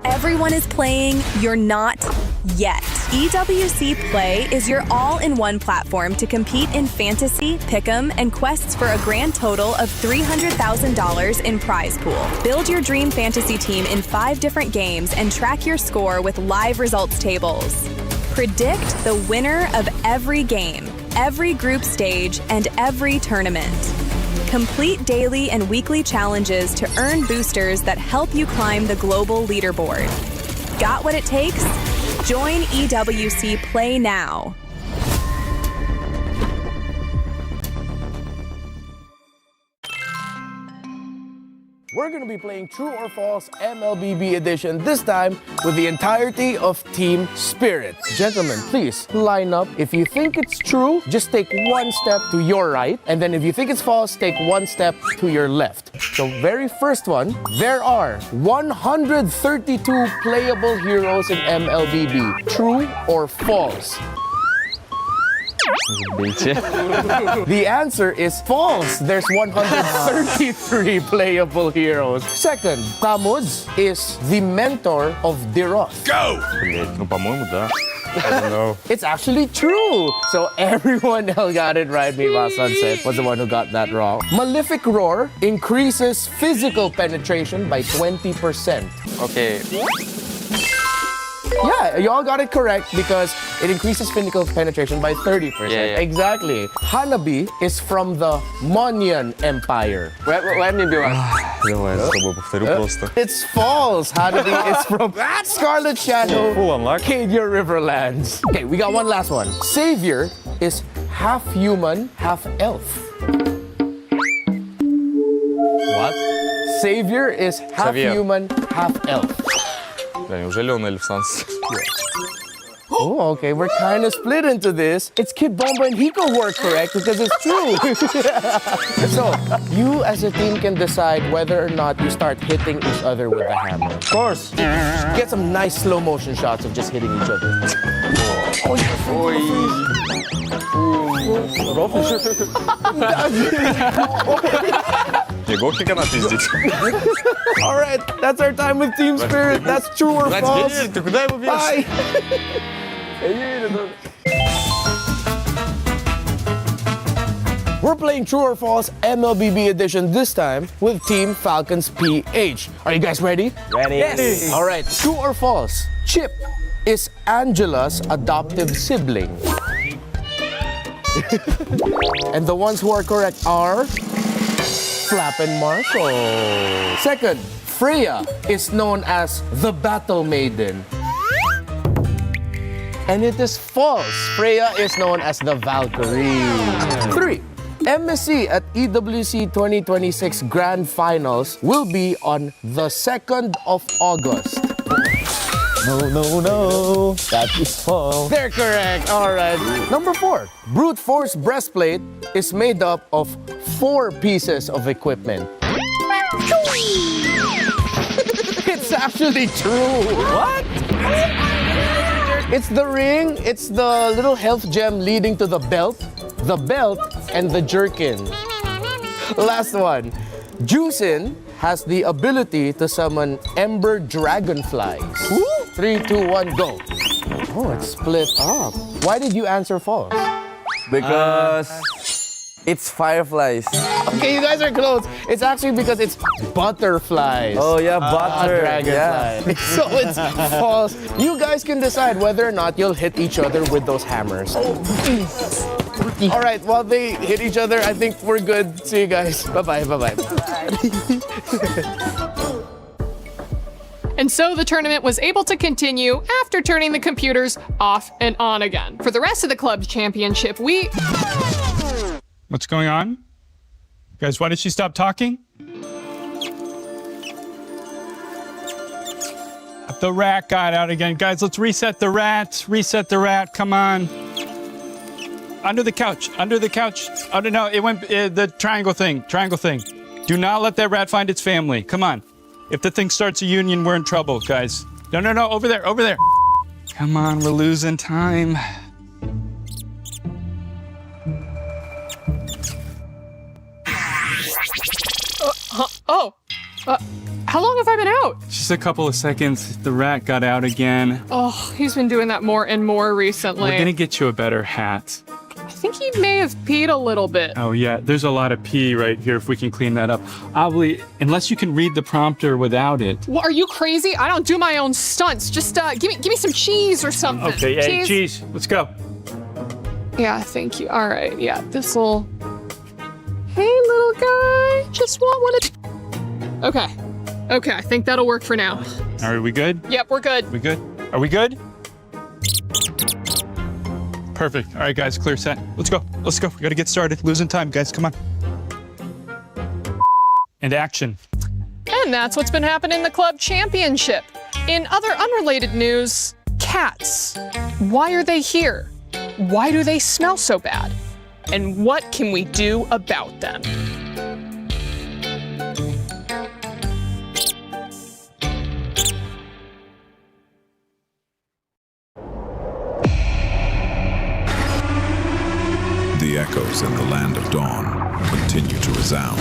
Everyone is playing, you're not yet. EWC Play is your all-in-one platform to compete in fantasy, pick'em, and quests for a grand total of $300,000 in prize pool. Build your dream fantasy team in 5 different games and track your score with live results tables. Predict the winner of every game, every group stage, and every tournament. Complete daily and weekly challenges to earn boosters that help you climb the global leaderboard. Got what it takes? Join EWC Play now. we're going to be playing True or False MLBB edition, this time with the entirety of Team Spirit. Gentlemen, please line up. If you think it's true, just take one step to your right. And then if you think it's false, take one step to your left. So very first one, there are 132 playable heroes in MLBB. True or false? The answer is false. There's 133 playable heroes. Second, Camus is the mentor of Diroth. Go! Ну, по-моему, да. I don't know. It's actually true. So everyone else got it right. Meanwhile, Sunset was the one who got that wrong. Malefic Roar increases physical penetration by 20%. Okay. Yeah, you all got it correct because it increases physical penetration by 30%. Yeah. Exactly. Hanabi is from the Monyan Empire. Let me be one. Давай, я с тобой повторю просто. It's false. Hanabi is from Scarlet Shadow, Full unlock. Cadia Riverlands. Okay, we got one last one. Savior is half human, half elf. What? Savior is half Xavier. human, half elf. Да, неужели он эльф Санс? Oh, okay, we're kind of split into this. It's Kid Bomba and Hiko were correct because it's true. So, you as a team can decide whether or not you start hitting each other with a hammer. Of course. Get some nice slow motion shots of just hitting each other. Не, гохи канат пиздить. All right, that's our time with Team Spirit. That's true or false. Ты куда его Bye. бежишь? We're playing True or False MLBB edition this time with Team Falcons PH. Are you guys ready? Ready. Yes. All right, True or False? Chip is Angela's adoptive sibling. And the ones who are correct are Flap and Marco. Second, Freya is known as the Battle Maiden. And it is false. Freya is known as the Valkyrie. 3. MSC at EWC 2026 Grand Finals will be on the 2nd of August. No. That is false. They're correct. All right. Number 4. Brute Force Breastplate is made up of 4 pieces of equipment. It's actually true. What? It's the ring, it's the little health gem leading to the belt, and the jerkin. Last one. Juicin has the ability to summon Ember Dragonflies. 3, 2, 1, go. Oh, it's split up. Why did you answer false? Because it's fireflies. Okay, you guys are close. It's actually because it's butterflies. Oh yeah, butter. Dragonfly. So it's false. You guys can decide whether or not you'll hit each other with those hammers. All right, while they hit each other, I think we're good. See you guys. Bye-bye, bye-bye. And so the tournament was able to continue after turning the computers off and on again. For the rest of the club's championship, What's going on? Guys, why did she stop talking? The rat got out again. Guys, let's reset the rat. Reset the rat. Come on. Under the couch. Under the couch. Oh, no, it went the triangle thing. Triangle thing. Do not let that rat find its family. Come on. If the thing starts a union, we're in trouble, guys. No. Over there. Over there. Come on, we're losing time. how long have I been out? Just a couple of seconds. The rat got out again. Oh, he's been doing that more and more recently. We're gonna get you a better hat. I think he may have peed a little bit. Oh yeah, there's a lot of pee right here if we can clean that up. Obviously, unless you can read the prompter without it. Well, are you crazy? I don't do my own stunts. Just give me some cheese or something. Okay, hey, cheese, let's go. Yeah, thank you. All right, yeah, this'll... Hey, little guy, just want one of... Okay, I think that'll work for now. All right, we good? Yep, we're good. We good? Are we good? Perfect. All right, guys, clear set. Let's go. Let's go. We gotta get started. Losing time, guys. Come on. And action. And that's what's been happening in the club championship. In other unrelated news, cats. Why are they here? Why do they smell so bad? And what can we do about them? The echoes in the land of dawn continue to resound.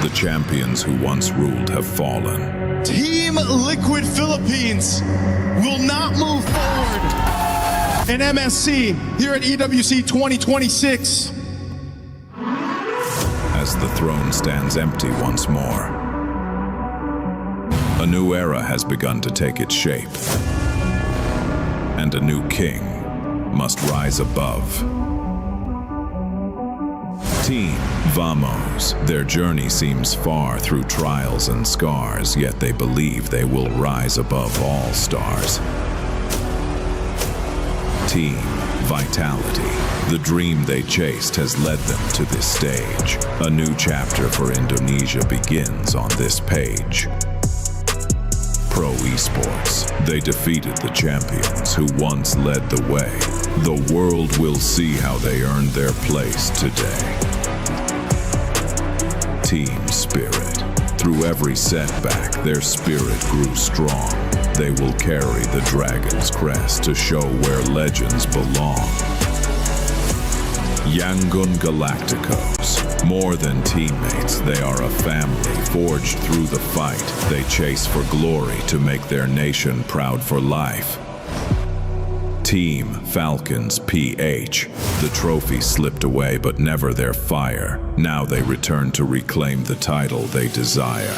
The champions who once ruled have fallen. Team Liquid Philippines will not move forward in MSC here at EWC 2026. As the throne stands empty once more, a new era has begun to take its shape, and a new king must rise above. Team Vamos. Their journey seems far through trials and scars, yet they believe they will rise above all stars. Team Vitality. The dream they chased has led them to this stage. A new chapter for Indonesia begins on this page. Pro Esports. They defeated the champions who once led the way. The world will see how they earned their place today. Team Spirit. Through every setback, their spirit grew strong. They will carry the dragon's crest to show where legends belong. Yangon Galacticos. More than teammates, they are a family forged through the fight. They chase for glory to make their nation proud for life. Team Falcons PH. The trophy slipped away, but never their fire. Now they return to reclaim the title they desire.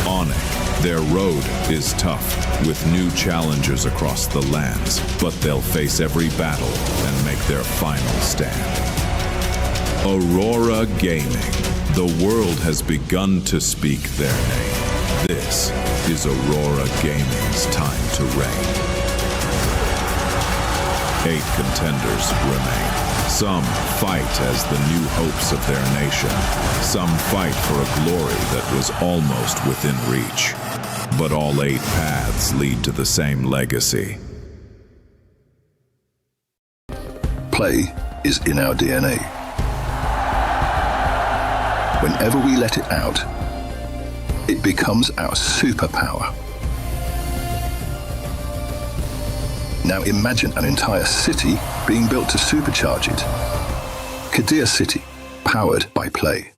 Onyx. Their road is tough, with new challengers across the lands, but they'll face every battle and make their final stand. Aurora Gaming. The world has begun to speak their name. This is Aurora Gaming's time to reign. 8 contenders remain. Some fight as the new hopes of their nation. Some fight for a glory that was almost within reach. But all 8 paths lead to the same legacy. Play is in our DNA. Whenever we let it out, it becomes our superpower. Now imagine an entire city being built to supercharge it. Kadir City, powered by Play.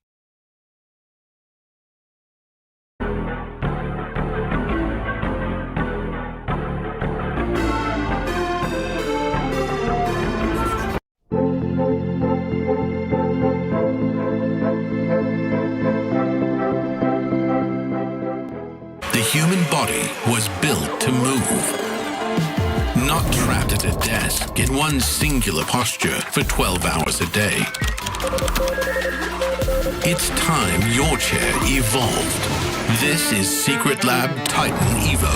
The human body was built to move. Not trapped at a desk in one singular posture for 12 hours a day. It's time your chair evolved. This is Secret Lab Titan Evo.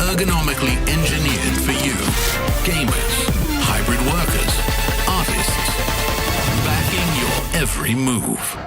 Ergonomically engineered for you, gamers, hybrid workers, artists, backing your every move.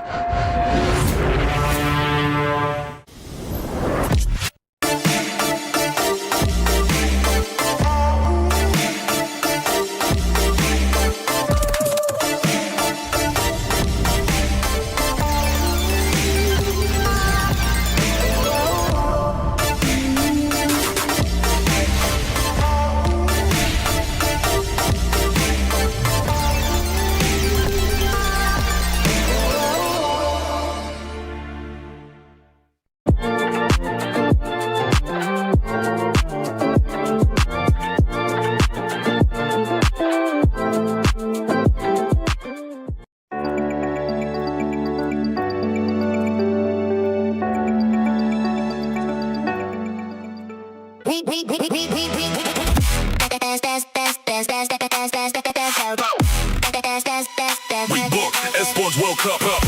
We booked Esports World Cup up.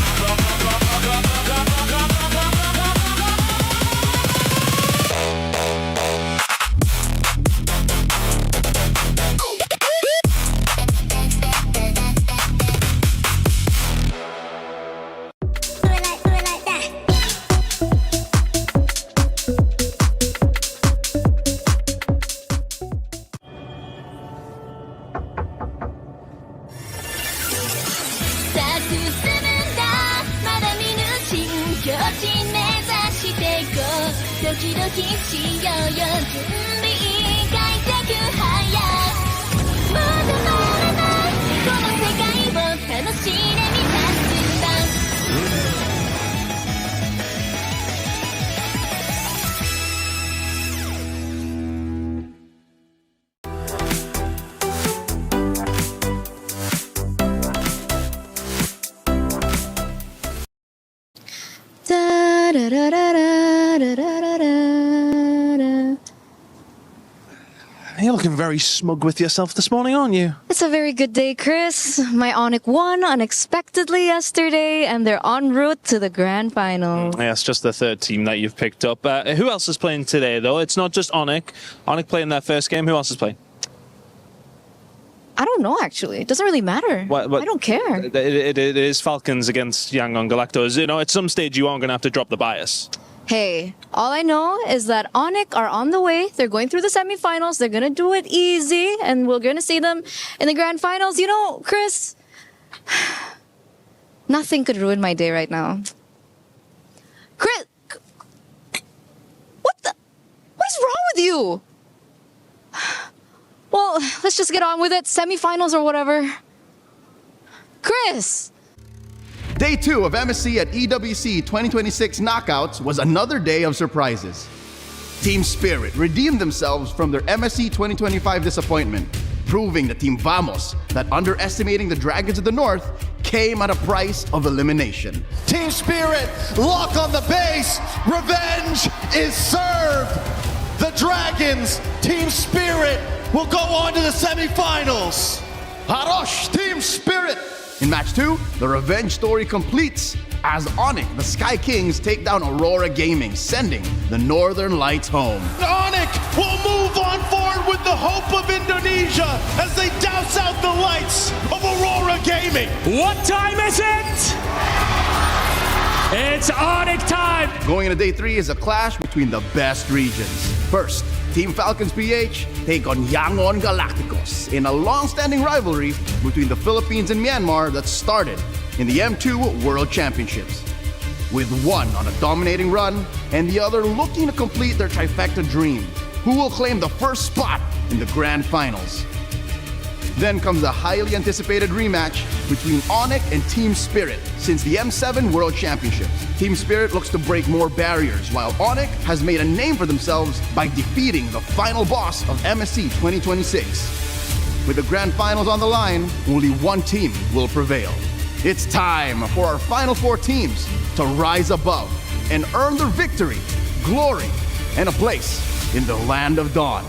境目指していこうドキドキしようよ準備快適早まだまだないこの世界を楽しんでみたんだYou're looking very smug with yourself this morning, aren't you? It's a very good day, Chris. My Onyx won unexpectedly yesterday, and they're en route to the grand final. Yeah, it's just the third team that you've picked up. Who else is playing today, though? It's not just Onyx. Onyx playing their first game. Who else is playing? I don't know, actually. It doesn't really matter. I don't care. It is Falcons against Yangon Galacticos. You know, at some stage you are going to have to drop the bias. Hey, all I know is that Onyx are on the way. They're going through the semifinals. They're going to do it easy, and we're going to see them in the grand finals. You know, Chris, nothing could ruin my day right now. Chris, what's wrong with you? Well, let's just get on with it. Semifinals or whatever. Chris! Day 2 of MSC at EWC 2026 Knockouts was another day of surprises. Team Spirit redeemed themselves from their MSC 2025 disappointment, proving to Team Vamos that underestimating the Dragons of the North came at a price of elimination. Team Spirit, lock on the base. Revenge is served. The Dragons, Team Spirit, will go on to the semifinals. Harosh, Team Spirit! In match 2, the revenge story completes as Onyx, the Sky Kings, take down Aurora Gaming, sending the Northern Lights home. Onyx will move on forward with the hope of Indonesia as they douse out the lights of Aurora Gaming. What time is it? It's Onyx time! Going into day 3 is a clash between the best regions. First, Team Falcons PH take on Yangon Galacticos in a long-standing rivalry between the Philippines and Myanmar that started in the M2 World Championships. With one on a dominating run and the other looking to complete their trifecta dream, who will claim the first spot in the grand finals. Then comes the highly anticipated rematch between Onyx and Team Spirit since the M7 World Championships. Team Spirit looks to break more barriers, while Onyx has made a name for themselves by defeating the final boss of MSC 2026. With the grand finals on the line, only one team will prevail. It's time for our final 4 teams to rise above and earn their victory, glory, and a place in the land of dawn.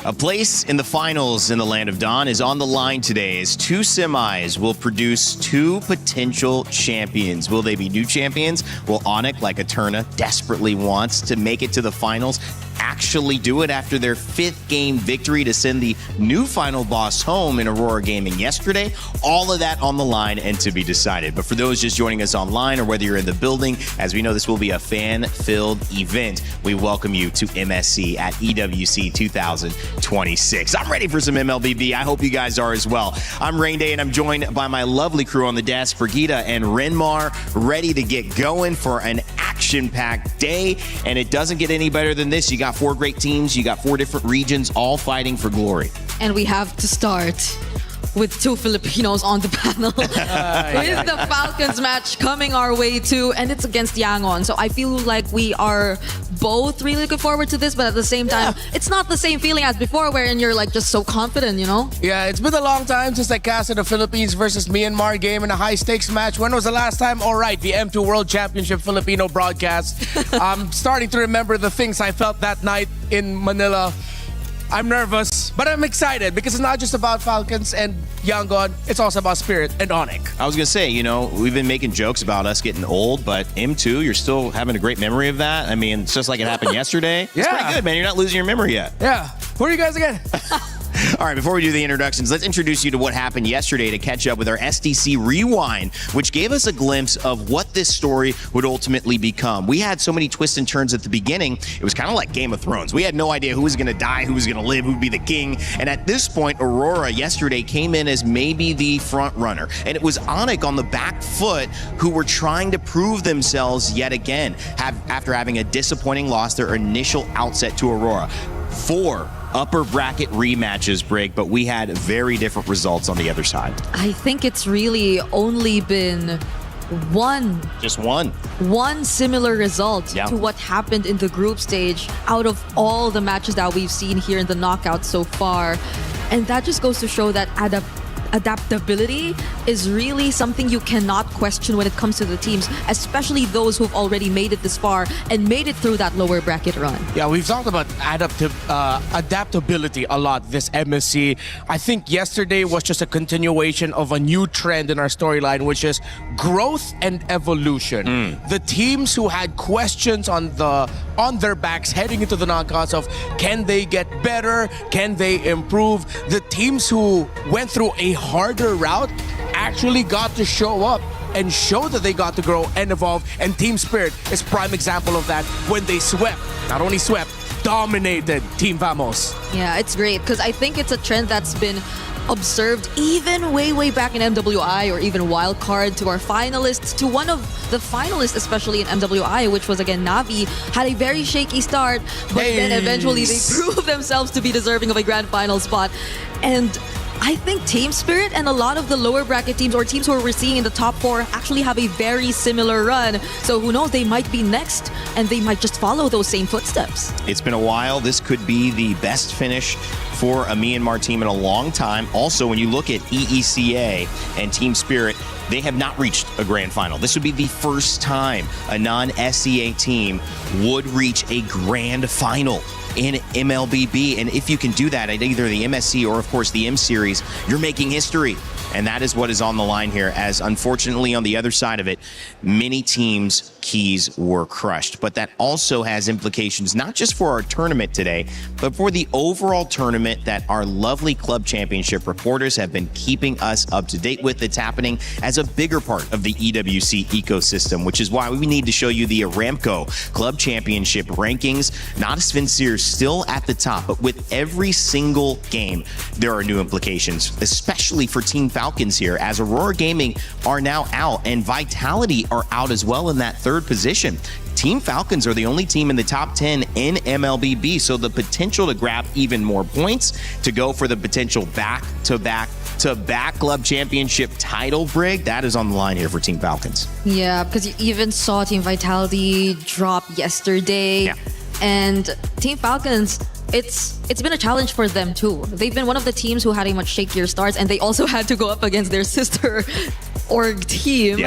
A place in the finals in the Land of Dawn is on the line today as 2 semis will produce 2 potential champions. Will they be new champions? Will Onyx, like Eterna, desperately wants to make it to the finals, actually do it after their 5th game victory to send the new final boss home in Aurora Gaming yesterday? All of that on the line and to be decided. But for those just joining us online or whether you're in the building, as we know this will be a fan-filled event, we welcome you to MSC at EWC 2026. I'm ready for some MLBB. I hope you guys are as well. I'm Rain Day and I'm joined by my lovely crew on the desk, Brigitte and Renmar, ready to get going for an action-packed day. And it doesn't get any better than this. You got 4 great teams. You got 4 different regions all fighting for glory. And we have to start with 2 Filipinos on the panel. With the Falcons match coming our way too, and it's against Yangon. So I feel like we are both really looking forward to this, but at the same time, it's not the same feeling as before wherein you're like just so confident, you know? Yeah, it's been a long time since I casted a Philippines versus Myanmar game in a high-stakes match. When was the last time? All right, the M2 World Championship Filipino broadcast. I'm starting to remember the things I felt that night in Manila. I'm nervous, but I'm excited because it's not just about Falcons and Yangon, it's also about Spirit and Onyx. I was going to say, you know, we've been making jokes about us getting old, but M2, you're still having a great memory of that. I mean, it's just like it happened yesterday. It's pretty good, man. You're not losing your memory yet. Yeah. Who are you guys again? All right, before we do the introductions, let's introduce you to what happened yesterday to catch up with our SDC Rewind, which gave us a glimpse of what this story would ultimately become. We had so many twists and turns at the beginning, it was kind of like Game of Thrones. We had no idea who was going to die, who was going to live, who would be the king. And at this point, Aurora yesterday came in as maybe the front runner. And it was Onyx on the back foot who were trying to prove themselves yet again, after having a disappointing loss, their initial outset to Aurora. 4 upper bracket rematches, Brig, but we had very different results on the other side. I think it's really only been just one similar result to what happened in the group stage out of all the matches that we've seen here in the knockout so far. And that just goes to show that adaptability is really something you cannot question when it comes to the teams, especially those who've already made it this far and made it through that lower bracket run. Yeah, we've talked about adaptability a lot this MSC. I think yesterday was just a continuation of a new trend in our storyline, which is growth and evolution. The teams who had questions on their backs heading into the knockouts of can they get better, can they improve, the teams who went through a harder route actually got to show up and show that they got to grow and evolve, and Team Spirit is prime example of that when they not only swept, dominated Team Vamos. Yeah, it's great because I think it's a trend that's been observed even way back in MWI or even Wildcard to our finalists, to one of the finalists, especially in MWI, which was again Navi, had a very shaky start, but then eventually they proved themselves to be deserving of a grand final spot. And I think Team Spirit and a lot of the lower bracket teams or teams who we're seeing in the top 4 actually have a very similar run. So who knows, they might be next and they might just follow those same footsteps. It's been a while. This could be the best finish for a Myanmar team in a long time. Also, when you look at EECA and Team Spirit, they have not reached a grand final. This would be the first time a non-SEA team would reach a grand final in MLBB. And if you can do that at either the MSC or, of course, the M Series, you're making history. And that is what is on the line here, as unfortunately on the other side of it, many teams' keys were crushed. But that also has implications not just for our tournament today, but for the overall tournament that our lovely club championship reporters have been keeping us up to date with. It's happening as a bigger part of the EWC ecosystem, which is why we need to show you the Aramco Club Championship rankings. Not Svenseer still at the top, but with every single game, there are new implications, especially for Team Falcons here, as Aurora Gaming are now out and Vitality are out as well in that 3rd position. Team Falcons are the only team in the top 10 in MLBB, so the potential to grab even more points, to go for the potential back-to-back club championship title, Brig, that is on the line here for Team Falcons. Yeah, because you even saw Team Vitality drop yesterday. Yeah. And Team Falcons, it's been a challenge for them too. They've been one of the teams who had a much shakier starts, and they also had to go up against their sister org team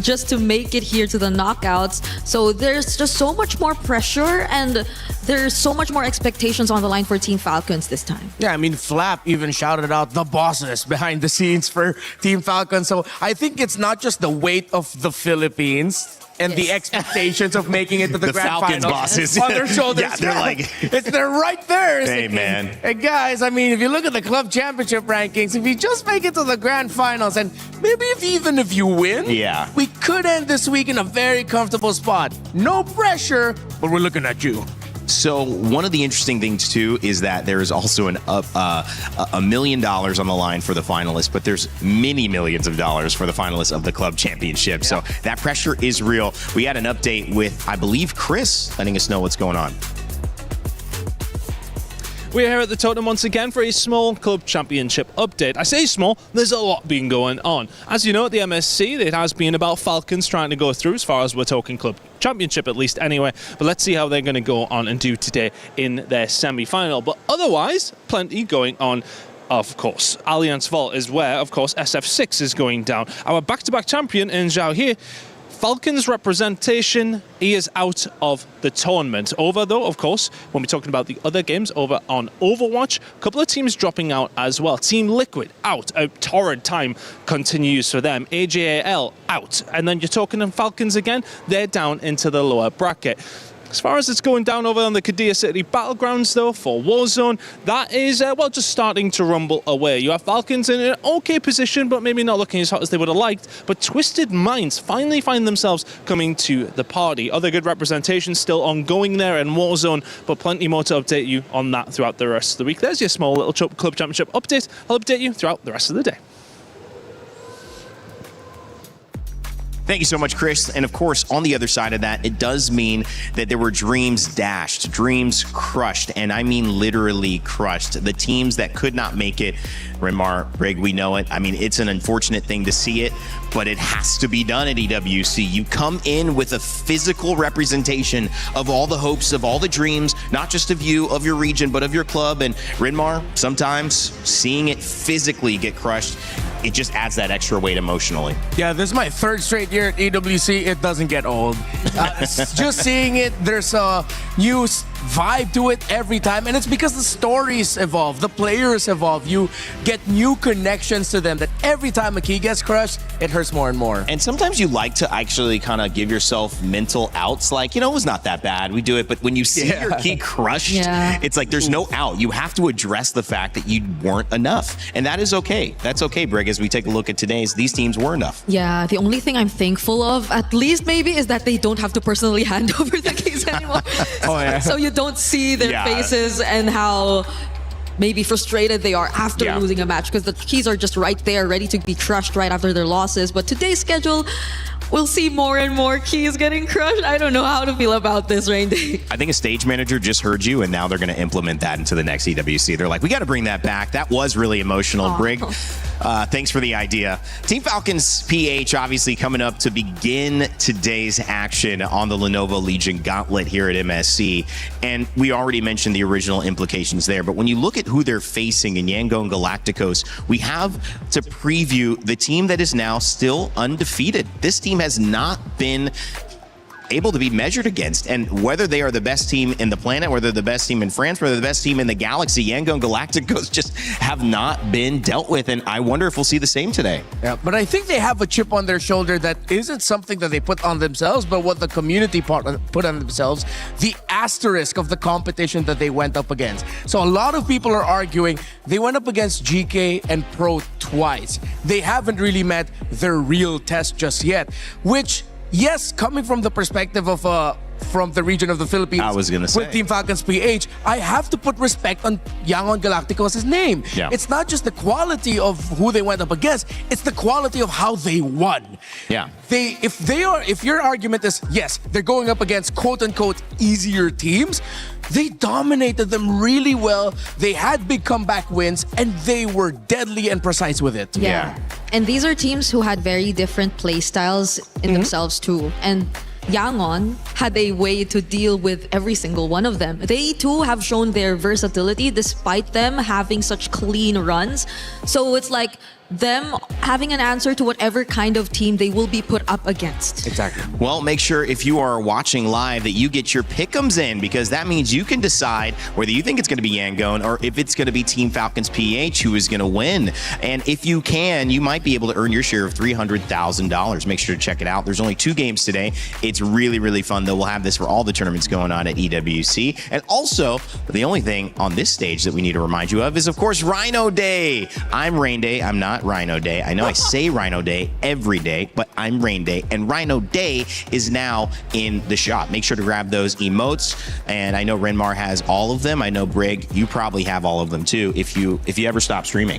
just to make it here to the knockouts. So there's just so much more pressure and there's so much more expectations on the line for Team Falcons this time. Yeah, I mean, Flap even shouted out the bosses behind the scenes for Team Falcons. So I think it's not just the weight of the Philippines and the expectations of making it to the grand Falcons final bosses on their shoulders. Yeah, they're like, they're right there. Hey, man. Hey, guys, I mean, if you look at the club championship rankings, if you just make it to the grand finals, and maybe even if you win, we could end this week in a very comfortable spot. No pressure, but we're looking at you. So one of the interesting things too is that there is also $1 million on the line for the finalists, but there's many millions of dollars for the finalists of the club championship. So that pressure is real. We had an update with, I believe, Chris letting us know what's going on. We're here at the Totem once again for a small club championship update. I say small, there's a lot been going on. As you know, at the MSC, it has been about Falcons trying to go through, as far as we're talking club championship at least anyway. But let's see how they're going to go on and do today in their semi-final. But otherwise, plenty going on. Of course, Alliance Vault is where, of course, SF6 is going down. Our back-to-back champion in Zhao here, Falcons representation, he is out of the tournament. Over, though, of course, when we're talking about the other games over on Overwatch, a couple of teams dropping out as well. Team Liquid out. A torrid time continues for them. AJAL out. And then you're talking on Falcons again, they're down into the lower bracket. As far as it's going down over on the Kadir City Battlegrounds, though, for Warzone, that is, well, just starting to rumble away. You have Falcons in an okay position, but maybe not looking as hot as they would have liked. But Twisted Minds finally find themselves coming to the party. Other good representation still ongoing there in Warzone, but plenty more to update you on that throughout the rest of the week. There's your small little Club Championship update. I'll update you throughout the rest of the day. Thank you so much, Chris. And of course, on the other side of that, it does mean that there were dreams dashed, dreams crushed, and I mean literally crushed. The teams that could not make it, Renmar, Brig, we know it. I mean, it's an unfortunate thing to see it, but it has to be done at EWC. You come in with a physical representation of all the hopes, of all the dreams, not just of you, of your region, but of your club. And Renmar, sometimes seeing it physically get crushed, it just adds that extra weight emotionally. Yeah, this is my third straight year at EWC. It doesn't get old. Just seeing it, there's a new vibe to it every time. And it's because the stories evolve, the players evolve. You get new connections to them that every time a key gets crushed, it hurts more and more. And sometimes you like to actually kind of give yourself mental outs, like, you know, it was not that bad. We do it. But when you see your key crushed, it's like there's no out. You have to address the fact that you weren't enough. And that is okay. That's okay, Brig, as we take a look at today's, these teams were enough. Yeah, the only thing I'm thankful of, at least maybe, is that they don't have to personally hand over the keys anymore. So you don't see their faces and how maybe frustrated they are after losing a match, because the keys are just right there, ready to be crushed right after their losses. But today's schedule, we'll see more and more keys getting crushed. I don't know how to feel about this, Rain Day. I think a stage manager just heard you, and now they're going to implement that into the next EWC. They're like, we got to bring that back. That was really emotional. Brig, thanks for the idea. Team Falcons PH obviously coming up to begin today's action on the Lenovo Legion Gauntlet here at MSC. And we already mentioned the original implications there, but when you look at who they're facing in Yangon Galacticos, we have to preview the team that is now still undefeated. This team has not been able to be measured against, and whether they are the best team in the planet, whether they're the best team in France, whether they're the best team in the galaxy, Yangon Galacticos just have not been dealt with, and I wonder if we'll see the same today. Yeah, but I think they have a chip on their shoulder that isn't something that they put on themselves, but what the community put on themselves, the asterisk of the competition that they went up against. So a lot of people are arguing they went up against GK and Pro twice. They haven't really met their real test just yet, which, yes, coming from the perspective of from the region of the Philippines, I was gonna say, with Team Falcons PH, I have to put respect on Yangon Galacticos' name. Yeah. It's not just the quality of who they went up against, it's the quality of how they won. Yeah. If your argument is, yes, they're going up against quote-unquote easier teams, they dominated them really well. They had big comeback wins, and they were deadly and precise with it. Yeah. And these are teams who had very different play styles in themselves too. And Yangon had a way to deal with every single one of them. They too have shown their versatility despite them having such clean runs. So it's like them having an answer to whatever kind of team they will be put up against. Exactly. Well, make sure if you are watching live that you get your pick'ems in, because that means you can decide whether you think it's going to be Yangon or if it's going to be Team Falcons PH who is going to win. And if you can, you might be able to earn your share of $300,000. Make sure to check it out. There's only 2 games today. It's really, really fun, though. We'll have this for all the tournaments going on at EWC. And also, the only thing on this stage that we need to remind you of is, of course, Rhino Day. I'm Rain Day. I'm not Rhino Day. I know I say Rhino Day every day, but I'm Rain Day, and Rhino Day is now in the shop. Make sure to grab those emotes, and I know Renmar has all of them. I know Brig, you probably have all of them too if you ever stop streaming.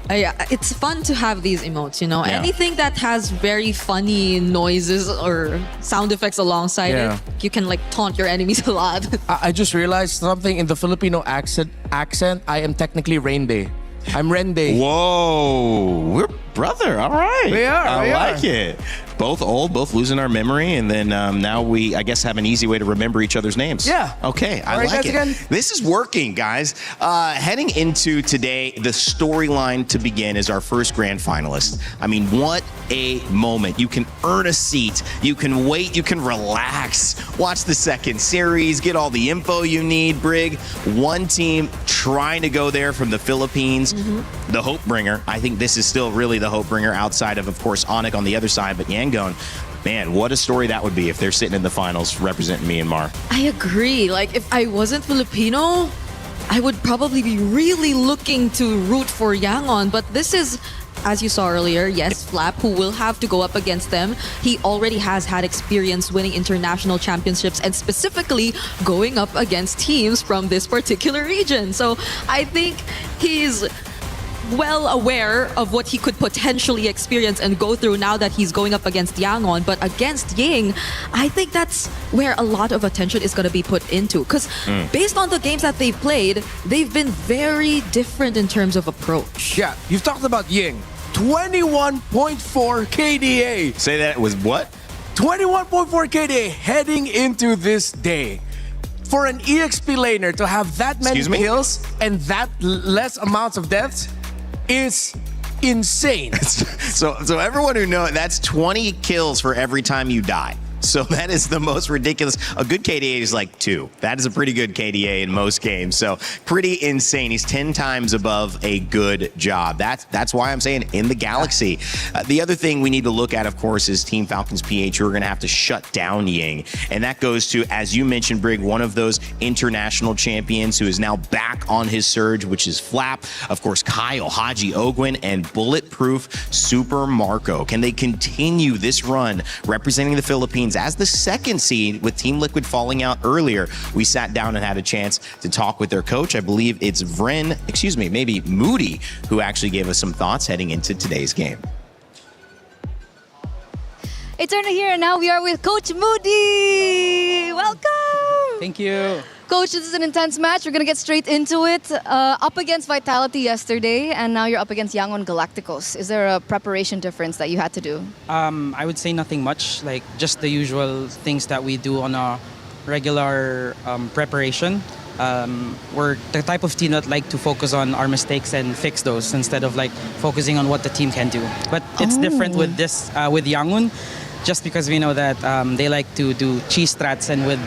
Yeah, it's fun to have these emotes, you know. Anything that has very funny noises or sound effects alongside it, you can like taunt your enemies a lot. I just realized something in the Filipino accent. I am technically Rain Day. I'm Ren Day. Whoa, we're brother. All right. We are. I like it. Both old, both losing our memory, and then now we, I guess, have an easy way to remember each other's names. Yeah. Okay, I right, like it. Again. This is working, guys. Heading into today, the storyline to begin is our first grand finalist. I mean, what a moment. You can earn a seat. You can wait. You can relax. Watch the second series. Get all the info you need. Brig, one team trying to go there from the Philippines. The Hope Bringer. I think this is still really the hope bringer outside of course, Onik on the other side. But Yangon, man, what a story that would be if they're sitting in the finals representing Myanmar. I agree. Like, if I wasn't Filipino, I would probably be really looking to root for Yangon. But this is, as you saw earlier, yes, Flap, who will have to go up against them. He already has had experience winning international championships and specifically going up against teams from this particular region. So I think he's well aware of what he could potentially experience and go through now that he's going up against Yangon. But against Ying, I think that's where a lot of attention is going to be put into. Because based on the games that they've played, they've been very different in terms of approach. Yeah, you've talked about Ying. 21.4 KDA. Say that was what? 21.4 KDA heading into this day. For an EXP laner to have that many kills and that less amounts of deaths is insane. So everyone who knows, that's 20 kills for every time you die. So that is the most ridiculous. A good KDA is like 2. That is a pretty good KDA in most games. So pretty insane. He's 10 times above a good job. That's why I'm saying in the Galaxy. The other thing we need to look at, of course, is Team Falcons PH, who are going to have to shut down Ying. And that goes to, as you mentioned, Brig, one of those international champions who is now back on his surge, which is Flap. Of course, Kyle, Haji Ogwin, and Bulletproof Super Marco. Can they continue this run representing the Philippines as the second seed with Team Liquid falling out earlier? We sat down and had a chance to talk with their coach. I believe it's maybe Moody, who actually gave us some thoughts heading into today's game. It's Turner here, and now we are with Coach Moody. Welcome. Thank you. Coach, this is an intense match. We're going to get straight into it. Up against Vitality yesterday, and now you're up against Yangon Galacticos. Is there a preparation difference that you had to do? I would say nothing much, like just the usual things that we do on a regular preparation. We're the type of team that like to focus on our mistakes and fix those instead of like focusing on what the team can do. But it's different with this, with Yangon. Just because we know that they like to do cheese strats and with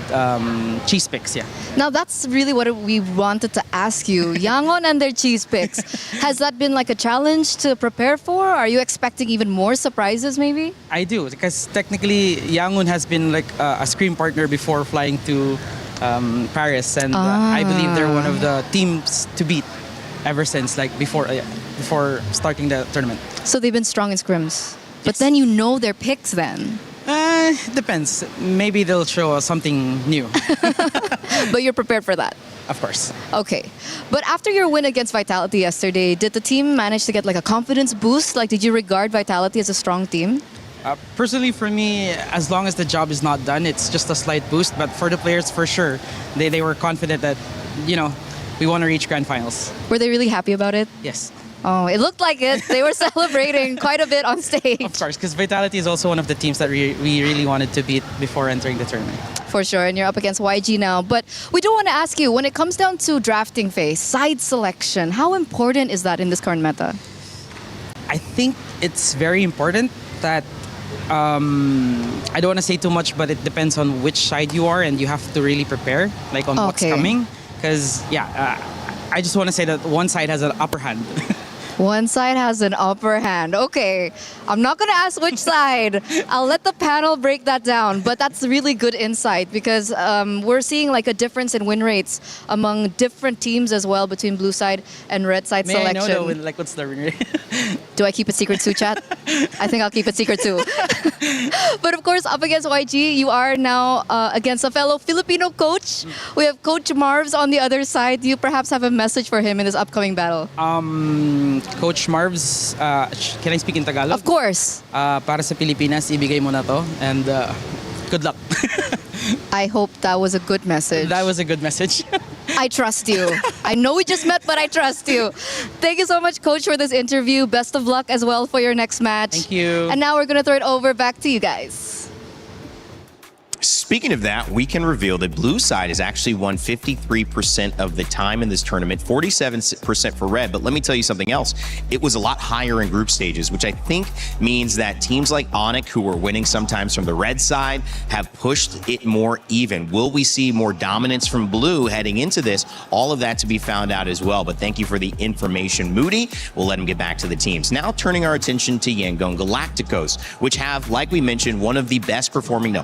cheese picks, yeah. Now that's really what we wanted to ask you. Yangon and their cheese picks. Has that been like a challenge to prepare for? Are you expecting even more surprises maybe? I do, because technically Yangon has been like a screen partner before flying to Paris, and I believe they're one of the teams to beat ever since, like before starting the tournament. So they've been strong in scrims. But then you know their picks then. Depends. Maybe they'll show us something new. But you're prepared for that? Of course. Okay. But after your win against Vitality yesterday, did the team manage to get like a confidence boost? Like, did you regard Vitality as a strong team? Personally, for me, as long as the job is not done, it's just a slight boost. But for the players, for sure, they were confident that, we want to reach grand finals. Were they really happy about it? Yes. Oh, it looked like it. They were celebrating quite a bit on stage. Of course, because Vitality is also one of the teams that we really wanted to beat before entering the tournament. For sure, and you're up against YG now. But we do want to ask you, when it comes down to drafting phase, side selection, how important is that in this current meta? I think it's very important that, I don't want to say too much, but it depends on which side you are, and you have to really prepare, like on what's coming. Because, I just want to say that one side has an upper hand. One side has an upper hand. Okay, I'm not going to ask which side. I'll let the panel break that down. But that's really good insight because we're seeing like a difference in win rates among different teams as well between blue side and red side selection. I know though, what's the win rate? Do I keep it secret too, chat? I think I'll keep it secret too. But of course, up against YG, you are now against a fellow Filipino coach. We have Coach Marvs on the other side. Do you perhaps have a message for him in this upcoming battle? Coach Marvs, can I speak in Tagalog? Of course. Para sa Pilipinas, ibigay mo na to, and good luck. I hope that was a good message. That was a good message. I trust you. I know we just met, but I trust you. Thank you so much, Coach, for this interview. Best of luck as well for your next match. Thank you. And now we're going to throw it over back to you guys. Speaking of that, we can reveal that blue side has actually won 53% of the time in this tournament, 47% for red. But let me tell you something else. It was a lot higher in group stages, which I think means that teams like Onyx, who were winning sometimes from the red side, have pushed it more even. Will we see more dominance from blue heading into this? All of that to be found out as well. But thank you for the information, Moody. We'll let him get back to the teams. Now turning our attention to Yangon Galacticos, which have, like we mentioned, one of the best performing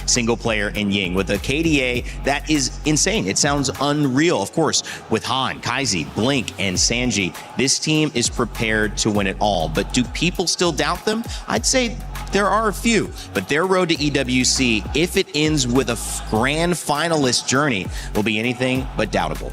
single player in Ying with a KDA that is insane. It sounds unreal. Of course, with Han, Kaizi, Blink, and Sanji, this team is prepared to win it all. But do people still doubt them? I'd say there are a few, but their road to EWC, if it ends with a grand finalist journey, will be anything but doubtable.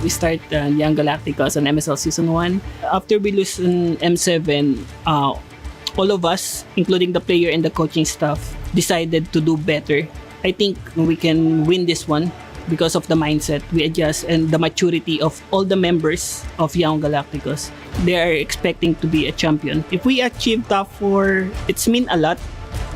We start Young Galacticos on MSL Season 1. After we lose in M7, all of us, including the player and the coaching staff, decided to do better. I think we can win this one because of the mindset we adjust and the maturity of all the members of Young Galacticos. They are expecting to be a champion. If we achieve top 4, it's mean a lot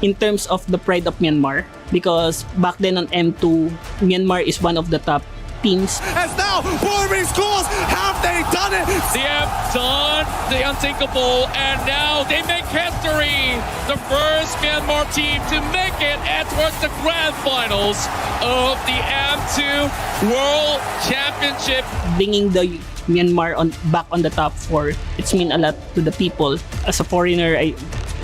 in terms of the pride of Myanmar, because back then on M2, Myanmar is one of the top teams. As now, Borby scores! Have they done it? They have done the unthinkable, and now they make history. The first Myanmar team to make it towards the grand finals of the M2 World Championship. Bringing the Myanmar back on the top 4, it's mean a lot to the people. As a foreigner,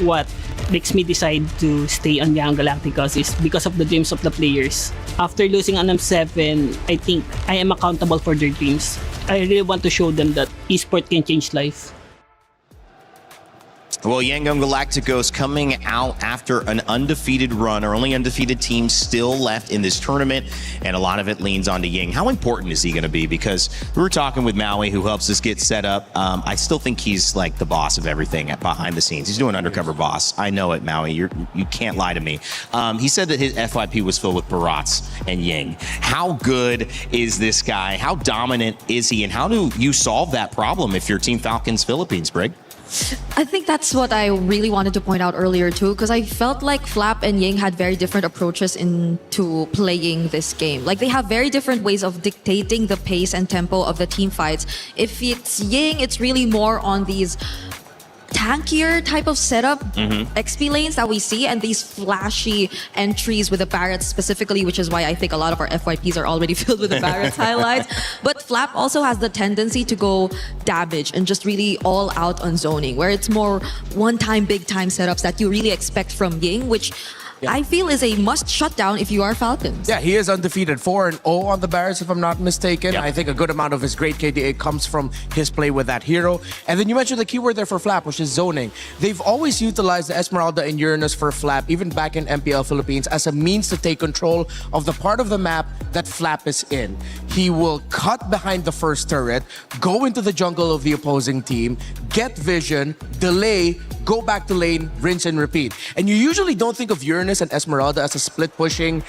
what makes me decide to stay on Young Galacticos is because of the dreams of the players. After losing on M7, I think I am accountable for their dreams. I really want to show them that esports can change life. Well, Yangon Galacticos coming out after an undefeated run, our only undefeated team still left in this tournament, and a lot of it leans onto Ying. How important is he going to be? Because we were talking with Maui, who helps us get set up. I still think he's like the boss of everything behind the scenes. He's doing undercover boss. I know it, Maui. You can't lie to me. He said that his FYP was filled with Barats and Ying. How good is this guy? How dominant is he? And how do you solve that problem if you're Team Falcons Philippines, Brig? I think that's what I really wanted to point out earlier too, because I felt like Flap and Ying had very different approaches into playing this game. Like they have very different ways of dictating the pace and tempo of the team fights. If it's Ying, it's really more on these tankier type of setup XP lanes that we see, and these flashy entries with the Barretts specifically, which is why I think a lot of our FYPs are already filled with the Barretts highlights. But Flap also has the tendency to go damage and just really all out on zoning, where it's more one-time, big-time setups that you really expect from Ying, which I feel is a must shutdown if you are Falcons. Yeah, he is undefeated 4-0 on the Barretts, if I'm not mistaken. I think a good amount of his great KDA comes from his play with that hero. And then you mentioned the keyword there for Flap, which is zoning. They've always utilized the Esmeralda and Uranus for Flap, even back in MPL Philippines, as a means to take control of the part of the map that Flap is in. He will cut behind the first turret, go into the jungle of the opposing team, get vision, delay, go back to lane, rinse and repeat. And you usually don't think of Uranus and Esmeralda as a split pushing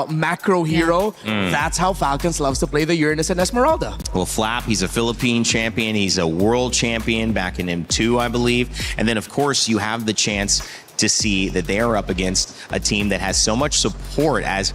macro hero. That's how Falcons loves to play the Uranus and Esmeralda. Well, Flap, he's a Philippine champion. He's a world champion back in M2, I believe. And then, of course, you have the chance to see that they are up against a team that has so much support. As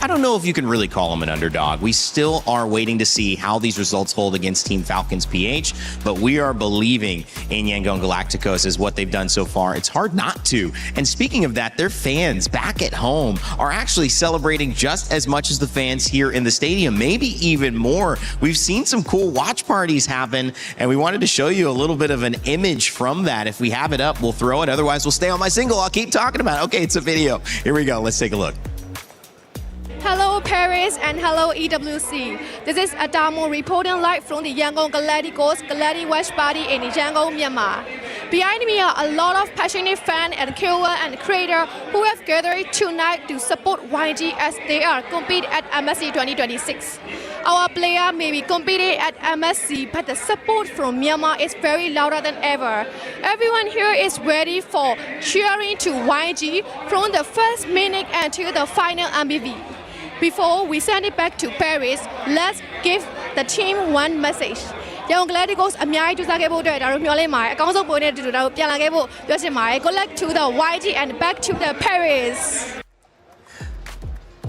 I don't know if you can really call them an underdog. We still are waiting to see how these results hold against Team Falcons PH, but we are believing in Yangon Galacticos as what they've done so far. It's hard not to. And speaking of that, their fans back at home are actually celebrating just as much as the fans here in the stadium, maybe even more. We've seen some cool watch parties happen, and we wanted to show you a little bit of an image from that. If we have it up, we'll throw it. Otherwise, we'll stay on my single. I'll keep talking about it. Okay, it's a video. Here we go. Let's take a look. Hello Paris and hello EWC. This is Adamo reporting live from the Yangon Galacticos Galactic Watch Party in Yangon, Myanmar. Behind me are a lot of passionate fans and KOL and creators who have gathered tonight to support YG as they are compete at MSC 2026. Our player may be competing at MSC, but the support from Myanmar is very louder than ever. Everyone here is ready for cheering to YG from the first minute until the final MBV. Before we send it back to Paris, let's give the team one message. ရန်ကုန် Galacticos အများကြီးကြိုးစားခဲ့ဖို့အတွက်ဒါတို့မျှော်လင့်ပါတယ်အကောင်းဆုံးပုံနဲ့တူတူဒါတို့ပြန်လာခဲ့ဖို့ပြောချင်ပါတယ် Good luck to the YG and back to the Paris.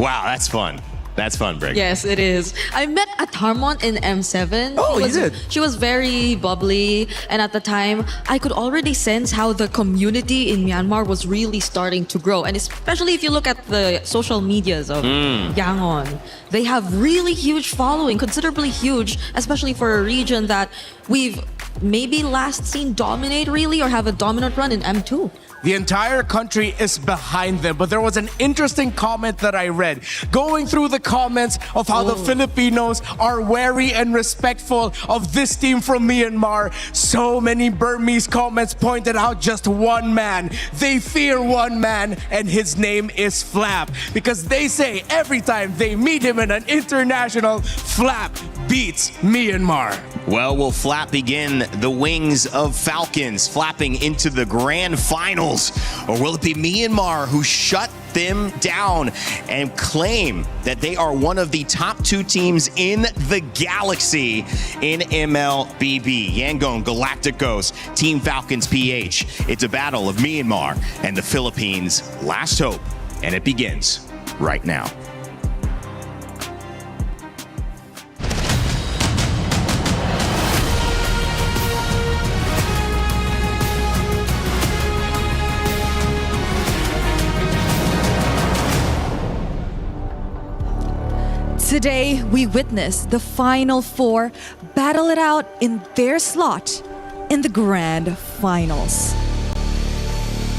Wow, that's fun. That's fun, Brig. Yes, it is. I met Atharmon in M7. Oh, you did? She was very bubbly, and at the time, I could already sense how the community in Myanmar was really starting to grow. And especially if you look at the social medias of Yangon, they have really huge following, considerably huge, especially for a region that we've maybe last seen dominate really or have a dominant run in M2. The entire country is behind them. But there was an interesting comment that I read. Going through the comments of how the Filipinos are wary and respectful of this team from Myanmar. So many Burmese comments pointed out just one man. They fear one man, and his name is Flap. Because they say every time they meet him in an international, Flap beats Myanmar. Well, will Flap begin the wings of Falcons, flapping into the grand finals? Or will it be Myanmar who shut them down and claim that they are one of the top 2 teams in the galaxy in MLBB? Yangon Galacticos, Team Falcons PH. It's a battle of Myanmar and the Philippines' last hope, and it begins right now. Today, we witness the Final Four battle it out in their slot in the Grand Finals.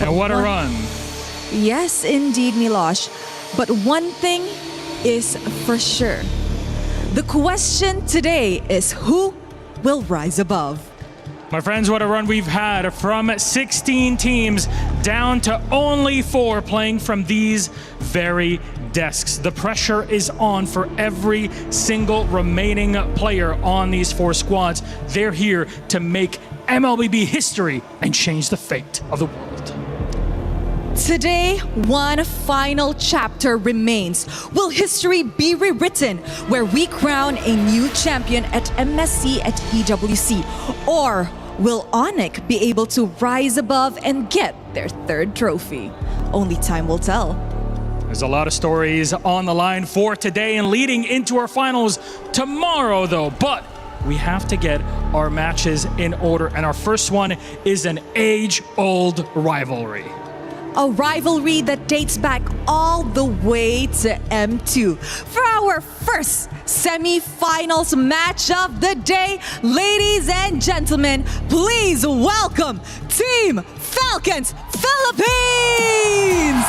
And what a run. Yes, indeed, Milosh. But one thing is for sure. The question today is who will rise above? My friends, what a run we've had from 16 teams down to only 4 playing from these very desks. The pressure is on for every single remaining player on these 4 squads. They're here to make MLBB history and change the fate of the world. Today, one final chapter remains. Will history be rewritten where we crown a new champion at MSC at EWC? Or will Onyx be able to rise above and get their 3rd trophy? Only time will tell. There's a lot of stories on the line for today and leading into our finals tomorrow, though. But we have to get our matches in order. And our first one is an age-old rivalry. A rivalry that dates back all the way to M2. For our first semi-finals match of the day, ladies and gentlemen, please welcome Team Falcons Philippines!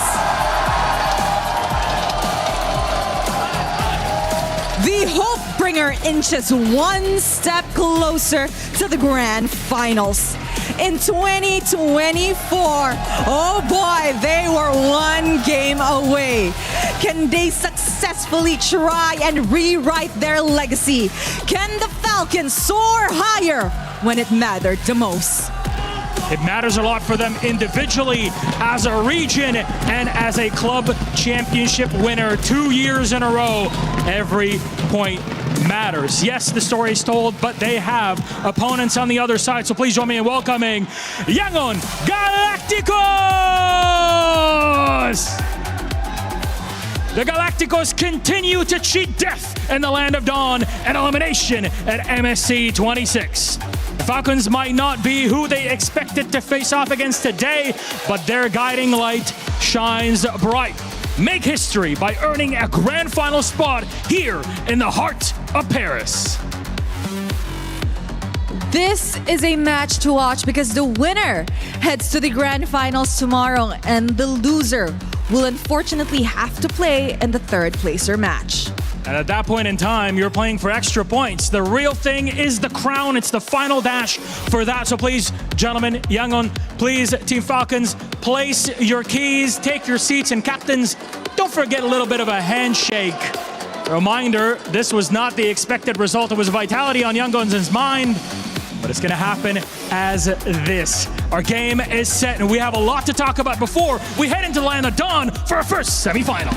The Hope Bringer inches one step closer to the Grand Finals. In 2024, oh boy, they were one game away. Can they successfully try and rewrite their legacy? Can the Falcons soar higher when it mattered the most? It matters a lot for them individually, as a region, and as a club championship winner 2 years in a row. Every point matters. Yes, the story is told, but they have opponents on the other side. So please join me in welcoming Yangon Galacticos! The Galacticos continue to cheat death in the Land of Dawn and elimination at MSC 26. The Falcons might not be who they expected to face off against today, but their guiding light shines bright. Make history by earning a grand final spot here in the heart of Paris. This is a match to watch because the winner heads to the grand finals tomorrow and the loser will unfortunately have to play in the 3rd placer match. And at that point in time, you're playing for extra points. The real thing is the crown. It's the final dash for that. So please, gentlemen, Yangon, please, Team Falcons, place your keys, take your seats, and captains, don't forget a little bit of a handshake. Reminder, this was not the expected result. It was vitality on Yangon's mind, but it's going to happen as this. Our game is set, and we have a lot to talk about before we head into the Land of Dawn for our first semifinal.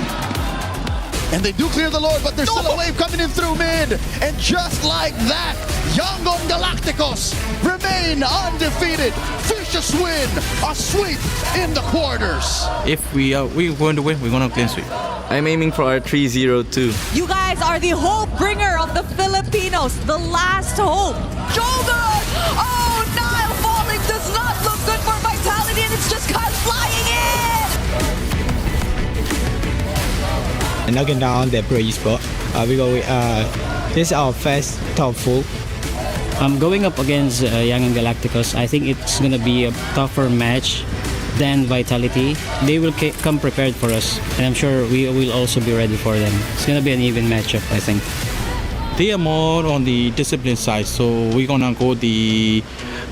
And they do clear the Lord, but there's still a wave coming in through mid. And just like that, Yangon Galacticos remain undefeated. Vicious win, a sweep in the quarters. If we're going to win, we're going to clean sweep. I'm aiming for our 3-0-2. You guys are the hope bringer of the Filipinos, the last hope. Jogan! Oh, Nile falling does not look good for Vitality, and it's just Kyle flying in! And knocking down the pro spot. This is our first top 4. Going up against Yangon Galacticos, I think it's going to be a tougher match than Vitality. They will come prepared for us, and I'm sure we will also be ready for them. It's going to be an even matchup, I think. They are more on the discipline side, so we're gonna go the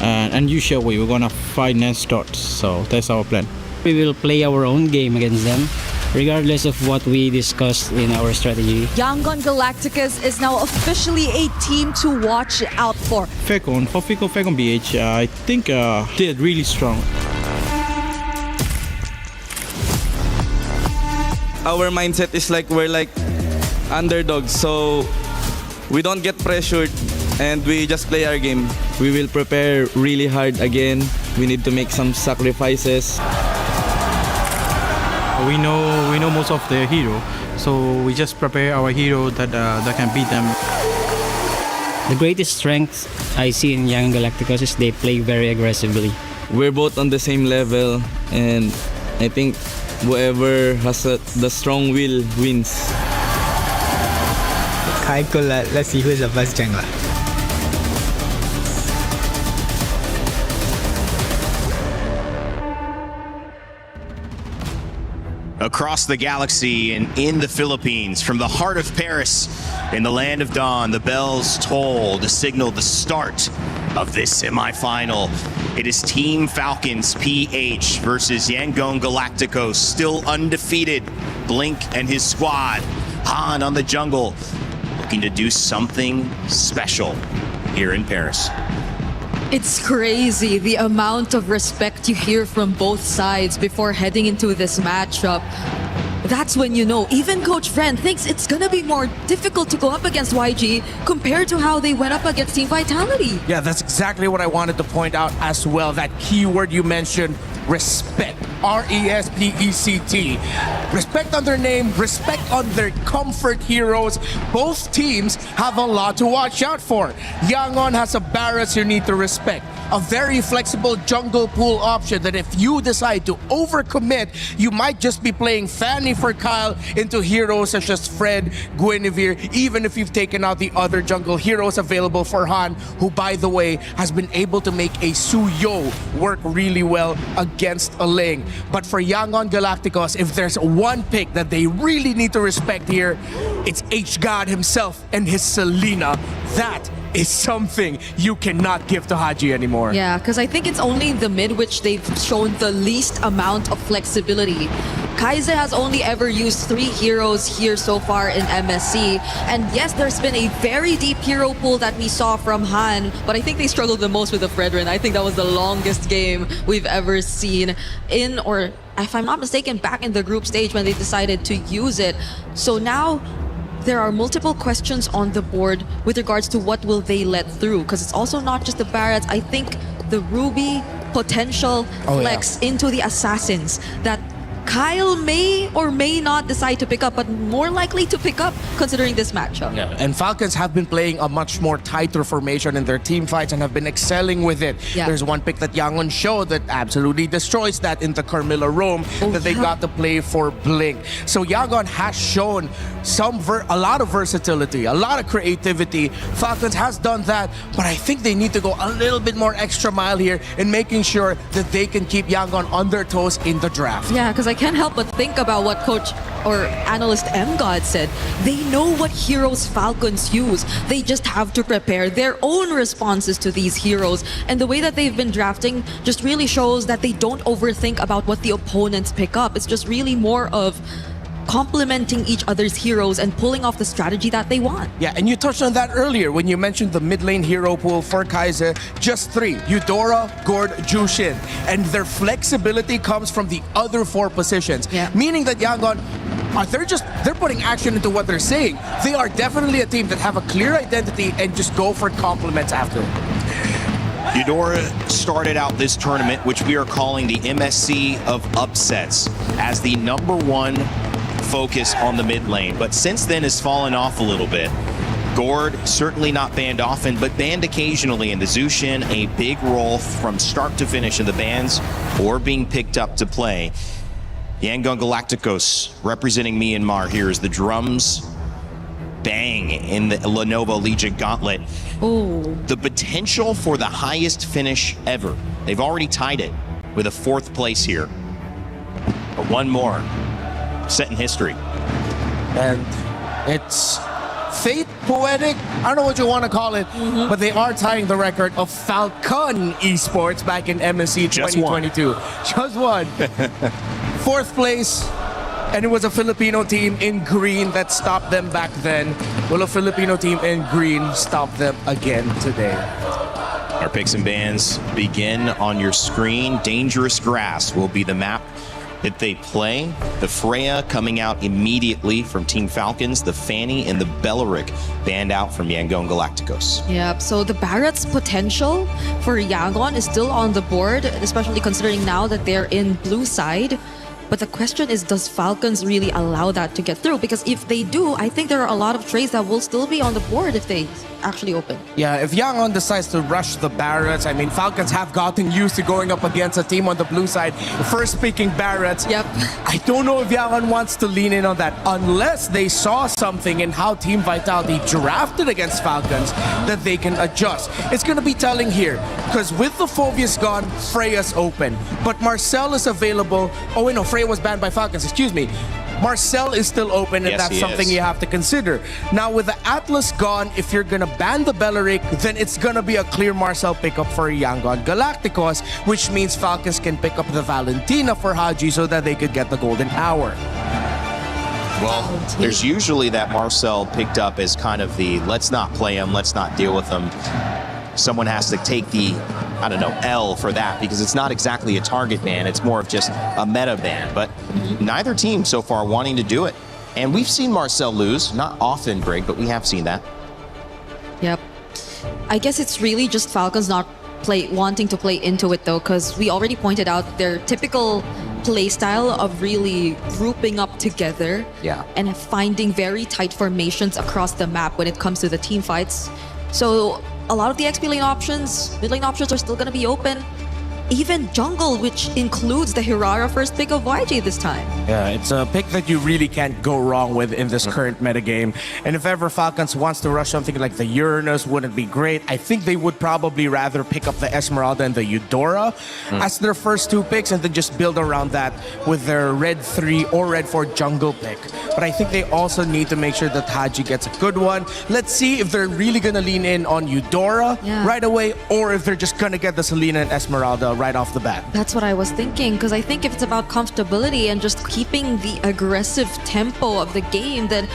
unusual way. We're gonna fight non-stop, so that's our plan. We will play our own game against them, regardless of what we discussed in our strategy. Yangon Galacticos is now officially a team to watch out for. Falcon BH, I think they're really strong. Our mindset is like we're like underdogs, so we don't get pressured and we just play our game. We will prepare really hard again. We need to make some sacrifices. We know most of their hero, so we just prepare our hero that can beat them. The greatest strength I see in Yangon Galacticos is they play very aggressively. We're both on the same level, and I think whoever has the strong will wins. Let's see who's the best jungler. Across the galaxy and in the Philippines, from the heart of Paris, in the land of dawn, the bells toll to signal the start of this semifinal. It is Team Falcons PH versus Yangon Galacticos, still undefeated. Blink and his squad. Han on the jungle, looking to do something special here in Paris. It's crazy the amount of respect you hear from both sides before heading into this matchup. That's when you know, even Coach Friend thinks it's gonna be more difficult to go up against YG compared to how they went up against Team Vitality. Yeah, that's exactly what I wanted to point out as well. That keyword you mentioned, respect. R-E-S-P-E-C-T. Respect on their name, respect on their comfort heroes. Both teams have a lot to watch out for. Yangon has a Barretts you need to respect. A very flexible jungle pool option that if you decide to overcommit, you might just be playing Fanny for Kyle into heroes such as Fred, Guinevere, even if you've taken out the other jungle heroes available for Han, who by the way has been able to make a Suyo work really well against a Ling. But for Yangon Galacticos, if there's one pick that they really need to respect here, it's H-God himself and his Selena. That is something you cannot give to Haji anymore. Yeah, because I think it's only in the mid which they've shown the least amount of flexibility. Kaize has only ever used 3 heroes here so far in MSC. And yes, there's been a very deep hero pool that we saw from Han, but I think they struggled the most with the Fredrin. I think that was the longest game we've ever seen in, or if I'm not mistaken, back in the group stage when they decided to use it. So now there are multiple questions on the board with regards to what will they let through, because it's also not just the Barretts. I think the Ruby potential flex into the Assassins that Kyle may or may not decide to pick up, but more likely to pick up considering this matchup. Yeah. And Falcons have been playing a much more tighter formation in their team fights and have been excelling with it. Yeah. There's one pick that Yangon showed that absolutely destroys that in the Carmilla Rome that they got to play for Blink. So Yangon has shown a lot of versatility, a lot of creativity. Falcons has done that, but I think they need to go a little bit more extra mile here in making sure that they can keep Yangon on their toes in the draft. Yeah, because I can't help but think about what Coach or Analyst M-God said. They know what heroes Falcons use. They just have to prepare their own responses to these heroes. And the way that they've been drafting just really shows that they don't overthink about what the opponents pick up. It's just really more of complementing each other's heroes and pulling off the strategy that they want. Yeah, and you touched on that earlier when you mentioned the mid lane hero pool for Kaize. Just 3, Eudora, Gord, Jushin. And their flexibility comes from the other 4 positions. Yeah. Meaning that Yangon they're putting action into what they're saying. They are definitely a team that have a clear identity and just go for compliments after. Eudora started out this tournament, which we are calling the MSC of upsets, as the #1 focus on the mid lane. But since then has fallen off a little bit. Gord, certainly not banned often, but banned occasionally. And the Zushin, a big role from start to finish in the bans or being picked up to play. Yangon Galacticos representing Myanmar here as the drums bang in the Lenovo Legion Gauntlet. Oh. The potential for the highest finish ever. They've already tied it with a 4th place here. But one more, set in history. And it's fate, poetic, I don't know what you want to call it, but they are tying the record of Falcon Esports back in MSC 2022. Just one. 4th place, and it was a Filipino team in green that stopped them back then. Will a Filipino team in green stop them again today? Our picks and bans begin on your screen. Dangerous Grass will be the map that they play. The Freya coming out immediately from Team Falcons. The Fanny and the Belleric banned out from Yangon Galacticos. Yep, so the Barrett's potential for Yangon is still on the board, especially considering now that they're in blue side. But the question is, does Falcons really allow that to get through? Because if they do, I think there are a lot of trades that will still be on the board if they actually open. Yeah, if Yangon decides to rush the Barretts, I mean, Falcons have gotten used to going up against a team on the blue side. First picking Barretts. Yep. I don't know if Yangon wants to lean in on that unless they saw something in how Team Vitality drafted against Falcons that they can adjust. It's going to be telling here because with the Phobius gone, Freya's open. But Marcel is available. Oh, wait, no, Freya was banned by Falcons, excuse me. Marcel is still open, and Yes, that's he something is. you have to consider. Now, with the Atlas gone, if you're gonna ban the Belleric, then it's gonna be a clear Marcel pickup for Yangon Galacticos, which means Falcons can pick up the Valentina for Haji so that they could get the golden hour. Well, there's usually that Marcel picked up as kind of the let's not play him, let's not deal with him. Someone has to take the, I don't know, L for that because it's not exactly a target ban. It's more of just a meta ban. But neither team so far wanting to do it. And we've seen Marcel lose, not often, Brig, but we have seen that. Yep. I guess it's really just Falcons not wanting to play into it though, because we already pointed out their typical play style of really grouping up together and finding very tight formations across the map when it comes to the team fights. So a lot of the XP lane options, mid lane options are still going to be open. Even jungle, which includes the Hirara first pick of YG this time. Yeah, it's a pick that you really can't go wrong with in this current metagame. And if ever Falcons wants to rush something like the Uranus, wouldn't be great. I think they would probably rather pick up the Esmeralda and the Eudora as their first 2 picks and then just build around that with their red 3 or red 4 jungle pick. But I think they also need to make sure that Haji gets a good one. Let's see if they're really going to lean in on Eudora right away or if they're just going to get the Selena and Esmeralda right off the bat. That's what I was thinking, because I think if it's about comfortability and just keeping the aggressive tempo of the game, then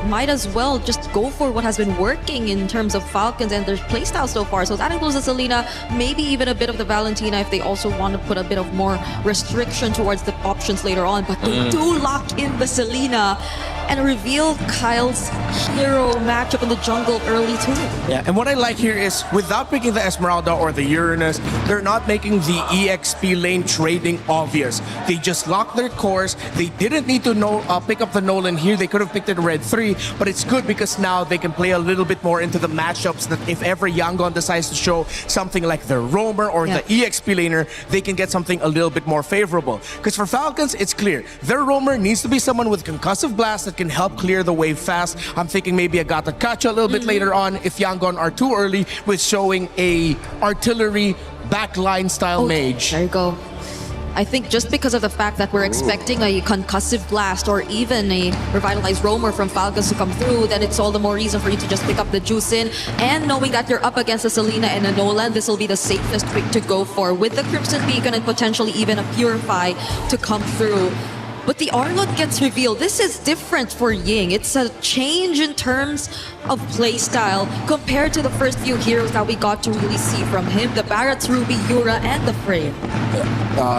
might as well just go for what has been working in terms of Falcons and their playstyle so far. So that includes the Selena, maybe even a bit of the Valentina if they also want to put a bit of more restriction towards the options later on. But they do lock in the Selena and reveal Kyle's hero matchup in the jungle early too. Yeah, and what I like here is without picking the Esmeralda or the Uranus, they're not making the EXP lane trading obvious. They just lock their course. They didn't need to pick up the Nolan here. They could have picked it red 3, but it's good because now they can play a little bit more into the matchups that if ever Yangon decides to show something like the Roamer or the EXP laner, they can get something a little bit more favorable. Because for Falcons, it's clear. Their Roamer needs to be someone with concussive blast that can help clear the wave fast. I'm thinking maybe a Gata Kacha a little bit later on if Yangon are too early with showing a artillery backline style mage. There you go. I think just because of the fact that we're expecting a concussive blast or even a revitalized roamer from Falcons to come through, then it's all the more reason for you to just pick up the juice in. And knowing that you're up against a Selena and a Nolan, this will be the safest pick to go for with the Crimson Beacon and potentially even a Purify to come through. But the Arlott gets revealed. This is different for Ying. It's a change in terms of playstyle compared to the first few heroes that we got to really see from him. The Barretts, Ruby, Yura, and the Frey.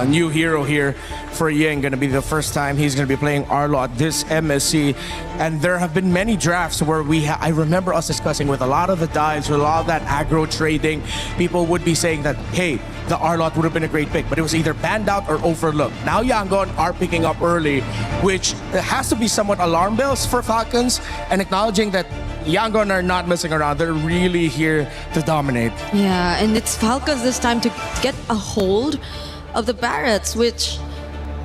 New hero here. for Ying. Going to be the first time he's going to be playing Arlo at this MSC. And there have been many drafts where I remember us discussing with a lot of the dives, with a lot of that aggro trading, people would be saying that, hey, the Arlot would have been a great pick, but it was either banned out or overlooked. Now Yangon are picking up early, which has to be somewhat alarm bells for Falcons, and acknowledging that Yangon are not messing around. They're really here to dominate. Yeah, and it's Falcons this time to get a hold of the Barretts, which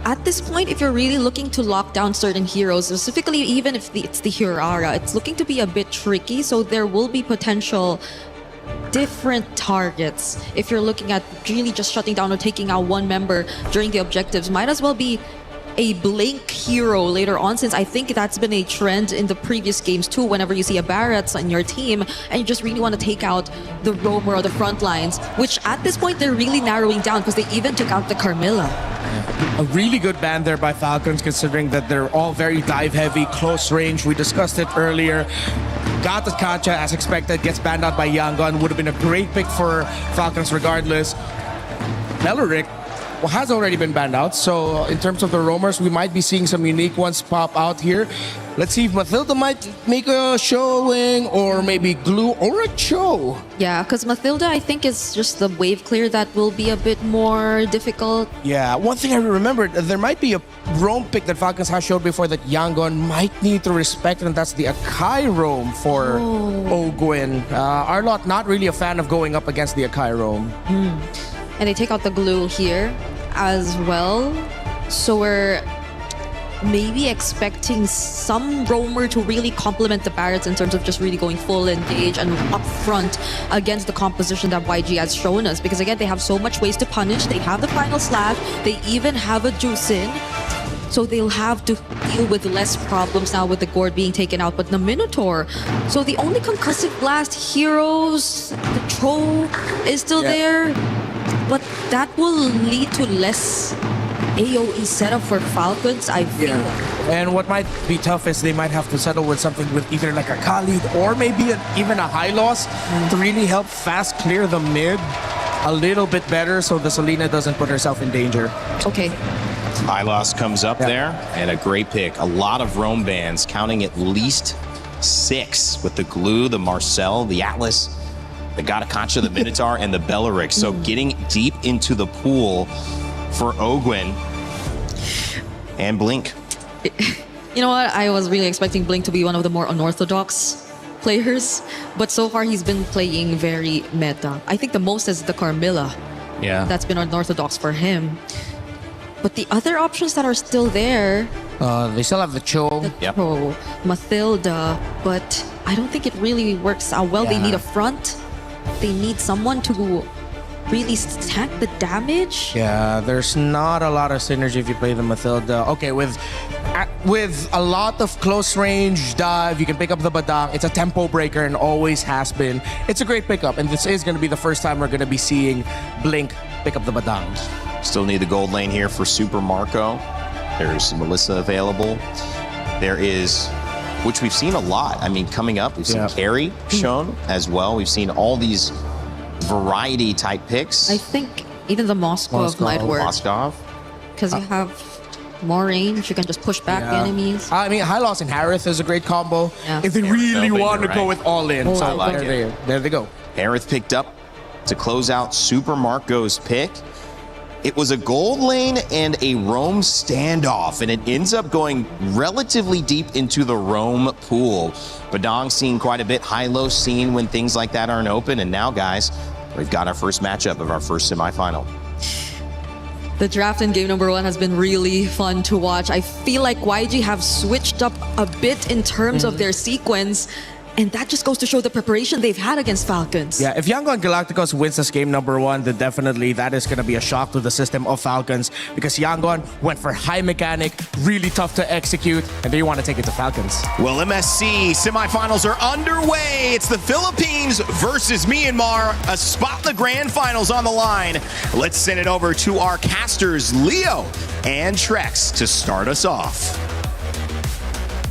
at this point, if you're really looking to lock down certain heroes, specifically even if it's the Hirara, it's looking to be a bit tricky, so there will be potential different targets. If you're looking at really just shutting down or taking out one member during the objectives, might as well be a Blink hero later on, since I think that's been a trend in the previous games too. Whenever you see a Barretts on your team and you just really want to take out the roamer or the front lines, which at this point they're really narrowing down because they even took out the Carmilla. A really good ban there by Falcons, considering that they're all very dive heavy, close range. We discussed it earlier. Gata Kancha, as expected, gets banned out by Yangon. Would have been a great pick for Falcons regardless. Meloric has already been banned out, so in terms of the roamers, we might be seeing some unique ones pop out here. Let's see if Mathilda might make a showing, or maybe Glue or a Cho. Yeah, because Mathilda, I think, is just the wave clear that will be a bit more difficult. Yeah, one thing I remembered, there might be a roam pick that Falcons has showed before that Yangon might need to respect, and that's the Akai roam for Ogwin. Arlot not really a fan of going up against the Akai roam. And they take out the Glue here as well. So we're maybe expecting some roamer to really complement the Barretts in terms of just really going full engage and up front against the composition that YG has shown us. Because again, they have so much ways to punish. They have the final slash. They even have a juice in. So they'll have to deal with less problems now with the Gord being taken out. But the Minotaur, so the only concussive blast heroes, the Tro is still there. But that will lead to less AoE setup for Falcons, I feel. And what might be tough is they might have to settle with something with either like a Khalid or maybe even a high loss to really help fast clear the mid a little bit better so the Selena doesn't put herself in danger. Okay. Hylos comes up there, and a great pick. A lot of roam bans, counting at least 6 with the Glue, the Marcel, the Atlas, the Gata Kancha, the Minotaur, and the Bellaric. So getting deep into the pool for Ogwin and Blink. You know what? I was really expecting Blink to be one of the more unorthodox players, but so far he's been playing very meta. I think the most is the Carmilla. Yeah. That's been unorthodox for him. But the other options that are still there, they still have the Cho. Pro, Mathilda, but I don't think it really works out well. They need a front. They need someone to really tank the damage. Yeah, there's not a lot of synergy if you play the Mathilda. Okay, with a lot of close range dive, you can pick up the Badang. It's a tempo breaker and always has been. It's a great pickup, and this is going to be the first time we're going to be seeing Blink pick up the Badang. Still need the gold lane here for Super Marco. There's Melissa available. There is, which we've seen a lot. I mean, coming up, we've seen Carrie shown as well. We've seen all these variety type picks. I think even the Moskov might work. Moskov. Because you have more range, you can just push back the enemies. I mean, Hylos and Harith is a great combo if they really want to go with all in. So there they go. Harith picked up to close out Super Marco's pick. It was a gold lane and a roam standoff, and it ends up going relatively deep into the roam pool. Badang seen quite a bit, Hylos seen when things like that aren't open, and now, guys, we've got our first matchup of our first semifinal. The draft in game number 1 has been really fun to watch. I feel like YG have switched up a bit in terms of their sequence, and that just goes to show the preparation they've had against Falcons. Yeah, if Yangon Galacticos wins this game number 1, then definitely that is going to be a shock to the system of Falcons, because Yangon went for high mechanic, really tough to execute, and they want to take it to Falcons. Well, MSC semifinals are underway. It's the Philippines versus Myanmar, a spot in the grand finals on the line. Let's send it over to our casters, Leo and Trex, to start us off.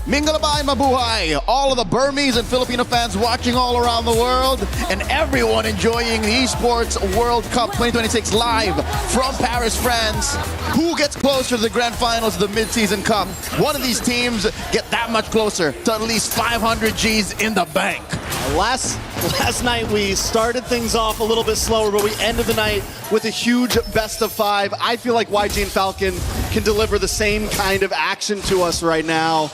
Mingalabay mabuhay! All of the Burmese and Filipino fans watching all around the world, and everyone enjoying the Esports World Cup 2026 live from Paris, France. Who gets closer to the grand finals of the mid-season cup? One of these teams get that much closer to at least 500 G's in the bank. Last night we started things off a little bit slower, but we ended the night with a huge best of 5. I feel like YG and Falcon can deliver the same kind of action to us right now.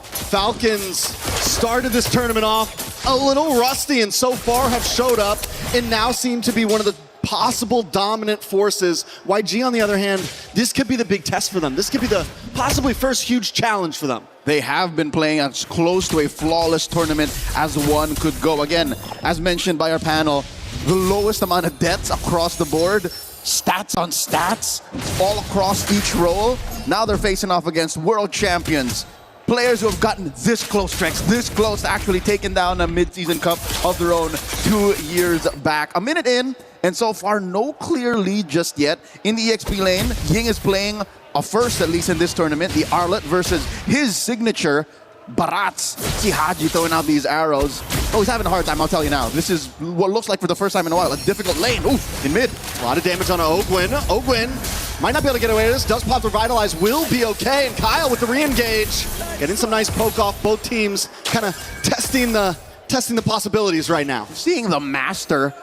Falcons started this tournament off a little rusty and so far have showed up and now seem to be one of the possible dominant forces. YG, on the other hand, this could be the big test for them. This could be the possibly first huge challenge for them. They have been playing as close to a flawless tournament as one could go. Again, as mentioned by our panel, the lowest amount of deaths across the board, stats on stats, all across each role. Now they're facing off against world champions. Players who have gotten this close, Trex, this close to actually taking down a mid-season cup of their own 2 years back. A minute in, and so far no clear lead just yet. In the EXP lane, Ying is playing a first, at least in this tournament, the Arlet versus his signature, Barats. See Haji throwing out these arrows. Oh, he's having a hard time, I'll tell you now. This is what looks like for the first time in a while, a difficult lane. Oof, in mid. A lot of damage on Ogwin. Ogwin might not be able to get away with this. Does pop the Revitalize, will be okay. And Kyle with the re-engage. Getting some nice poke off. Both teams kind of testing the possibilities right now. Seeing the Master,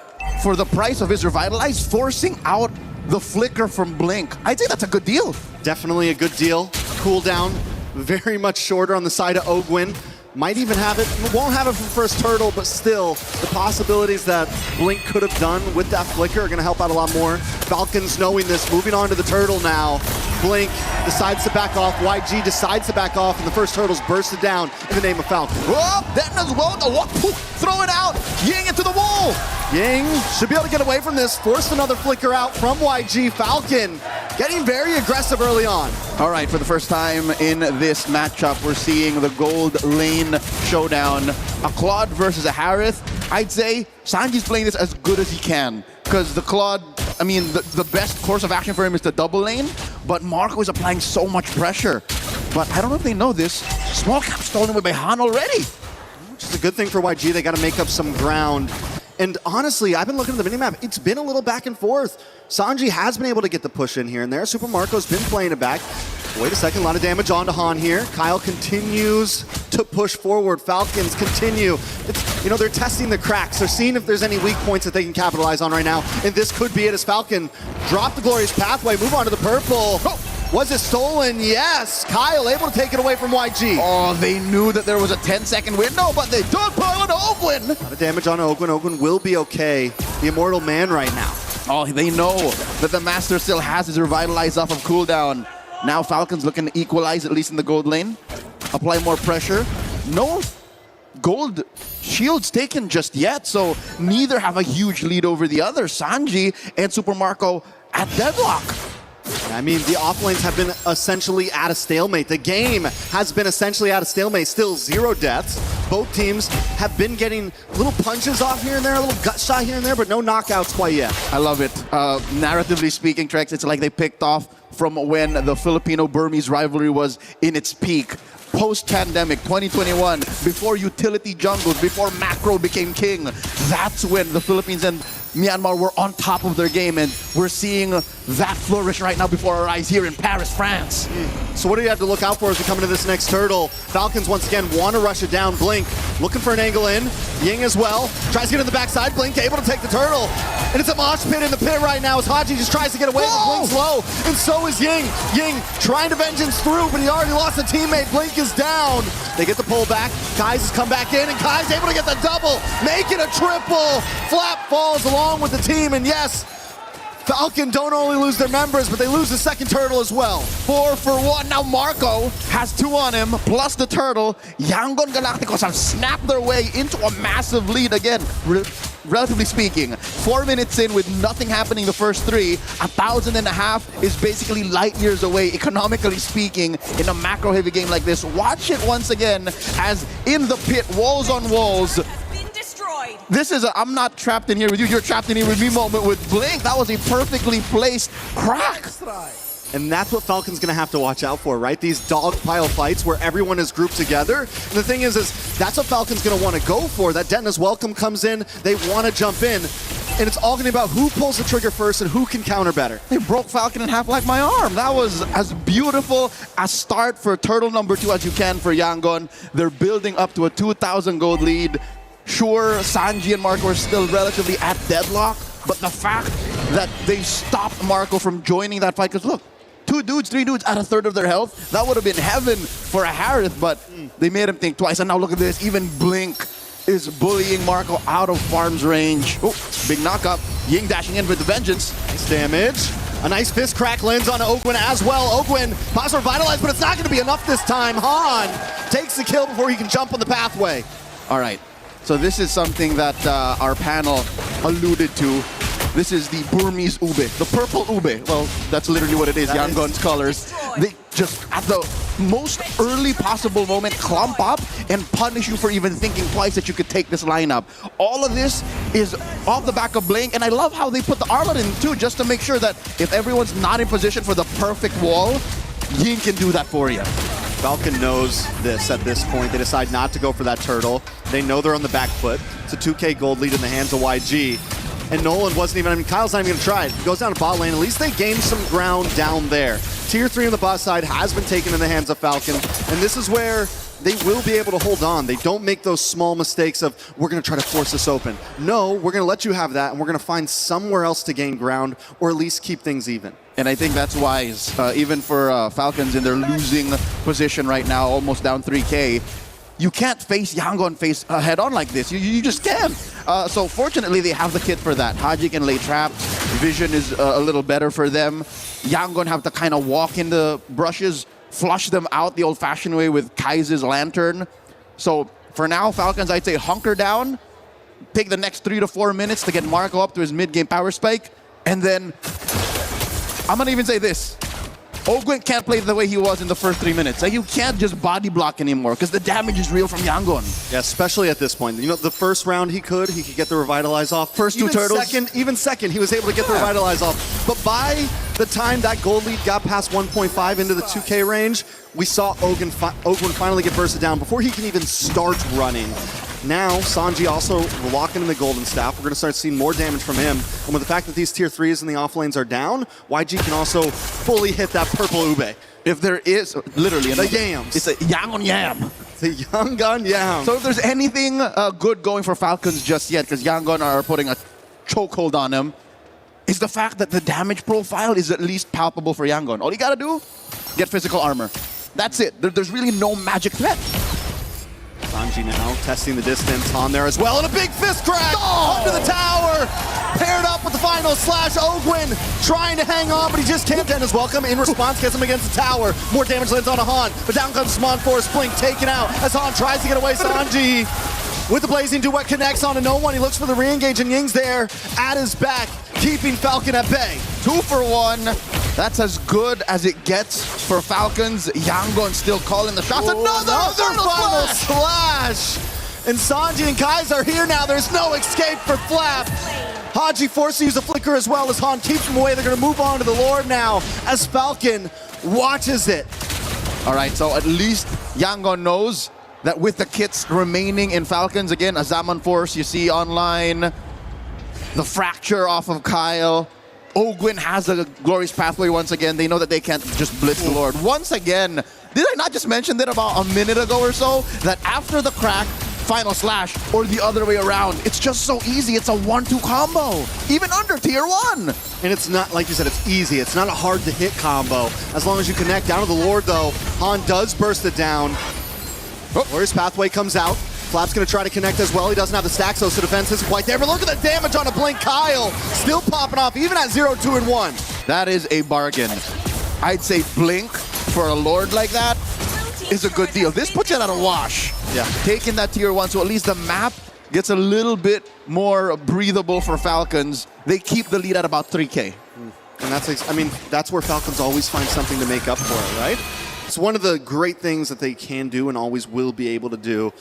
for the price of his Revitalize, forcing out the flicker from Blink. I'd say that's a good deal. Definitely a good deal. Cooldown very much shorter on the side of Ogwin. Might even have it, won't have it for first turtle, but still, the possibilities that Blink could have done with that flicker are gonna help out a lot more. Falcons knowing this, moving on to the turtle now. Blink decides to back off, YG decides to back off, and the first turtle's bursted down in the name of Falcon. Oh, then as well, throw it out, Ying into the wall. Ying should be able to get away from this, forced another flicker out from YG. Falcon getting very aggressive early on. All right, for the first time in this matchup, we're seeing the gold lane showdown. A Claude versus a Harith. I'd say Sanji's playing this as good as he can, because the Claude, I mean, the best course of action for him is the double lane, but Marco is applying so much pressure. But I don't know if they know this, small cap stolen away by Han already. Which is a good thing for YG, they got to make up some ground. And honestly, I've been looking at the minimap. It's been a little back and forth. Sanji has been able to get the push in here and there. Super Marco's been playing it back. Wait a second, a lot of damage onto Han here. Kyle continues to push forward. Falcons continue. They're testing the cracks. They're seeing if there's any weak points that they can capitalize on right now. And this could be it as Falcon drop the Glorious Pathway, move on to the purple. Oh, was it stolen? Yes. Kyle able to take it away from YG. Oh, they knew that there was a 10-second window, but they don't pile on Ogwin. A lot of damage on Ogwin. Ogwin will be okay. The Immortal Man right now. Oh, they know that the Master still has his Revitalize off of cooldown. Now Falcons looking to equalize, at least in the gold lane. Apply more pressure. No gold shields taken just yet, so neither have a huge lead over the other. Sanji and Super Marco at deadlock. I mean, the offlanes have been essentially at a stalemate. The game has been essentially at a stalemate. Still 0 deaths. Both teams have been getting little punches off here and there, a little gut shot here and there, but no knockouts quite yet. I love it. Narratively speaking, Trex, it's like they picked off from when the Filipino-Burmese rivalry was in its peak. Post-pandemic, 2021, before utility jungles, before macro became king, that's when the Philippines and Myanmar were on top of their game, and we're seeing that flourish right now before our eyes here in Paris, France. So what do you have to look out for as we come into this next turtle? Falcons once again want to rush it down. Blink looking for an angle in. Ying as well. Tries to get in the backside. Blink able to take the turtle. And it's a mosh pit in the pit right now as Haji just tries to get away, but Blink's low. And so is Ying. Ying trying to vengeance through, but he already lost a teammate. Blink is down. They get the pull back. Kai's has come back in, and Kai's able to get the double. Make it a triple. Flap falls along with the team, and yes, Falcon don't only lose their members, but they lose the second turtle as well. 4 for 1. Now Marco has 2 on him, plus the turtle. Yangon Galacticos have snapped their way into a massive lead again. Relatively speaking, 4 minutes in with nothing happening the first 3, 1,500 is basically light years away, economically speaking, in a macro-heavy game like this. Watch it once again as in the pit, walls on walls. This is a I'm not trapped in here with you, you're trapped in here with me moment with Blink. That was a perfectly placed crack. And that's what Falcon's going to have to watch out for, right? These dogpile fights where everyone is grouped together. And the thing is that's what Falcon's going to want to go for. That Detna's welcome comes in, they want to jump in. And it's all going to be about who pulls the trigger first and who can counter better. They broke Falcon in half like my arm. That was as beautiful a start for turtle number 2 as you can for Yangon. They're building up to a 2,000 gold lead. Sure, Sanji and Marco are still relatively at deadlock, but the fact that they stopped Marco from joining that fight, because look, 2 dudes, 3 dudes at a third of their health, that would have been heaven for a Harith, but they made him think twice. And now look at this, even Blink is bullying Marco out of farm's range. Oh, big knockup. Ying dashing in with the vengeance. Nice damage. A nice fist crack lands on Ogwin as well. Ogwin pops revitalized, but it's not going to be enough this time. Han takes the kill before he can jump on the pathway. All right, so this is something that our panel alluded to. This is the Burmese ube, the purple ube. Well, that's literally what it is, Yangon's colors. They just, at the most early possible moment, clump up and punish you for even thinking twice that you could take this lineup. All of this is off the back of Blink, and I love how they put the Arlot in too, just to make sure that if everyone's not in position for the perfect wall, Ying can do that for you. Falcon knows this at this point. They decide not to go for that turtle. They know they're on the back foot. It's a 2K gold lead in the hands of YG. And Nolan wasn't even, Kyle's not even going to try it. He goes down to bot lane. At least they gained some ground down there. Tier 3 on the bot side has been taken in the hands of Falcon. And this is where they will be able to hold on. They don't make those small mistakes of, we're going to try to force this open. No, we're going to let you have that, and we're going to find somewhere else to gain ground, or at least keep things even. And I think that's wise, even for Falcons in their losing position right now, almost down 3K. You can't face Yangon head on like this. You just can't. So fortunately, they have the kit for that. Haji can lay traps. Vision is a little better for them. Yangon have to kind of walk in the brushes, flush them out the old-fashioned way with Kai's lantern. So for now, Falcons, I'd say hunker down, take the next 3 to 4 minutes to get Marco up to his mid-game power spike, and then I'm going to even say this. Ogwin can't play the way he was in the first 3 minutes. Like, you can't just body block anymore because the damage is real from Yangon. Yeah, especially at this point. You know, the first round he could get the Revitalize off. First 2 turtles. Even second, he was able to get the Revitalize off. But by the time that gold lead got past 1.5 into the 2K range, we saw Ogwin finally get bursted down before he can even start running. Now, Sanji also locking in the Golden Staff. We're going to start seeing more damage from him. And with the fact that these tier 3s in the off lanes are down, YG can also fully hit that purple ube. If there is, literally, the yams. It's a Yangon yam. The Yangon yam. So if there's anything good going for Falcons just yet, because Yangon are putting a chokehold on him, is the fact that the damage profile is at least palpable for Yangon. All you got to do, get physical armor. That's it. There's really no magic threat. Sanji now testing the distance on there as well, and a big fist crack under the tower, paired up with the final slash. Ogwin trying to hang on, but he just can't end his welcome. In response, gets him against the tower. More damage lands on a Han, but down comes Smon Force. Blink taken out as Han tries to get away. Sanji with the blazing duet connects onto no one. He looks for the re-engage, and Ying's there at his back, keeping Falcon at bay. 2 for 1. That's as good as it gets for Falcons. Yangon still calling the shots. Another final slash! And Sanji and Kai's are here now. There's no escape for Flap. Haji forced to use a flicker as well as Han keeps him away. They're going to move on to the Lord now as Falcon watches it. All right, so at least Yangon knows that with the kits remaining in Falcons, again, a Zaman Force you see online, the fracture off of Kyle. Ogwin has a glorious pathway once again. They know that they can't just blitz the Lord. Once again, did I not just mention that about a minute ago or so? That after the crack, final slash, or the other way around, it's just so easy. It's a 1-2 combo, even under tier 1. And it's not, like you said, it's easy. It's not a hard to hit combo. As long as you connect down to the Lord though, Han does burst it down. Glorious pathway comes out. Flap's going to try to connect as well. He doesn't have the stack, so defense isn't quite there. But look at the damage on a Blink. Kyle still popping off, even at 0, 2, and 1. That is a bargain. I'd say Blink for a Lord like that is a good deal. This puts it at a wash. Yeah. Taking that tier 1, so at least the map gets a little bit more breathable for Falcons. They keep the lead at about 3K. And that's where Falcons always find something to make up for it, right? It's one of the great things that they can do and always will be able to do.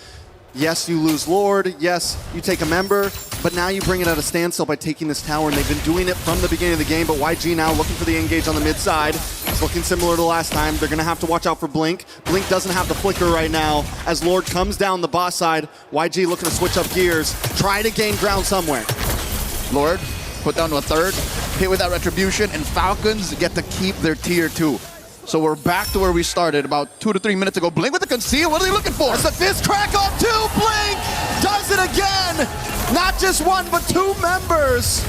Yes, you lose Lord. Yes, you take a member, but now you bring it at a standstill by taking this tower, and they've been doing it from the beginning of the game, but YG now looking for the engage on the mid side. It's looking similar to last time. They're going to have to watch out for Blink. Blink doesn't have the flicker right now as Lord comes down the boss side. YG looking to switch up gears, try to gain ground somewhere. Lord put down to a third, hit with that retribution, and Falcons get to keep their tier 2. So we're back to where we started about 2 to 3 minutes ago. Blink with the conceal. What are they looking for? That's a fist crack on 2. Blink does it again. Not just one, but 2 members.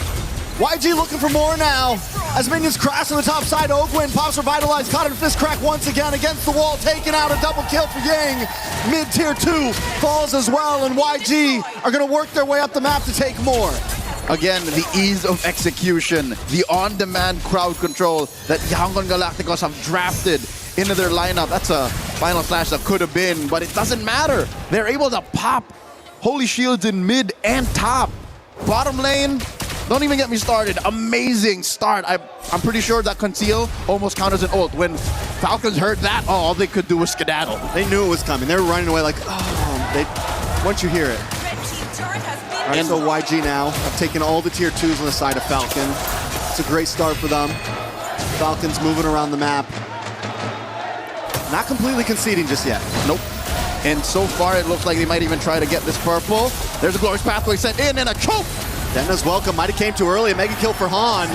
YG looking for more now. As minions crash on the top side, Ogwin pops revitalized, caught in a fist crack once again against the wall, taking out a double kill for Yang. Mid-tier 2 falls as well, and YG are gonna work their way up the map to take more. Again, the ease of execution, the on-demand crowd control that Yangon Galacticos have drafted into their lineup. That's a final flash that could have been, but it doesn't matter. They're able to pop Holy Shields in mid and top. Bottom lane, don't even get me started. Amazing start. I'm pretty sure that conceal almost counts as an ult. When Falcons heard that, all they could do was skedaddle. They knew it was coming. They were running away like, once you hear it. All right, so YG now have taken all the tier 2s on the side of Falcon. It's a great start for them. Falcons moving around the map. Not completely conceding just yet. Nope. And so far, it looks like they might even try to get this purple. There's a glorious pathway sent in and a choke. Denna's welcome. Might have came too early. A mega kill for Han.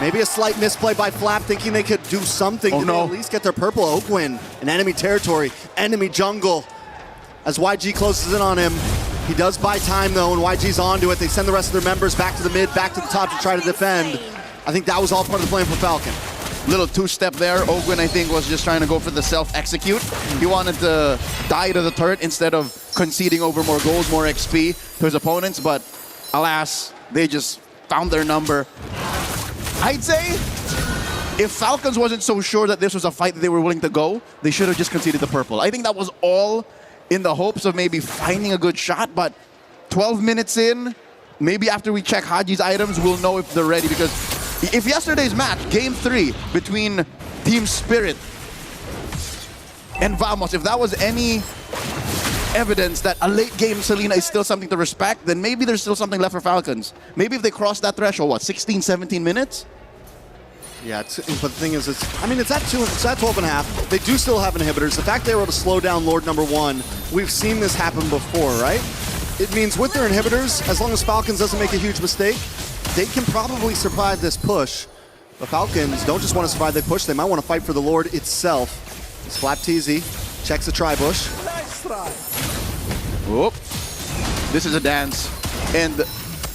Maybe a slight misplay by Flap, thinking they could do something to at least get their purple. Oakwin in enemy territory, enemy jungle. As YG closes in on him, he does buy time though, and YG's onto it. They send the rest of their members back to the mid, back to the top to try to defend. I think that was all part of the plan for Falcon. Little two-step there. Ogwin, I think, was just trying to go for the self-execute. He wanted to die to the turret instead of conceding over more goals, more XP to his opponents, but alas, they just found their number. I'd say if Falcons wasn't so sure that this was a fight that they were willing to go, they should have just conceded the purple. I think that was all in the hopes of maybe finding a good shot, but 12 minutes in, maybe after we check Haji's items, we'll know if they're ready, because if yesterday's match, Game 3, between Team Spirit and Vamos, if that was any evidence that a late game Selena is still something to respect, then maybe there's still something left for Falcons. Maybe if they cross that threshold, what, 16, 17 minutes? Yeah, but the thing is, it's at 12 and a half. They do still have inhibitors. The fact they were able to slow down Lord number 1, we've seen this happen before, right? It means with their inhibitors, as long as Falcons doesn't make a huge mistake, they can probably survive this push. The Falcons don't just want to survive the push, they might want to fight for the Lord itself. It's Flap TZ, checks the tri-bush. Nice try. Whoop. This is a dance. And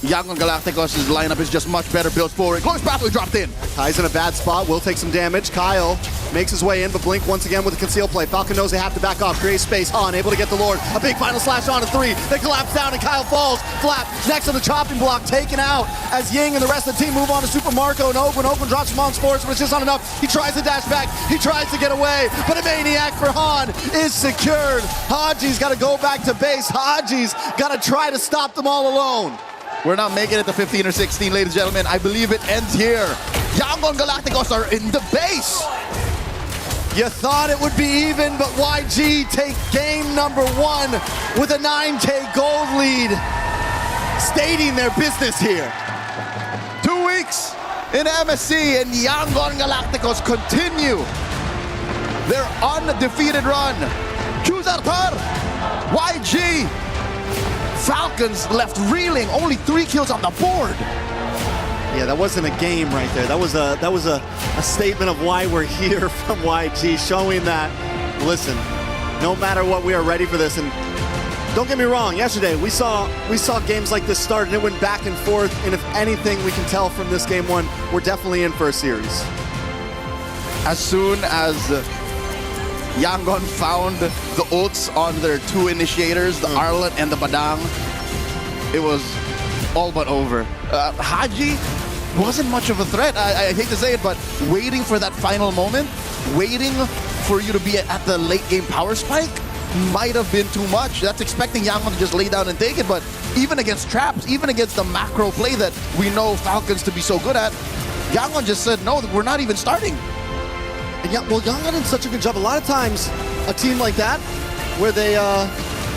Yangon Galacticos' lineup is just much better built forward. Glorious pathway dropped in. Kai's in a bad spot, will take some damage. Kyle makes his way in, but Blink once again with a conceal play. Falcon knows they have to back off, create space. Han able to get the Lord. A big final slash on to 3. They collapse down and Kyle falls. Flap next on the chopping block, taken out as Ying and the rest of the team move on to Super Marco and Open. Open drops from on sports, but it's just not enough. He tries to dash back, he tries to get away, but a maniac for Han is secured. Haji's got to go back to base. Haji's got to try to stop them all alone. We're not making it to 15 or 16, ladies and gentlemen. I believe it ends here. Yangon Galacticos are in the base. You thought it would be even, but YG take game number 1 with a 9K gold lead, stating their business here. 2 weeks in MSC, and Yangon Galacticos continue their undefeated run. Choose Arthur, YG. Falcons left reeling, only 3 kills on the board. Yeah, that wasn't a game right there. That was a statement of why we're here from YG, showing that, listen, no matter what, we are ready for this. And don't get me wrong, yesterday we saw games like this start and it went back and forth, and if anything we can tell from this game 1, we're definitely in for a series. As soon as Yangon found the ults on their 2 initiators, the Arlet and the Badang, it was all but over. Haji wasn't much of a threat. I hate to say it, but waiting for that final moment, waiting for you to be at the late game power spike might have been too much. That's expecting Yangon to just lay down and take it, but even against traps, even against the macro play that we know Falcons to be so good at, Yangon just said, no, we're not even starting. And yeah, well, Yangon did such a good job. A lot of times, a team like that, where they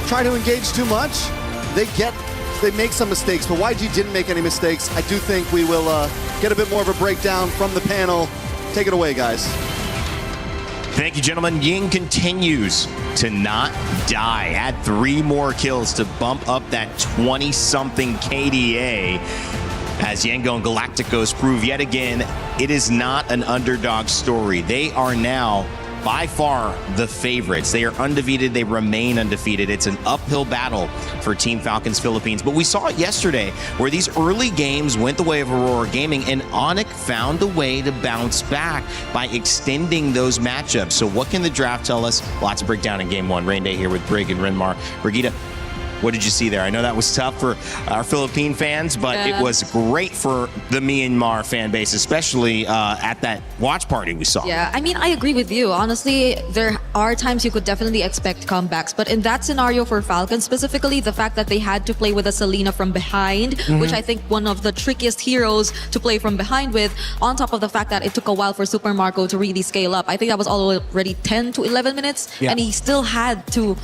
try to engage too much, they make some mistakes, but YG didn't make any mistakes. I do think we will get a bit more of a breakdown from the panel Take it away, guys. Thank you, gentlemen. Ying continues to not die. Had 3 more kills to bump up that 20-something KDA. As Yangon and Galacticos prove yet again, it is not an underdog story. They are now by far the favorites. They are undefeated. They remain undefeated. It's an uphill battle for Team Falcons Philippines. But we saw it yesterday where these early games went the way of Aurora Gaming, and Onyx found a way to bounce back by extending those matchups. So what can the draft tell us? Lots to break down in Game 1. Rain Day here with Brig and Renmar. Brigitte, what did you see there? I know that was tough for our Philippine fans, but it was great for the Myanmar fan base, especially at that watch party we saw. Yeah, I mean, I agree with you. Honestly, there are times you could definitely expect comebacks, but in that scenario for Falcons, specifically the fact that they had to play with a Selena from behind, which I think one of the trickiest heroes to play from behind with, on top of the fact that it took a while for Super Marco to really scale up. I think that was already 10 to 11 minutes, and he still had to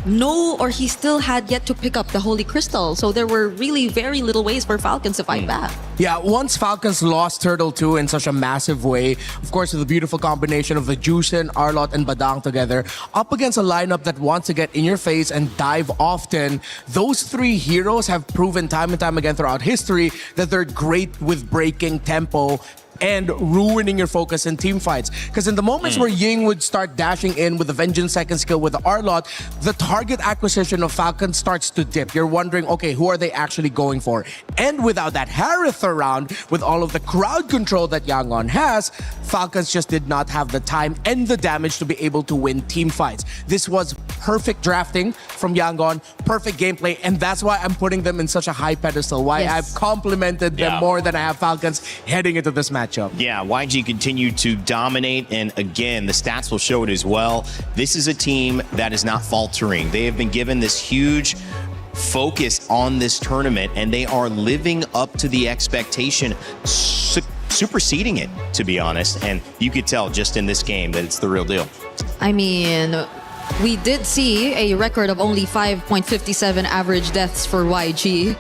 he still had yet to pick up the Holy Crystal. So there were really very little ways for Falcons to fight back. Yeah, once Falcons lost Turtle 2 in such a massive way, of course, with the beautiful combination of the Juicen, Arlot, and Badang together, up against a lineup that wants to get in your face and dive often, those 3 heroes have proven time and time again throughout history that they're great with breaking tempo and ruining your focus in team fights. Because in the moments where Ying would start dashing in with the Vengeance second skill with the Arlot, the target acquisition of Falcon starts to dip. You're wondering, okay, who are they actually going for? And without that Harith around, with all of the crowd control that Yangon has, Falcons just did not have the time and the damage to be able to win team fights. This was perfect drafting from Yangon, perfect gameplay, and that's why I'm putting them in such a high pedestal. Why I've complimented them more than I have Falcons heading into this match. Yeah, YG continued to dominate, and again, the stats will show it as well. This is a team that is not faltering. They have been given this huge focus on this tournament, and they are living up to the expectation, superseding it, to be honest. And you could tell just in this game that it's the real deal. I mean, we did see a record of only 5.57 average deaths for YG.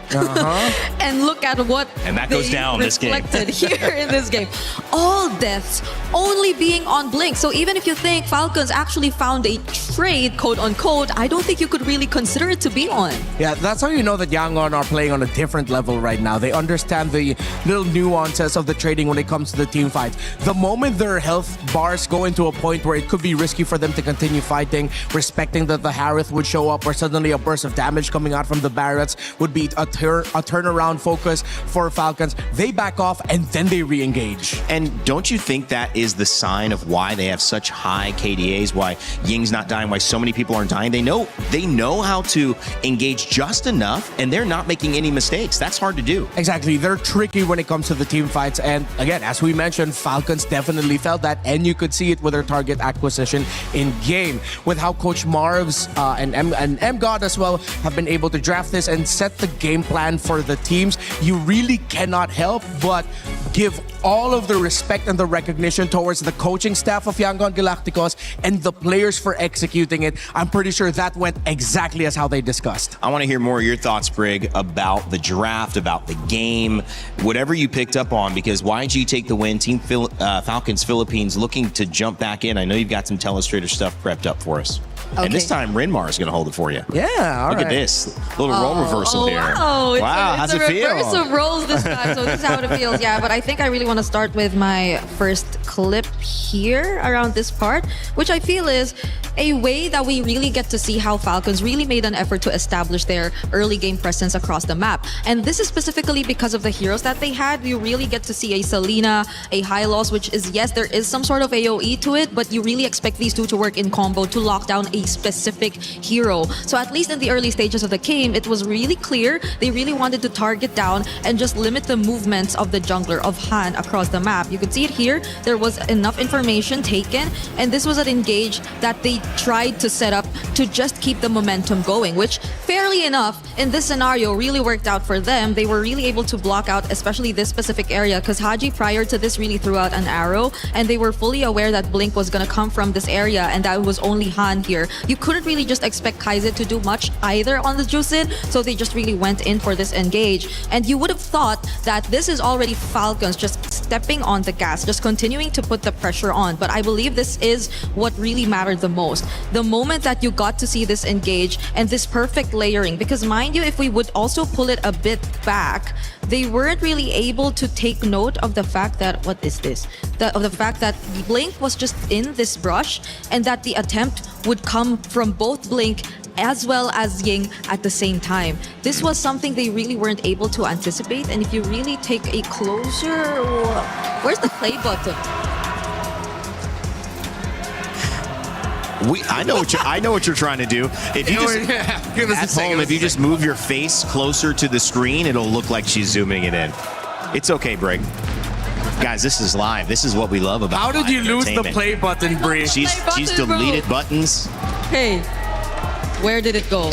And look at what that goes down this game. Reflected here in this game. All deaths only being on Blink. So even if you think Falcons actually found a trade, quote unquote, I don't think you could really consider it to be one. Yeah, that's how you know that Yangon are playing on a different level right now. They understand the little nuances of the trading when it comes to the team fights. The moment their health bars go into a point where it could be risky for them to continue fighting, respecting that the Harith would show up, or suddenly a burst of damage coming out from the Barretts would be a turnaround focus for Falcons, they back off and then they re-engage. And don't you think that is the sign of why they have such high KDAs, why Ying's not dying, why so many people aren't dying? They know how to engage just enough, and they're not making any mistakes. That's hard to do. Exactly. They're tricky when it comes to the team fights. And again, as we mentioned, Falcons definitely felt that, and you could see it with their target acquisition in game, with how Coach Marv's and MGod as well have been able to draft this and set the game plan for the teams. You really cannot help but give all of the respect and the recognition towards the coaching staff of Yangon Galacticos and the players for executing it. I'm pretty sure that went exactly as how they discussed. I want to hear more of your thoughts, Brig, about the draft, about the game, whatever you picked up on, because YG take the win. Team Falcons Philippines looking to jump back in. I know you've got some Telestrator stuff prepped up for us. Okay. And this time, Renmar is going to hold it for you. Yeah, Look at this. Little role reversal here. Wow, How's it feel? It's a reverse of roles this time, so this is how it feels. Yeah, but I think I really want to start with my first clip here around this part, which I feel is a way that we really get to see how Falcons really made an effort to establish their early game presence across the map. And this is specifically because of the heroes that they had. We really get to see a Selena, a Hylos, which is, yes, there is some sort of AoE to it, but you really expect these two to work in combo to lock down a specific hero. So at least in the early stages of the game, it was really clear they really wanted to target down and just limit the movements of the jungler of Han across the map. You could see it here. There was enough information taken, and this was an engage that they tried to set up to just keep the momentum going, which fairly enough in this scenario really worked out for them. They were really able to block out especially this specific area, because Haji prior to this really threw out an arrow, and they were fully aware that Blink was going to come from this area and that was only Han here. You couldn't really just expect Kaizen to do much either on the Juicen, so they just really went in for this engage. And you would have thought that this is already Falcons just stepping on the gas, just continuing to put the pressure on. But I believe this is what really mattered the most. The moment that you got to see this engage and this perfect layering, because mind you, if we would also pull it a bit back, they weren't really able to take note of the fact that, what is this? Of the fact that Blink was just in this brush and that the attempt would come from both Blink as well as Ying at the same time. This was something they really weren't able to anticipate. And if you really take a closer, where's the play button? I know what you're trying to do. If you just at home, if you just move your face closer to the screen, it'll look like she's zooming it in. It's okay, Brig. Guys, this is live. This is what we love about. How did you lose the play button, Bri? She's deleted buttons. Hey, where did it go?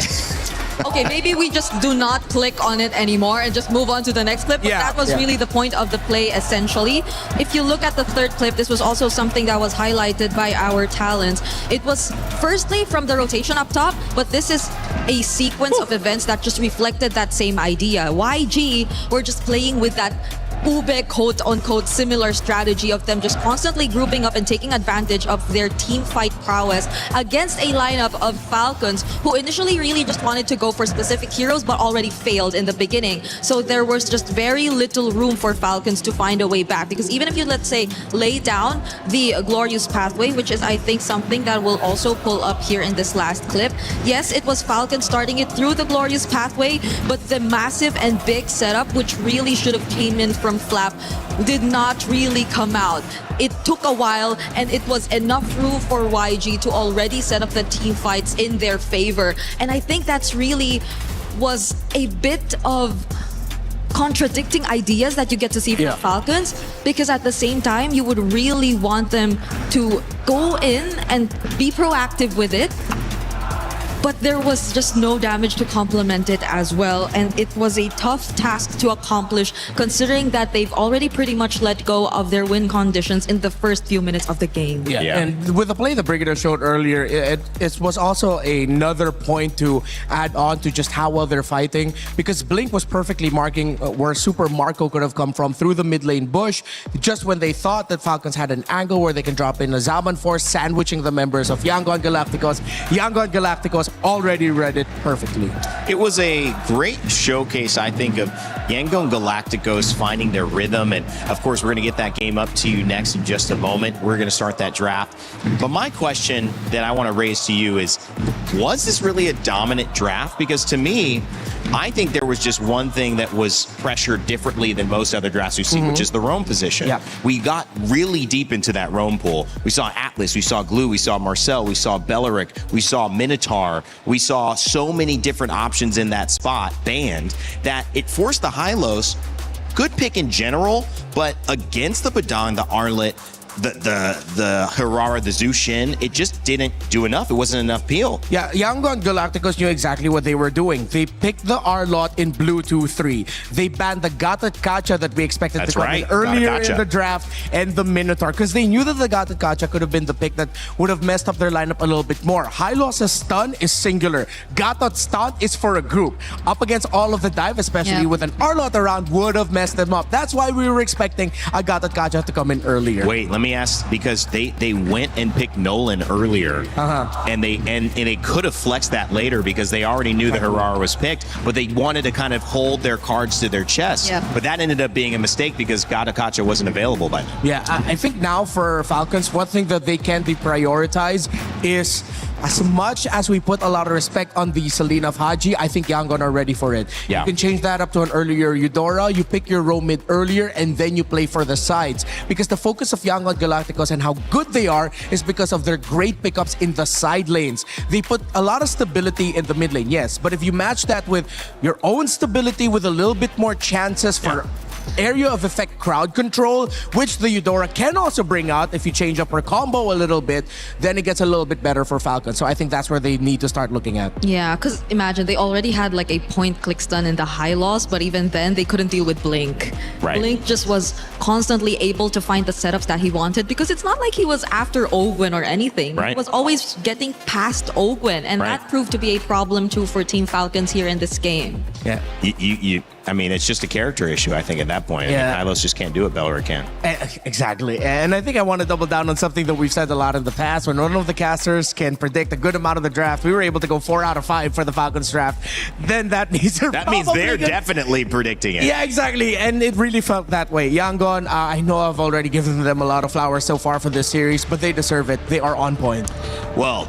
Okay, maybe we just do not click on it anymore and just move on to the next clip. But that was really the point of the play, essentially. If you look at the third clip, this was also something that was highlighted by our talents. It was firstly from the rotation up top, but this is a sequence of events that just reflected that same idea. YG were just playing with that ube quote-unquote similar strategy of them just constantly grouping up and taking advantage of their team fight prowess against a lineup of Falcons who initially really just wanted to go for specific heroes but already failed in the beginning. So there was just very little room for Falcons to find a way back, because even if you, let's say, lay down the glorious pathway, which is I think something that will also pull up here in this last clip. Yes, it was Falcons starting it through the glorious pathway, but the massive and big setup, which really should have came in from Flap, did not really come out. It took a while, and it was enough room for YG to already set up the team fights in their favor. And I think that's really was a bit of contradicting ideas that you get to see from Falcons, because at the same time you would really want them to go in and be proactive with it, but there was just no damage to complement it as well. And it was a tough task to accomplish, considering that they've already pretty much let go of their win conditions in the first few minutes of the game. And with the play the Brigadier showed earlier, it was also another point to add on to just how well they're fighting, because Blink was perfectly marking where Super Marco could have come from through the mid lane bush, just when they thought that Falcons had an angle where they can drop in a Zaman Force, sandwiching the members of Yangon Galacticos. Yangon Galacticos already read it perfectly. It was a great showcase, I think, of Yangon Galacticos finding their rhythm. And of course, we're going to get that game up to you next in just a moment. We're going to start that draft. But my question that I want to raise to you is, was this really a dominant draft? Because to me, I think there was just one thing that was pressured differently than most other drafts we've seen, which is the roam position. We got really deep into that roam pool. We saw Atlas, we saw Glue, we saw Marcel, we saw Belleric, we saw Minotaur. We saw so many different options in that spot banned that it forced the Hylos. Good pick in general, but against the Badang, the Arlet, the Harara, the Zushin, it just didn't do enough. It wasn't enough peel. Yeah, Yangon Galacticos knew exactly what they were doing. They picked the R-Lot in Blue 2-3. They banned the Gatot Kacha that we expected to come in earlier in the draft, and the Minotaur, because they knew that the Gatot Kacha could have been the pick that would have messed up their lineup a little bit more. Hylos' stun is singular. Gatot's stun is for a group. Up against all of the dive, especially with an R-Lot around, would have messed them up. That's why we were expecting a Gatot Kacha to come in earlier. Wait, let me ask, because they went and picked Nolan earlier, and they could have flexed that later because they already knew the Harara was picked, but they wanted to kind of hold their cards to their chest. But that ended up being a mistake because Gatot wasn't available by then. Yeah, I think now for Falcons, one thing that they can deprioritize is, as much as we put a lot of respect on the Selena of Haji, I think Yangon are ready for it. You can change that up to an earlier Eudora, you pick your roam mid earlier, and then you play for the sides. Because the focus of Yangon Galacticos and how good they are is because of their great pickups in the side lanes. They put a lot of stability in the mid lane, yes, but if you match that with your own stability with a little bit more chances for area of effect crowd control, which the Eudora can also bring out if you change up her combo a little bit, then it gets a little bit better for Falcon. So I think that's where they need to start looking at. Yeah, because imagine they already had like a point click stun in the high loss, but even then they couldn't deal with Blink. Blink just was constantly able to find the setups that he wanted, because it's not like he was after Ogwen or anything. He was always getting past Ogwen, and that proved to be a problem too for Team Falcons here in this game. Yeah. I mean, it's just a character issue, I think, at that point. Yeah. I mean, Kylos just can't do it. Belleric can. Exactly. And I think I want to double down on something that we've said a lot in the past. When one of the casters can predict a good amount of the draft, we were able to go 4 out of 5 for the Falcons draft. Then that means they're definitely predicting it. Yeah, exactly. And it really felt that way. Yangon, I know I've already given them a lot of flowers so far for this series, but they deserve it. They are on point. Well,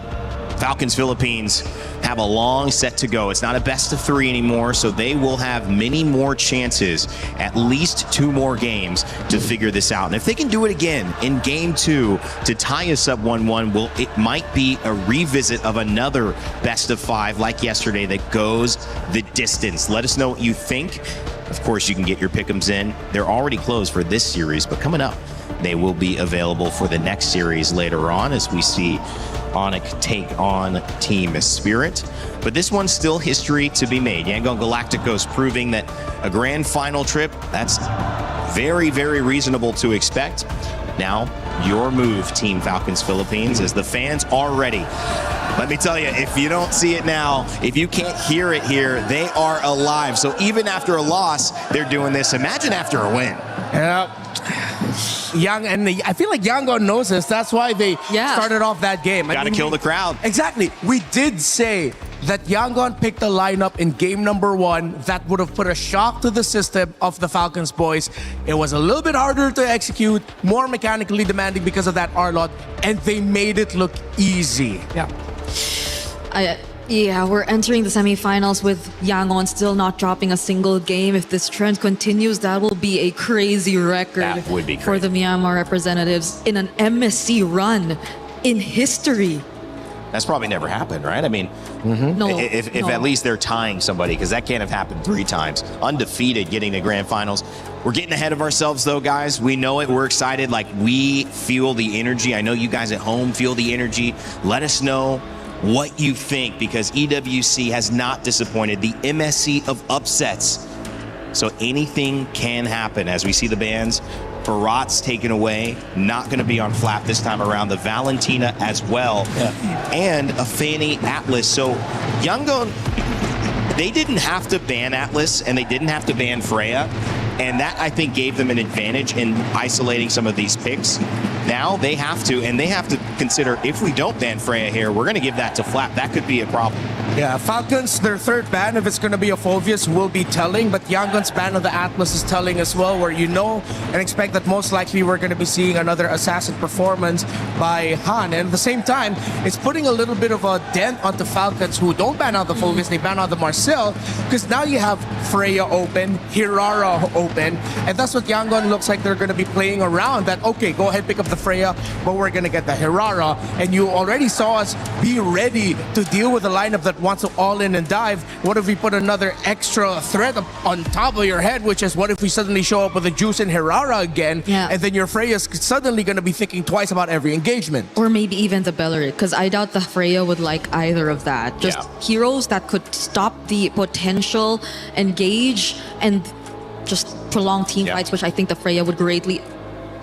Falcons Philippines have a long set to go. It's not a best of 3 anymore, so they will have many more chances, at least 2 more games to figure this out. And if they can do it again in game 2 to tie us up 1-1, well, it might be a revisit of another best of 5 like yesterday that goes the distance. Let us know what you think. Of course, you can get your pick'ems in. They're already closed for this series, but coming up, they will be available for the next series later on as we see Onic take on Team Spirit. But this one's still history to be made. Yangon Galacticos proving that a grand final trip, that's very, very reasonable to expect. Now, your move, Team Falcons Philippines, as the fans are ready. Let me tell you, if you don't see it now, if you can't hear it here, they are alive. So even after a loss, they're doing this. Imagine after a win. Yeah. I feel like Yangon knows this. That's why they started off that game. Gotta kill the crowd. Exactly. We did say that Yangon picked a lineup in game number 1 that would have put a shock to the system of the Falcons boys. It was a little bit harder to execute, more mechanically demanding because of that R-Lot, and they made it look easy. Yeah, we're entering the semifinals with Yangon still not dropping a single game. If this trend continues, that will be a crazy record That would be for the Myanmar representatives in an MSC run in history. That's probably never happened, right? I mean, if at least they're tying somebody, because that can't have happened 3 times. Undefeated, getting to grand finals. We're getting ahead of ourselves, though, guys. We know it. We're excited. Like, we feel the energy. I know you guys at home feel the energy. Let us know what you think, because EWC has not disappointed. The MSC of upsets. So anything can happen as we see the bans. Barat's taken away, not going to be on flap this time around. The Valentina as well, and a Fanny Atlas. So Yangon, they didn't have to ban Atlas, and they didn't have to ban Freya, and that, I think, gave them an advantage in isolating some of these picks. Now they have to, and they have to consider, if we don't ban Freya here, we're going to give that to flap. That could be a problem. Yeah, Falcons, their 3rd ban, if it's going to be a Phoveus, will be telling, but Yangon's ban of the Atlas is telling as well, where you know and expect that most likely we're going to be seeing another assassin performance by Han. And at the same time, it's putting a little bit of a dent onto Falcons, who don't ban out the Phoveus, they ban out the Marcel, because now you have Freya open, Hirara open, and that's what Yangon looks like they're going to be playing around. That, okay, go ahead, pick up the Freya, but we're going to get the Hirara, and you already saw us be ready to deal with a lineup that wants to all in and dive. What if we put another extra threat on top of your head, which is what if we suddenly show up with a Juice and Hirara again, and then your Freya's suddenly going to be thinking twice about every engagement. Or maybe even the Belleric, because I doubt the Freya would like either of that. Just heroes that could stop the potential engage and just prolong team fights, which I think the Freya would greatly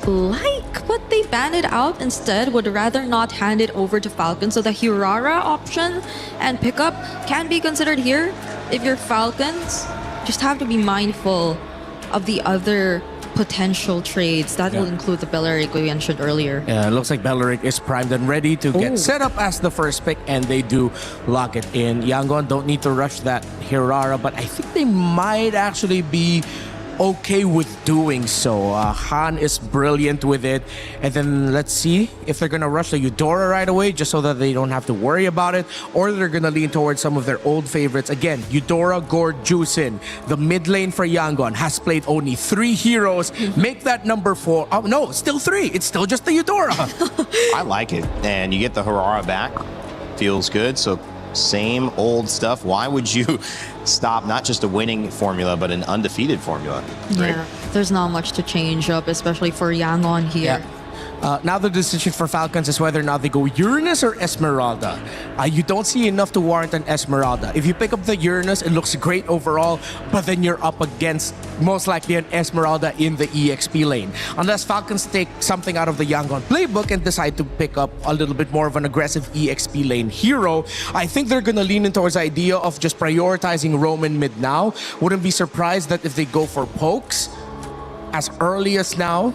like, but they ban it out instead, would rather not hand it over to Falcon. So the Hirara option and pickup can be considered here. If you're Falcons, just have to be mindful of the other potential trades. That will include the Belleric we mentioned earlier. Yeah, it looks like Belleric is primed and ready to get set up as the first pick, and they do lock it in. Yangon don't need to rush that Hirara, but I think they might actually be okay with doing so. Han is brilliant with it, and then let's see if they're gonna rush the Eudora right away just so that they don't have to worry about it, or they're gonna lean towards some of their old favorites. Again, Eudora, Gord, Juicin. The mid lane for Yangon has played only 3 heroes. Make that number 4. Oh no, still 3. It's still just the Eudora. I like it, and you get the Hirara back. Feels good. So same old stuff. Why would you stop not just a winning formula, but an undefeated formula? Yeah, there's not much to change up, especially for Yangon here. Now the decision for Falcons is whether or not they go Uranus or Esmeralda. You don't see enough to warrant an Esmeralda. If you pick up the Uranus, it looks great overall, but then you're up against most likely an Esmeralda in the EXP lane. Unless Falcons take something out of the Yangon playbook and decide to pick up a little bit more of an aggressive EXP lane hero, I think they're going to lean in towards the idea of just prioritizing Roman mid now. Wouldn't be surprised that if they go for pokes as early as now,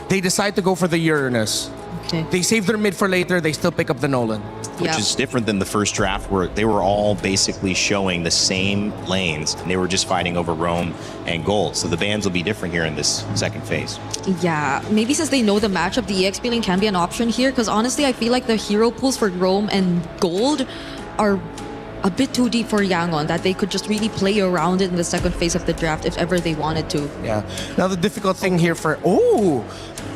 they decide to go for the Uranus. Okay. They save their mid for later, they still pick up the Nolan. Which is different than the first draft where they were all basically showing the same lanes and they were just fighting over Roam and Gold. So the bans will be different here in this second phase. Yeah, maybe since they know the matchup, the EXP lane can be an option here, because honestly, I feel like the hero pools for Roam and Gold are a bit too deep for Yangon, that they could just really play around it in the second phase of the draft if ever they wanted to. Yeah. Now the difficult thing here for...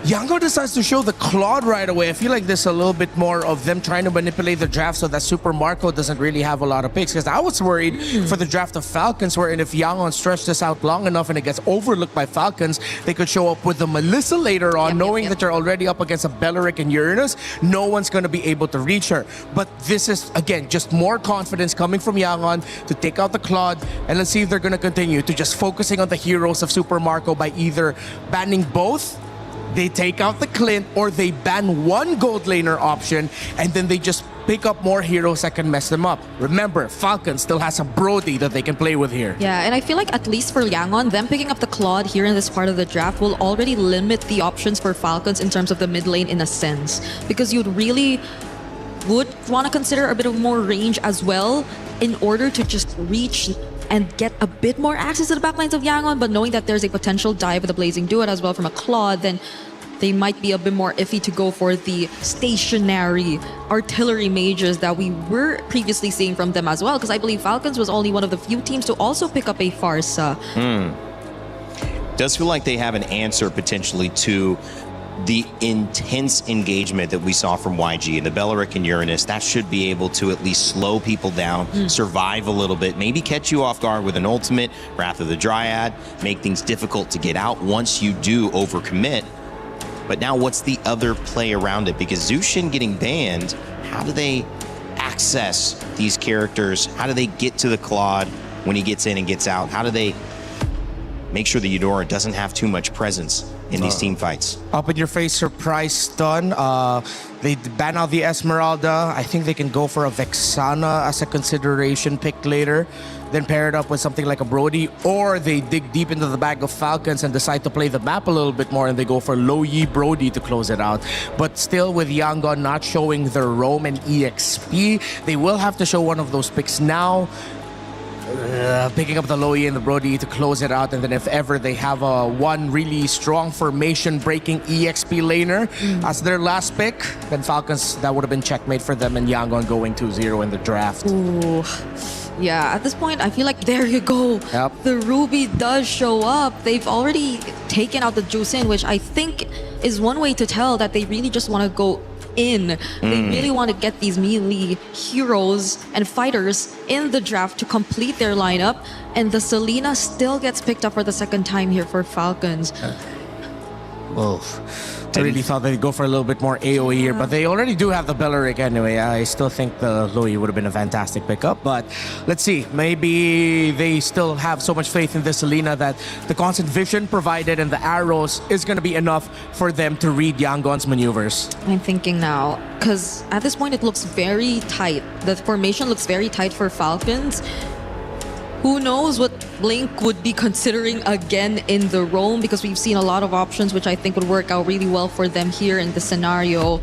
Yangon decides to show the Claude right away. I feel like there's a little bit more of them trying to manipulate the draft so that Super Marco doesn't really have a lot of picks. Because I was worried for the draft of Falcons, wherein if Yangon stretched this out long enough and it gets overlooked by Falcons, they could show up with the Melissa later on, knowing that you're already up against a Beleric and Uranus. No one's going to be able to reach her. But this is, again, just more confidence coming from Yangon to take out the Claude. And let's see if they're going to continue to just focusing on the heroes of Super Marco by either banning both, they take out the Clint, or they ban one gold laner option, and then they just pick up more heroes that can mess them up. Remember, Falcon still has a Brody that they can play with here. Yeah, and I feel like at least for Yangon, them picking up the Claude here in this part of the draft will already limit the options for Falcons in terms of the mid lane in a sense. Because you'd really would want to consider a bit of more range as well in order to just reach and get a bit more access to the backlines of Yangon, but knowing that there's a potential dive with a Blazing Duet as well from a Claude, then they might be a bit more iffy to go for the stationary artillery mages that we were previously seeing from them as well, because I believe Falcons was only one of the few teams to also pick up a Farsa. Does feel like they have an answer potentially to the intense engagement that we saw from YG and the Beleric and Uranus. That should be able to at least slow people down, survive a little bit, maybe catch you off guard with an ultimate, Wrath of the Dryad, make things difficult to get out once you do overcommit. But now what's the other play around it? Because Zushin getting banned, how do they access these characters? How do they get to the Claude when he gets in and gets out? How do they make sure the Eudora doesn't have too much presence in these team fights? Up in your face surprise stun. They ban out the Esmeralda. I think they can go for a Vexana as a consideration pick later, then pair it up with something like a Brody, or they dig deep into the bag of Falcons and decide to play the map a little bit more and they go for Low Yi Brody to close it out. But still, with Yangon not showing their Roam and EXP, they will have to show one of those picks now. Picking up the Low Yi and the Brody to close it out, and then if ever they have one really strong formation breaking EXP laner as their last pick, then Falcons, that would have been checkmate for them, and Yangon going 2-0 in the draft. Ooh. Yeah, at this point, I feel like there you go. Yep. The Ruby does show up. They've already taken out the Juicin, which I think is one way to tell that they really just want to go in. They really want to get these melee heroes and fighters in the draft to complete their lineup. And the Selena still gets picked up for the second time here for Falcons. I really thought they'd go for a little bit more AoE here, but they already do have the Beleric anyway. I still think the Loyi would have been a fantastic pickup, but let's see. Maybe they still have so much faith in this Selena that the constant vision provided and the arrows is going to be enough for them to read Yangon's maneuvers. I'm thinking now, because at this point it looks very tight. The formation looks very tight for Falcons. Who knows what Blink would be considering again in the Roam, because we've seen a lot of options which I think would work out really well for them here in the scenario.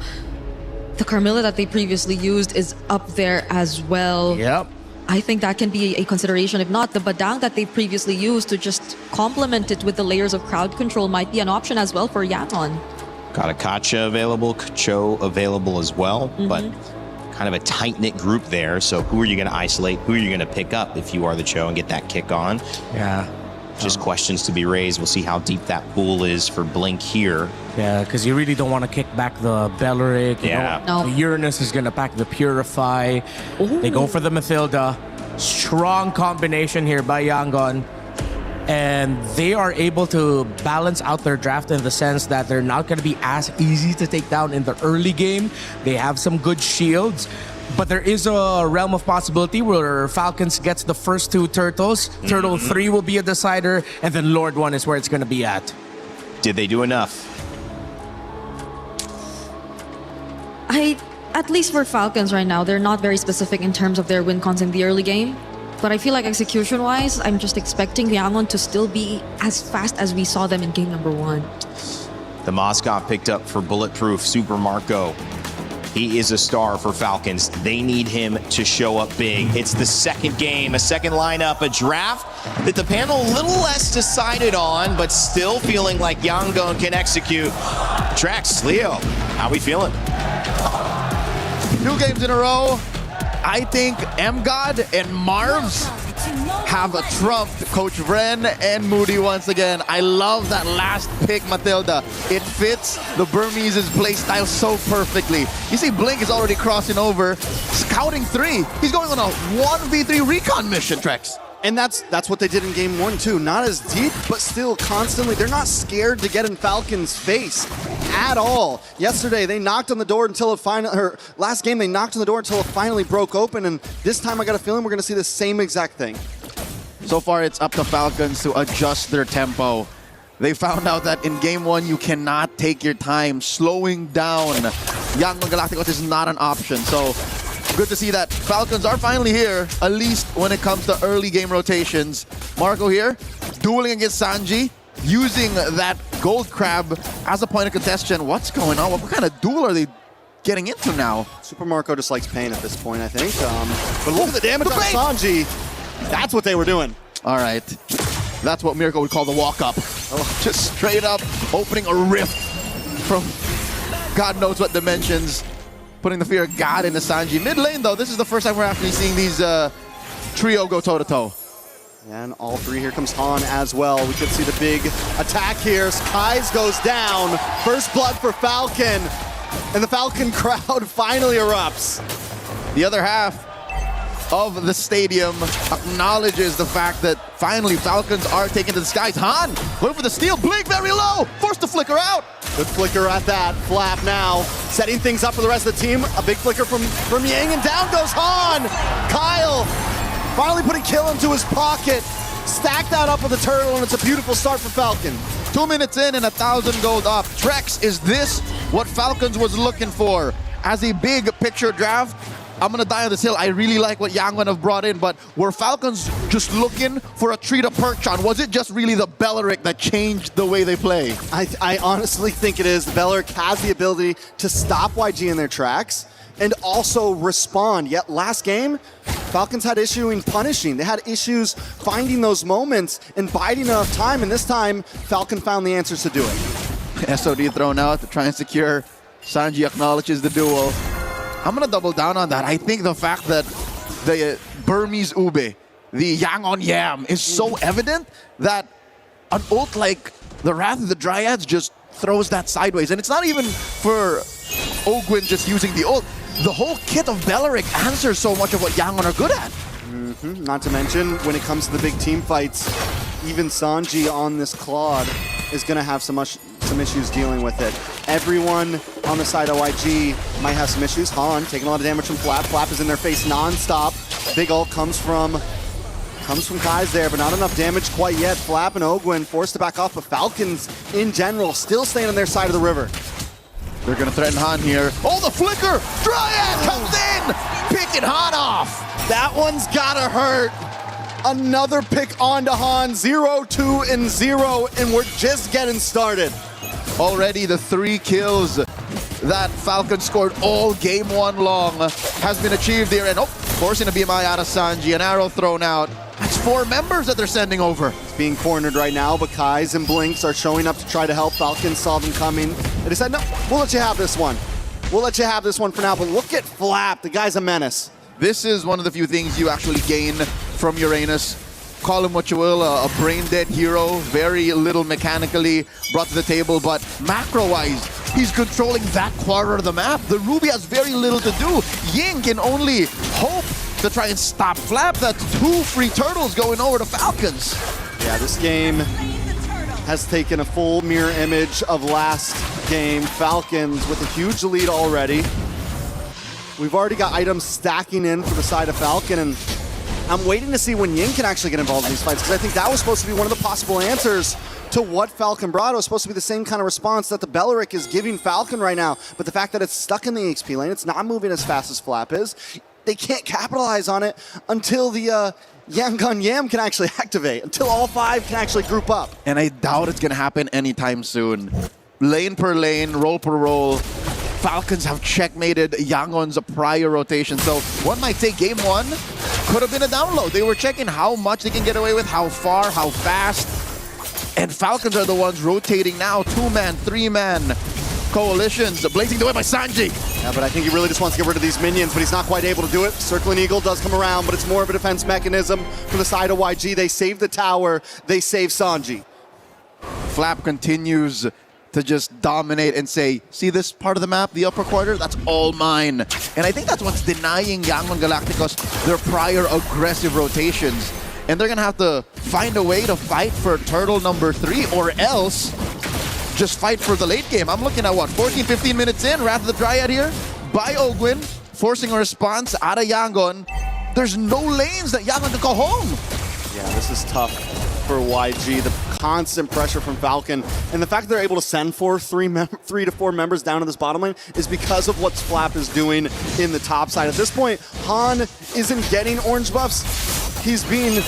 The Carmilla that they previously used is up there as well. Yep. I think that can be a consideration. If not, the Badang that they previously used to just complement it with the layers of crowd control might be an option as well for Yangon. Got a Kacha available, Cho available as well, but kind of a tight-knit group there. So who are you going to isolate? Who are you going to pick up if you are the Cho and get that kick on? Yeah. Just questions to be raised. We'll see how deep that pool is for Blink here. Yeah, because you really don't want to kick back the Beleric. Yeah. The Uranus is going to pack the Purify. They go for the Mathilda. Strong combination here by Yangon. and they are able to balance out their draft in the sense that they're not going to be as easy to take down in the early game. They have some good shields. But there is a realm of possibility where Falcons gets the first 2 turtles. Turtle 3 will be a decider, and then Lord 1 is where it's going to be at. Did they do enough? At least for Falcons right now, they're not very specific in terms of their win cons in the early game. But I feel like execution-wise, I'm just expecting Yangon to still be as fast as we saw them in game number 1. The mascot picked up for Bulletproof, Super Marco. He is a star for Falcons. They need him to show up big. It's the second game, a second lineup, a draft that the panel a little less decided on, but still feeling like Yangon can execute. Trax, Leo, how we feeling? 2 games in a row. I think M-God and Marvs have trumped Coach Vren and Moody once again. I love that last pick, Matilda. It fits the Burmese play style so perfectly. You see Blink is already crossing over, scouting 3. He's going on a 1v3 recon mission, Trex. And that's what they did in game 1 too. Not as deep, but still constantly. They're not scared to get in Falcons' face at all. Yesterday they knocked on the door until it finally, or last game they knocked on the door until it finally broke open. And this time I got a feeling we're gonna see the same exact thing. So far it's up to Falcons to adjust their tempo. They found out that in game 1 you cannot take your time. Slowing down Yangon Galacticos is not an option. So good to see that Falcons are finally here, at least when it comes to early game rotations. Marco here, dueling against Sanji, using that gold crab as a point of contention. What's going on? What kind of duel are they getting into now? Super Marco just likes pain at this point, I think. But look at the damage on Sanji. That's what they were doing. All right. That's what Mirko would call the walk-up. Just straight up opening a rift from God knows what dimensions. Putting the fear of God into Sanji. Mid lane, though, this is the first time we're actually seeing these trio go toe-to-toe. And all 3, here comes Han as well. We could see the big attack here. Kai's goes down. First blood for Falcon. And the Falcon crowd finally erupts. The other half of the stadium acknowledges the fact that finally Falcons are taken to the skies. Han going for the steal. Blink very low. Forced to flicker out. Good flicker at that. Flap now. Setting things up for the rest of the team. A big flicker from Yang, and down goes Han. Kyle finally putting kill into his pocket. Stack that up with the turtle, and it's a beautiful start for Falcon. 2 minutes in and 1,000 gold up. Trex, is this what Falcons was looking for? As a big picture draft, I'm gonna die on this hill. I really like what Yangon have brought in, but were Falcons just looking for a tree to perch on? Was it just really the Belleric that changed the way they play? I honestly think it is. The Belleric has the ability to stop YG in their tracks and also respond. Yet last game, Falcons had issue in punishing. They had issues finding those moments and biding enough time, and this time, Falcon found the answers to do it. SOD thrown out to try and secure. Sanji acknowledges the duel. I'm gonna double down on that. I think the fact that the Burmese Ube, the Yangon Yam, is so evident that an ult like the Wrath of the Dryads just throws that sideways. And it's not even for Ogwin just using the ult. The whole kit of Belleric answers so much of what Yangon are good at. Not to mention, when it comes to the big team fights, even Sanji on this Claude is gonna have some issues dealing with it. Everyone on the side of YG might have some issues. Han taking a lot of damage from Flap. Flap is in their face non-stop. Big ult comes from Kai's there, but not enough damage quite yet. Flap and Ogwin forced to back off, but Falcons in general still staying on their side of the river. They're gonna threaten Han here. Oh, the flicker! Dryad comes in! Picking Han off! That one's gotta hurt. Another pick onto Han, 0, 2, and 0, and we're just getting started. Already the 3 kills that Falcon scored all game 1 long has been achieved here. And forcing a BMI out of Sanji, an arrow thrown out. That's 4 members that they're sending over. It's being cornered right now, but Kais and Blinks are showing up to try to help. Falcons saw them coming. They decided, no, we'll let you have this one. We'll let you have this one for now, but look at Flap. The guy's a menace. This is one of the few things you actually gain from Uranus. Call him what you will, a brain-dead hero, very little mechanically brought to the table, but macro-wise, he's controlling that quarter of the map. The Ruby has very little to do. Ying can only hope to try and stop Flap. That's 2 free turtles going over to Falcons. Yeah, this game has taken a full mirror image of last game. Falcons with a huge lead already. We've already got items stacking in for the side of Falcon, and I'm waiting to see when Ying can actually get involved in these fights, because I think that was supposed to be one of the possible answers to what Falcon brought. It was supposed to be the same kind of response that the Belleric is giving Falcon right now, but the fact that it's stuck in the EXP lane, it's not moving as fast as Flap is, they can't capitalize on it until the Yangon Yam can actually activate, until all 5 can actually group up. And I doubt it's gonna happen anytime soon. Lane per lane, roll per roll. Falcons have checkmated Yangon's prior rotation, so one might say game 1 could have been a download. They were checking how much they can get away with, how far, how fast, and Falcons are the ones rotating now. 2-man, 3-man coalitions, blazing away by Sanji. Yeah, but I think he really just wants to get rid of these minions, but he's not quite able to do it. Circling Eagle does come around, but it's more of a defense mechanism from the side of YG. They save the tower, they save Sanji. Flap continues to just dominate and say, see this part of the map, the upper quarter, that's all mine. And I think that's what's denying Yangon Galacticos their prior aggressive rotations. And they're gonna have to find a way to fight for turtle number 3, or else just fight for the late game. I'm looking at what, 14, 15 minutes in, Wrath of the Dryad here by Ogwin, forcing a response out of Yangon. There's no lanes that Yangon can go home. Yeah, this is tough for YG. The constant pressure from Falcon, and the fact that they're able to send 3 to 4 members down to this bottom lane is because of what Flap is doing in the top side. At this point, Han isn't getting orange buffs. He's being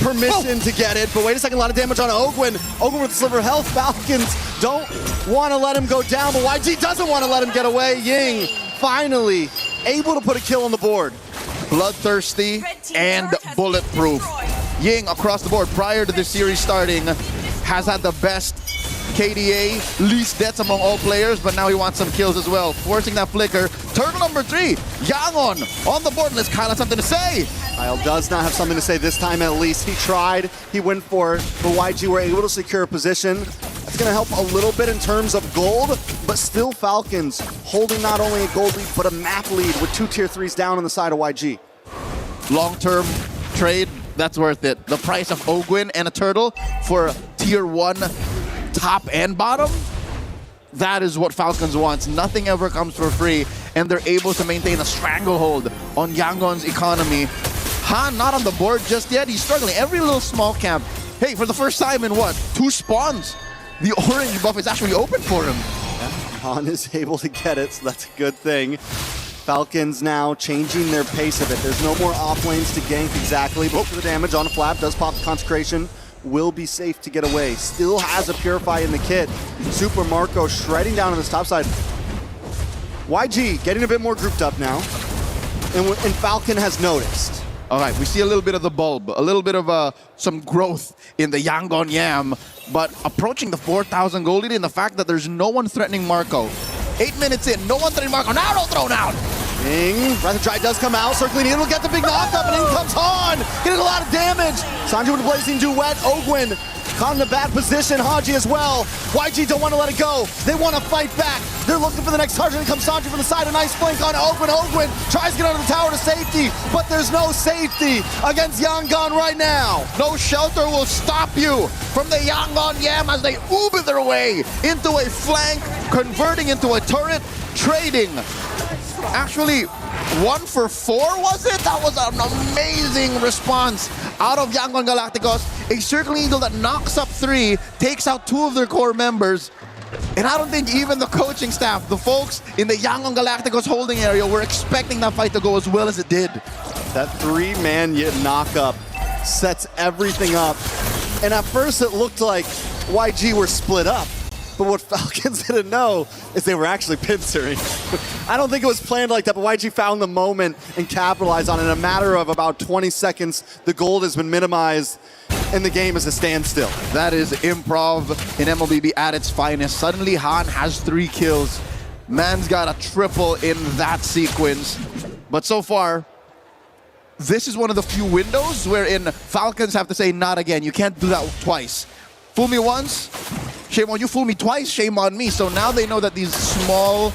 permissioned to get it, but wait a second, a lot of damage on Ogwin. Ogwin with sliver health. Falcons don't want to let him go down, but YG doesn't want to let him get away. Ying finally able to put a kill on the board. Bloodthirsty and bulletproof. Ying across the board prior to this series starting has had the best KDA, least deaths among all players, but now he wants some kills as well, forcing that flicker. Turtle number 3, Yangon on the board. Let's Kyle have something to say. Kyle does not have something to say this time at least. He tried, he went for it, but YG were able to secure a position. That's going to help a little bit in terms of gold, but still Falcons holding not only a gold lead, but a map lead with 2 tier 3s down on the side of YG. Long-term trade, that's worth it. The price of Ogwin and a turtle for tier 1 top and bottom, that is what Falcons wants. Nothing ever comes for free, and they're able to maintain a stranglehold on Yangon's economy. Han not on the board just yet. He's struggling. Every little small camp. Hey, for the first time in what? 2 spawns, the orange buff is actually open for him. Yeah, Han is able to get it, so that's a good thing. Falcons now changing their pace of it. There's no more off lanes to gank exactly, but for the damage on a Flap, does pop the Consecration, will be safe to get away. Still has a Purify in the kit. Super Marco shredding down on this top side. YG getting a bit more grouped up now, and Falcon has noticed. All right, we see a little bit of the bulb, a little bit of some growth in the Yangon Yam, but approaching the 4,000 gold lead, and the fact that there's no one threatening Marco. 8 minutes in, no one threatening Marco. Now thrown out. Ying, Wrath of Dryad does come out. Circling in, will get the big knock-up, and in comes Han, getting a lot of damage. Sanji with a blazing duet. Ogwin caught in a bad position. Haji as well. YG don't want to let it go. They want to fight back. They're looking for the next target. And comes Sanji from the side. A nice flank on Ogwin. Ogwin tries to get under the tower to safety, but there's no safety against Yangon right now. No shelter will stop you from the Yangon Yam as they Uber their way into a flank, converting into a turret, trading. Actually, 1 for 4, was it? That was an amazing response out of Yangon Galacticos. A Circling Eagle that knocks up 3, takes out 2 of their core members. And I don't think even the coaching staff, the folks in the Yangon Galacticos holding area, were expecting that fight to go as well as it did. That 3-man knock-up sets everything up. And at first it looked like YG were split up. But what Falcons didn't know is they were actually pincering. I don't think it was planned like that, but YG found the moment and capitalized on it. In a matter of about 20 seconds, the gold has been minimized and the game is a standstill. That is improv in MLBB at its finest. Suddenly Han has 3 kills. Man's got a triple in that sequence. But so far, this is one of the few windows wherein Falcons have to say, not again. You can't do that twice. Fool me once, shame on you. Fool me twice, shame on me. So now they know that these small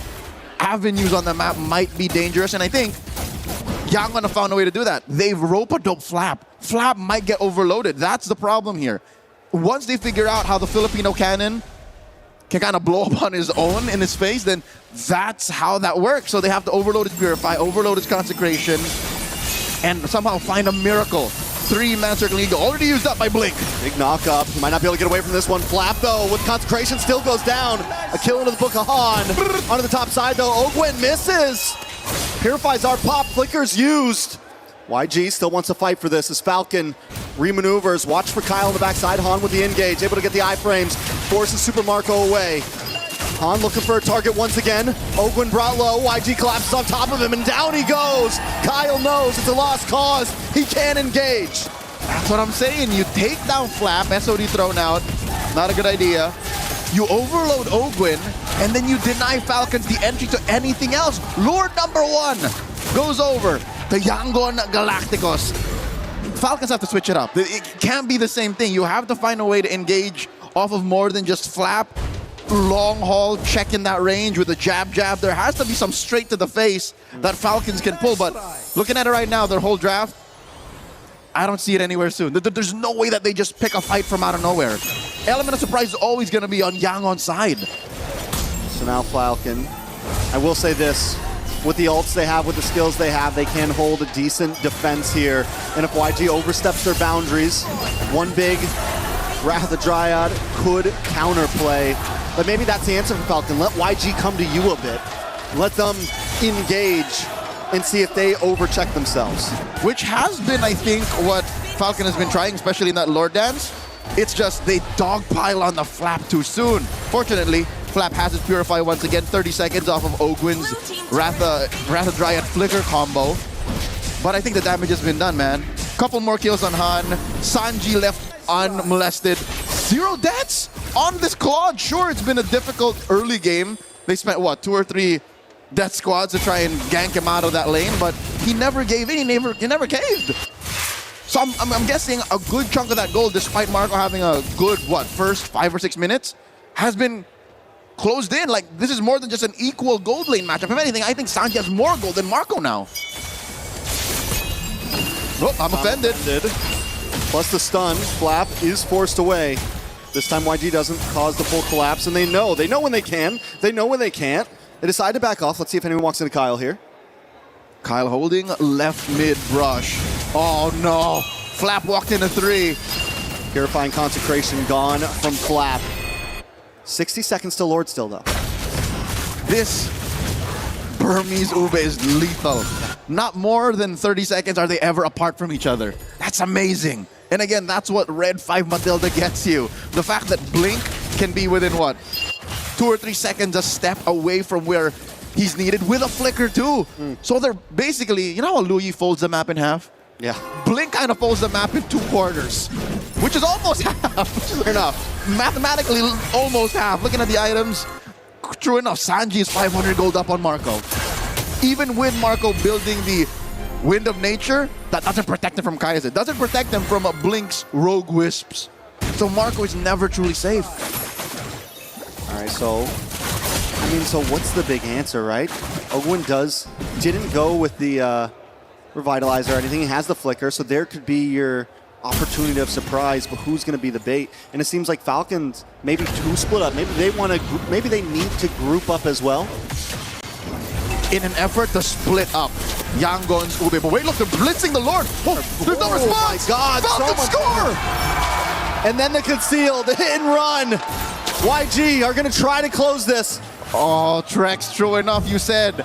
avenues on the map might be dangerous, and I think Yangon have found a way to do that. They've rope-a-dope Flap. Flap might get overloaded. That's the problem here. once they figure out how the Filipino cannon can kind of blow up on his own in his face, then that's how that works. So they have to overload its Purify, overload its Consecration, and somehow find a miracle. 3-man Circling Eagle already used up by Blink. Big knock up. He might not be able to get away from this one. Flap, though, with Consecration, still goes down. A kill into the Book of Han. Onto the top side, though. Ogwen misses. Purifies our pop. Flicker's used. YG still wants to fight for this as Falcon remaneuvers. Watch for Kyle on the backside. Han with the engage, able to get the iframes. Forces Super Marco away. Han looking for a target once again. Ogwen brought low. YG collapses on top of him, and down he goes. Kyle knows it's a lost cause. He can't engage. That's what I'm saying. You take down Flap, SOD thrown out. Not a good idea. You overload Ogwen, and then you deny Falcons the entry to anything else. Lord number 1 goes over to Yangon Galacticos. Falcons have to switch it up. It can't be the same thing. You have to find a way to engage off of more than just Flap. Long haul, checking that range with a jab. There has to be some straight to the face that Falcons can pull, but looking at it right now, their whole draft, I don't see it anywhere soon. There's no way that they just pick a fight from out of nowhere. Element of surprise is always going to be on Yangon's side. So now Falcon, I will say this, with the ults they have, with the skills they have, they can hold a decent defense here. And if YG oversteps their boundaries, one big Wrath of the Dryad could counterplay. But maybe that's the answer for Falcon. Let YG come to you a bit. Let them engage and see if they overcheck themselves. Which has been, I think, what Falcon has been trying, especially in that Lord Dance. It's just they dogpile on the Flap too soon. Fortunately, Flap has his Purify once again, 30 seconds off of Ogwen's Wrath of Dryad Flicker combo. But I think the damage has been done, man. Couple more kills on Han. Sanji left unmolested. 0 deaths on this Claude. Sure, it's been a difficult early game. They spent, what, 2 or 3 death squads to try and gank him out of that lane, but he never gave in. He never caved. So I'm guessing a good chunk of that gold, despite Marco having a good, first 5 or 6 minutes, has been closed in. Like, this is more than just an equal gold lane matchup. If anything, I think Sanji has more gold than Marco now. Oh, I'm offended. Plus the stun, Flap is forced away. This time YG doesn't cause the full collapse, and they know when they can, they know when they can't. They decide to back off. Let's see if anyone walks into Kyle here. Kyle holding left mid brush. Oh no, Flap walked into 3. Purifying Consecration gone from Flap. 60 seconds to Lord still though. This Burmese Ube is lethal. Not more than 30 seconds are they ever apart from each other. That's amazing. And again, that's what Red 5 Matilda gets you. The fact that Blink can be within 2 or 3 seconds a step away from where he's needed with a flicker too. So they're basically, you know how Louis folds the map in half? Yeah. Blink kind of folds the map in 2 quarters, which is almost half, which is enough. Mathematically, almost half. Looking at the items, true enough, Sanji is 500 gold up on Marco. Even with Marco building the Wind of Nature, that doesn't protect him from Kaiser. Doesn't protect him from Blink's Rogue Wisps. So Marco is never truly safe. All right, so what's the big answer, right? Ogwen didn't go with the Revitalizer or anything. He has the Flicker, so there could be your opportunity of surprise, but who's going to be the bait? And it seems like Falcons maybe 2 split up. Maybe they need to group up as well. In an effort to split up Yangon's Ube. But wait, look, they're blitzing the Lord. Oh, there's no response. My God, Falcons score! And then the conceal, the hit and run. YG are going to try to close this. Oh, Trex, true enough, you said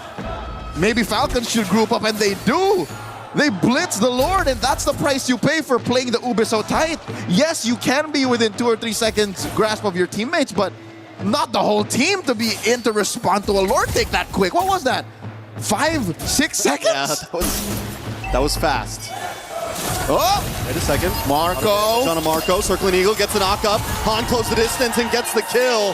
maybe Falcons should group up, and they do. They blitz the Lord, and that's the price you pay for playing the Ube so tight. Yes, you can be within 2 or 3 seconds grasp of your teammates, but not the whole team to be in to respond to a Lord take that quick. What was that? 5, 6 seconds? Yeah, that was fast. Oh! Wait a second. Marco. John Marco, circling Eagle, gets the knock up. Han closes the distance and gets the kill.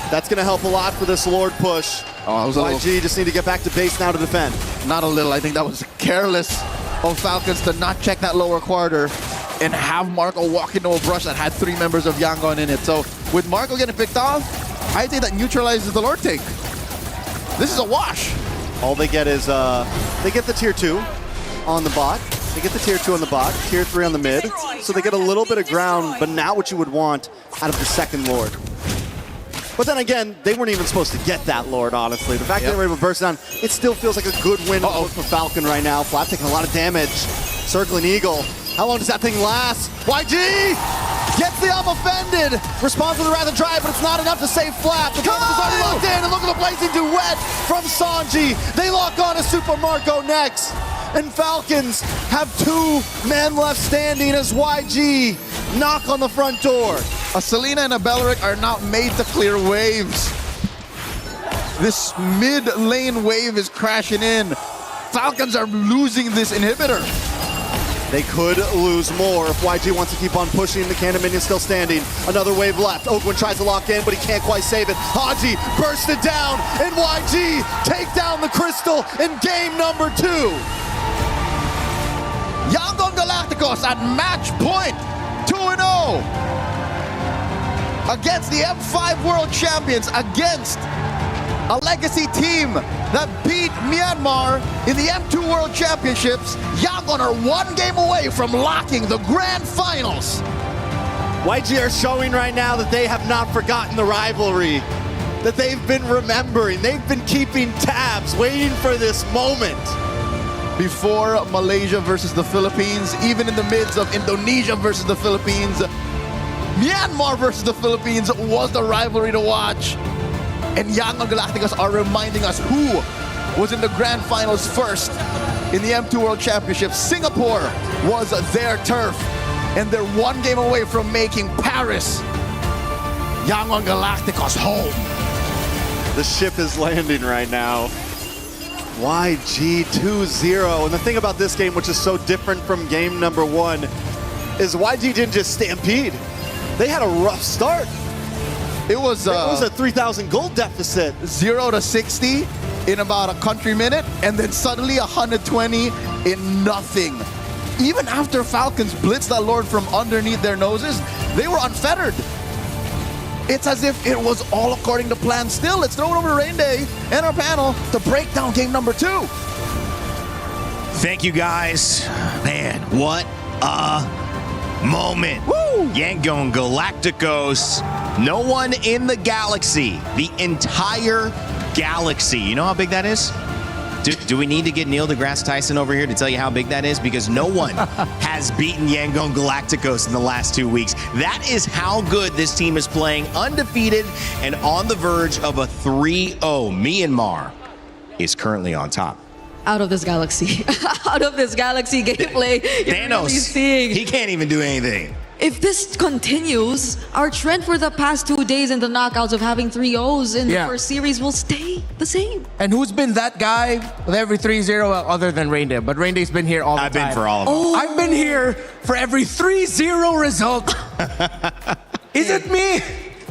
That's going to help a lot for this Lord push. Oh, YG just need to get back to base now to defend. Not a little. I think that was careless of Falcons to not check that lower quarter and have Marco walk into a brush that had 3 members of Yangon in it. So with Marco getting picked off, I think that neutralizes the Lord take. This is a wash. All they get is, they get the tier 2 on the bot. They get the tier 2 on the bot, tier 3 on the mid, so they get a little bit of ground, but not what you would want out of the second Lord. But then again, they weren't even supposed to get that Lord, honestly. The fact that they were able to burst down, it still feels like a good win for Falcon right now. Flap taking a lot of damage. Circling Eagle. How long does that thing last? YG gets the offended. Responds with the Wrath of Drive, but it's not enough to save Flap. The damage is already locked in, and look at the blazing duet from Sanji. They lock on to Super Marco next. And Falcons have 2 men left standing as YG knock on the front door. A Selena and a Belleric are not made to clear waves. This mid lane wave is crashing in. Falcons are losing this inhibitor. They could lose more if YG wants to keep on pushing. The Cannon Minion still standing. Another wave left. Oakwood tries to lock in, but he can't quite save it. Haji bursts it down, and YG take down the Crystal in game number 2. Yangon Galacticos at match point, 2-0. Against the M5 World Champions, against a legacy team that beat Myanmar in the M2 World Championships. Yangon are 1 game away from locking the grand finals. YG are showing right now that they have not forgotten the rivalry, that they've been remembering, they've been keeping tabs, waiting for this moment. Before Malaysia versus the Philippines, even in the midst of Indonesia versus the Philippines, Myanmar versus the Philippines was the rivalry to watch. And Yangon Galacticos are reminding us who was in the grand finals first in the M2 World Championship. Singapore was their turf, and they're 1 game away from making Paris Yangon Galacticos home. The ship is landing right now. YG 2-0. And the thing about this game, which is so different from game number 1, is YG didn't just stampede. They had a rough start. It was a 3,000 gold deficit. 0 to 60 in about a country minute, and then suddenly 120 in nothing. Even after Falcons blitzed that Lord from underneath their noses, they were unfettered. It's as if it was all according to plan still. Let's throw it over to Rain Day and our panel to break down game number 2. Thank you, guys. Man, what a moment. Woo! Yangon Galacticos. No one in the galaxy, the entire galaxy. You know how big that is? Do we need to get Neil deGrasse Tyson over here to tell you how big that is? Because no one has beaten Yangon Galacticos in the last 2 weeks. That is how good this team is playing, undefeated and on the verge of a 3-0. Myanmar is currently on top. Out of this galaxy. Out of this galaxy gameplay. Thanos, he can't even do anything. If this continues, our trend for the past 2 days in the knockouts of having 3-0s in the first series will stay the same. And who's been that guy with every 3-0 other than Rain Day? But Rain Day's been here all the time. I've been for all of them. Oh. I've been here for every 3-0 result. Is it me?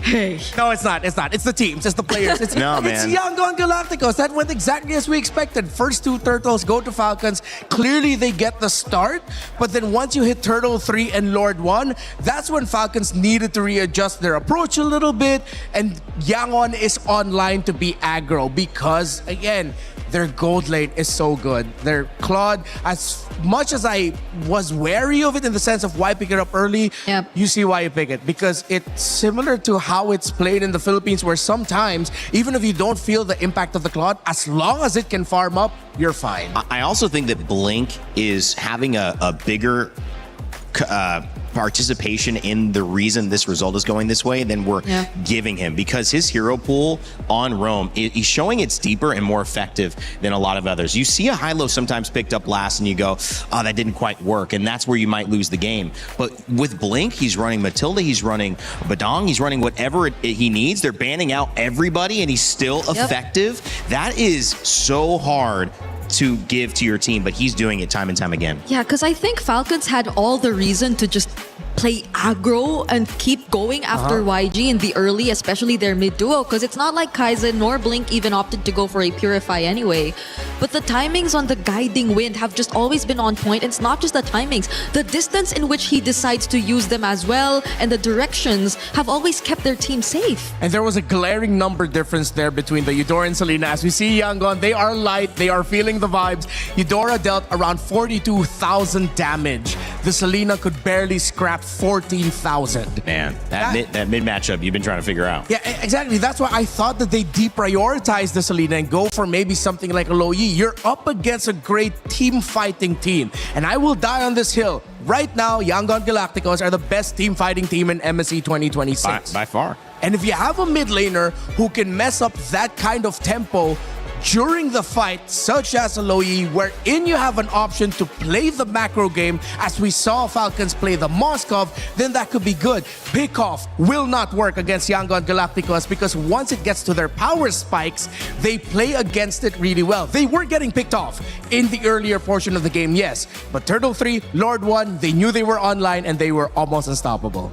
Hey. No, it's not. It's not. It's the teams. It's the players. It's, no, man. It's Yangon Galacticos. That went exactly as we expected. First 2 turtles go to Falcons. Clearly, they get the start. But then once you hit Turtle 3 and Lord 1, that's when Falcons needed to readjust their approach a little bit. And Yangon is online to be aggro because, again, their gold lane is so good. Their Claude, as much as I was wary of it in the sense of why pick it up early, you see why you pick it. Because it's similar to how it's played in the Philippines, where sometimes, even if you don't feel the impact of the Claude, as long as it can farm up, you're fine. I also think that Blink is having a bigger participation in the reason this result is going this way than we're giving him, because his hero pool on Roam, he's showing it's deeper and more effective than a lot of others. You see a high-low sometimes picked up last and you go, oh, that didn't quite work, and that's where you might lose the game. But with Blink, he's running Matilda, he's running Badong, he's running whatever he needs. They're banning out everybody and he's still effective. That is so hard to give to your team, but he's doing it time and time again. Yeah, because I think Falcons had all the reason to just play aggro and keep going after YG in the early, especially their mid duo, because it's not like Kaizen nor Blink even opted to go for a Purify anyway. But the timings on the guiding wind have just always been on point. It's not just the timings, the distance in which he decides to use them as well, and the directions have always kept their team safe. And there was a glaring number difference there between the Eudora and Selena. As we see Yangon, they are light, they are feeling the vibes. Eudora dealt around 42,000 damage. The Selena could barely scrap 14,000. Man, that mid matchup you've been trying to figure out. Yeah, exactly. That's why I thought that they deprioritize the Selena and go for maybe something like a Lo Yi. You're up against a great team fighting team. And I will die on this hill. Right now, Yangon Galacticos are the best team fighting team in MSC 2026. By far. And if you have a mid laner who can mess up that kind of tempo during the fight, such as a Lo Yi, wherein you have an option to play the macro game, as we saw Falcons play the Moskov, then that could be good. Pickoff will not work against Yangon Galacticos because once it gets to their power spikes, they play against it really well. They were getting picked off in the earlier portion of the game, yes. But Turtle 3, Lord 1, they knew they were online and they were almost unstoppable.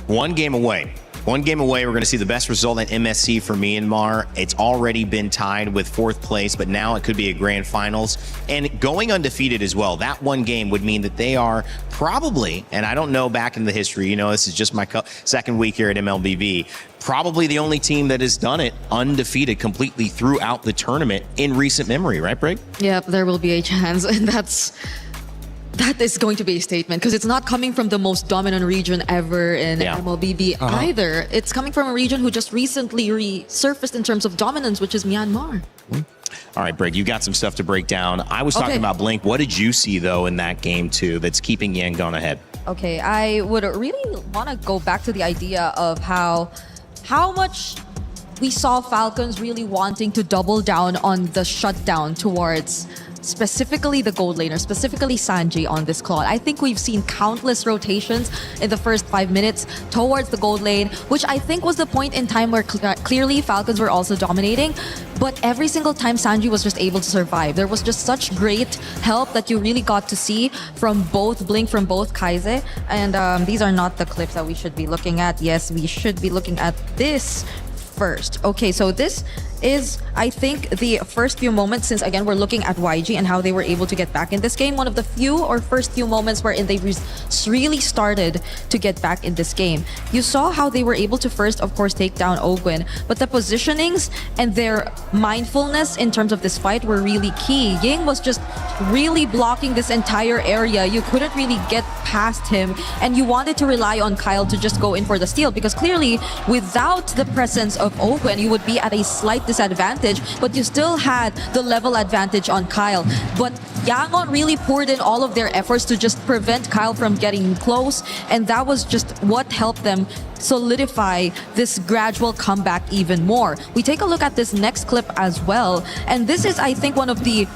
One game away. One game away, we're going to see the best result in MSC for Myanmar. It's already been tied with 4th place, but now it could be a grand finals. And going undefeated as well, that one game would mean that they are probably, and I don't know back in the history, you know, this is just my second week here at MLBB, probably the only team that has done it undefeated completely throughout the tournament in recent memory, right, Brig? Yep, there will be a chance, and that is going to be a statement because it's not coming from the most dominant region ever in MLBB either. It's coming from a region who just recently resurfaced in terms of dominance, which is Myanmar. All right, Brig, you got some stuff to break down. I was talking about Blink. What did you see, though, in that game, too, that's keeping Yangon ahead? Okay, I would really want to go back to the idea of how much we saw Falcons really wanting to double down on the shutdown towards specifically the gold laner, specifically Sanji on this Claude. I think we've seen countless rotations in the first 5 minutes towards the gold lane, which I think was the point in time where clearly Falcons were also dominating. But every single time Sanji was just able to survive. There was just such great help that you really got to see from both Blink, from both Kaize. And these are not the clips that we should be looking at. Yes, we should be looking at this first. Okay, so this is, I think, the first few moments, since again we're looking at YG and how they were able to get back in this game. One of the first few moments wherein they really started to get back in this game. You saw how they were able to first, of course, take down Ogwin, but the positionings and their mindfulness in terms of this fight were really key. Ying was just really blocking this entire area. You couldn't really get past him, and you wanted to rely on Kyle to just go in for the steal, because clearly without the presence of Ogwin, you would be at a slight disadvantage, but you still had the level advantage on Kyle. But Yangon really poured in all of their efforts to just prevent Kyle from getting close, and that was just what helped them solidify this gradual comeback even more. We take a look at this next clip as well, and this is, I think, one of the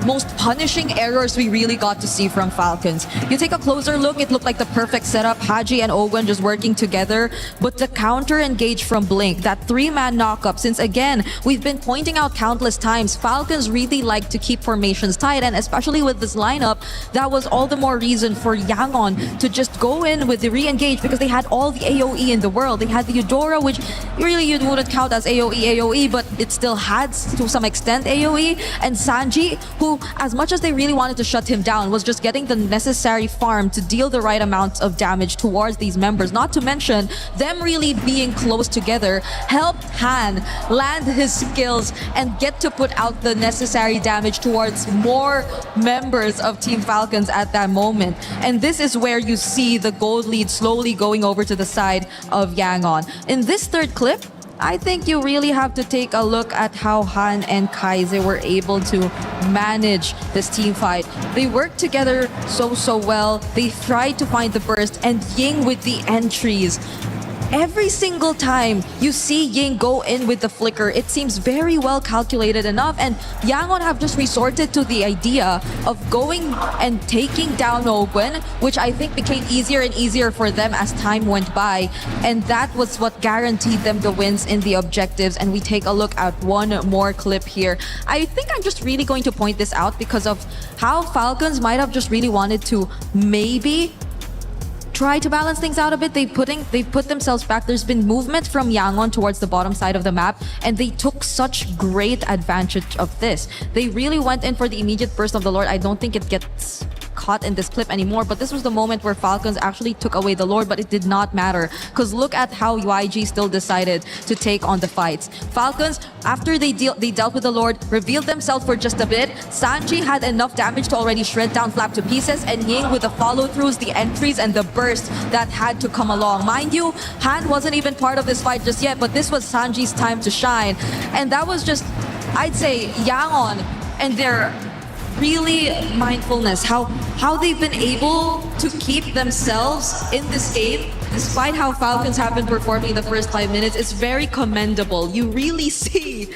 most punishing errors we really got to see from Falcons. You take a closer look, it looked like the perfect setup, Haji and Ogwen just working together, but the counter engage from Blink, that 3-man knockup, since again, we've been pointing out countless times, Falcons really like to keep formations tight, and especially with this lineup, that was all the more reason for Yangon to just go in with the re-engage, because they had all the AoE in the world. They had the Eudora, which really you wouldn't count as AoE, but it still had to some extent AoE, and Sanji, who, as much as they really wanted to shut him down, was just getting the necessary farm to deal the right amounts of damage towards these members. Not to mention, them really being close together helped Han land his skills and get to put out the necessary damage towards more members of Team Falcons at that moment. And this is where you see the gold lead slowly going over to the side of Yangon. In this third clip, I think you really have to take a look at how Han and Kaize were able to manage this team fight. They worked together so well. They tried to find the burst, and Ying with the entries. Every single time you see Ying go in with the flicker, it seems very well calculated enough, and Yangon have just resorted to the idea of going and taking down Ogwen, which I think became easier and easier for them as time went by, and that was what guaranteed them the wins in the objectives. And we take a look at one more clip here. I think I'm just really going to point this out because of how Falcons might have just really wanted to maybe try to balance things out a bit. They've put themselves back. There's been movement from Yangon towards the bottom side of the map, and they took such great advantage of this. They really went in for the immediate burst of the Lord. I don't think it gets caught in this clip anymore, but this was the moment where Falcons actually took away the Lord, but it did not matter because look at how YG still decided to take on the fights. Falcons, after they dealt with the Lord, revealed themselves for just a bit. Sanji had enough damage to already shred down Flap to pieces, and Ying with the follow-throughs, the entries, and the burst that had to come along. Mind you, Han wasn't even part of this fight just yet, but this was Sanji's time to shine, and that was just, I'd say, Yangon and their really mindfulness, how they've been able to keep themselves in this game despite how Falcons have been performing in the first 5 minutes. It's very commendable. You really see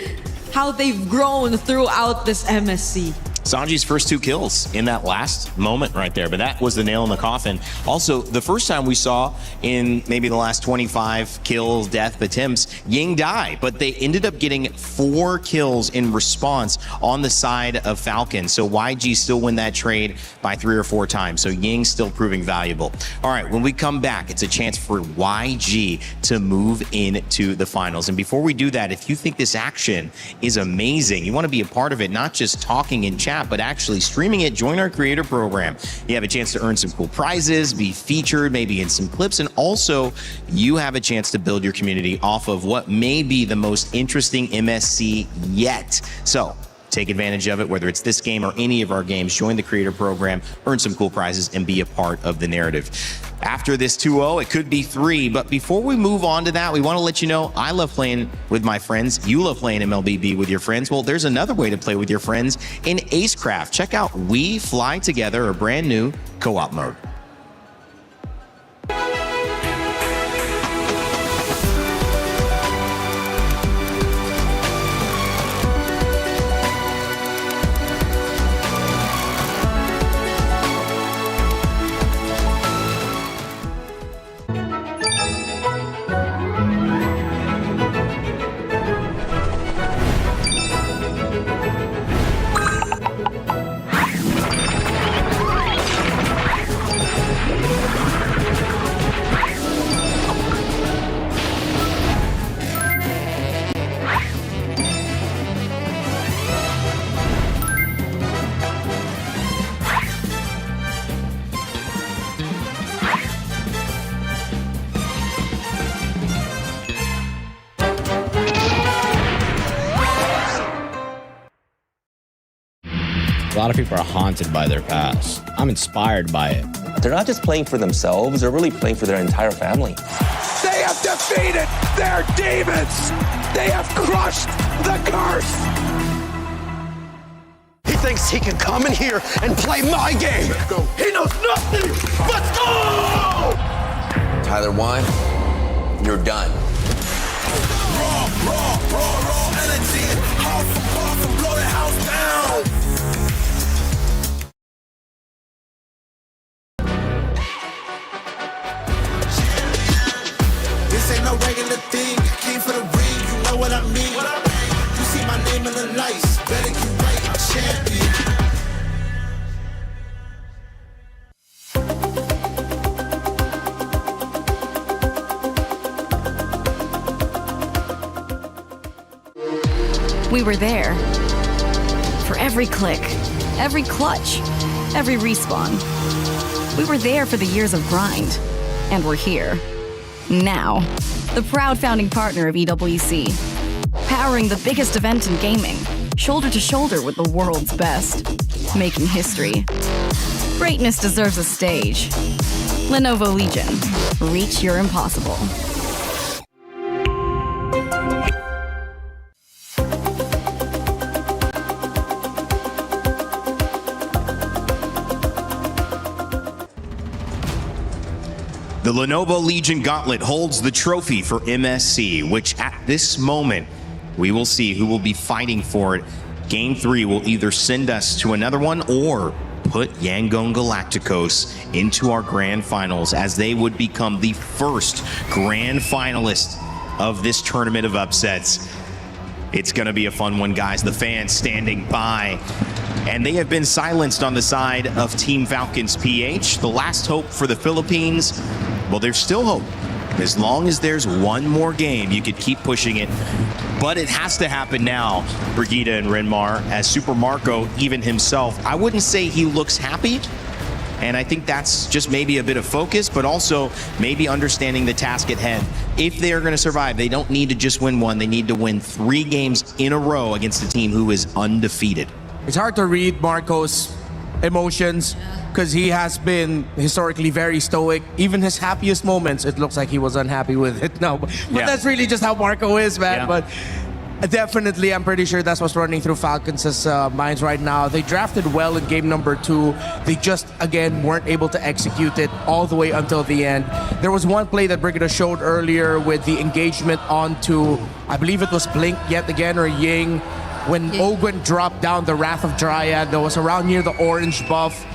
how they've grown throughout this MSC. Sanji's first 2 kills in that last moment right there, but that was the nail in the coffin. Also, the first time we saw in maybe the last 25 kills, death attempts, Ying die, but they ended up getting 4 kills in response on the side of Falcon. So YG still win that trade by 3 or 4 times. So Ying still proving valuable. All right, when we come back, it's a chance for YG to move into the finals. And before we do that, if you think this action is amazing, you want to be a part of it, not just talking in chat, but actually streaming it, join our creator program. You have a chance to earn some cool prizes, be featured maybe in some clips, and also you have a chance to build your community off of what may be the most interesting MSC yet. So take advantage of it, whether it's this game or any of our games. Join the creator program, earn some cool prizes, and be a part of the narrative. After this 2-0, it could be 3, but before we move on to that, we want to let you know I love playing with my friends. You love playing MLBB with your friends. Well, there's another way to play with your friends in Acecraft. Check out We Fly Together, a brand new co-op mode. A lot of people are haunted by their past. I'm inspired by it. They're not just playing for themselves, they're really playing for their entire family. They have defeated their demons! They have crushed the curse! He thinks he can come in here and play my game! He knows nothing! Let's go! Tyler Wine, you're done. Raw energy, half a puff and blow the house down! This ain't no regular thing. Came for the ring, you know what I mean. You see my name in the lights, better get right, I'm champion. We were there. For every click, every clutch, every respawn. We were there for the years of grind. And we're here. Now, the proud founding partner of EWC, powering the biggest event in gaming, shoulder to shoulder with the world's best, making history. Greatness deserves a stage. Lenovo Legion, reach your impossible. The Lenovo Legion Gauntlet holds the trophy for MSC, which at this moment, we will see who will be fighting for it. Game 3 will either send us to another one or put Yangon Galacticos into our grand finals, as they would become the first grand finalist of this tournament of upsets. It's going to be a fun one, guys. The fans standing by. And they have been silenced on the side of Team Falcons PH. The last hope for the Philippines, well, there's still hope. As long as there's one more game, you could keep pushing it. But it has to happen now, Brigida and Renmar, as Super Marco, even himself, I wouldn't say he looks happy. And I think that's just maybe a bit of focus, but also maybe understanding the task at hand. If they're going to survive, they don't need to just win one. They need to win 3 games in a row against a team who is undefeated. It's hard to read Marco's emotions because he has been historically very stoic. Even his happiest moments, it looks like he was unhappy with it now. But that's really just how Marco is, man. Yeah. But definitely, I'm pretty sure that's what's running through Falcons' minds right now. They drafted well in game number 2. They just, again, weren't able to execute it all the way until the end. There was one play that Brigida showed earlier with the engagement onto, I believe it was Blink yet again, or Ying, when Ogwen dropped down the Wrath of Dryad that was around near the orange buff.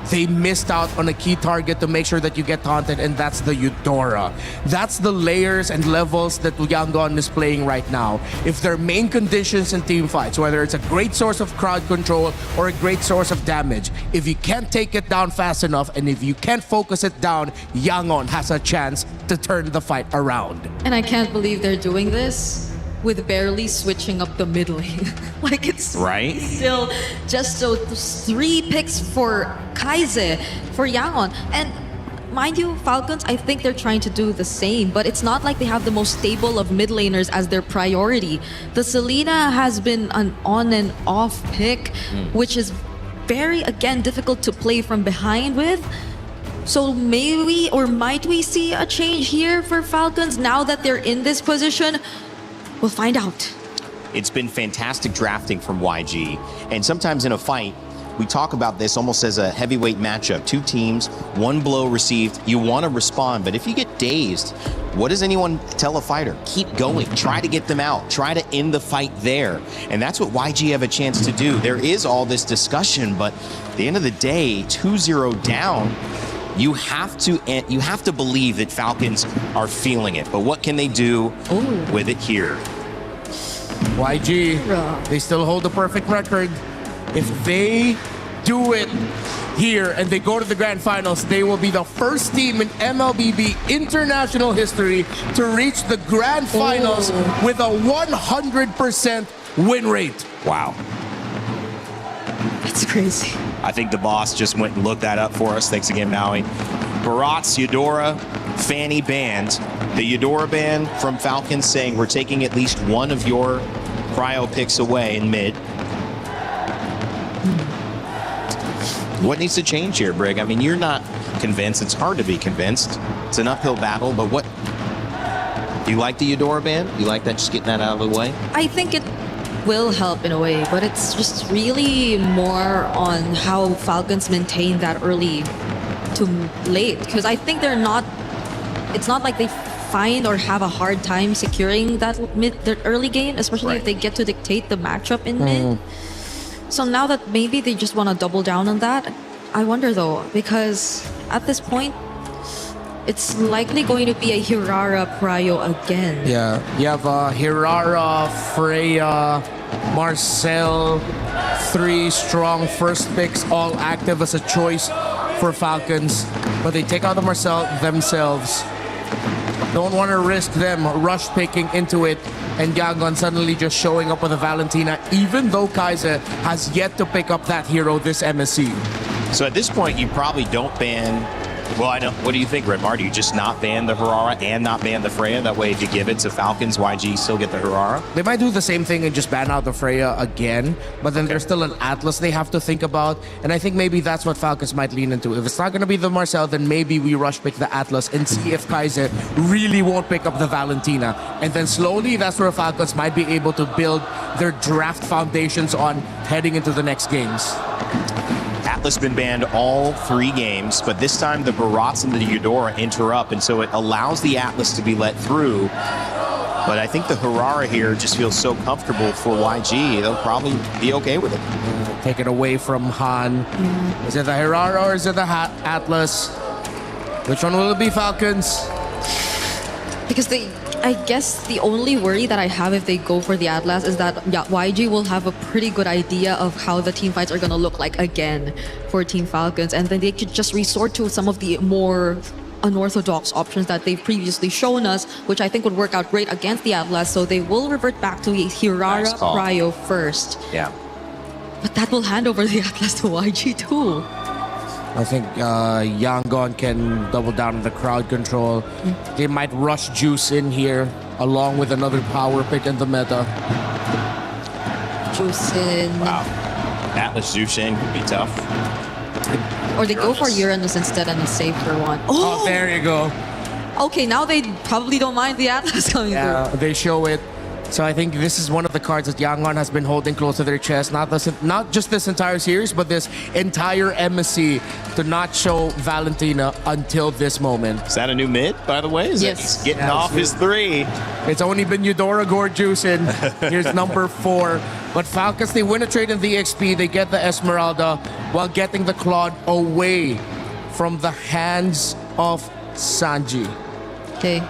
They missed out on a key target to make sure that you get taunted, and that's the Eudora. That's the layers and levels that Yangon is playing right now. If their main conditions in team fights, whether it's a great source of crowd control or a great source of damage, if you can't take it down fast enough and if you can't focus it down, Yangon has a chance to turn the fight around. And I can't believe they're doing this with barely switching up the mid lane. Like it's right? Still just so 3 picks for Kaize, for Yangon. And mind you, Falcons, I think they're trying to do the same, but it's not like they have the most stable of mid laners as their priority. The Selena has been an on and off pick, which is very, again, difficult to play from behind with. So maybe, or might we see a change here for Falcons now that they're in this position? We'll find out. It's been fantastic drafting from YG. And sometimes in a fight, we talk about this almost as a heavyweight matchup. 2 teams, 1 blow received. You want to respond, but if you get dazed, what does anyone tell a fighter? Keep going. Try to get them out. Try to end the fight there. And that's what YG have a chance to do. There is all this discussion, but at the end of the day, 2-0 down, you have to believe that Falcons are feeling it. But what can they do with it here? YG, they still hold the perfect record. If they do it here and they go to the grand finals, they will be the first team in MLBB international history to reach the grand finals with a 100% win rate. Wow. That's crazy. I think the boss just went and looked that up for us. Thanks again, Maui. Barat's Eudora Fanny banned. The Eudora ban from Falcons saying we're taking at least one of your cryo picks away in mid. What needs to change here, Brig? I mean, you're not convinced. It's hard to be convinced. It's an uphill battle, but what? Do you like the Eudora ban? You like that, just getting that out of the way? I think it will help in a way, but it's just really more on how Falcons maintain that early to late, because I think they're not, it's not like they find or have a hard time securing that early game, especially if they get to dictate the matchup in mid. So now that maybe they just want to double down on that, I wonder though, because at this point it's likely going to be a Hirara Cryo again. Yeah, you have Hirara, Freya, Marcel, 3 strong first picks, all active as a choice for Falcons. But they take out the Marcel themselves. Don't want to risk them rush picking into it and Yangon suddenly just showing up with a Valentina, even though Kaize has yet to pick up that hero this MSC. So at this point, you probably don't ban. Well, I know. What do you think, Redmar? Do you just not ban the Hirara and not ban the Freya? That way, if you give it to Falcons, YG still get the Hirara? They might do the same thing and just ban out the Freya again, but then there's still an Atlas they have to think about, and I think maybe that's what Falcons might lean into. If it's not going to be the Marcel, then maybe we rush pick the Atlas and see if Kaize really won't pick up the Valentina. And then slowly, that's where Falcons might be able to build their draft foundations on heading into the next games. Atlas been banned all 3 games, but this time the Barats and the Eudora interrupt, and so it allows the Atlas to be let through. But I think the Hirara here just feels so comfortable for YG, they'll probably be okay with it. Take it away from Han. Is it the Hirara or is it the Atlas? Which one will it be, Falcons? Because I guess the only worry that I have if they go for the Atlas is that YG will have a pretty good idea of how the team fights are going to look like again for Team Falcons, and then they could just resort to some of the more unorthodox options that they've previously shown us, which I think would work out great against the Atlas. So they will revert back to Hirara Nice call. Cryo first. Yeah. But that will hand over the Atlas to YG too. I think Yangon can double down on the crowd control. They might rush Juice in here, along with another power pick in the meta. Juice in. Wow. Atlas Zushin could be tough. Or they go for Uranus instead and a safer one. Oh, there you go. Okay, now they probably don't mind the Atlas coming through. They show it. So I think this is one of the cards that Yangon has been holding close to their chest. Not just this entire series, but this entire MSC to not show Valentina until this moment. Is that a new mid, by the way? He's getting off his 3. It's only been Eudora Gore juicing. Here's number 4. But Falcons, they win a trade in the XP. They get the Esmeralda while getting the Claude away from the hands of Sanji. Okay.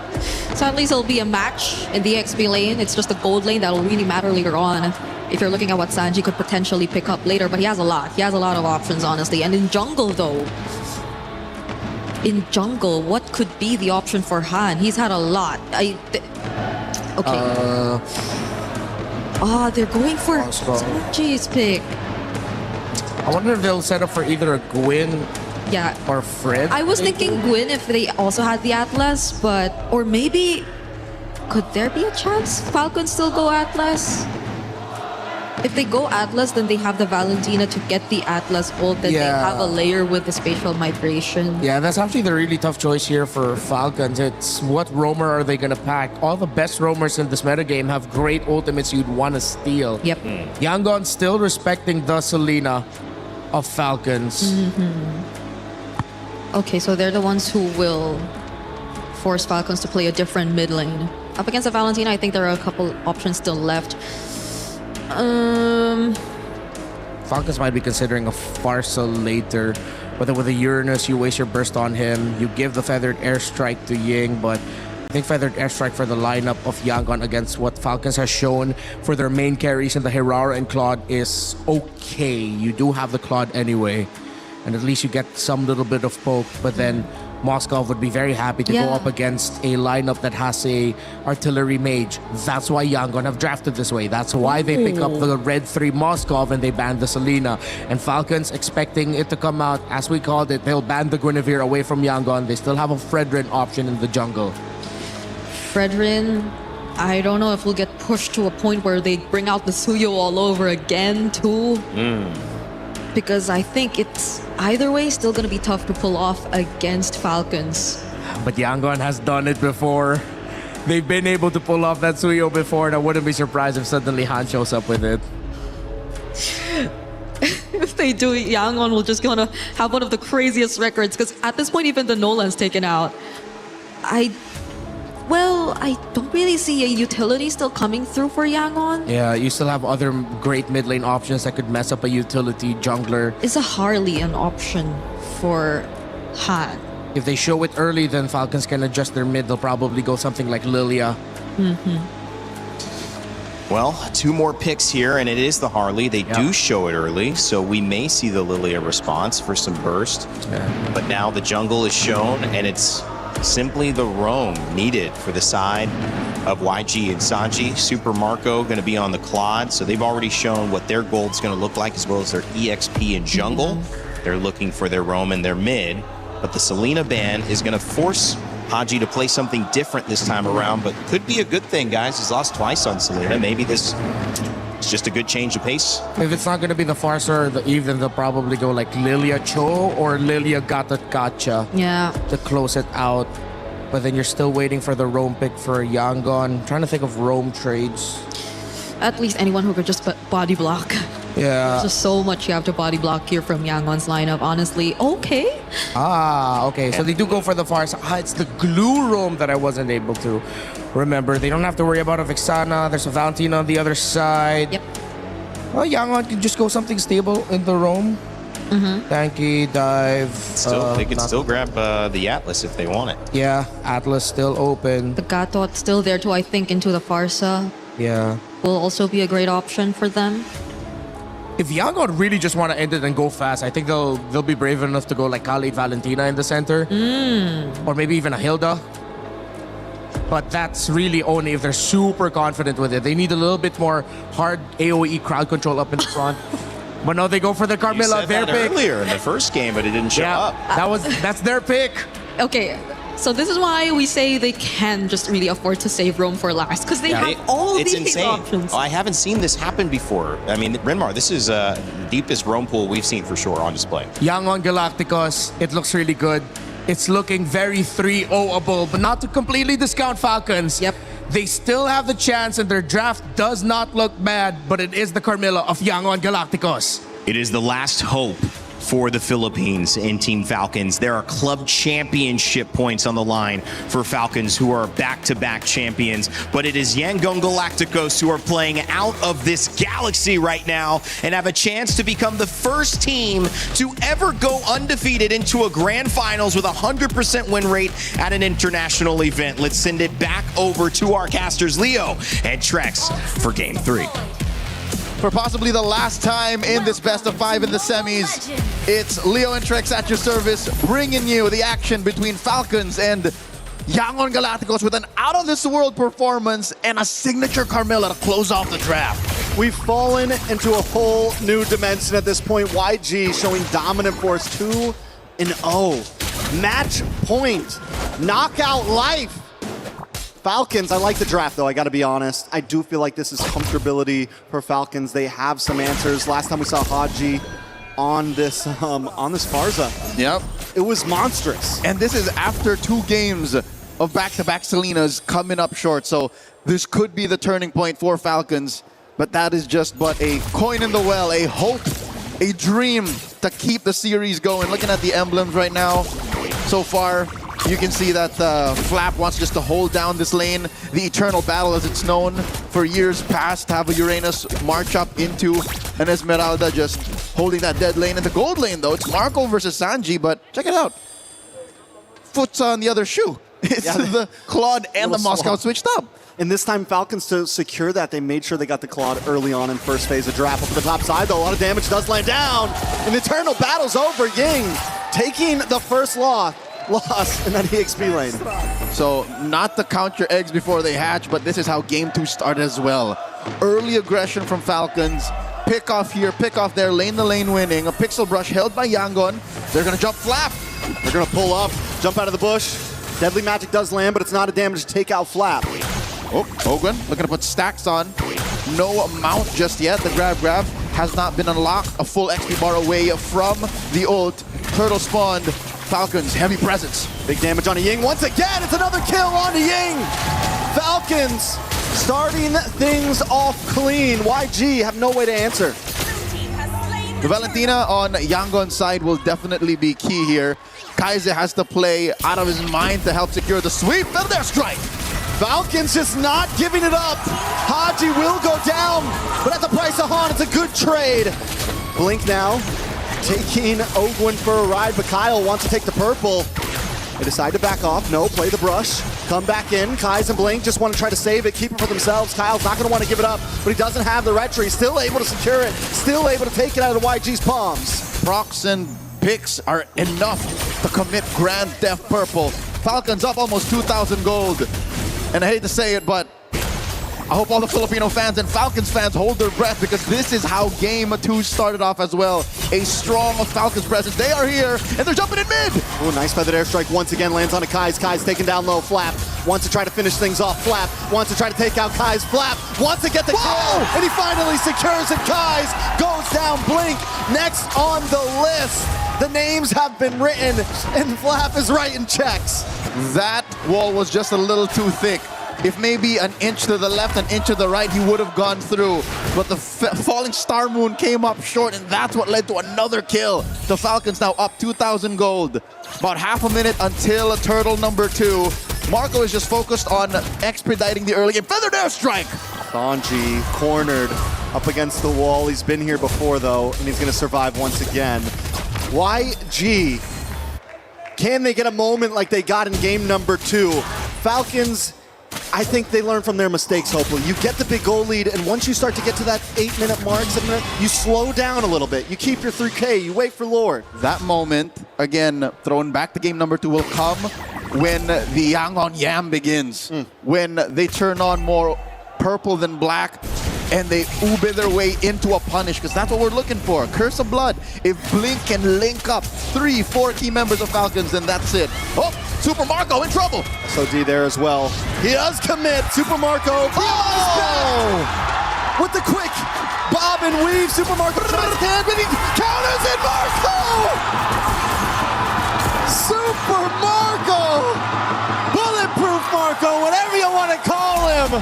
So at least it'll be a match in the XP lane. It's just the gold lane that'll really matter later on. If you're looking at what Sanji could potentially pick up later, but he has a lot. He has a lot of options, honestly. And in jungle, though, what could be the option for Han? He's had a lot. Okay. They're going for Sanji's pick. I wonder if they'll set up for either a Gwyn or Fred. I was thinking Gwyn if they also had the Atlas, or maybe could there be a chance Falcons still go Atlas? If they go Atlas, then they have the Valentina to get the Atlas ult, then they have a layer with the spatial migration. Yeah, that's actually the really tough choice here for Falcons. It's what roamer are they going to pack? All the best roamers in this metagame have great ultimates you'd want to steal. Yep. Yangon still respecting the Selena of Falcons. Okay, so they're the ones who will force Falcons to play a different mid lane. Up against the Valentina, I think there are a couple options still left. Falcons might be considering a Farsa later. Whether with a Uranus, you waste your burst on him. You give the Feathered Airstrike to Ying, but I think Feathered Airstrike for the lineup of Yangon against what Falcons has shown for their main carries in the Hirara and Claude is okay. You do have the Claude anyway. And at least you get some little bit of poke, but then Moskov would be very happy to go up against a lineup that has a artillery mage. That's why Yangon have drafted this way. That's why they pick up the red 3 Moskov and they ban the Selena. And Falcons expecting it to come out, as we called it, they'll ban the Guinevere away from Yangon. They still have a Fredrin option in the jungle. Fredrin, I don't know if we'll get pushed to a point where they bring out the Suyo all over again too. Because I think it's either way still going to be tough to pull off against Falcons. But Yangon has done it before. They've been able to pull off that Suyo before, and I wouldn't be surprised if suddenly Han shows up with it. If they do, Yangon will just gonna have one of the craziest records, because at this point even the Nolan's taken out. I don't really see a utility still coming through for Yangon. Yeah, you still have other great mid lane options that could mess up a utility jungler. Is a Harley an option for Han? If they show it early, then Falcons can adjust their mid. They'll probably go something like Lilia. Well, 2 more picks here, and it is the Harley. They do show it early, so we may see the Lilia response for some burst. But now the jungle is shown, and it's simply the roam needed for the side of YG and Sanji. Super Marco going to be on the Claude, so they've already shown what their gold's going to look like, as well as their EXP in jungle. They're looking for their roam and their mid, but the Selena ban is going to force Haji to play something different this time around, but could be a good thing, guys. He's lost twice on Selena. Maybe this is just a good change of pace. If it's not going to be the Farsa or the Even, they'll probably go like Lilia Cho or Lilia Gotcha to close it out. But then you're still waiting for the roam pick for Yangon. Trying to think of roam trades. At least anyone who could just body block. Yeah. There's just so much you have to body block here from Yangon's lineup, honestly. Okay. Okay. So they do go for the Farsa. It's the glue roam that I wasn't able to remember. They don't have to worry about a Vixana. There's a Valentina on the other side. Yep. Well, Yangon can just go something stable in the roam. Tanky, dive. Still, they can still grab the Atlas if they want it. Yeah, Atlas still open. The Gatot still there too, I think, into the Farsa Yeah. will also be a great option for them. If Yangon really just want to end it and go fast, I think they'll be brave enough to go like Kali Valentina in the center. Or maybe even a Hilda. But that's really only if they're super confident with it. They need a little bit more hard AoE crowd control up in the front. But no, they go for the You Carmilla, said their that pick. earlier in the first game, but it didn't show up. That's their pick. Okay, so this is why we say they can just really afford to save Rome for last, because they have all it's these insane. options. Oh, I haven't seen this happen before. I mean, Renmar, this is the deepest Rome pool we've seen for sure on display. Yangon Galacticos, it looks really good. It's looking very 3-0-able, but not to completely discount Falcons. Yep. They still have the chance, and their draft does not look bad, but it is the Carmilla of Yangon Galacticos. It is the last hope for the Philippines in Team Falcons. There are club championship points on the line for Falcons, who are back-to-back champions. But it is Yangon Galacticos who are playing out of this galaxy right now and have a chance to become the first team to ever go undefeated into a grand finals with a 100% win rate at an international event. Let's send it back over to our casters, Leo and Trex, for Game 3. For possibly the last time in this best of 5 in the semis, it's Leo and Trex at your service, bringing you the action between Falcons and Yangon Galacticos with an out-of-this-world performance and a signature Carmilla to close off the draft. We've fallen into a whole new dimension at this point. YG showing dominant force 2-0. Match point. Knockout life. Falcons, I like the draft though, I gotta be honest. I do feel like this is comfortability for Falcons. They have some answers. Last time we saw Haji on this Farsa. Yep. It was monstrous. And this is after 2 games of back-to-back Selenas coming up short. So this could be the turning point for Falcons, but that is just but a coin in the well, a hope, a dream to keep the series going. Looking at the emblems right now, so far, you can see that Flap wants just to hold down this lane. The Eternal Battle, as it's known for years past, have a Uranus march up into an Esmeralda, just holding that dead lane. In the gold lane, though, it's Marco versus Sanji, but check it out. Foot's on the other shoe. It's the Claude and the Moscow switched up. And this time, Falcons, to secure that, they made sure they got the Claude early on in first phase of draft. Up to the top side, though, a lot of damage does land down. And the Eternal Battle's over. Ying taking the first loss in that EXP lane. So not to count your eggs before they hatch, but this is how game 2 started as well. Early aggression from Falcons. Pick off here, pick off there, lane to lane winning. A pixel brush held by Yangon. They're gonna jump Flap. They're gonna pull up, jump out of the bush. Deadly Magic does land, but it's not a damage to take out Flap. Oh, Hogan looking to put stacks on. No amount just yet. The grab has not been unlocked. A full XP bar away from the ult. Turtle spawned. Falcons, heavy presence. Big damage on Ying. Once again, it's another kill on Ying. Falcons starting things off clean. YG have no way to answer. The Valentina on Yangon's side will definitely be key here. Kaiser has to play out of his mind to help secure the sweep. And their strike. Falcons just not giving it up. Haji will go down, but at the price of Han, it's a good trade. Blink now, taking Ogwin for a ride, but Kyle wants to take the purple. They decide to back off. No, play the brush. Come back in. Kai's and Blink just want to try to save it, keep it for themselves. Kyle's not going to want to give it up, but he doesn't have the retry. Still able to secure it. Still able to take it out of YG's palms. Procs and picks are enough to commit Grand Theft Purple. Falcons up almost 2,000 gold. And I hate to say it, but I hope all the Filipino fans and Falcons fans hold their breath, because this is how Game 2 started off as well. A strong Falcons presence. They are here, and they're jumping in mid. Oh, nice feathered airstrike once again lands on a Kai's. Kai's taken down low. Flap wants to try to finish things off. Flap wants to try to take out Kai's. Flap wants to get the kill, and he finally secures it. Kai's goes down. Blink next on the list. The names have been written, and Flap is writing checks. That wall was just a little too thick. If maybe an inch to the left, an inch to the right, he would have gone through. But the falling Star Moon came up short, and that's what led to another kill. The Falcons now up 2,000 gold. About half a minute until turtle number 2. Marco is just focused on expediting the early game. Feathered airstrike! Sanji cornered up against the wall. He's been here before, though, and he's going to survive once again. YG, can they get a moment like they got in game number 2? Falcons, I think they learn from their mistakes, hopefully. You get the big goal lead, and once you start to get to that 8-minute mark, 7-minute, you slow down a little bit. You keep your 3K, you wait for Lord. That moment, again, thrown back to game number 2, will come when the Yang on Yam begins. When they turn on more purple than black, and they ube their way into a punish, because that's what we're looking for. Curse of Blood. If Blink can link up 3-4 key members of Falcons, then that's it. Oh, Super Marco in trouble. SOD there as well. He does commit. Super Marco. Oh! With the quick bob and weave. Super Marco tries to hand, but he counters it. Marco! Super Marco! Bulletproof Marco, whatever you want to call him.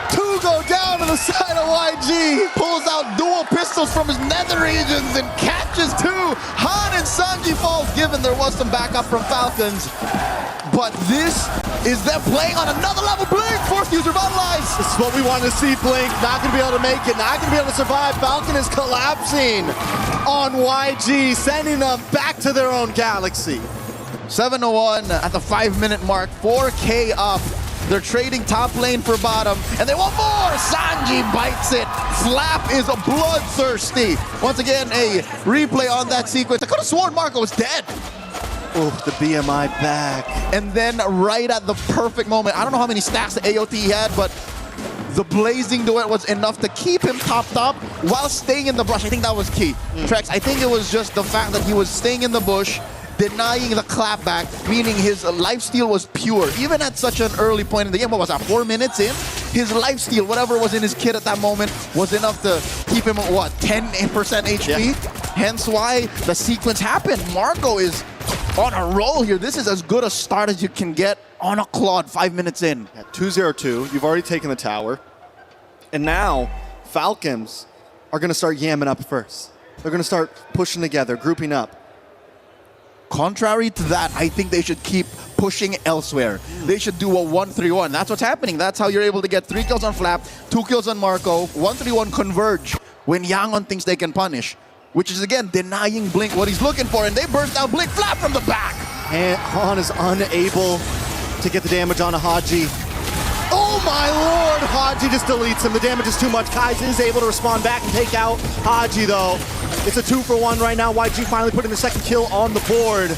2 go down to the side of YG. Pulls out dual pistols from his nether regions and catches 2. Han and Sanji falls, given there was some backup from Falcons. But this is them playing on another level. Blink, fourth user revitalized. This is what we want to see, Blink. Not going to be able to make it. Not going to be able to survive. Falcon is collapsing on YG, sending them back to their own galaxy. 7-1 at the 5-minute mark. 4K up. They're trading top lane for bottom, and they want more! Sanji bites it. Flap is bloodthirsty. Once again, a replay on that sequence. I could have sworn Marco was dead. Oh, the BMI back. And then right at the perfect moment, I don't know how many stacks the AOT he had, but the blazing duet was enough to keep him topped up while staying in the brush. I think that was key. Trex, I think it was just the fact that he was staying in the bush, denying the clapback, meaning his lifesteal was pure. Even at such an early point in the game, what was that, 4 minutes in? His lifesteal, whatever was in his kit at that moment, was enough to keep him at what, 10% HP? Yeah. Hence why the sequence happened. Marco is on a roll here. This is as good a start as you can get on a Claude 5 minutes in. Yeah, 2-0-2, you've already taken the tower. And now, Falcons are gonna start yamming up first. They're gonna start pushing together, grouping up. Contrary to that, I think they should keep pushing elsewhere. They should do a 1-3-1. That's what's happening. That's how you're able to get 3 kills on Flap, 2 kills on Marco, 1-3-1 converge when Yangon thinks they can punish, which is again denying Blink what he's looking for, and they burst out Blink Flap from the back. And Han is unable to get the damage on a Haji. Oh my lord, Haji just deletes him. The damage is too much. Kaizen is able to respond back and take out Haji though. It's a 2-for-1 right now. YG finally putting the second kill on the board.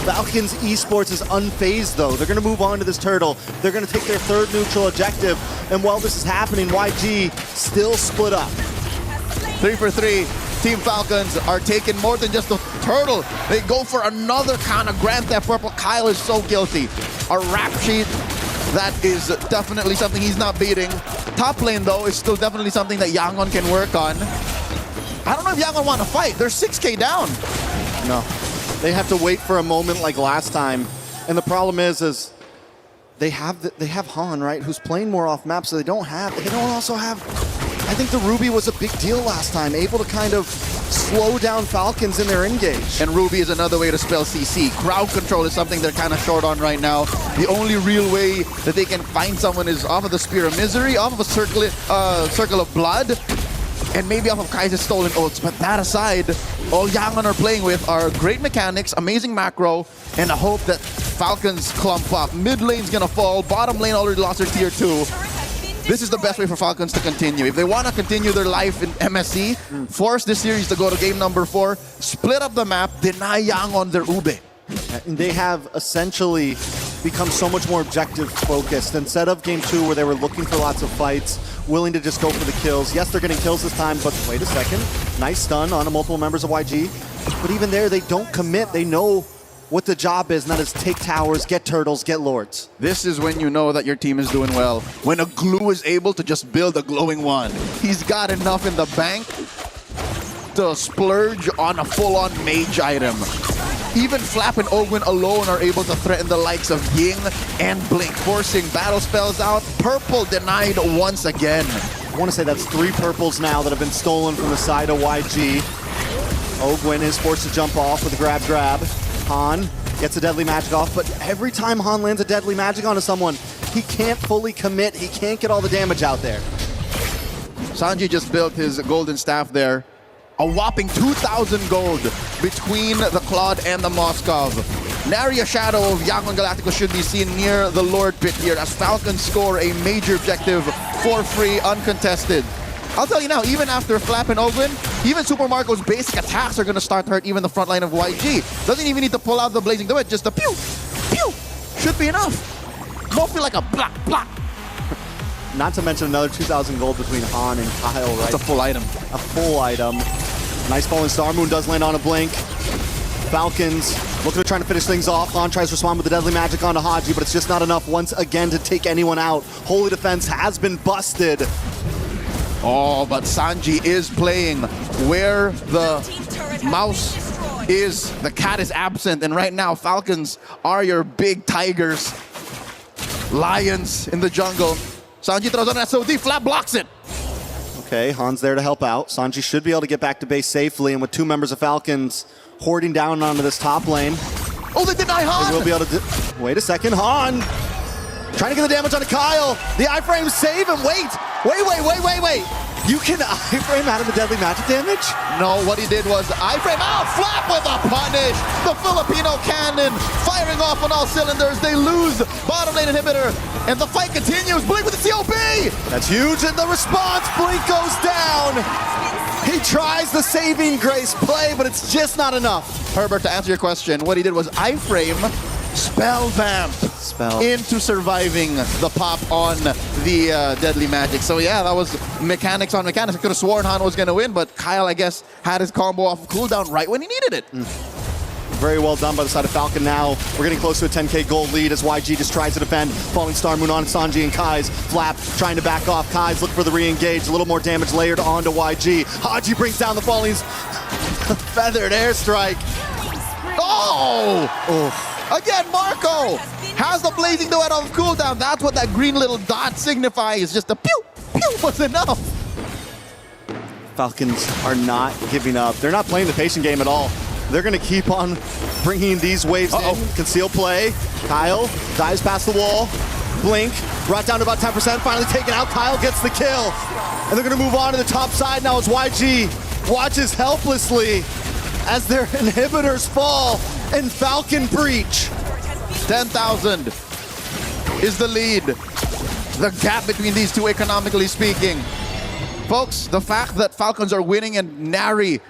Falcons Esports is unfazed though. They're gonna move on to this turtle. They're gonna take their 3rd neutral objective. And while this is happening, YG still split up. 3 for 3. Team Falcons are taking more than just a turtle. They go for another kind of Grand Theft Purple. Kyle is so guilty. A rap sheet. That is definitely something he's not beating. Top lane, though, is still definitely something that Yangon can work on. I don't know if Yangon want to fight. They're 6K down. No. They have to wait for a moment like last time. And the problem is they have Han, right, who's playing more off map, so they don't also have... I think the Ruby was a big deal last time, able to kind of slow down Falcons in their engage. And Ruby is another way to spell CC. Crowd control is something they're kind of short on right now. The only real way that they can find someone is off of the Spear of Misery, off of a Circle of Blood, and maybe off of Kaiser's stolen ults. But that aside, all Yangon are playing with are great mechanics, amazing macro, and a hope that Falcons clump up. Mid lane's gonna fall, bottom lane already lost their tier 2. This is the best way for Falcons to continue. If they want to continue their life in MSC, force this series to go to game number 4, split up the map, deny Yangon their ube. And they have essentially become so much more objective focused. Instead of game 2 where they were looking for lots of fights, willing to just go for the kills. Yes, they're getting kills this time, but wait a second. Nice stun on multiple members of YG. But even there, they don't commit. They know what the job is, and that is take towers, get turtles, get lords. This is when you know that your team is doing well. When a glue is able to just build a glowing one. He's got enough in the bank to splurge on a full-on mage item. Even Flap and Ogwin alone are able to threaten the likes of Ying and Blink, forcing battle spells out. Purple denied once again. I want to say that's 3 purples now that have been stolen from the side of YG. Ogwin is forced to jump off with a grab. Han gets a deadly magic off, but every time Han lands a deadly magic onto someone, he can't fully commit. He can't get all the damage out there. Sanji just built his golden staff there. A whopping 2,000 gold between the Claude and the Moskov. Nary a shadow of Yangon Galacticos should be seen near the Lord pit here as Falcons score a major objective for free, uncontested. I'll tell you now, even after Flap and Ogwin, even Super Marco's basic attacks are going to start to hurt even the front line of YG. Doesn't even need to pull out the Blazing Duet, just a pew, pew, should be enough. Won't feel like a block, block. Not to mention another 2,000 gold between Han and Kyle, right? That's a full item. A full item. Nice falling Star Moon does land on a blink. Falcons looking to try to finish things off. Han tries to respond with the Deadly Magic onto Haji, but it's just not enough once again to take anyone out. Holy Defense has been busted. Oh, but Sanji is playing where the mouse is. The cat is absent, and right now Falcons are your big tigers. Lions in the jungle. Sanji throws on an SOD, Flap blocks it. Okay, Han's there to help out. Sanji should be able to get back to base safely, and with two members of Falcons hoarding down onto this top lane. Oh, they deny Han! They will be able to wait a second, Han! Trying to get the damage onto Kyle. The iframe save him. Wait. You can iframe out of the Deadly Magic damage? No, what he did was iframe out, Flap with a punish. The Filipino cannon firing off on all cylinders. They lose bottom lane inhibitor, and the fight continues. Blink with the COP! That's huge, and the response, Blink goes down. He tries the saving grace play, but it's just not enough. Herbert, to answer your question, what he did was iframe, spell vamp into surviving the pop on the Deadly Magic. So yeah, that was mechanics on mechanics. I could have sworn Han was going to win, but Kyle, I guess, had his combo off of cooldown right when he needed it. Very well done by the side of Falcon now. We're getting close to a 10k gold lead as YG just tries to defend. Falling Star Moon on Sanji and Kai's. Flap trying to back off. Kai's look for the re-engage. A little more damage layered onto YG. Haji brings down the Falling's feathered airstrike. Oh! Again, Marco has the Blazing Duet on cooldown. That's what that green little dot signifies. Just a pew, pew was enough. Falcons are not giving up. They're not playing the patient game at all. They're going to keep on bringing these waves in. Conceal play. Kyle dives past the wall. Blink brought down to about 10%. Finally taken out. Kyle gets the kill. And they're going to move on to the top side now as YG watches helplessly as their inhibitors fall and Falcon breach. 10,000 is the lead. The gap between these two, economically speaking. Folks, the fact that Falcons are winning and nary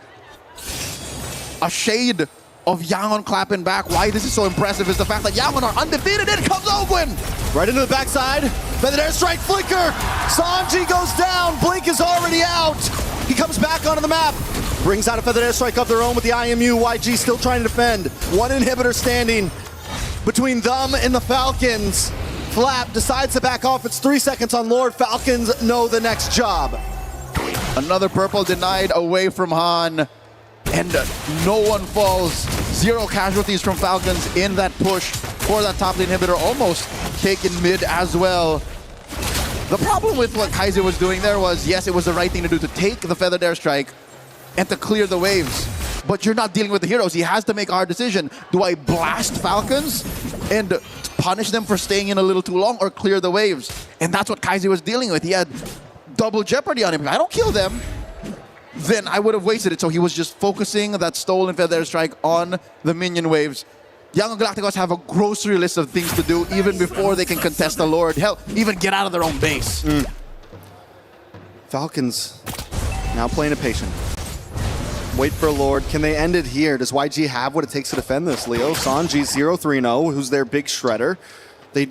a shade of Yangon clapping back, why this is so impressive is the fact that Yangon are undefeated. In comes Ogwin! Right into the backside. Feathered airstrike flicker. Sanji goes down. Blink is already out. He comes back onto the map. Brings out a feathered airstrike of their own with the IMU. YG still trying to defend. One inhibitor standing between them and the Falcons. Flap decides to back off. It's 3 seconds on Lord. Falcons know the next job. Another purple denied away from Han. And no one falls. 0 casualties from Falcons in that push for that top lane inhibitor. Almost taken mid as well. The problem with what Kaiser was doing there was, yes, it was the right thing to do to take the feathered airstrike and to clear the waves. But you're not dealing with the heroes. He has to make a hard decision. Do I blast Falcons and punish them for staying in a little too long, or clear the waves? And that's what Kaiser was dealing with. He had double jeopardy on him. If I don't kill them, then I would have wasted it. So he was just focusing that stolen feather strike on the minion waves. Yangon Galacticos have a grocery list of things to do even before they can contest the Lord. Hell, even get out of their own base. Falcons now playing a patient. Wait for a Lord. Can they end it here? Does YG have what it takes to defend this, Leo? Sanji 0-3-0, who's their big shredder. They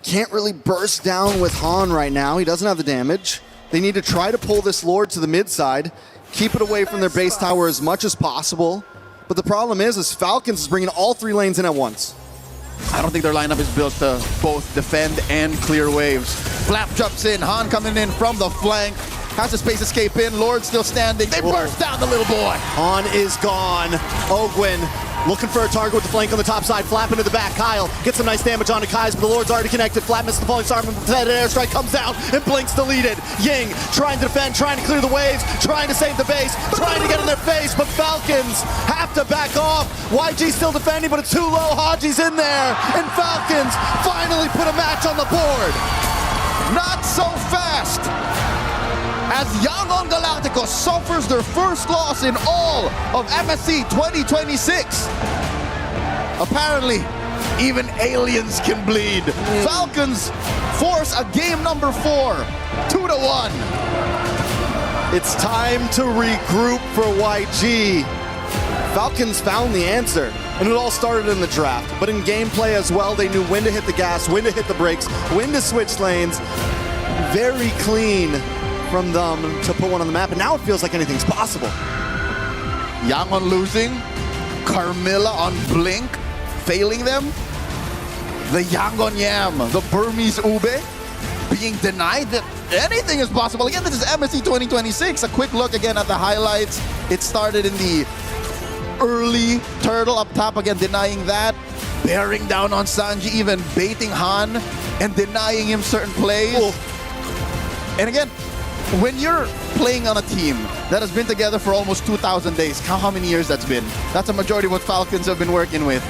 can't really burst down with Han right now. He doesn't have the damage. They need to try to pull this Lord to the mid side, keep it away from their base tower as much as possible. But the problem is Falcons is bringing all 3 lanes in at once. I don't think their lineup is built to both defend and clear waves. Flap jumps in, Han coming in from the flank. Has a space escape in, Lord still standing. They burst down the little boy. Han is gone. Ogwin looking for a target with the flank on the top side. Flap into the back. Kyle gets some nice damage onto Kai's, but the Lord's already connected. Flap misses the falling star. Feathered airstrike comes down and Blink's deleted. Ying trying to defend, trying to clear the waves, trying to save the base, trying to get in their face, but Falcons have to back off. YG still defending, but it's too low. Haji's in there, and Falcons finally put a match on the board. Not so fast. As Yangon Yangon Galacticos suffers their first loss in all of MSC 2026. Apparently, even aliens can bleed. Falcons force a game number 4, 2-1. It's time to regroup for YG. Falcons found the answer, and it all started in the draft. But in gameplay as well, they knew when to hit the gas, when to hit the brakes, when to switch lanes. Very clean from them to put one on the map, and now it feels like anything's possible. Yangon losing, Carmilla on Blink, failing them. The Yangon Yam, the Burmese Ube, being denied that anything is possible. Again, this is MSC 2026. A quick look again at the highlights. It started in the early turtle up top, again denying that. Bearing down on Sanji, even baiting Han and denying him certain plays. And again, when you're playing on a team that has been together for almost 2,000 days, count how many years that's been. That's a majority of what Falcons have been working with.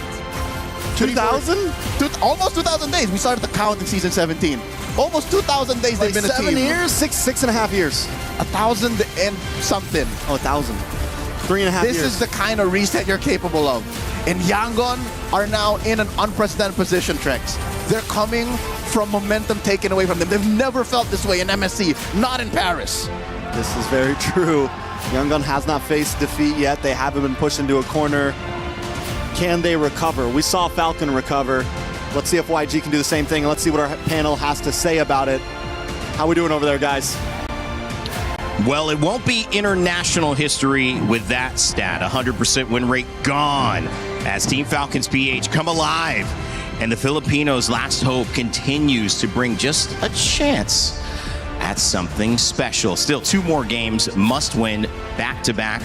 2,000? Almost 2,000 days. We started to count in season 17. Almost 2,000 days they've been a team. 7 years? Six and a half years. 1,000 and something. Oh, 1,000. 3.5 years. This is the kind of reset you're capable of. And Yangon are now in an unprecedented position, Trex. They're coming from momentum taken away from them. They've never felt this way in MSC, not in Paris. This is very true. Yangon has not faced defeat yet. They haven't been pushed into a corner. Can they recover? We saw Falcon recover. Let's see if YG can do the same thing. Let's see what our panel has to say about it. How we doing over there, guys? Well, it won't be international history with that stat. 100% win rate gone as Team Falcons PH come alive. And the Filipinos' last hope continues to bring just a chance at something special. Still 2 more games, must win back-to-back.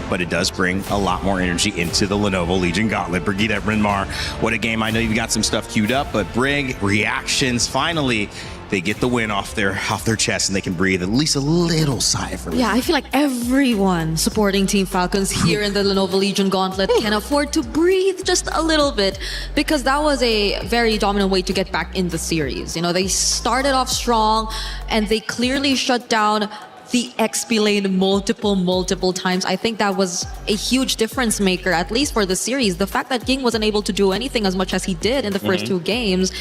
But it does bring a lot more energy into the Lenovo Legion Gauntlet. Brigitte Brynmar, what a game. I know you've got some stuff queued up, but Brig, reactions, finally, they get the win off their chest and they can breathe at least a little sigh of relief. Yeah, I feel like everyone supporting Team Falcons here in the Lenovo Legion Gauntlet can afford to breathe just a little bit, because that was a very dominant way to get back in the series. You know, they started off strong and they clearly shut down the XP lane multiple times. I think that was a huge difference maker, at least for the series. The fact that Ging wasn't able to do anything as much as he did in the first 2 games,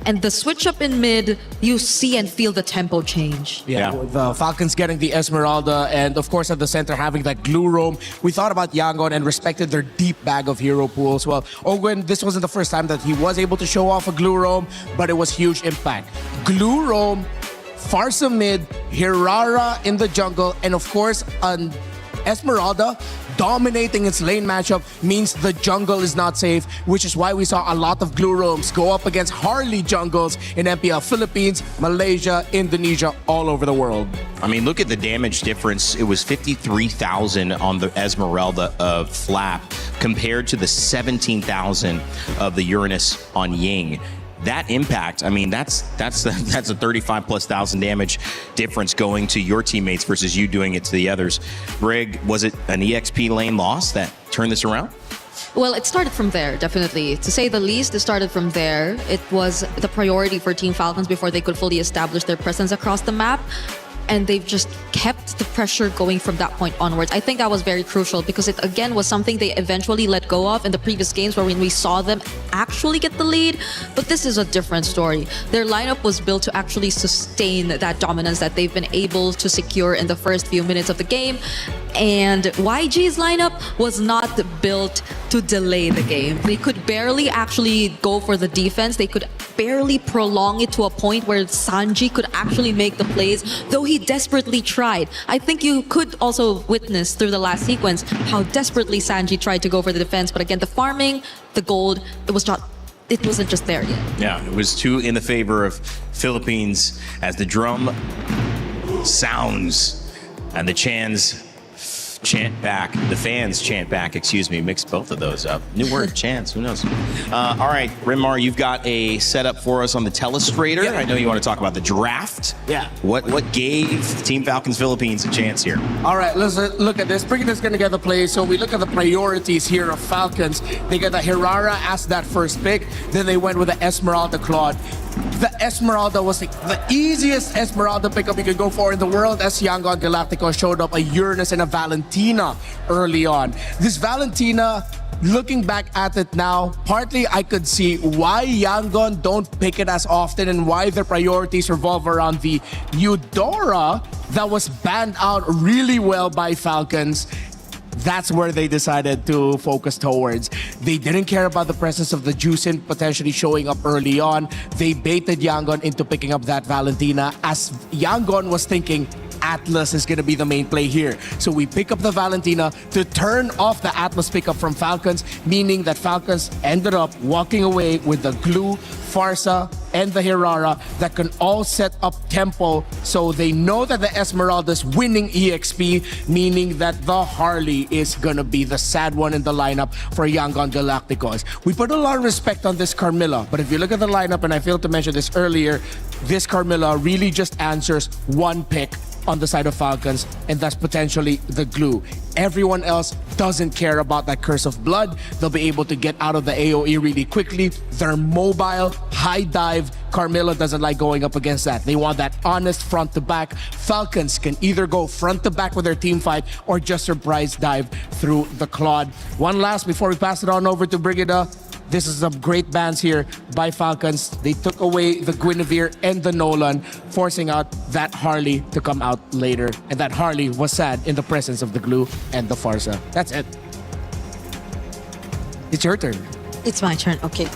and the switch up in mid, you see and feel the tempo change. Yeah, with the Falcons getting the Esmeralda, and of course at the center having that glue roam. We thought about Yangon and respected their deep bag of hero pools. Well, Ogwen, this wasn't the first time that he was able to show off a glue roam, but it was huge impact. Glue roam, Farsa mid, Hirara in the jungle, and of course, an Esmeralda dominating its lane matchup means the jungle is not safe, which is why we saw a lot of glue roams go up against Harley jungles in MPL Philippines, Malaysia, Indonesia, all over the world. I mean, look at the damage difference. It was 53,000 on the Esmeralda of Flap compared to the 17,000 of the Uranus on Ying. That impact, I mean, that's a 35,000+ damage difference going to your teammates versus you doing it to the others. Brig, was it an EXP lane loss that turned this around? Well, it started from there, definitely. To say the least, it started from there. It was the priority for Team Falcons before they could fully establish their presence across the map. And they've just kept the pressure going from that point onwards. I think that was very crucial because it, again, was something they eventually let go of in the previous games where when we saw them actually get the lead. But this is a different story. Their lineup was built to actually sustain that dominance that they've been able to secure in the first few minutes of the game. And YG's lineup was not built to delay the game. They could barely actually go for the defense. They could barely prolong it to a point where Sanji could actually make the plays, though he desperately tried. I think you could also witness through the last sequence how desperately Sanji tried to go for the defense. But again, the farming, the gold, it wasn't just there yet. Yeah, it was 2 in the favor of Philippines as the drum sounds and the Chans chant back. The fans chant back, excuse me. Mix both of those up. New word, chants, who knows? All right, Rinmar, you've got a setup for us on the telestrator. Yeah. I know you want to talk about the draft. Yeah. What gave Team Falcons Philippines a chance here? All right, let's look at this. Breaking this together play. So we look at the priorities here of Falcons. They got the Hirara as that first pick. Then they went with the Esmeralda Claude. The Esmeralda was the easiest Esmeralda pickup you could go for in the world, as Yangon Galacticos showed up a Uranus and a Valentina early on. This Valentina, looking back at it now, partly I could see why Yangon don't pick it as often and why their priorities revolve around the Eudora that was banned out really well by Falcons. That's where they decided to focus towards. They didn't care about the presence of the Juicin potentially showing up early on. They baited Yangon into picking up that Valentina, as Yangon was thinking Atlas is going to be the main play here. So we pick up the Valentina to turn off the Atlas pickup from Falcons, meaning that Falcons ended up walking away with the Glue, Farsa, and the Hirara that can all set up tempo, so they know that the Esmeralda's winning EXP, meaning that the Harley is gonna be the sad one in the lineup for Yangon Galacticos. We put a lot of respect on this Carmilla, but if you look at the lineup, and I failed to mention this earlier, this Carmilla really just answers one pick on the side of Falcons, and that's potentially the Glue. Everyone else doesn't care about that Curse of Blood. They'll be able to get out of the AoE really quickly. They're mobile, high dive. Carmilla doesn't like going up against that. They want that honest front to back. Falcons can either go front to back with their team fight or just surprise dive through the Claude. One last before we pass it on over to Brigida. This is some great bans here by Falcons. They took away the Guinevere and the Nolan, forcing out that Harley to come out later. And that Harley was sad in the presence of the Glue and the Farsa. That's it. It's your turn. It's my turn. Okay.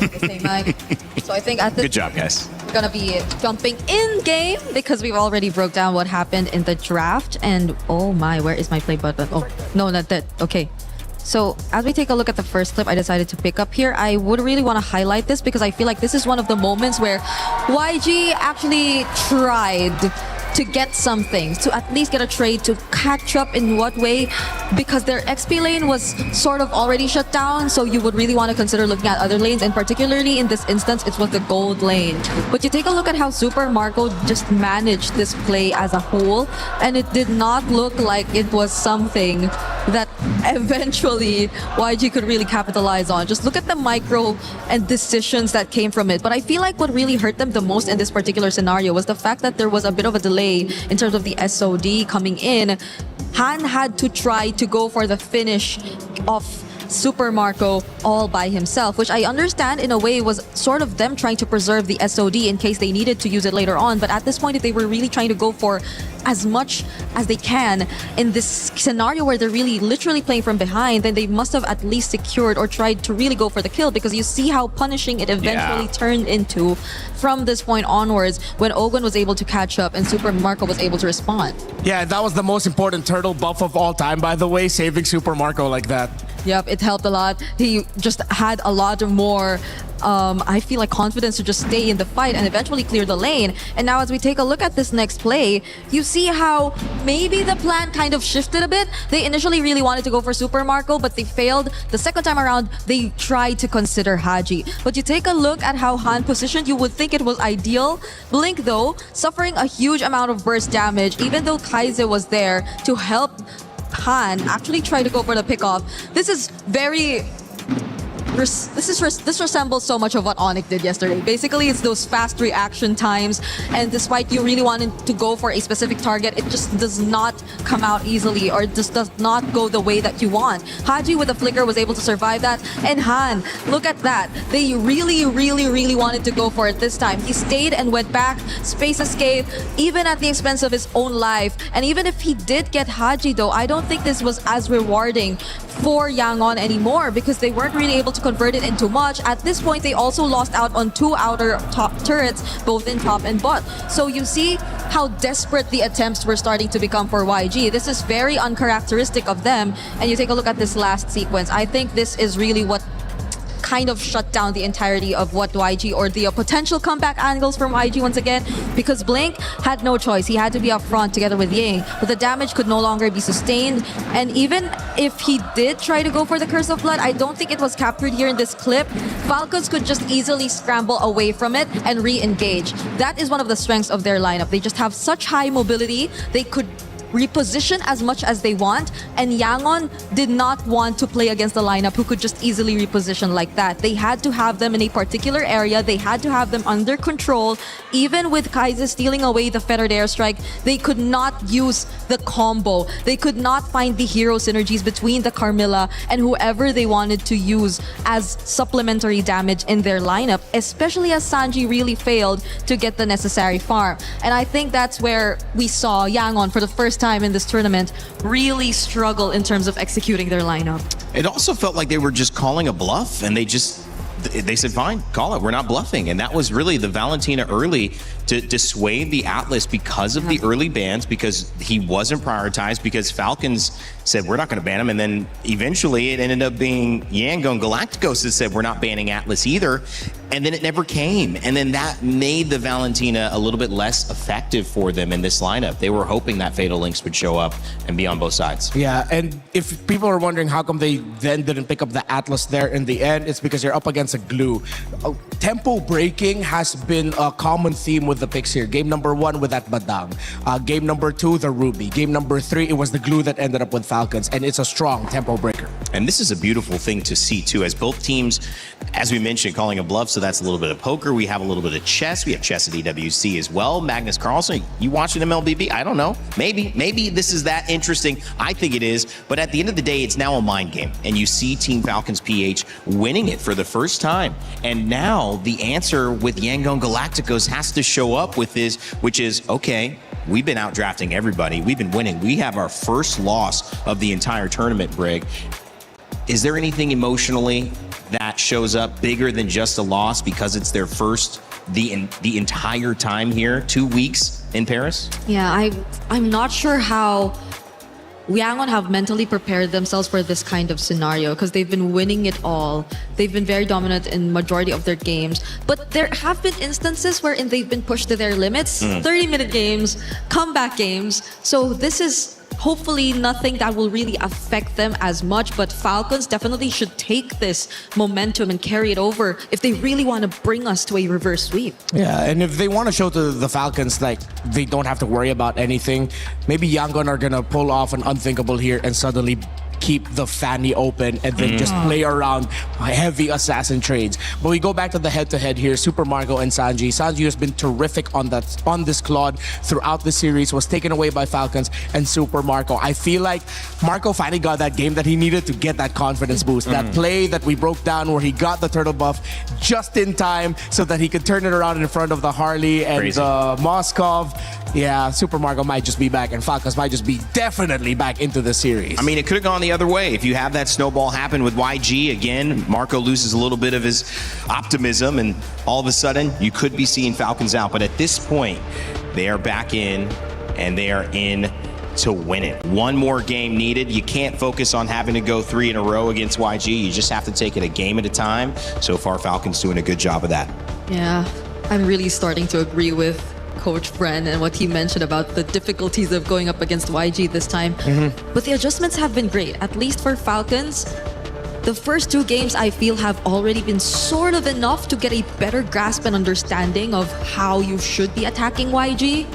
Okay, Mike. So I think at this Good job, guys. we're gonna be jumping in game because we've already broke down what happened in the draft. And oh my, where is my play button? Oh no, not that. Okay. So as we take a look at the first clip I decided to pick up here, I would really want to highlight this because I feel like this is one of the moments where YG actually tried to get something, to at least get a trade, to catch up in what way, because their XP lane was sort of already shut down, so you would really want to consider looking at other lanes, and particularly in this instance, it was the gold lane. But you take a look at how Super Marco just managed this play as a whole, and it did not look like it was something that eventually YG could really capitalize on. Just look at the micro and decisions that came from it. But I feel like what really hurt them the most in this particular scenario was the fact that there was a bit of a delay in terms of the SOD coming in. Han had to try to go for the finish of Super Marco all by himself, which I understand in a way was sort of them trying to preserve the SOD in case they needed to use it later on. But at this point, if they were really trying to go for as much as they can in this scenario where they're really literally playing from behind, then they must have at least secured or tried to really go for the kill, because you see how punishing it eventually turned into from this point onwards when Ogun was able to catch up and Super Marco was able to respond. Yeah, that was the most important turtle buff of all time, by the way, saving Super Marco like that. Yep, it helped a lot. He just had a lot more, I feel like, confidence to just stay in the fight and eventually clear the lane. And now as we take a look at this next play, you see how maybe the plan kind of shifted a bit. They initially really wanted to go for Super Marco, but they failed. The second time around, they tried to consider Haji. But you take a look at how Han positioned, you would think it was ideal. Blink, though, suffering a huge amount of burst damage, even though Kaize was there to help Han actually try to go for the pickoff. This is very... This resembles so much of what Onyx did yesterday. Basically, it's those fast reaction times, and despite you really wanting to go for a specific target, it just does not come out easily, or just does not go the way that you want. Haji with a flicker was able to survive that, and Han, look at that. They really wanted to go for it this time. He stayed and went back, space escape, even at the expense of his own life. And even if he did get Haji, though, I don't think this was as rewarding for Yangon anymore, because they weren't really able to convert it into much. At this point, they also lost out on 2 outer top turrets, both in top and bot. So you see how desperate the attempts were starting to become for YG. This is very uncharacteristic of them. And you take a look at this last sequence. I think this is really what kind of shut down the entirety of what YG or the potential comeback angles from YG once again, because Blink had no choice. He had to be up front together with Ying, but the damage could no longer be sustained. And even if he did try to go for the Curse of Blood, I don't think it was captured here in this clip. Falcons could just easily scramble away from it and re-engage. That is one of the strengths of their lineup. They just have such high mobility. They could reposition as much as they want, and Yangon did not want to play against a lineup who could just easily reposition like that. They had to have them in a particular area. They had to have them under control. Even with Kaiser stealing away the fettered airstrike, they could not use the combo. They could not find the hero synergies between the Carmilla and whoever they wanted to use as supplementary damage in their lineup, especially as Sanji really failed to get the necessary farm. And I think that's where we saw Yangon for the first time in this tournament really struggle in terms of executing their lineup. It also felt like they were just calling a bluff, and they said, fine, call it, we're not bluffing. And that was really the Valentina early to dissuade the Atlas because of the early bans, because he wasn't prioritized, because Falcons said, we're not going to ban him. And then eventually it ended up being Yangon Galacticos that said, we're not banning Atlas either. And then it never came. And then that made the Valentina a little bit less effective for them in this lineup. They were hoping that Fatal Links would show up and be on both sides. Yeah, and if people are wondering how come they then didn't pick up the Atlas there in the end, it's because you're up against a glue. Tempo breaking has been a common theme with the picks here. Game number 1 with that Badang. Game number 2, the Ruby. Game number 3, it was the glue that ended up with Falcons, and it's a strong tempo breaker. And this is a beautiful thing to see too, as both teams, as we mentioned, calling a bluff, so that's a little bit of poker. We have a little bit of chess. We have chess at EWC as well. Magnus Carlsen, you watching MLBB? I don't know. Maybe this is that interesting. I think it is. But at the end of the day, it's now a mind game. And you see Team Falcons PH winning it for the first time. And now the answer with Yangon Galacticos has to show up with this, which is, okay, we've been out drafting everybody. We've been winning. We have our first loss of the entire tournament, Brig. Is there anything emotionally that shows up bigger than just a loss because it's their first the entire time here, 2 weeks in Paris? Yeah, I'm not sure how Yangon have mentally prepared themselves for this kind of scenario, because they've been winning it all. They've been very dominant in majority of their games, but there have been instances wherein they've been pushed to their limits, 30-minute games, comeback games. So this is hopefully nothing that will really affect them as much, but Falcons definitely should take this momentum and carry it over if they really want to bring us to a reverse sweep. Yeah, and if they want to show to the Falcons like they don't have to worry about anything, maybe Yangon are gonna pull off an unthinkable here and suddenly keep the Fanny open and then just play around heavy assassin trades. But we go back to the head-to-head here, Super Marco and Sanji. Sanji has been terrific on this Claude throughout the series, was taken away by Falcons and Super Marco. I feel like Marco finally got that game that he needed to get that confidence boost. That play that we broke down where he got the turtle buff just in time so that he could turn it around in front of the Harley and the Moskov. Yeah, Super Marco might just be back and Falcons might just be definitely back into the series. I mean, it could have gone the other way. If you have that snowball happen with YG, again, Marco loses a little bit of his optimism and all of a sudden you could be seeing Falcons out. But at this point, they are back in and they are in to win it. One more game needed. You can't focus on having to go 3 in a row against YG. You just have to take it a game at a time. So far, Falcons doing a good job of that. Yeah, I'm really starting to agree with Coach Bren and what he mentioned about the difficulties of going up against YG this time. But the adjustments have been great, at least for Falcons. The first 2 games I feel have already been sort of enough to get a better grasp and understanding of how you should be attacking YG.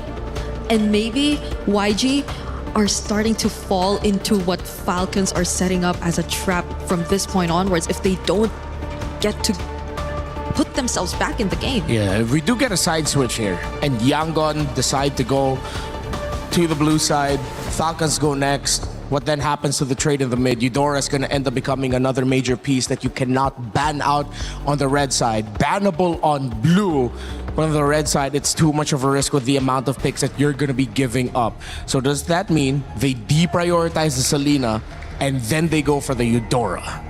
And maybe YG are starting to fall into what Falcons are setting up as a trap from this point onwards if they don't get to put themselves back in the game. Yeah, if we do get a side switch here and Yangon decide to go to the blue side, Falcons go next, what then happens to the trade in the mid? Eudora is going to end up becoming another major piece that you cannot ban out on the red side. Bannable on blue, but on the red side, it's too much of a risk with the amount of picks that you're going to be giving up. So does that mean they deprioritize the Selena and then they go for the Eudora?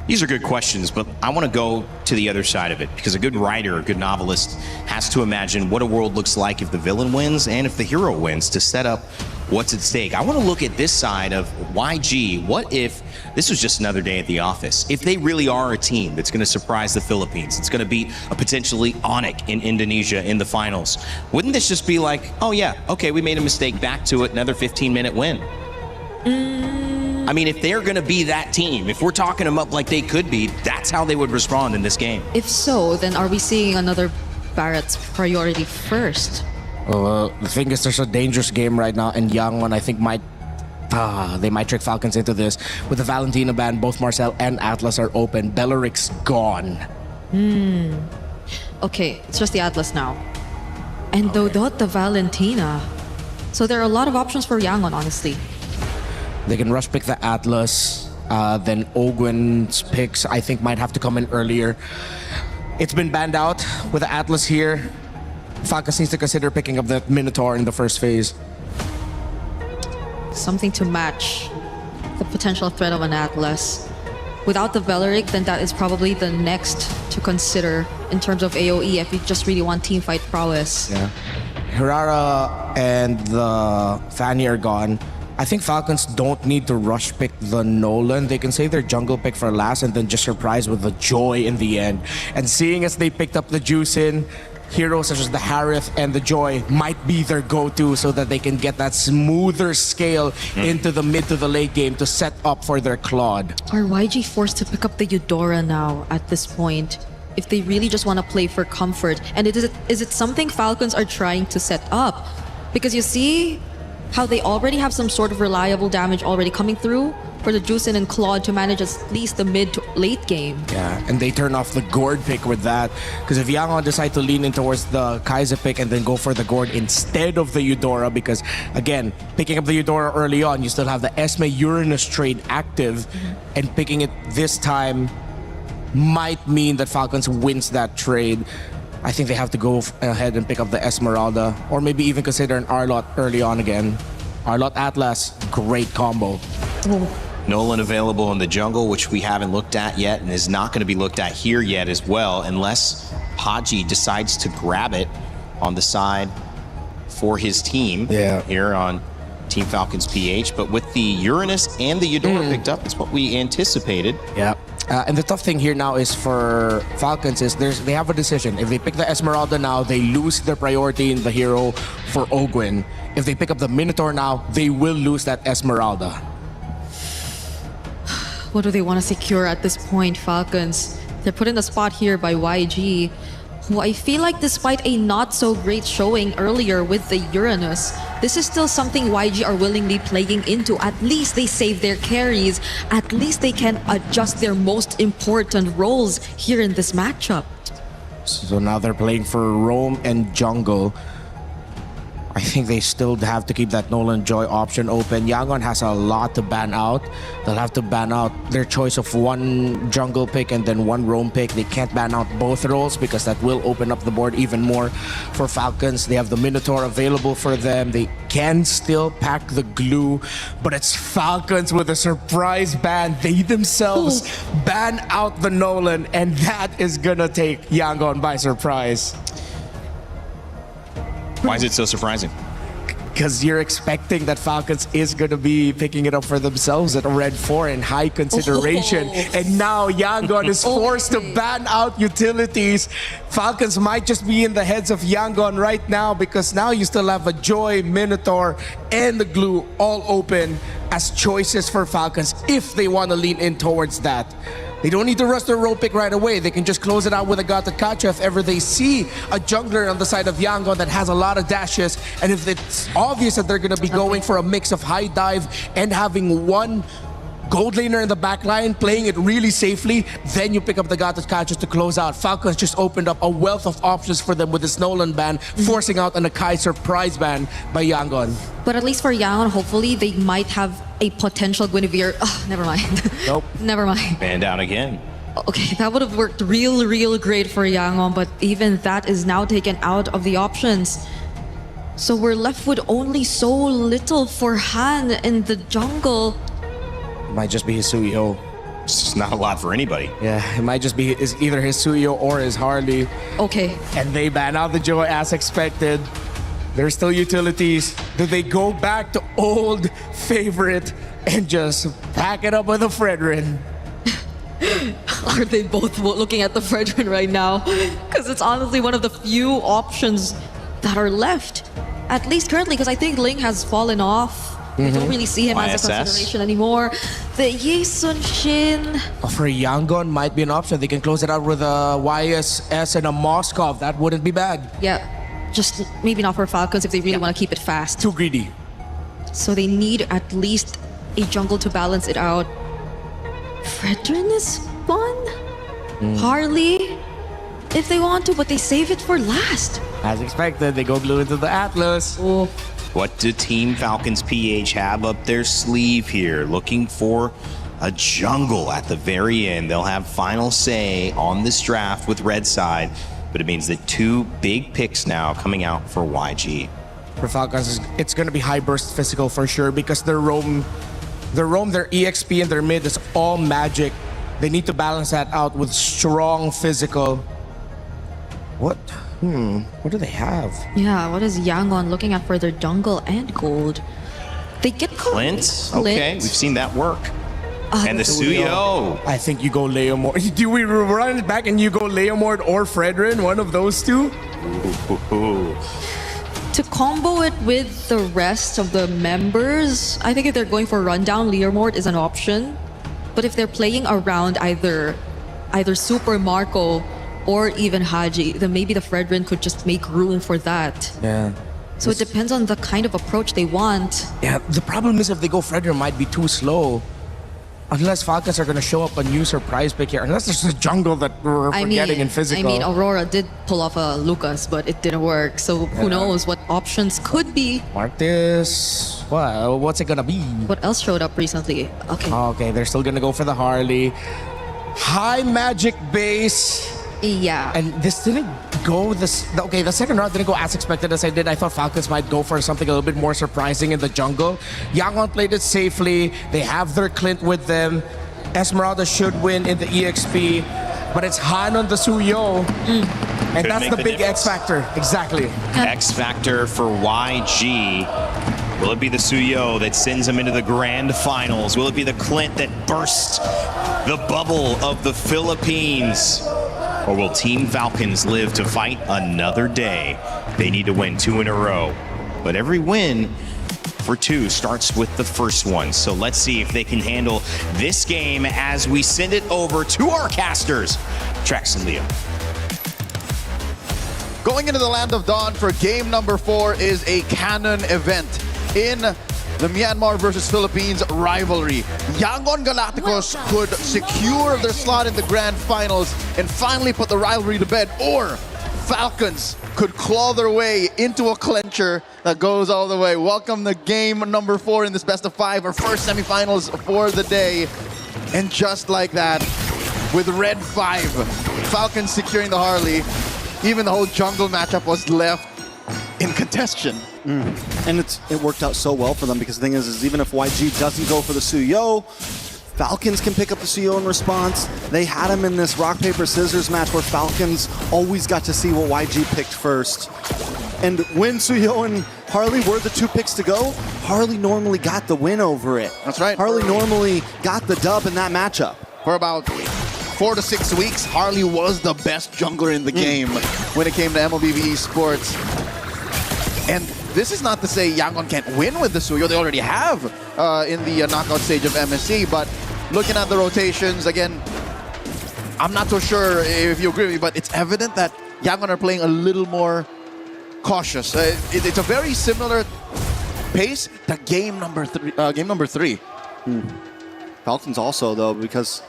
These are good questions, but I want to go to the other side of it because a good writer, a good novelist has to imagine what a world looks like if the villain wins and if the hero wins to set up what's at stake. I want to look at this side of YG. What if this was just another day at the office? If they really are a team that's going to surprise the Philippines, it's going to beat a potentially Onyx in Indonesia in the finals, wouldn't this just be like, oh yeah, okay, we made a mistake, back to it, another 15-minute win? I mean, if they're going to be that team, if we're talking them up like they could be, that's how they would respond in this game. If so, then are we seeing another Barrett's priority first? The thing is, there's a dangerous game right now, and Yangon, I think, they might trick Falcons into this. With the Valentina ban, both Marcel and Atlas are open. Belleric's gone. Okay, it's just the Atlas now. And Dodot the Valentina. So there are a lot of options for Yangon, honestly. They can rush pick the Atlas. Then Ogwen's picks, I think, might have to come in earlier. It's been banned out with the Atlas here. Falcons needs to consider picking up the Minotaur in the first phase. Something to match the potential threat of an Atlas. Without the Valeric, then that is probably the next to consider in terms of AoE if you just really want teamfight prowess. Yeah. Hirara and the Fanny are gone. I think Falcons don't need to rush pick the Nolan. They can save their jungle pick for last and then just surprise with the Joy in the end. And seeing as they picked up the Juicin, heroes such as the Harith and the Joy might be their go-to so that they can get that smoother scale into the mid to the late game to set up for their Claude. Are YG forced to pick up the Eudora now at this point? If they really just want to play for comfort? And is it something Falcons are trying to set up? Because you see how they already have some sort of reliable damage already coming through for the Juicin and Claude to manage at least the mid to late game. Yeah, and they turn off the Gord pick with that. Because if Yangon decide to lean in towards the Kaiser pick and then go for the Gord instead of the Eudora, because again, picking up the Eudora early on, you still have the Esme Uranus trade active, and picking it this time might mean that Falcons wins that trade. I think they have to go ahead and pick up the Esmeralda, or maybe even consider an Arlot early on again. Arlot Atlas, great combo. Nolan available in the jungle, which we haven't looked at yet and is not going to be looked at here yet as well, unless Haji decides to grab it on the side for his team here on Team Falcons PH. But with the Uranus and the Eudora picked up, it's what we anticipated. Yeah. And the tough thing here now is for Falcons is they have a decision. If they pick the Esmeralda now, they lose their priority in the hero for Ogwen. If they pick up the Minotaur now, they will lose that Esmeralda. What do they want to secure at this point, Falcons? They're put in the spot here by YG, who I feel like despite a not so great showing earlier with the Uranus, this is still something YG are willingly playing into. At least they save their carries. At least they can adjust their most important roles here in this matchup. So now they're playing for Roam and Jungle. I think they still have to keep that Nolan Joy option open. Yangon has a lot to ban out. They'll have to ban out their choice of one jungle pick and then one roam pick. They can't ban out both roles because that will open up the board even more for Falcons. They have the Minotaur available for them. They can still pack the glue, but it's Falcons with a surprise ban. They themselves ban out the Nolan, and that is gonna take Yangon by surprise. Why is it so surprising? Because you're expecting that Falcons is going to be picking it up for themselves at a red 4 in high consideration. And now Yangon is forced to ban out utilities. Falcons might just be in the heads of Yangon right now because now you still have a Joy, Minotaur, and the Glue all open as choices for Falcons if they want to lean in towards that. They don't need to rush their roll pick right away. They can just close it out with a Gatakacha if ever they see a jungler on the side of Yangon that has a lot of dashes. And if it's obvious that they're going to be going for a mix of high dive and having one gold laner in the back line, playing it really safely, then you pick up the Gatakacha to close out. Falcons just opened up a wealth of options for them with this Nolan ban, forcing out an Akai surprise ban by Yangon. But at least for Yangon, hopefully they might have a potential Guinevere. Oh, never mind. Nope. Never mind. Banned out again. Okay, that would have worked real great for Yangon, but even that is now taken out of the options. So we're left with only so little for Han in the jungle. Might just be his Suyo. It's just not a lot for anybody. Yeah, it might just be either his Suyo or his Harley. Okay. And they ban out the Joy as expected. They're still utilities. Do they go back to old favorite and just pack it up with a Fredrin? Are they both looking at the Fredrin right now? Because it's honestly one of the few options that are left, at least currently, because I think Ling has fallen off. We don't really see him as a consideration anymore. The Yesun Shin. For Yangon might be an option. They can close it out with a YSS and a Moskov. That wouldn't be bad. Yeah, just maybe not for Falcons if they really want to keep it fast. Too greedy. So they need at least a jungle to balance it out. Fredrin is fun. Harley, if they want to, but they save it for last. As expected, they go blue into the Atlas. Oh. What do Team Falcons PH have up their sleeve here? Looking for a jungle at the very end. They'll have final say on this draft with Red Side, but it means that 2 big picks now coming out for YG. For Falcons, it's going to be high burst physical for sure because their roam, their EXP and their mid is all magic. They need to balance that out with strong physical. What do they have? Yeah, what is Yangon looking at for their jungle and gold? They get Clint? Okay, we've seen that work. And the Suyo. I think you go Leomord. Do we run it back and you go Leomord or Fredrin? One of those two? To combo it with the rest of the members, I think if they're going for rundown, Leomord is an option. But if they're playing around either Super Marco or even Haji, then maybe the Fredrin could just make room for that. Yeah. So it depends on the kind of approach they want. Yeah, the problem is if they go Fredrin, might be too slow. Unless Falcons are going to show up a new surprise pick here. Unless there's a jungle that we're forgetting in physical. I mean, Aurora did pull off a Lucas, but it didn't work. So who knows what options could be. Martis. Well, what's it going to be? What else showed up recently? Okay. Okay, they're still going to go for the Harley. High magic base. Yeah. And this didn't go the second round didn't go as expected as I did. I thought Falcons might go for something a little bit more surprising in the jungle. Yangon played it safely. They have their Clint with them. Esmeralda should win in the EXP, but it's Han on the Suyo. And Could that's make the the big difference. X factor. Exactly. X factor for YG. Will it be the Suyo that sends them into the grand finals? Will it be the Clint that bursts the bubble of the Philippines? Or will Team Falcons live to fight another day? They need to win 2 in a row. But every win for 2 starts with the first one. So let's see if they can handle this game as we send it over to our casters, Trax and Leo. Going into the Land of Dawn for game number 4 is a canon event in the Myanmar versus Philippines rivalry. Yangon Galacticos could secure their slot in the grand finals and finally put the rivalry to bed, or Falcons could claw their way into a clincher that goes all the way. Welcome to game number 4 in this best of 5, our first semifinals for the day. And just like that, with red 5, Falcons securing the Harley, even the whole jungle matchup was left in contention. And it worked out so well for them, because the thing is even if YG doesn't go for the Suyo, Falcons can pick up the Suyo in response. They had him in this rock, paper, scissors match where Falcons always got to see what YG picked first. And when Suyo and Harley were the 2 picks to go, Harley normally got the win over it. That's right. Harley normally got the dub in that matchup. For about 4 to 6 weeks, Harley was the best jungler in the game when it came to MLBB Esports. And this is not to say Yangon can't win with the Suyo. They already have in the knockout stage of MSC. But looking at the rotations, again, I'm not so sure if you agree with me, but it's evident that Yangon are playing a little more cautious. It's a very similar pace to game number 3. Falcons also, though, because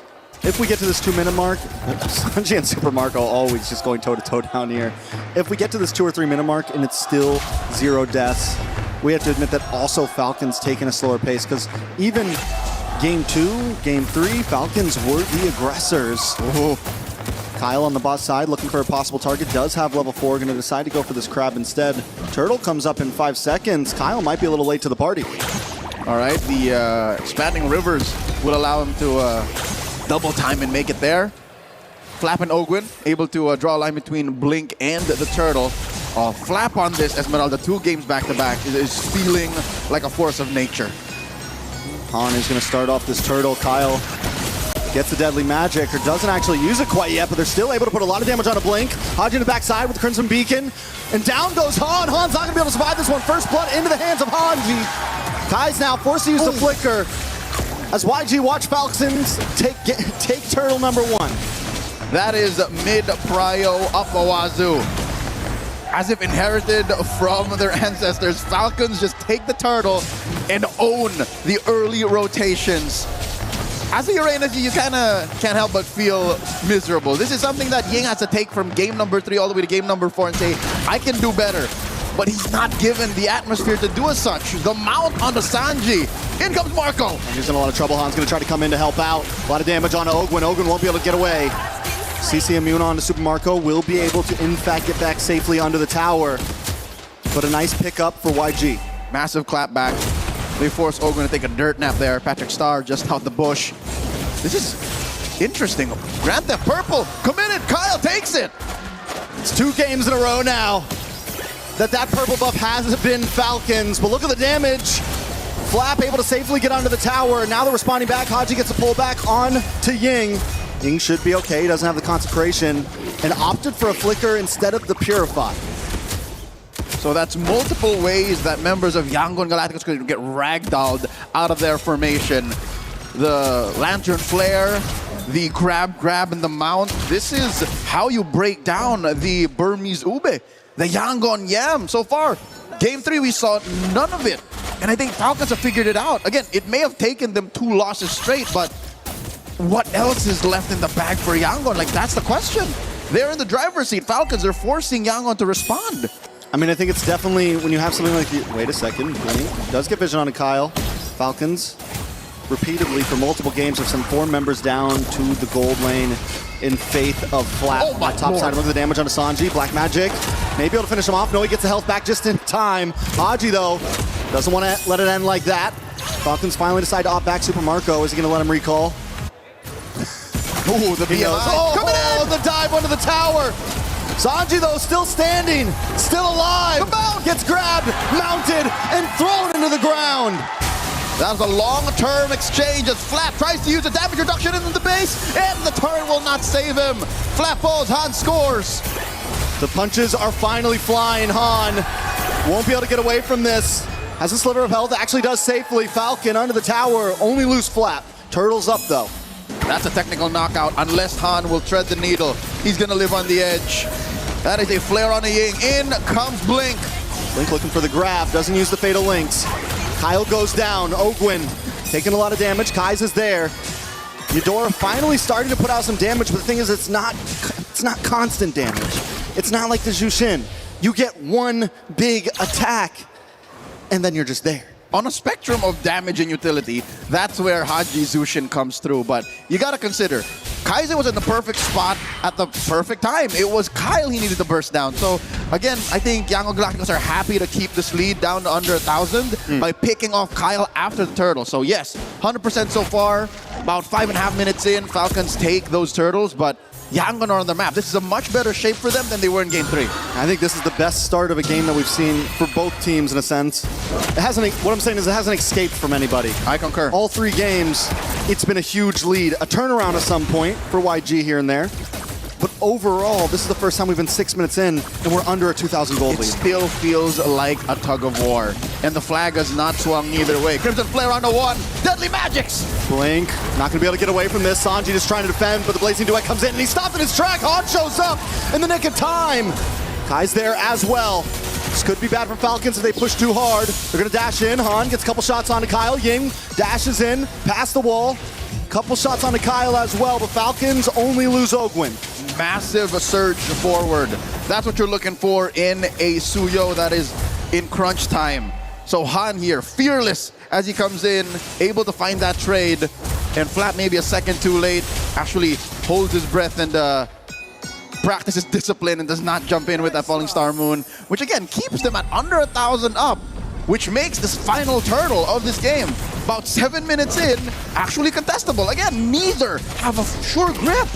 if we get to this 2-minute mark, Sanji and Super Marco always just going toe-to-toe down here. If we get to this 2 or 3 minute mark and it's still 0 deaths, we have to admit that also Falcons taking a slower pace, because even game 2, game 3, Falcons were the aggressors. Ooh. Kyle on the bot side looking for a possible target, does have level 4, going to decide to go for this crab instead. Turtle comes up in 5 seconds. Kyle might be a little late to the party. All right, the expanding rivers will allow him to double time and make it there. Flap and Ogwin able to draw a line between Blink and the Turtle. Flap on this Esmeralda 2 games back-to-back is feeling like a force of nature. Han is going to start off this turtle. Kyle gets the deadly magic, or doesn't actually use it quite yet, but they're still able to put a lot of damage on a blink. Haji in the backside with the Crimson Beacon, and down goes Han. Han's not going to be able to survive this one. First blood into the hands of Hanji. Kai's now forced to use the flicker as YG watch Falcons take turtle number 1. That is mid-prio up Wazoo. As if inherited from their ancestors, Falcons just take the turtle and own the early rotations. As a Uranus, you kind of can't help but feel miserable. This is something that Ying has to take from game number 3 all the way to game number 4 and say, I can do better. But he's not given the atmosphere to do as such. The mount on the Sanji. In comes Marco. He's in a lot of trouble. Han's going to try to come in to help out. A lot of damage on Ogwin. Ogwin won't be able to get away. CC immune on to Super Marco. Will be able to, in fact, get back safely under the tower. But a nice pickup for YG. Massive clap back. They force Ogwin to take a dirt nap there. Patrick Star just out the bush. This is interesting. Grand Theft Purple committed. Kyle takes it. It's 2 games in a row now that purple buff has been Falcons. But look at the damage. Flap able to safely get onto the tower. Now they're responding back. Haji gets a pull back on to Ying. Ying should be okay. He doesn't have the consecration and opted for a flicker instead of the purify. So that's multiple ways that members of Yangon Galacticos could get ragdolled out of their formation. The Lantern Flare, the grab and the mount. This is how you break down the Burmese Ube, the Yangon Yam. So far, game 3 we saw none of it. And I think Falcons have figured it out. Again, it may have taken them 2 losses straight, but what else is left in the bag for Yangon? Like, that's the question. They're in the driver's seat. Falcons are forcing Yangon to respond. I mean, I think it's definitely when you have something like wait a second, Blink does get vision on a Kyle. Falcons repeatedly for multiple games have sent 4 members down to the gold lane in faith of Flap. Oh my top Lord. side, look at the damage on Sanji. Black Magic may be able to finish him off. No, he gets the health back just in time. Haji, though, doesn't want to let it end like that. Falcons finally decide to opt back Super Marco. Is he going to let him recall? Ooh, the BMI. Coming in! The dive under the tower. Sanji, though, still standing, still alive. Gets grabbed, mounted, and thrown into the ground. That was a long-term exchange as Flap tries to use a damage reduction into the base, and the turret will not save him. Flap falls, Han scores. The punches are finally flying. Han won't be able to get away from this. Has a sliver of health, actually does safely. Falcon under the tower, only lose Flap. Turtle's up, though. That's a technical knockout, unless Han will tread the needle. He's gonna live on the edge. That is a flare on a Ying. In comes Blink. Blink looking for the grab, doesn't use the Fatal Links. Kyle goes down, Ogwin taking a lot of damage. Kai's is there. Eudora finally starting to put out some damage, but the thing is it's not constant damage. It's not like the Jushin. You get one big attack, and then you're just there. On a spectrum of damage and utility, that's where Haji Zushin comes through. But you gotta consider, Kaiser was in the perfect spot at the perfect time. It was Kyle he needed to burst down. So again, I think Yangon Galacticos are happy to keep this lead down to under 1,000 by picking off Kyle after the turtle. So yes, 100% so far. About 5.5 minutes in, Falcons take those turtles, but Yangon are on the map. This is a much better shape for them than they were in game 3. I think this is the best start of a game that we've seen for both teams in a sense. It hasn't, what I'm saying is it hasn't escaped from anybody. I concur. All 3 games, it's been a huge lead. A turnaround at some point for YG here and there. But overall, this is the first time we've been 6 minutes in and we're under a 2,000 gold lead. It still feels like a tug of war. And the flag has not swung either way. Crimson Flare on the 1. Deadly Magics! Blink, not going to be able to get away from this. Sanji just trying to defend, but the Blazing Duet comes in and he's stopped in his track. Han shows up in the nick of time. Kai's there as well. This could be bad for Falcons if they push too hard. They're going to dash in. Han gets a couple shots onto Kyle. Ying dashes in, past the wall. Couple shots onto Kyle as well, but Falcons only lose Ogwin. Massive surge forward. That's what you're looking for in a Suyo that is in crunch time. So Han here, fearless as he comes in, able to find that trade, and Flap maybe a second too late, actually holds his breath and practices discipline and does not jump in with that Falling Star Moon, which again keeps them at under 1,000 up, which makes this final turtle of this game, about 7 minutes in, actually contestable. Again, neither have a sure grip.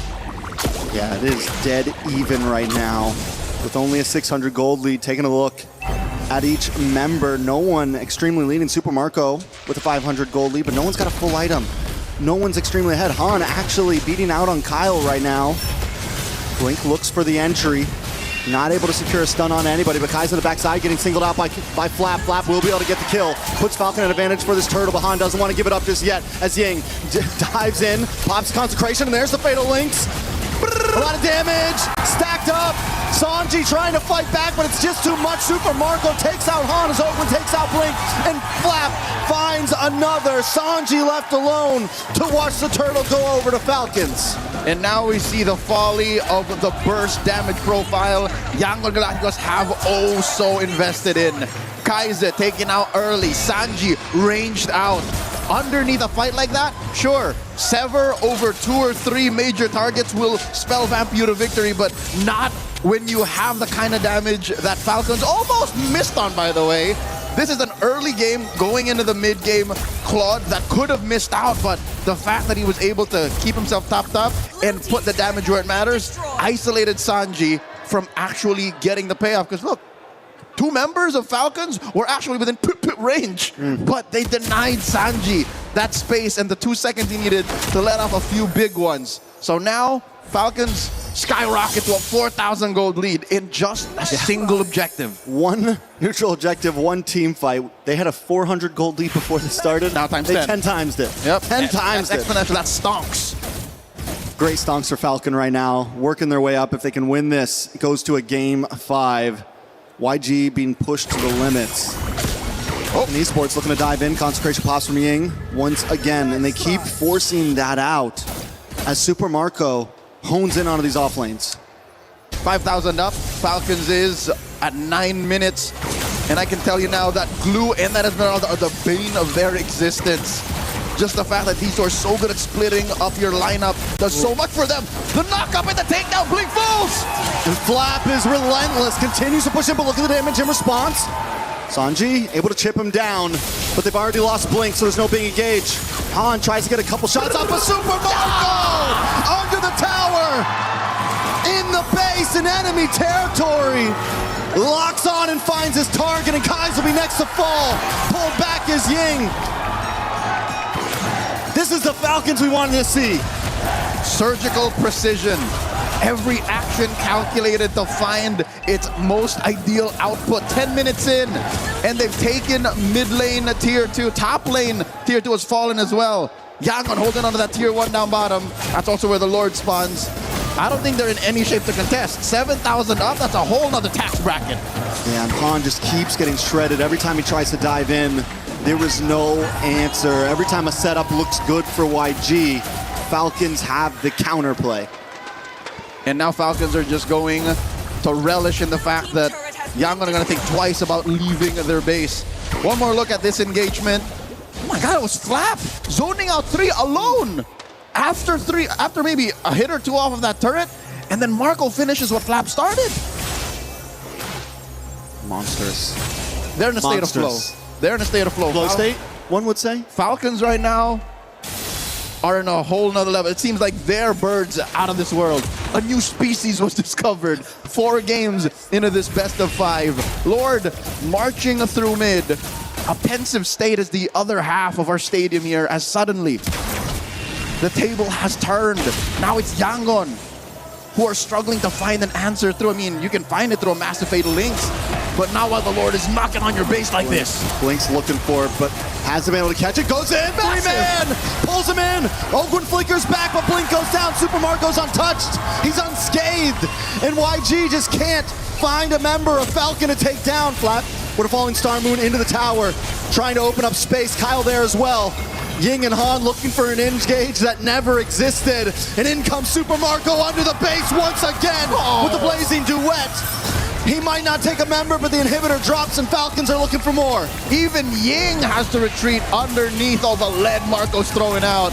Yeah, it is dead even right now. With only a 600 gold lead, taking a look at each member. No one extremely leading. Super Marco with a 500 gold lead, but no one's got a full item. No one's extremely ahead. Han actually beating out on Kyle right now. Blink looks for the entry. Not able to secure a stun on anybody, but Kai's on the backside getting singled out by Flap. Flap will be able to get the kill. Puts Falcon at advantage for this turtle, but Han doesn't want to give it up just yet as Ying dives in, pops Consecration, and there's the Fatal Links. A lot of damage, stacked up. Sanji trying to fight back, but it's just too much. Super Marco takes out Han as Oakland takes out Blink, and Flap finds another. Sanji left alone to watch the turtle go over to Falcons. And now we see the folly of the burst damage profile Yangon Galacticos have oh so invested in. Kaiser taken out early, Sanji ranged out. Underneath a fight like that, sure, Sever over 2 or 3 major targets will spell vamp you to victory, but not when you have the kind of damage that Falcons almost missed on, by the way. This is an early game going into the mid game. Claude that could have missed out, but the fact that he was able to keep himself topped up and put the damage where it matters, isolated Sanji from actually getting the payoff. Because look, 2 members of Falcons were actually within range, but they denied Sanji that space and the 2 seconds he needed to let off a few big ones. So now Falcons skyrocket to a 4,000 gold lead in just a single objective. 1 neutral objective, 1 team fight. They had a 400 gold lead before they started. Now times they 10. 10 times it. Yep. 10 times that's it. exponential. That stonks. Great stonks for Falcon right now. Working their way up. If they can win this, it goes to a game 5. YG being pushed to the limits. And Esports looking to dive in. Consecration pops from Ying once again. And they keep forcing that out as Super Marco hones in onto these off lanes. 5,000 up. Falcons is at 9 minutes. And I can tell you now that Glue and that Esmeralda are the bane of their existence. Just the fact that these two are so good at splitting up your lineup does so much for them. The knock-up and the takedown, Blink falls! And Flap is relentless, continues to push in, but look at the damage in response. Sanji able to chip him down, but they've already lost Blink, so there's no being engaged. Han tries to get a couple shots off of Super Marco! Under the tower! In the base, in enemy territory! Locks on and finds his target, and Kais will be next to fall. Pulled back is Ying. This is the Falcons we wanted to see. Surgical precision. Every action calculated to find its most ideal output. 10 minutes in, and they've taken mid lane tier 2. Top lane tier 2 has fallen as well. Yangon holding onto that tier 1 down bottom. That's also where the Lord spawns. I don't think they're in any shape to contest. 7,000 up, that's a whole nother tax bracket. Yeah, and Han just keeps getting shredded every time he tries to dive in. There is no answer. Every time a setup looks good for YG, Falcons have the counterplay. And now Falcons are just going to relish in the fact that Yangon are going to think twice about leaving their base. One more look at this engagement. Oh my god, it was Flap zoning out 3 alone. After maybe a hit or 2 off of that turret, and then Marco finishes what Flap started. Monsters. They're in a state of flow. They're in a state of flow. Flow state, one would say. Falcons right now are in a whole nother level. It seems like they're birds out of this world. A new species was discovered 4 games into this best of 5. Lord marching through mid. A pensive state is the other half of our stadium here as suddenly the table has turned. Now it's Yangon who are struggling to find an answer through, I mean, you can find it through a massive Fatal Links, but now while the Lord is knocking on your base like this. Blink's looking for it, but hasn't been able to catch it. Goes in, 3-man, pulls him in. Ogwin flickers back, but Blink goes down. Super Marco's untouched. He's unscathed, and YG just can't find a member of Falcon to take down. Flap with a falling Star Moon into the tower, trying to open up space. Kyle there as well. Ying and Han looking for an engage that never existed. And in comes Super Marco under the base once again with the blazing duet. He might not take a member, but the inhibitor drops and Falcons are looking for more. Even Ying has to retreat underneath all the lead Marco's throwing out.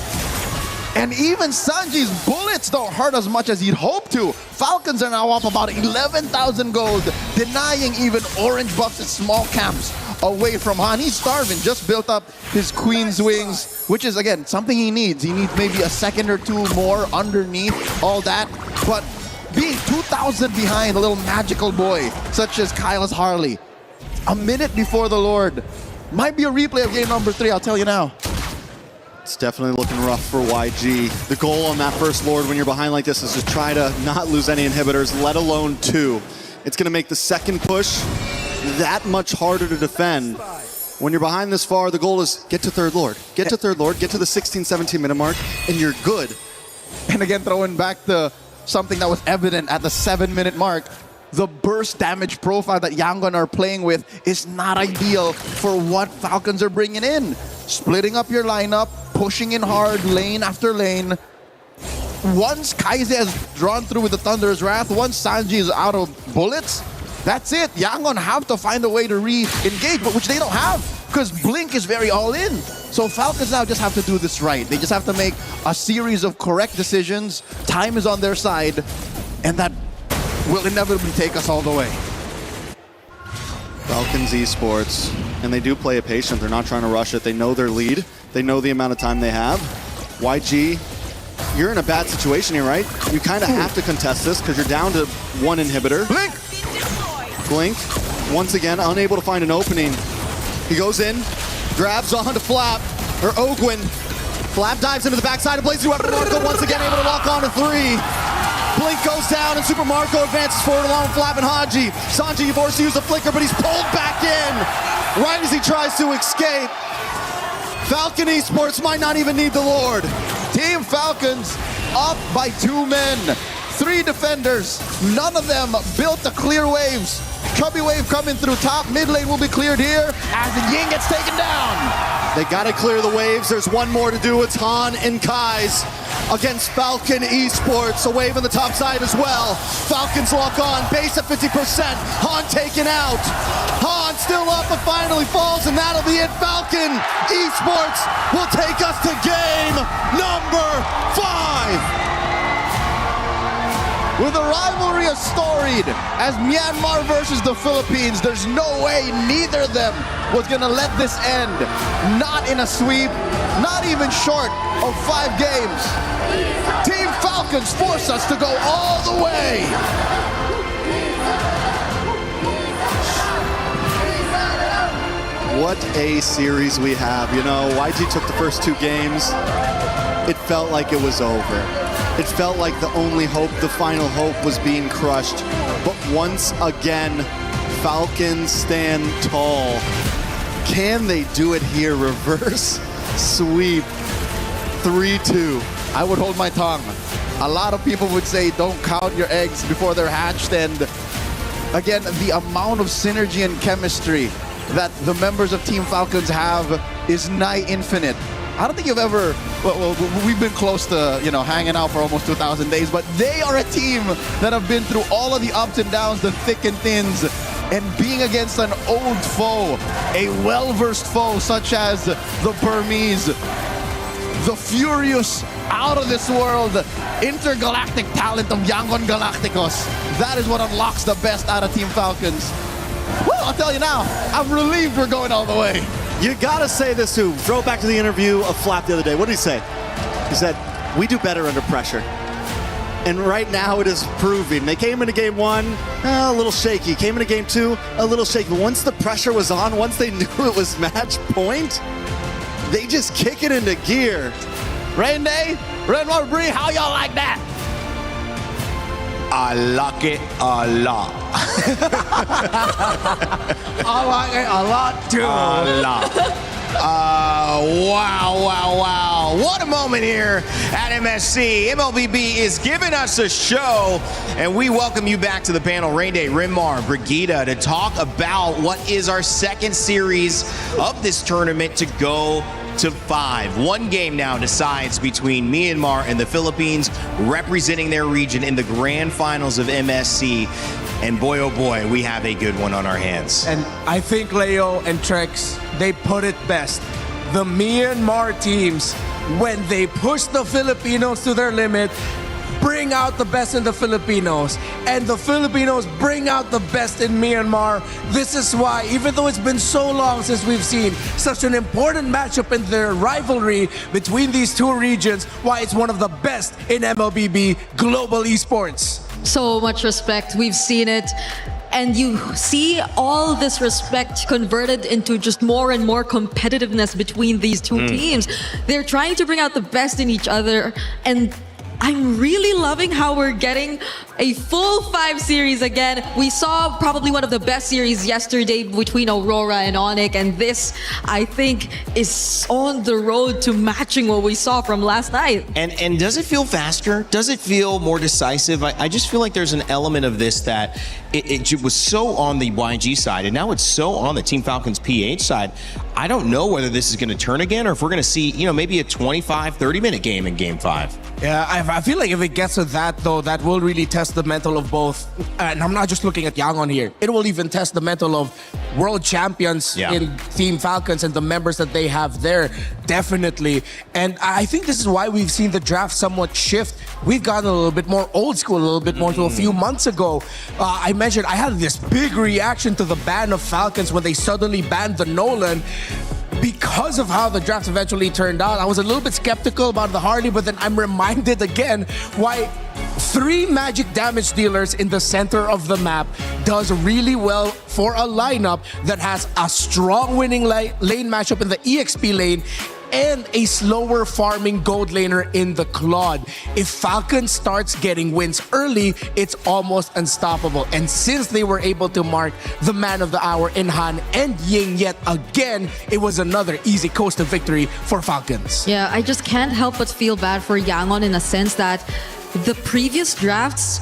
And even Sanji's bullets don't hurt as much as he'd hoped to. Falcons are now up about 11,000 gold, denying even orange buffs at small camps away from Han. He's starving, just built up his Queen's Wings, which is, again, something he needs. He needs maybe a second or 2 more underneath all that. But being 2,000 behind a little magical boy such as Kyle's Harley. A minute before the Lord. Might be a replay of game number 3, I'll tell you now. It's definitely looking rough for YG. The goal on that first Lord when you're behind like this is to try to not lose any inhibitors, let alone 2. It's going to make the second push that much harder to defend. When you're behind this far, the goal is get to third Lord. Get to third Lord, get to the 16, 17 minute mark, and you're good. And again, throwing back to something that was evident at the 7-minute mark, the burst damage profile that Yangon are playing with is not ideal for what Falcons are bringing in. Splitting up your lineup, pushing in hard, lane after lane. Once Kaise has drawn through with the Thunder's Wrath, once Sanji is out of bullets, that's it. Yangon have to find a way to re-engage, but which they don't have, because Blink is very all-in. So Falcons now just have to do this right. They just have to make a series of correct decisions. Time is on their side, and that will inevitably take us all the way. Falcons Esports, and they do play it patient. They're not trying to rush it. They know their lead. They know the amount of time they have. YG, you're in a bad situation here, right? You kind of have to contest this because you're down to 1 inhibitor. Blink, once again, unable to find an opening. He goes in, grabs onto Flap, or Ogwin. Flap dives into the backside of Blazing Weapon. Marco once again able to lock on to 3. Blink goes down and Super Marco advances forward along with Flap and Haji. Sanji forced to use a flicker, but he's pulled back in right as he tries to escape. Falcon Esports might not even need the Lord. Team Falcons up by 2 men. 3 defenders. None of them built the clear waves. Chubby wave coming through top. Mid lane will be cleared here as the Ying gets taken down. They gotta clear the waves. There's one more to do. It's Han and Kai's against Falcon Esports. A wave on the top side as well. Falcons lock on. Base at 50%. Han taken out. Han still up but finally falls, and that'll be it. Falcon Esports will take us to game number 5. With a rivalry as storied as Myanmar versus the Philippines, there's no way neither of them was gonna let this end. Not in a sweep, not even short of 5 games. Team Falcons force us to go all the way. What a series we have. You know, YG took the first 2 games. It felt like it was over. It felt like the only hope, the final hope, was being crushed. But once again, Falcons stand tall. Can they do it here? Reverse sweep. 3-2. I would hold my tongue. A lot of people would say don't count your eggs before they're hatched. And again, the amount of synergy and chemistry that the members of Team Falcons have is nigh infinite. I don't think you've ever, well, we've been close to, hanging out for almost 2,000 days, but they are a team that have been through all of the ups and downs, the thick and thins, and being against an old foe, a well-versed foe such as the Burmese, the furious, out of this world, intergalactic talent of Yangon Galacticos. That is what unlocks the best out of Team Falcons. Well, I'll tell you now, I'm relieved we're going all the way. You gotta say this too. Throw it back to the interview of Flap the other day. What did he say? He said, we do better under pressure. And right now it is proving. They came into game 1, a little shaky. Came into game 2, a little shaky. But once the pressure was on, once they knew it was match point, they just kick it into gear. Rain Day, Red War Bree, how y'all like that? I like it a lot. I like it a lot too. A lot. Wow. What a moment here at MSC. MLBB is giving us a show, and we welcome you back to the panel. Rain Day, Rinmar, Brigida, to talk about what is our second series of this tournament to go to 5. 1 game now decides between Myanmar and the Philippines, representing their region in the grand finals of MSC. And boy, oh boy, we have a good one on our hands. And I think Leo and Trex, they put it best. The Myanmar teams, when they push the Filipinos to their limit, bring out the best in the Filipinos, and the Filipinos bring out the best in Myanmar. This is why, even though it's been so long since we've seen such an important matchup in their rivalry between these 2 regions, why it's one of the best in MLBB global esports. so much respect. We've seen it. And you see all this respect converted into just more and more competitiveness between these two teams. They're trying to bring out the best in each other. And I'm really loving how we're getting a full 5 series again. We saw probably one of the best series yesterday between Aurora and Onyx, and this, I think, is on the road to matching what we saw from last night. And does it feel faster? Does it feel more decisive? I just feel like there's an element of this that it was so on the YG side, and now it's so on the Team Falcons PH side. I don't know whether this is going to turn again, or if we're going to see, maybe a 25, 30-minute game in Game 5. Yeah, I feel like if it gets to that, though, that will really test the mental of both. And I'm not just looking at Yangon here. It will even test the mental of world champions in Team Falcons and the members that they have there, definitely. And I think this is why we've seen the draft somewhat shift. We've gotten a little bit more old school, a little bit more to a few months ago. I had this big reaction to the ban of Falcons when they suddenly banned the Nolan. Because of how the draft eventually turned out, I was a little bit skeptical about the Harley, but then I'm reminded again why 3 magic damage dealers in the center of the map does really well for a lineup that has a strong winning lane matchup in the EXP lane and a slower farming gold laner in the Claude. If Falcon starts getting wins early, it's almost unstoppable. And since they were able to mark the man of the hour in Han and Ying yet again, it was another easy coast to victory for Falcons. Yeah, I just can't help but feel bad for Yangon in a sense that the previous drafts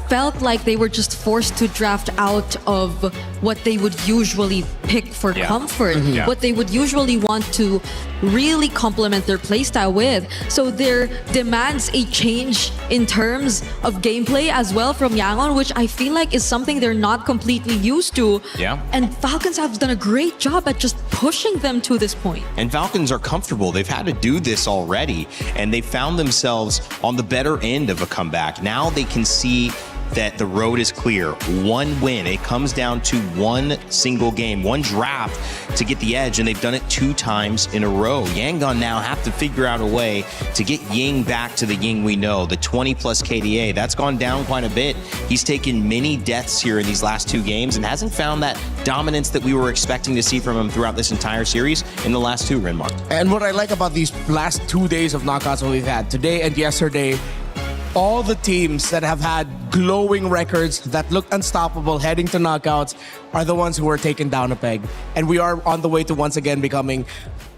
felt like they were just forced to draft out of what they would usually pick for comfort, what they would usually want to really complement their playstyle with. So there demands a change in terms of gameplay as well from Yangon, which I feel like is something they're not completely used to. Yeah. And Falcons have done a great job at just pushing them to this point. And Falcons are comfortable. They've had to do this already, and they found themselves on the better end of a comeback. Now they can see that the road is clear. One win. It comes down to one single game, one draft to get the edge, and they've done it 2 times in a row. Yangon now have to figure out a way to get Ying back to the Ying we know, the 20 plus KDA. That's gone down quite a bit. He's taken many deaths here in these last 2 games and hasn't found that dominance that we were expecting to see from him throughout this entire series in the last 2, Renmar. And what I like about these last 2 days of knockouts that we've had, today and yesterday, all the teams that have had glowing records that look unstoppable heading to knockouts are the ones who are taken down a peg. And we are on the way to once again becoming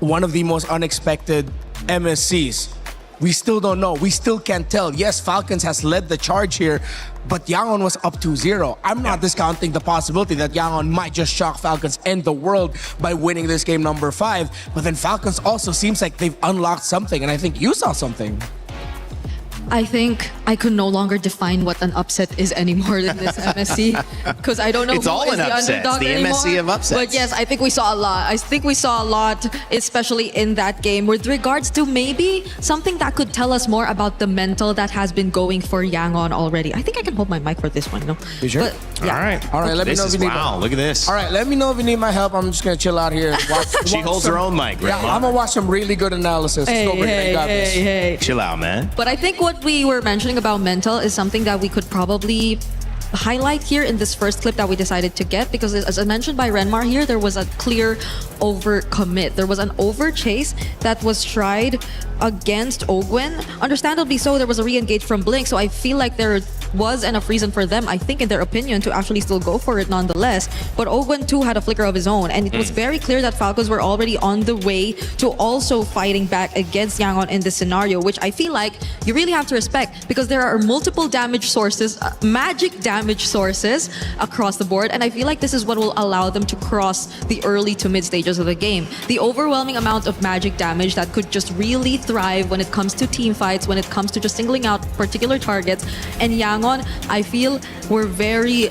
one of the most unexpected MSCs. We still don't know. We still can't tell. Yes, Falcons has led the charge here, but Yangon was up 2-0. I'm not discounting the possibility that Yangon might just shock Falcons and the world by winning this game number 5. But then Falcons also seems like they've unlocked something, and I think you saw something. I think I could no longer define what an upset is anymore in this MSC, because I don't know it's who all is an the upset. underdog The anymore. MSC of upsets. But yes, I think we saw a lot. I think we saw a lot, especially in that game, with regards to maybe something that could tell us more about the mental that has been going for Yangon already. I think I can hold my mic for this one, no? You sure? But, yeah. All right. Let me know if you need wow, look at this. All right, let me know if you need my help. I'm just gonna chill out here. She holds her own mic, right? Yeah, I'm gonna watch some really good analysis. Let's go, Brittany. Got this. Hey. Chill out, man. But I think what we were mentioning about mental is something that we could probably highlight here in this first clip that we decided to get, because as I mentioned by Renmar here, there was a clear overcommit. There was an overchase that was tried against Ogwen. Understandably so, there was a re-engage from Blink, so I feel like there was enough reason for them, I think in their opinion, to actually still go for it nonetheless. But Ogwen too had a flicker of his own, and it was very clear that Falcons were already on the way to also fighting back against Yangon in this scenario, which I feel like you really have to respect, because there are multiple damage sources, magic damage sources across the board, and I feel like this is what will allow them to cross the early to mid stages of the game. The overwhelming amount of magic damage that could just really thrive when it comes to team fights, when it comes to just singling out particular targets. And Yangon, I feel, were very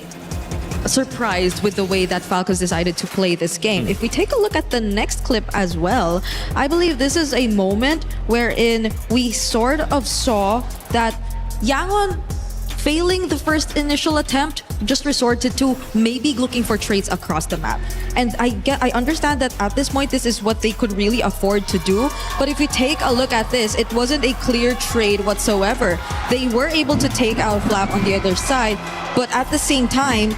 surprised with the way that Falcons decided to play this game. If we take a look at the next clip as well, I believe this is a moment wherein we sort of saw that Yangon failing the first initial attempt, just resorted to maybe looking for trades across the map. And I understand that at this point, this is what they could really afford to do. But if you take a look at this, it wasn't a clear trade whatsoever. They were able to take out Flap on the other side, but at the same time,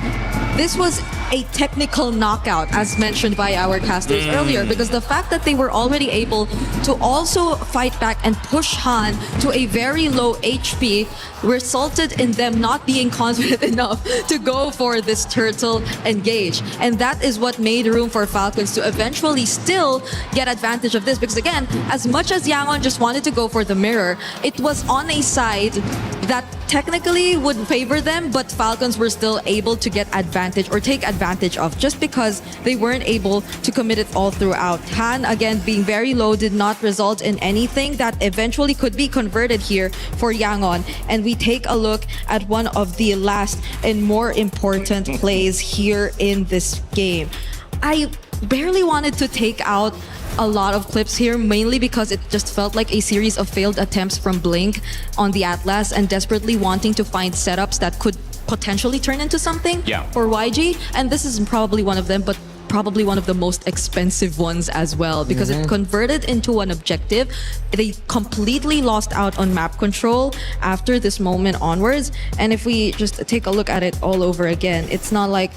this was a technical knockout, as mentioned by our casters earlier, because the fact that they were already able to also fight back and push Han to a very low HP resulted in them not being confident enough to go for this turtle engage. And that is what made room for Falcons to eventually still get advantage of this, because again, as much as Yangon just wanted to go for the mirror, it was on a side that technically would favor them, but Falcons were still able to get advantage or take advantage of, just because they weren't able to commit it all throughout. Han, again, being very low, did not result in anything that eventually could be converted here for Yangon. And we take a look at one of the last and more important plays here in this game. I barely wanted to take out a lot of clips here, mainly because it just felt like a series of failed attempts from Blink on the Atlas and desperately wanting to find setups that could potentially turn into something for YG. And this is probably one of them, but probably one of the most expensive ones as well, because it converted into an objective. They completely lost out on map control after this moment onwards. And if we just take a look at it all over again, it's not like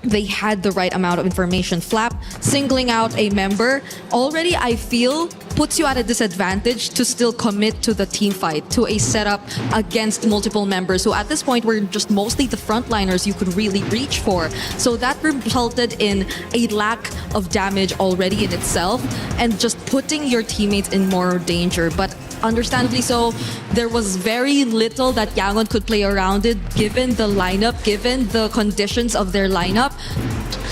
they had the right amount of information. Flap singling out a member already, I feel, puts you at a disadvantage to still commit to the team fight, to a setup against multiple members who at this point were just mostly the frontliners you could really reach for. So that resulted in a lack of damage already in itself and just putting your teammates in more danger. But understandably so, there was very little that Yangon could play around it, given the lineup, given the conditions of their lineup.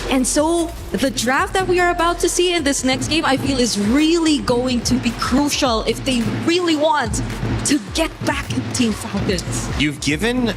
And so the draft that we are about to see in this next game, I feel, is really going to be crucial if they really want to get back in Team Falcons. You've given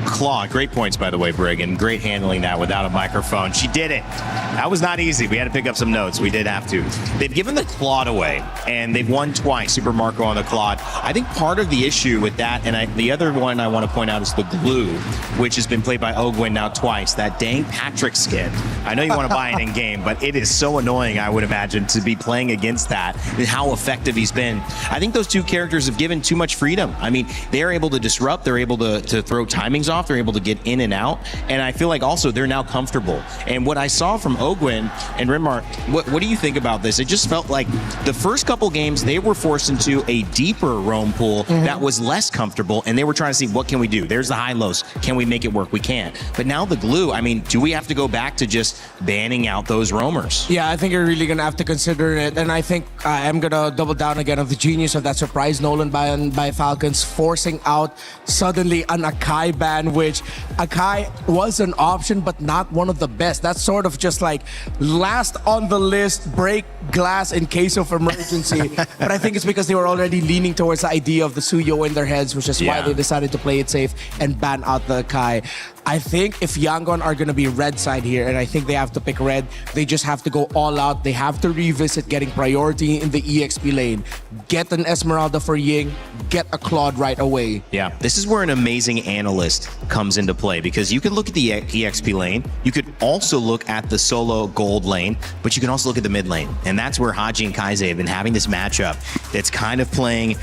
Claw, great points by the way, Brig, and great handling that without a microphone. She did it. That was not easy. We had to pick up some notes. We did have to. They've given the Claude away, and they've won twice, Super Marco on the Claude. I think part of the issue with that, and the other one I want to point out is the Glue, which has been played by Ogwin now twice. That dang Patrick skin. I know you want to buy it in game, but it is so annoying, I would imagine, to be playing against that and how effective he's been. I think those two characters have given too much freedom. I mean, they're able to disrupt, they're able to throw timings off, they're able to get in and out, and I feel like also they're now comfortable. And what I saw from Ogwin and Rinmar, what do you think about this? It just felt like the first couple games they were forced into a deeper roam pool that was less comfortable, and they were trying to see, what can we do? There's the high lows. Can we make it work? We can't. But now the Glue, I mean, do we have to go back to just banning out those roamers? Yeah, I think you're really going to have to consider it. And I think I'm going to double down again on the genius of that surprise Nolan by Falcons, forcing out suddenly an Akai ban, which Akai was an option, but not one of the best. That's sort of just like last on the list, break glass in case of emergency. But I think it's because they were already leaning towards the idea of the Suyo in their heads, which is why they decided to play it safe and ban out the Akai. I think if Yangon are going to be red side here, and I think they have to pick red, they just have to go all out. They have to revisit getting priority in the EXP lane. Get an Esmeralda for Ying, get a Claude right away. Yeah, this is where an amazing analyst comes into play, because you can look at the EXP lane, you could also look at the solo gold lane, but you can also look at the mid lane. And that's where Haji and Kaise have been having this matchup that's kind of playing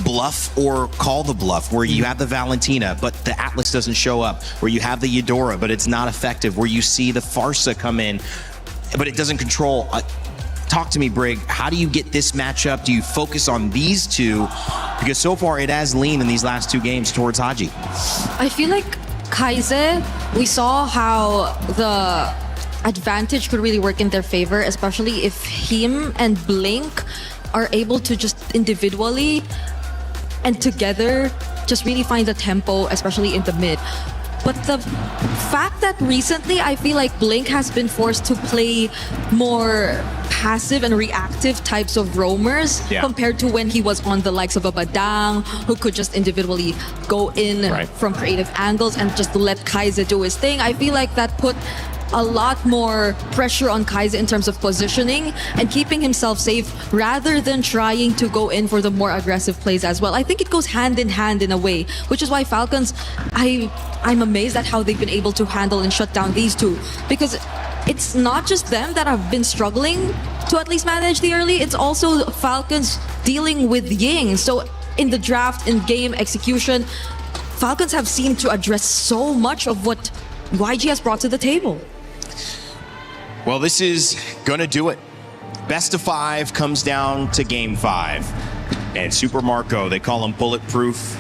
bluff or call the bluff, where you have the Valentina but the Atlas doesn't show up, where you have the Eudora but it's not effective, where you see the Farsa come in but it doesn't control. Talk to me, Brig. How do you get this matchup? Do you focus on these two? Because so far it has leaned in these last two games towards Haji. I feel like Kaise, we saw how the advantage could really work in their favor, especially if him and Blink are able to just individually and together just really find the tempo, especially in the mid. But the fact that recently I feel like Blink has been forced to play more passive and reactive types of roamers compared to when he was on the likes of a Badang, who could just individually go in from creative angles and just let Kaise do his thing. I feel like that put a lot more pressure on Kaiser in terms of positioning and keeping himself safe rather than trying to go in for the more aggressive plays as well. I think it goes hand in hand in a way, which is why Falcons, I'm amazed at how they've been able to handle and shut down these two, because it's not just them that have been struggling to at least manage the early, it's also Falcons dealing with Ying. So in the draft, in game execution, Falcons have seemed to address so much of what YG has brought to the table. Well, this is gonna do it. Best of 5 comes down to game 5. And Super Marco, they call him bulletproof.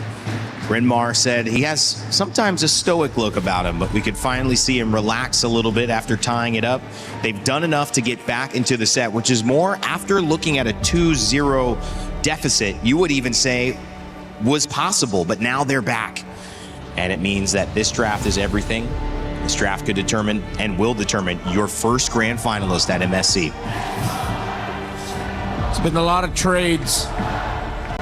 Renmar said he has sometimes a stoic look about him, but we could finally see him relax a little bit after tying it up. They've done enough to get back into the set, which is more after looking at a 2-0 deficit, you would even say was possible, but now they're back. And it means that this draft is everything. This draft could determine and will determine your first grand finalist at MSC. It's been a lot of trades.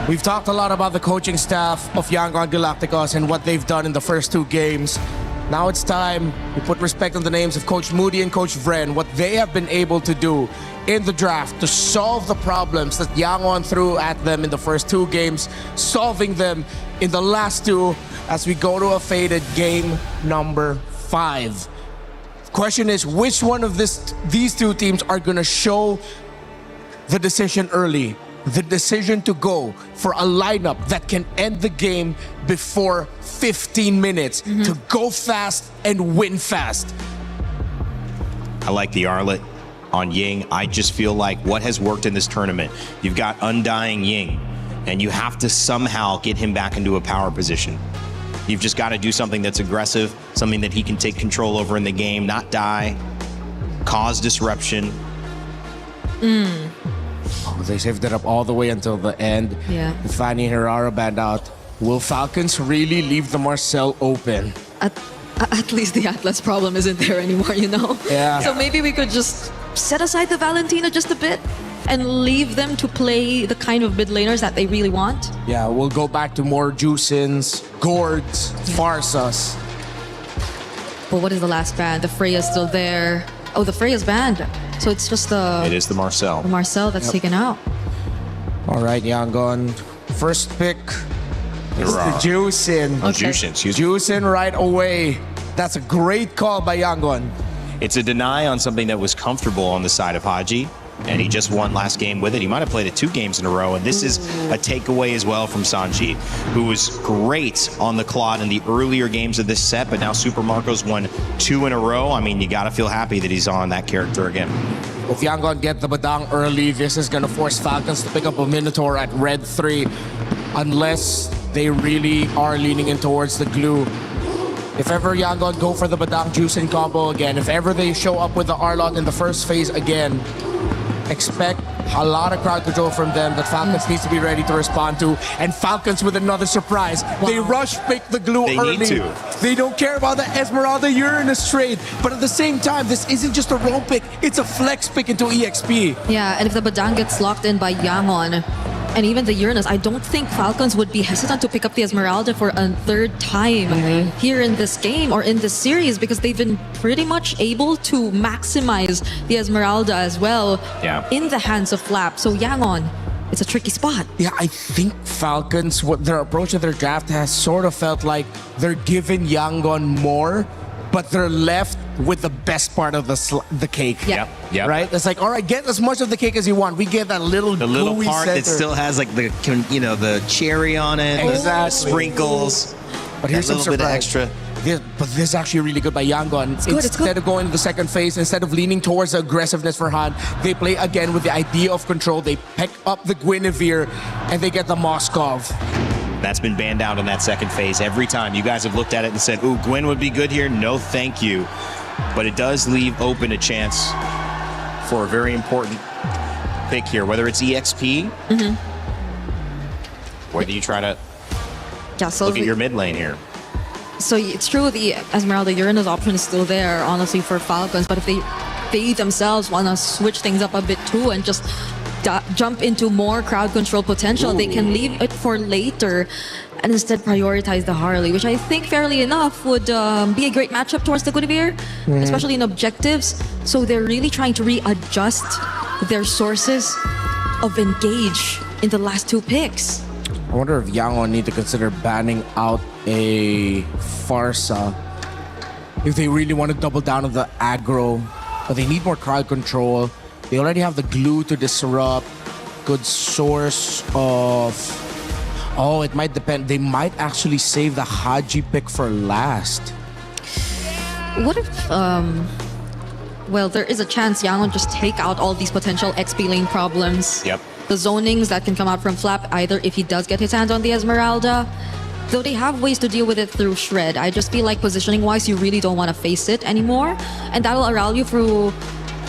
We've talked a lot about the coaching staff of Yangon Galacticos and what they've done in the first 2 games. Now it's time we put respect on the names of Coach Moody and Coach Vren, what they have been able to do in the draft to solve the problems that Yangon threw at them in the first 2 games, solving them in the last 2 as we go to a faded game number 5. Question is, which one of these 2 teams are going to show the decision early? The decision to go for a lineup that can end the game before 15 minutes, to go fast and win fast. I like the Arlet on Ying. I just feel like what has worked in this tournament, you've got Undying Ying, and you have to somehow get him back into a power position. You've just got to do something that's aggressive, something that he can take control over in the game, not die, cause disruption. Oh, they saved it up all the way until the end. Yeah. Fanny Herrera banned out. Will Falcons really leave the Marcel open? At least the Atlas problem isn't there anymore, you know? Yeah. So maybe we could just set aside the Valentina just a bit and leave them to play the kind of mid laners that they really want. Yeah, we'll go back to more Juicins, Gords, Farsas. But what is the last ban? The Freya's still there. Oh, the Freya's banned. So it's just It is the Marcel. the Marcel that's taken out. All right, Yangon. First pick is the Juicin. Oh, Juicin, excuse me. Juicin right away. That's a great call by Yangon. It's a deny on something that was comfortable on the side of Haji, and he just won last game with it. He might have played it 2 games in a row, and this is a takeaway as well from Sanji, who was great on the Claude in the earlier games of this set, but now Super Marco's won 2 in a row. I mean, you gotta feel happy that he's on that character again. If Yangon get the Badang early, this is gonna force Falcons to pick up a Minotaur at red 3, unless they really are leaning in towards the glue. If ever Yangon go for the Badang Juicin combo again, if ever they show up with the Arlot in the first phase again, expect a lot of crowd control from them that Falcons needs to be ready to respond to. And Falcons with another surprise. They rush pick the glue They early. need to. They don't care about the Esmeralda Uranus trade. But at the same time, this isn't just a roam pick, it's a flex pick into EXP. Yeah, and if the Badang gets locked in by Yangon, and even the Uranus, I don't think Falcons would be hesitant to pick up the Esmeralda for a 3rd time here in this game or in this series, because they've been pretty much able to maximize the Esmeralda as well in the hands of Flap. So Yangon, it's a tricky spot. Yeah, I think Falcons, what their approach to their draft has sort of felt like they're giving Yangon more, but they're left with the best part of the cake. Yep. Right? It's like, all right, get as much of the cake as you want. We get that little The little gooey part that center. still has like the, the cherry on it, Exactly. sprinkles, But here's that some little bit of surprise. extra. But this is actually really good by Yangon. good, it's Instead of going to the second phase, instead of leaning towards the aggressiveness for Han, they play again with the idea of control. They pick up the Guinevere and they get the Moskov. That's been banned out in that second phase every time. You guys have looked at it and said, ooh, Gwen would be good here. No, thank you. But it does leave open a chance for a very important pick here, whether it's EXP, whether you try to look at your mid lane here. So it's true the Esmeralda Uranus option is still there, honestly, for Falcons. But if they themselves want to switch things up a bit too and just jump into more crowd control potential. They can leave it for later and instead prioritize the Harley, which I think fairly enough would be a great matchup towards the Guinevere, especially in objectives. So they're really trying to readjust their sources of engage in the last two picks. I wonder if Yangon need to consider banning out a Farsa if they really want to double down on the aggro, but they need more crowd control. They already have the glue to disrupt. Good source of... Oh, it might depend. They might actually save the Haji pick for last. What if, well, there is a chance Yangon just take out all these potential XP lane problems. Yep. The zonings that can come out from Flap, either if he does get his hands on the Esmeralda, though they have ways to deal with it through Shred. I just feel like positioning-wise, you really don't want to face it anymore. And that'll allow you to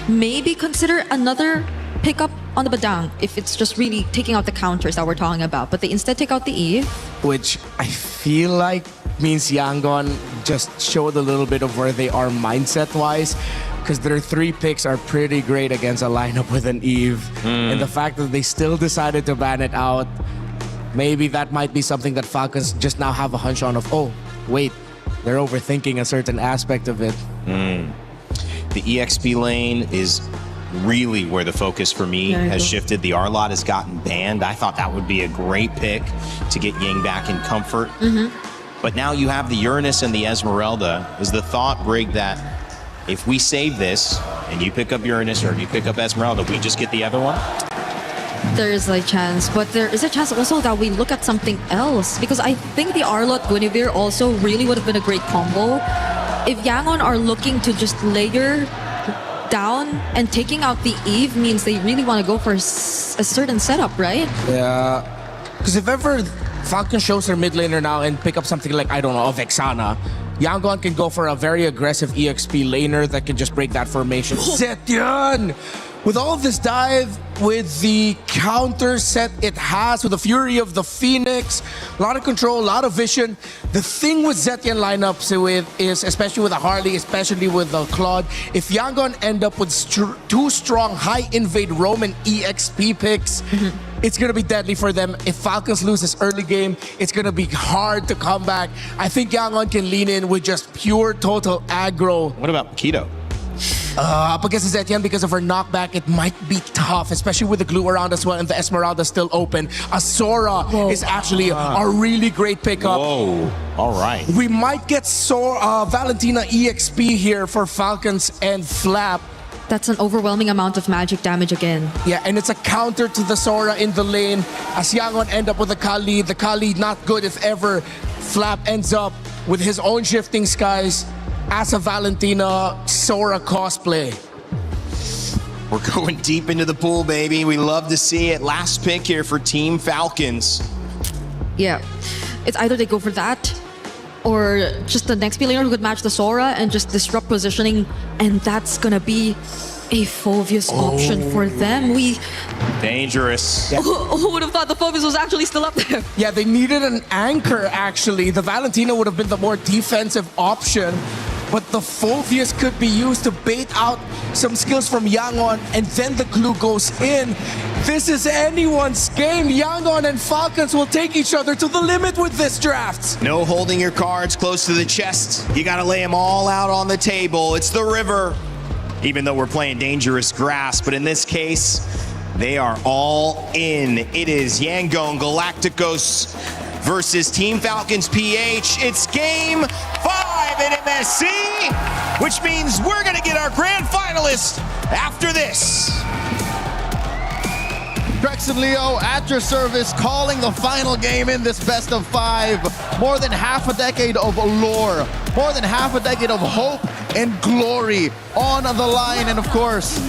maybe consider another pickup on the Badang if it's just really taking out the counters that we're talking about. But they instead take out the Eve. Which I feel like means Yangon just showed a little bit of where they are mindset-wise, because their 3 picks are pretty great against a lineup with an Eve. And the fact that they still decided to ban it out, maybe that might be something that Falcons just now have a hunch on of, oh, wait, they're overthinking a certain aspect of it. The EXP lane is really where the focus for me has shifted. The R-Lot has gotten banned. I thought that would be a great pick to get Ying back in comfort. But now you have the Uranus and the Esmeralda. Is the thought, Brig, that if we save this and you pick up Uranus or you pick up Esmeralda, we just get the other one? There is a chance, but there is a chance also that we look at something else, because I think the Arlot Guinevere also really would have been a great combo. If Yangon are looking to just layer down, and taking out the Eve means they really want to go for a certain setup, right? Yeah, because if ever Falcon shows their mid laner now and pick up something like, I don't know, a Vexana, Yangon can go for a very aggressive EXP laner that can just break that formation. Zetian! With all of this dive, with the counter set it has, with the Fury of the Phoenix, a lot of control, a lot of vision. The thing with Zetian lineups is, especially with the Harley, especially with the Claude, if Yangon end up with 2 strong high invade Roman EXP picks, it's going to be deadly for them. If Falcons lose this early game, it's going to be hard to come back. I think Yangon can lean in with just pure total aggro. What about Keto? Up against Zetian, because of her knockback, it might be tough, especially with the glue around as well and the Esmeralda still open. Sora is actually a really great pickup. Whoa, all right. We might get Valentina EXP here for Falcons and Flap. That's an overwhelming amount of magic damage again. Yeah, and it's a counter to the Sora in the lane. As Yangon end up with the Kali not good if ever Flap ends up with his own shifting skies as a Valentina Sora cosplay. We're going deep into the pool, baby. We love to see it. Last pick here for Team Falcons. Yeah, it's either they go for that, or just the next laner who could match the Sora and just disrupt positioning, and that's gonna be a Phoveus option for them. Dangerous. Yeah. Who would have thought the Phoveus was actually still up there? Yeah, they needed an anchor, actually. The Valentina would have been the more defensive option, but the Phoveus could be used to bait out some skills from Yangon, and then the glue goes in. This is anyone's game. Yangon and Falcons will take each other to the limit with this draft. No holding your cards close to the chest. You got to lay them all out on the table. It's the river. Even though we're playing dangerous grass, but in this case, they are all in. It is Yangon Galacticos versus Team Falcons PH. It's game 5 at MSC, which means we're gonna get our grand finalist after this. Drex and Leo at your service, calling the final game in this best of 5. More than half a decade of allure, more than half a decade of hope and glory on the line, and of course,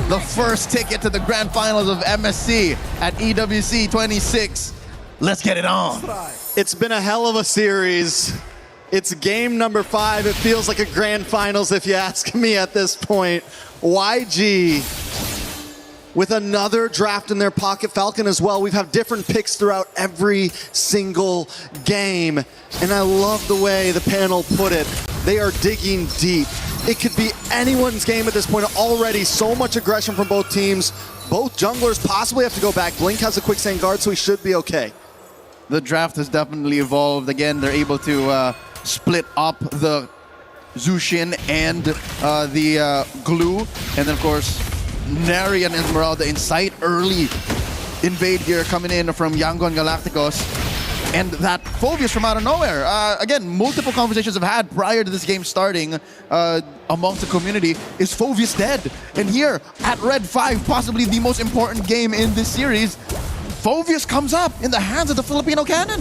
the first ticket to the grand finals of MSC at EWC 26. Let's get it on. It's been a hell of a series. It's game number 5. It feels like a grand finals if you ask me at this point. YG with another draft in their pocket. Falcon as well. We've had different picks throughout every single game. And I love the way the panel put it. They are digging deep. It could be anyone's game at this point. Already so much aggression from both teams. Both junglers possibly have to go back. Blink has a quicksand guard, so he should be okay. The draft has definitely evolved. Again, they're able to split up the Zushin and the Glue. And then, of course, Neri and Esmeralda in sight. Early invade here coming in from Yangon Galacticos. And that Phobius from out of nowhere. Again, multiple conversations I've had prior to this game starting amongst the community. Is Phobius dead? And here at Red 5, possibly the most important game in this series, Phobius comes up in the hands of the Filipino cannon.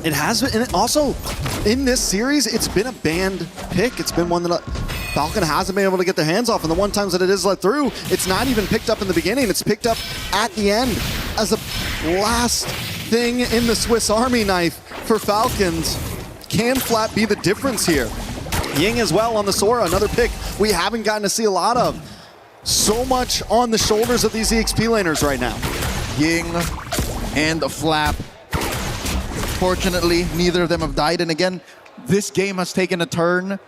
It has been, and also in this series, it's been a banned pick. It's been one that Falcon hasn't been able to get their hands off, and the one times that it is let through, it's not even picked up in the beginning. It's picked up at the end as a last thing in the Swiss Army knife for Falcons. Can Flat be the difference here? Ying as well on the Sora, another pick we haven't gotten to see a lot of. So much on the shoulders of these EXP laners right now. Ying and Flap. Fortunately, neither of them have died. And again, this game has taken a turn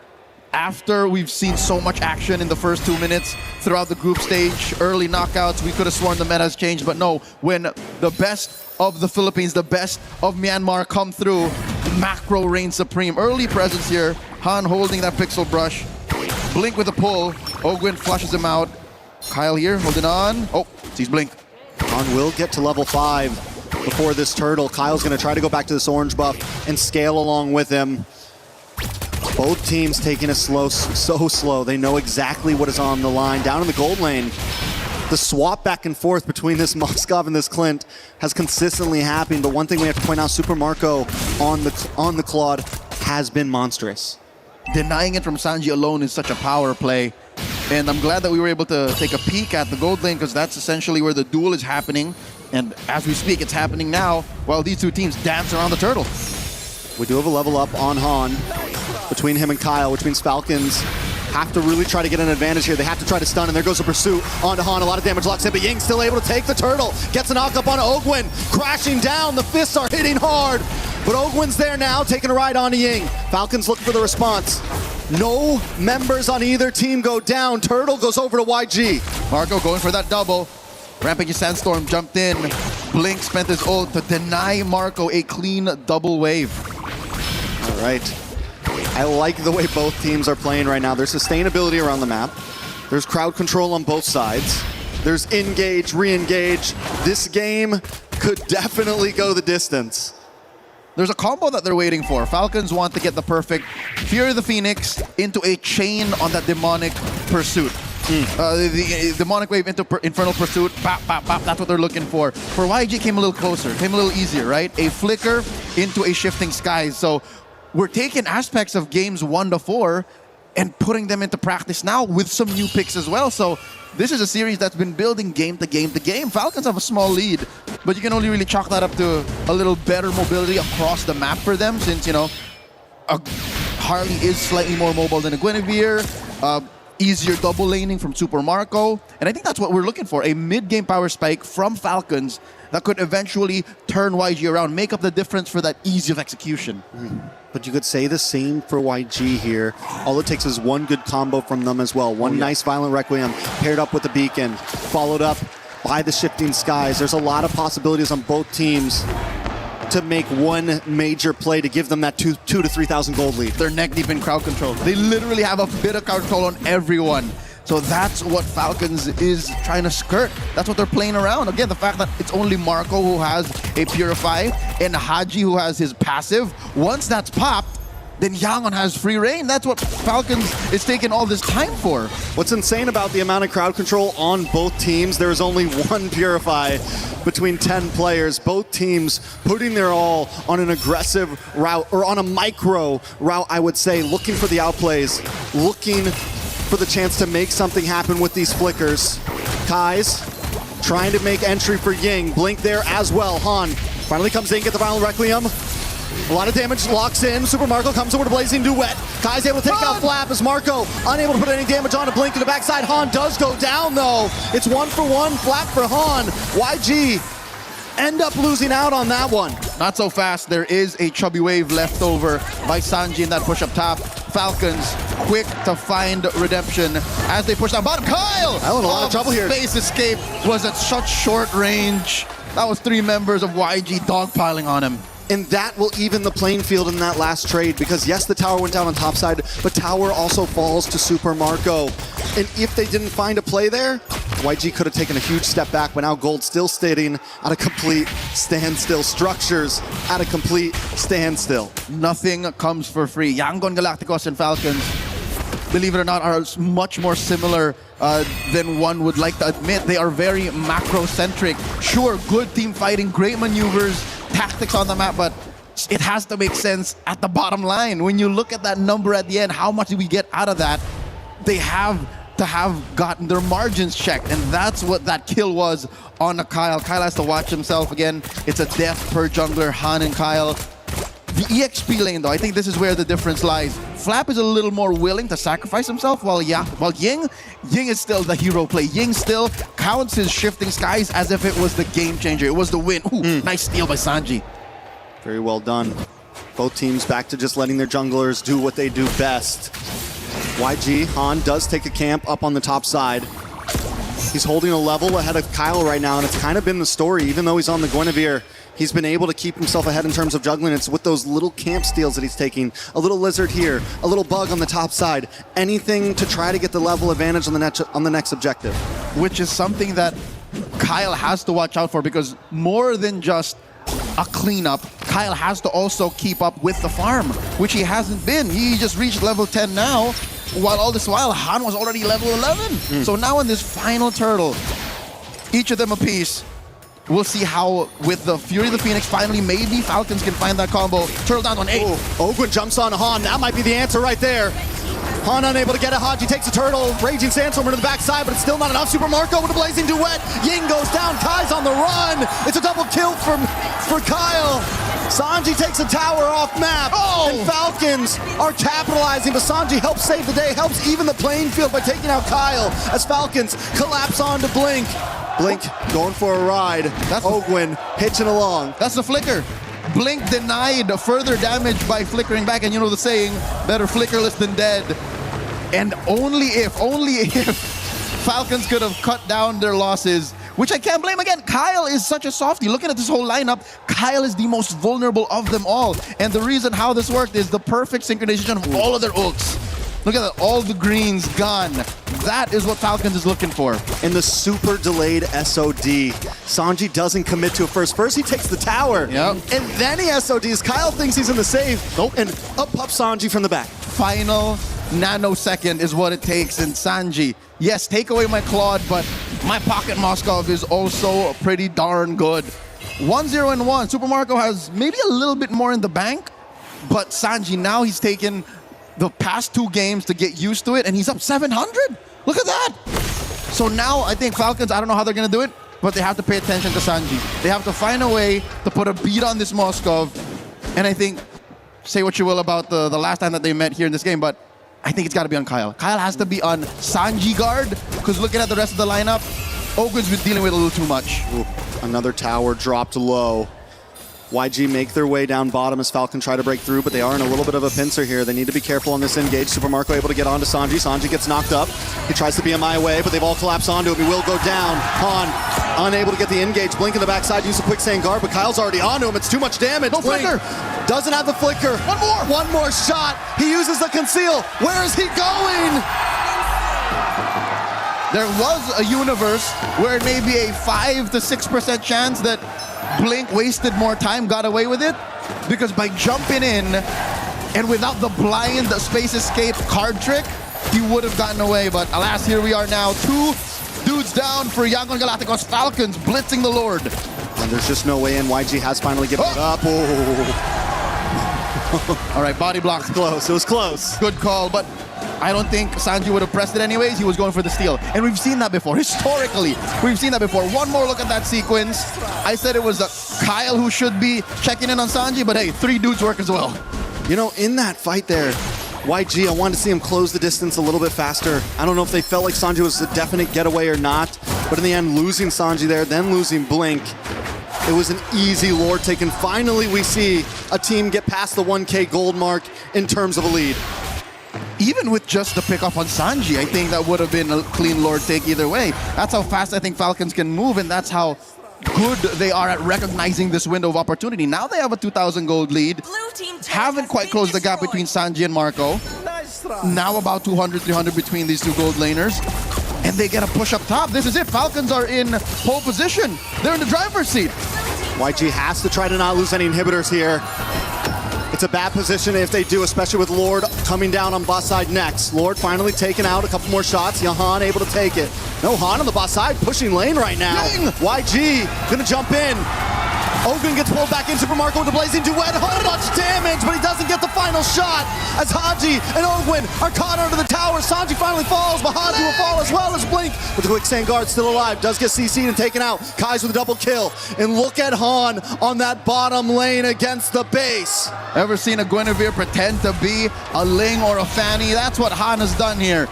after we've seen so much action in the first 2 minutes throughout the group stage. Early knockouts, we could have sworn the meta has changed, but no, when the best of the Philippines, the best of Myanmar come through, Macro reigns supreme. Early presence here, Han holding that pixel brush. Blink with a pull, Ogwin flushes him out. Kyle here, holding on. Oh, sees Blink. Han will get to level 5 before this turtle. Kyle's gonna try to go back to this orange buff and scale along with him. Both teams taking it slow, so slow. They know exactly what is on the line. Down in the gold lane, the swap back and forth between this Moskov and this Clint has consistently happened. But one thing we have to point out, Super Marco on the Claude has been monstrous. Denying it from Sanji alone is such a power play. And I'm glad that we were able to take a peek at the gold lane, because that's essentially where the duel is happening. And as we speak, it's happening now while these two teams dance around the turtle. We do have a level up on Han between him and Kyle, which means Falcons have to really try to get an advantage here. They have to try to stun, and there goes a pursuit onto Han. A lot of damage locks in, but Ying still able to take the turtle. Gets a knock up on Ogwin, crashing down. The fists are hitting hard, but Ogwin's there now, taking a ride onto Ying. Falcons looking for the response. No members on either team go down. Turtle goes over to YG. Marco going for that double. Rampage Sandstorm jumped in. Blink spent his ult to deny Marco a clean double wave. All right. I like the way both teams are playing right now. There's sustainability around the map. There's crowd control on both sides. There's engage, re-engage. This game could definitely go the distance. There's a combo that they're waiting for. Falcons want to get the perfect Fury of the Phoenix into a chain on that demonic pursuit. The demonic wave into infernal pursuit. Bop, bop, bop. That's what they're looking for. For YG, came a little closer, came a little easier, right? A flicker into a shifting skies. So we're taking aspects of games 1 to 4 and putting them into practice now with some new picks as well. So this is a series that's been building game to game to game. Falcons have a small lead, but you can only really chalk that up to a little better mobility across the map for them, since, you know, a Harley is slightly more mobile than a Guinevere. Easier double laning from Super Marco. And I think that's what we're looking for, a mid-game power spike from Falcons that could eventually turn YG around, make up the difference for that ease of execution. But you could say the same for YG here. All it takes is one good combo from them as well. One nice Violent Requiem paired up with the Beacon, followed up by the Shifting Skies. There's a lot of possibilities on both teams to make one major play to give them that 2,000 to 3,000 gold lead. They're neck deep in crowd control. They literally have a bit of crowd control on everyone. So that's what Falcons is trying to skirt. That's what they're playing around. Again, the fact that it's only Marco who has a Purify and Haji who has his passive. Once that's popped, then Yangon has free reign. That's what Falcons is taking all this time for. What's insane about the amount of crowd control on both teams, there's only one Purify between 10 players. Both teams putting their all on an aggressive route, or on a micro route, I would say, looking for the outplays, looking for the chance to make something happen with these flickers. Kai's trying to make entry for Ying. Blink there as well. Han finally comes in, get the Violent Requiem. A lot of damage locks in. Super Marco comes over to Blazing Duet. Kai's able to take out Flap as Marco unable to put any damage on a Blink to the backside. Han does go down though. It's 1-for-1 Flap for Han. YG end up losing out on that one. Not so fast. There is a chubby wave left over by Sanji in that push up top. Falcons quick to find redemption as they push down bottom. Kyle! In a lot of trouble here. Space escape was at such short range. That was 3 members of YG dogpiling on him. And that will even the playing field in that last trade because yes, the tower went down on top side, but tower also falls to Super Marco. And if they didn't find a play there, YG could have taken a huge step back, but now Gold still sitting at a complete standstill. Structures at a complete standstill. Nothing comes for free. Yangon Galacticos and Falcons, believe it or not, are much more similar than one would like to admit. They are very macro-centric. Sure, good team fighting, great maneuvers, tactics on the map, but it has to make sense at the bottom line. When you look at that number at the end, how much do we get out of that? They have to have gotten their margins checked, and that's what that kill was on a Kyle. Kyle has to watch himself again. It's a death per jungler, Han and Kyle. The EXP lane, though, I think this is where the difference lies. Flap is a little more willing to sacrifice himself, while Ying is still the hero play. Ying still counts his shifting skies as if it was the game changer. It was the win. Ooh, nice steal by Sanji. Very well done. Both teams back to just letting their junglers do what they do best. YG, Han does take a camp up on the top side. He's holding a level ahead of Kyle right now, and it's kind of been the story. Even though he's on the Guinevere, he's been able to keep himself ahead in terms of juggling. It's with those little camp steals that he's taking. A little lizard here, a little bug on the top side. Anything to try to get the level advantage on the next objective. Which is something that Kyle has to watch out for, because more than just a cleanup, Kyle has to also keep up with the farm, which he hasn't been. He just reached level 10 now, while all this while Han was already level 11. So now in this final turtle, each of them a piece. We'll see how, with the Fury of the Phoenix, finally maybe Falcons can find that combo. Turtle down on 8. Ogwin jumps on Han. That might be the answer right there. Han unable to get it. Haji takes a turtle. Raging Sandstorm to the backside, but it's still not enough. Super Marco with a blazing duet. Ying goes down. Kai's on the run. It's a double kill for Kyle. Sanji takes a tower off map. And Falcons are capitalizing, but Sanji helps save the day, helps even the playing field by taking out Kyle as Falcons collapse onto Blink. Blink going for a ride. That's Ogwin hitching along. That's the flicker. Blink denied further damage by flickering back, and you know the saying, better flickerless than dead. And only if Falcons could have cut down their losses, which I can't blame again. Kyle is such a softie. Looking at this whole lineup, Kyle is the most vulnerable of them all. And the reason how this worked is the perfect synchronization of all of their ults. Look at that, all the greens gone. That is what Falcons is looking for. In the super delayed SOD, Sanji doesn't commit to it first. First he takes the tower, and then he SODs. Kyle thinks he's in the save, and up pops Sanji from the back. Final nanosecond is what it takes, and Sanji, yes, take away my Claude, but my Pocket Moskov is also pretty darn good. 1-0-1. Super Marco has maybe a little bit more in the bank, but Sanji, now he's taken the past 2 games to get used to it, and he's up 700. Look at that. So now I think Falcons, I don't know how they're going to do it, but they have to pay attention to Sanji. They have to find a way to put a beat on this Moskov. And I think, say what you will about the last time that they met here in this game, but I think it's got to be on Kyle. Kyle has to be on Sanji guard, because looking at the rest of the lineup, Ogwin's been dealing with a little too much. Ooh, another tower dropped low. YG make their way down bottom as Falcon try to break through, but they are in a little bit of a pincer here. They need to be careful on this engage. Super Marco able to get onto Sanji. Sanji gets knocked up. He tries to BMI away, but they've all collapsed onto him. He will go down. Han unable to get the engage. Blink in the backside, use a quick sand guard, but Kyle's already onto him. It's too much damage. No Blink flicker. doesn't have the flicker. One more shot. He uses the conceal. Where is he going? There was a universe where it may be a 5 to 6% chance that Blink wasted more time, got away with it, because by jumping in and without the blind space escape card trick, he would have gotten away. But alas, here we are now. 2 dudes down for Yangon Galacticos. Falcons blitzing the Lord. And there's just no way in. YG has finally given it up. All right, body block. Close. It was close. Good call, but I don't think Sanji would have pressed it anyways. He was going for the steal. And we've seen that before. Historically, we've seen that before. One more look at that sequence. I said it was Kyle who should be checking in on Sanji, but hey, 3 dudes work as well. You know, in that fight there, YG, I wanted to see him close the distance a little bit faster. I don't know if they felt like Sanji was a definite getaway or not, but in the end, losing Sanji there, then losing Blink, it was an easy lore taken. Finally, we see a team get past the 1K gold mark in terms of a lead. even with just the pick off on Sanji, I think that would have been a clean Lord take either way. That's how fast I think Falcons can move, and that's how good they are at recognizing this window of opportunity. Now they have a 2,000 gold lead. Haven't quite closed the gap between Sanji and Marco. Now about 200, 300 between these two gold laners. And they get a push up top. This is it. Falcons are in pole position. They're in the driver's seat. YG has to try to not lose any inhibitors here. It's a bad position if they do, especially with Lord coming down on bot side next. Lord finally taking out a couple more shots. Jahan able to take it. No, Han on the bot side pushing lane right now. YG gonna jump in. Ogun gets pulled back in. Super Marco with the blazing duet. Oh, much damage, but he doesn't get the final shot as Haji and Ogun are caught under the tower. Sanji finally falls, but Haji will fall as well as Blink with the quicksand guard still alive. Does get CC'd and taken out. Kai's with a double kill. And look at Han on that bottom lane against the base. Ever seen a Guinevere pretend to be a Ling or a Fanny? That's what Han has done here.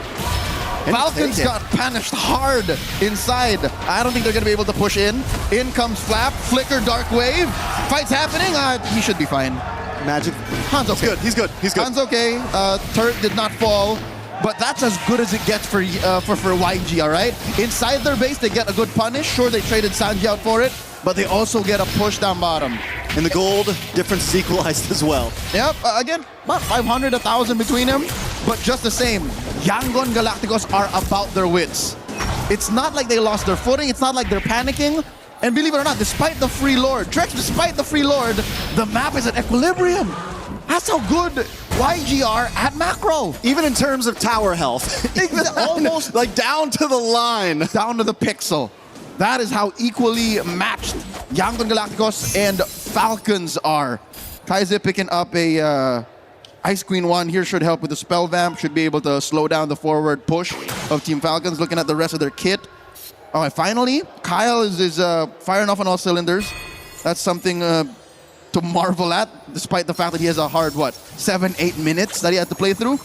Falcons got punished hard inside. I don't think they're going to be able to push in. In comes Flap, Flicker, Dark Wave. Fight's happening. He should be fine. Magic. Han's okay. He's good. Han's okay. Turret did not fall. But that's as good as it gets for YG, all right? Inside their base, they get a good punish. Sure, they traded Sanji out for it, but they also get a push down bottom. And the gold difference is equalized as well. Yep, again, about 500, 1,000 between them, but just the same. Yangon Galacticos are about their wits. It's not like they lost their footing. It's not like they're panicking. And believe it or not, despite the free Lord, despite the free Lord, the map is at equilibrium. That's how good YG are at macro. Even in terms of tower health. Almost like down to the line. Down to the pixel. That is how equally matched Yangon Galacticos and Falcons are. Kaiser picking up a Ice Queen 1 here should help with the spell vamp. Should be able to slow down the forward push of Team Falcons. Looking at the rest of their kit. All right, finally, Kyle is firing off on all cylinders. That's something to marvel at, despite the fact that he has a hard, 7-8 minutes that he had to play through.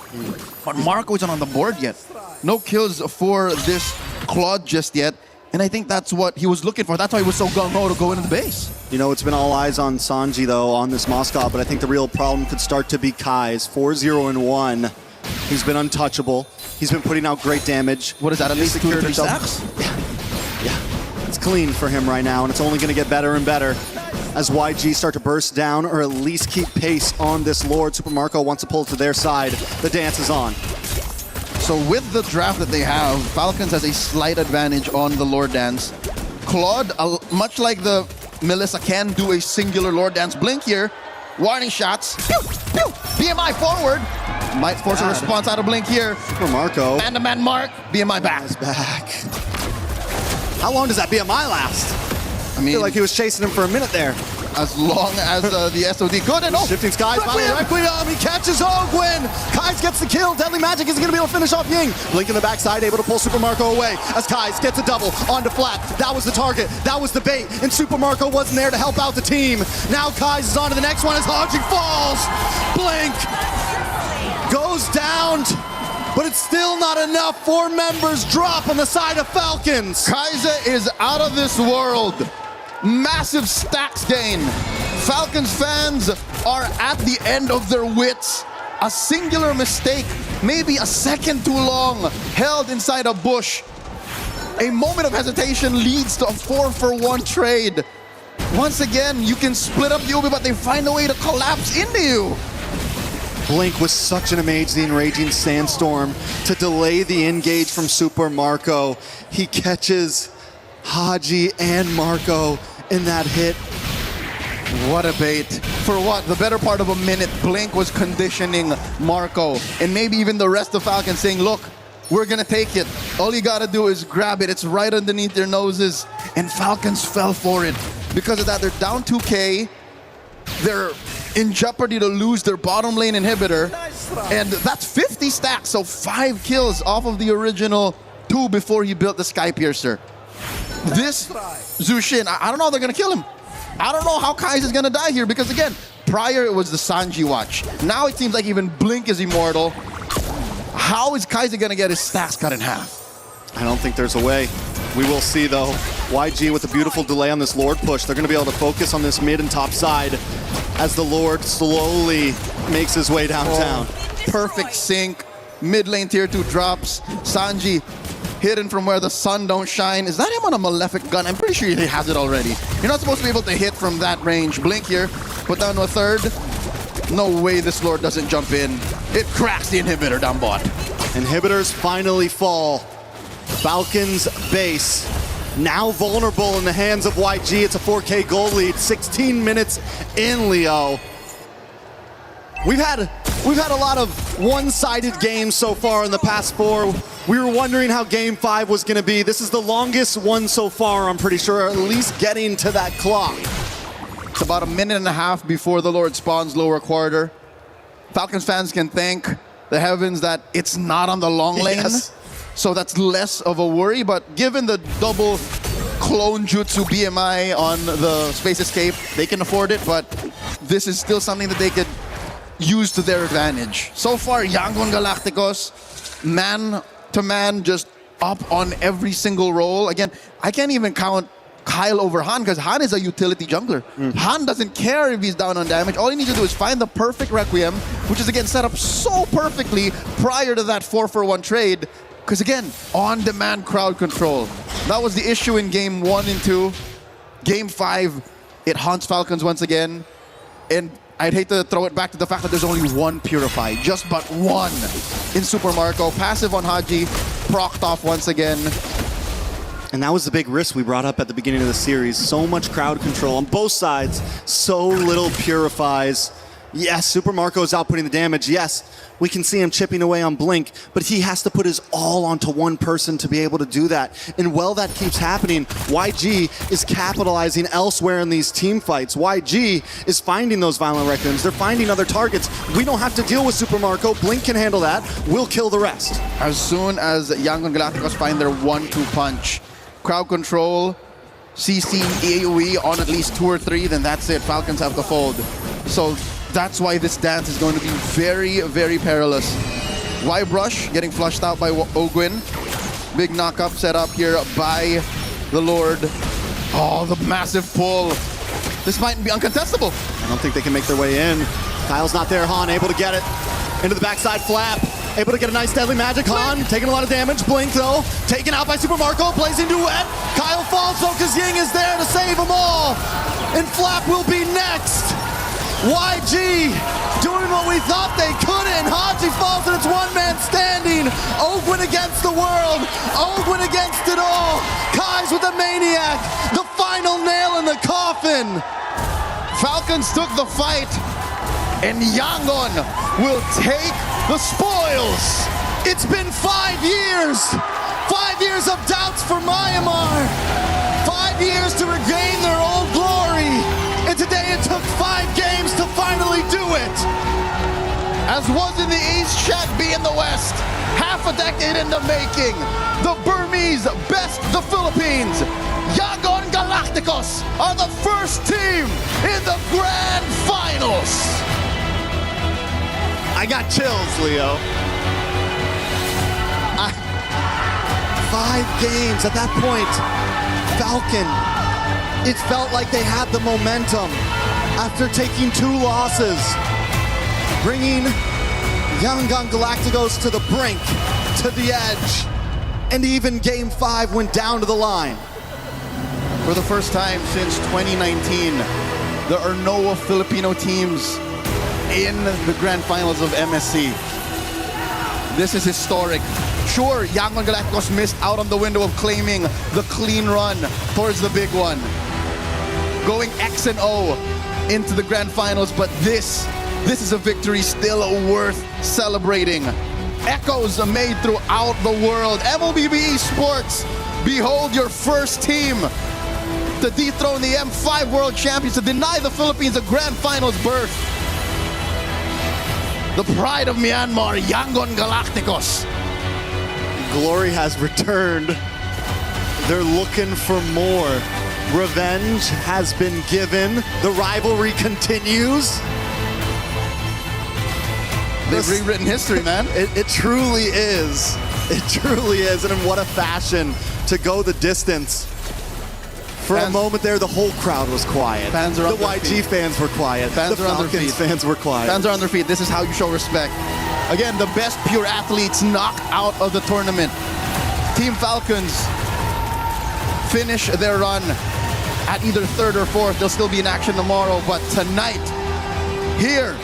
But Marco isn't on the board yet. No kills for this Claude just yet. And I think that's what he was looking for. That's why he was so gung-ho to go into the base. You know, it's been all eyes on Sanji, though, on this Moscow, but I think the real problem could start to be Kai's. 4-0-1. He's been untouchable. He's been putting out great damage. What is that, at least 2 or 3 stacks? Yeah. It's clean for him right now, and it's only going to get better and better as YG start to burst down or at least keep pace on this Lord. Super Marco wants to pull it to their side. The dance is on. So with the draft that they have, Falcons has a slight advantage on the Lord Dance. Claude, much like the Melissa, can do a singular Lord Dance blink here. Warning shots. Pew, pew. BMI forward. Might force a response out of blink here. For Marco. Man-to-man mark. BMI back. Back. How long does that BMI last? I mean, feel like he was chasing him for a minute there. As long as the SOD could. And Shifting Skies, finally Requiem. He catches Ogwin. Kais gets the kill. Deadly Magic isn't going to be able to finish off Ying. Blink in the backside, able to pull Super Marco away as Kais gets a double onto Flat. That was the target. That was the bait. And Super Marco wasn't there to help out the team. Now Kais is on to the next one as Haji falls. Blink goes down. But it's still not enough. 4 members drop on the side of Falcons. Kaiser is out of this world. Massive stacks gain. Falcons fans are at the end of their wits. A singular mistake, maybe a second too long, held inside a bush. A moment of hesitation leads to a 4-for-1 trade. Once again, you can split up the Ubi, but they find a way to collapse into you. Blink was such an amazing Raging Sandstorm to delay the engage from Super Marco. He catches Haji and Marco in that hit. What a bait. For what? The better part of a minute, Blink was conditioning Marco. And maybe even the rest of Falcons saying, look, we're going to take it. All you got to do is grab it. It's right underneath their noses. And Falcons fell for it. Because of that, they're down 2K. They're in jeopardy to lose their bottom lane inhibitor. And that's 50 stacks, so 5 kills off of the original 2 before he built the Sky Piercer. This Zushin, I don't know how they're going to kill him. I don't know how Kai's going to die here because, again, prior it was the Sanji watch. Now it seems like even Blink is immortal. How is Kai's going to get his stacks cut in half? I don't think there's a way. We will see, though. YG with a beautiful delay on this Lord push. They're going to be able to focus on this mid and top side as the Lord slowly makes his way downtown. Perfect sync. Mid lane tier 2 drops. Sanji hidden from where the sun don't shine. Is that him on a Malefic gun? I'm pretty sure he has it already. You're not supposed to be able to hit from that range. Blink here, put down to a third. No way this Lord doesn't jump in. It cracks the inhibitor down bot. Inhibitors finally fall. Falcons base now vulnerable in the hands of YG. It's a 4K goal lead, 16 minutes in, Leo. We've had a lot of one-sided games so far in the past 4. We were wondering how game 5 was going to be. This is the longest one so far, I'm pretty sure, at least getting to that clock. It's about a minute and a half before the Lord spawns lower quarter. Falcons fans can thank the heavens that it's not on the long lane. Yes. So that's less of a worry, but given the double clone jutsu BMI on the Space Escape, they can afford it, but this is still something that they could use to their advantage. So far, Yangon Galacticos, man to man, just up on every single role. Again, I can't even count Kyle over Han because Han is a utility jungler. Han doesn't care if he's down on damage. All he needs to do is find the perfect Requiem, which is again set up so perfectly prior to that 4-for-1 trade. Because again, on-demand crowd control. That was the issue in game 1 and 2. Game 5, it haunts Falcons once again. And I'd hate to throw it back to the fact that there's only one Purify, just but one in Super Marco. Passive on Haji, procced off once again. And that was the big risk we brought up at the beginning of the series. So much crowd control on both sides, so little Purifies. Yes, Super Marco is outputting the damage. Yes, we can see him chipping away on Blink, but he has to put his all onto one person to be able to do that. And while that keeps happening, YG is capitalizing elsewhere in these team fights. YG is finding those violent Requiems. They're finding other targets. We don't have to deal with Super Marco. Blink can handle that. We'll kill the rest. As soon as Yangon Galacticos find their 1-2 punch, crowd control, CC, AoE on at least 2 or 3, then that's it. Falcons have to fold. So that's why this dance is going to be very, very perilous. Y-Brush getting flushed out by Ogwin. Big knock-up set up here by the Lord. Oh, the massive pull. This might be uncontestable. I don't think they can make their way in. Kyle's not there. Han able to get it. Into the backside flap. Able to get a nice deadly magic. Han taking a lot of damage. Blink though. Taken out by Super Marco. Blazing duet. Kyle falls though because Ying is there to save them all. And Flap will be next. YG doing what we thought they couldn't. Haji falls and it's one man standing. Ogwin against the world. Ogwin against it all. Kai's with the Maniac. The final nail in the coffin. Falcons took the fight, and Yangon will take the spoils. It's been 5 years. 5 years of doubts for Myanmar. 5 years to regain their old glory. And today it took 5 games to finally do it. As was in the East, Shaq B in the West. Half a decade in the making. The Burmese best the Philippines. Yangon Galacticos are the first team in the grand finals. I got chills, Leo. 5 games at that point. Falcon. It felt like they had the momentum after taking 2 losses, bringing Yangon Galacticos to the brink, to the edge, and even Game 5 went down to the line. For the first time since 2019, there are no Filipino teams in the grand finals of MSC. This is historic. Sure, Yangon Galacticos missed out on the window of claiming the clean run towards the big one. Going X&O into the grand finals, but this is a victory still worth celebrating. Echoes are made throughout the world. MLBB Esports, behold your first team to dethrone the M5 World Champions, to deny the Philippines a grand finals berth. The pride of Myanmar, Yangon Galacticos. Glory has returned. They're looking for more. Revenge has been given. The rivalry continues. They've rewritten history, man. It truly is. It truly is. And in what a fashion to go the distance. For a moment there, the whole crowd was quiet. Fans are on the their YG feet. fans were quiet. Fans the are on their Falcons feet. fans were quiet. Fans are on their feet. This is how you show respect. Again, the best pure athletes knocked out of the tournament. Team Falcons finish their run at either third or fourth. They'll still be in action tomorrow, but tonight, here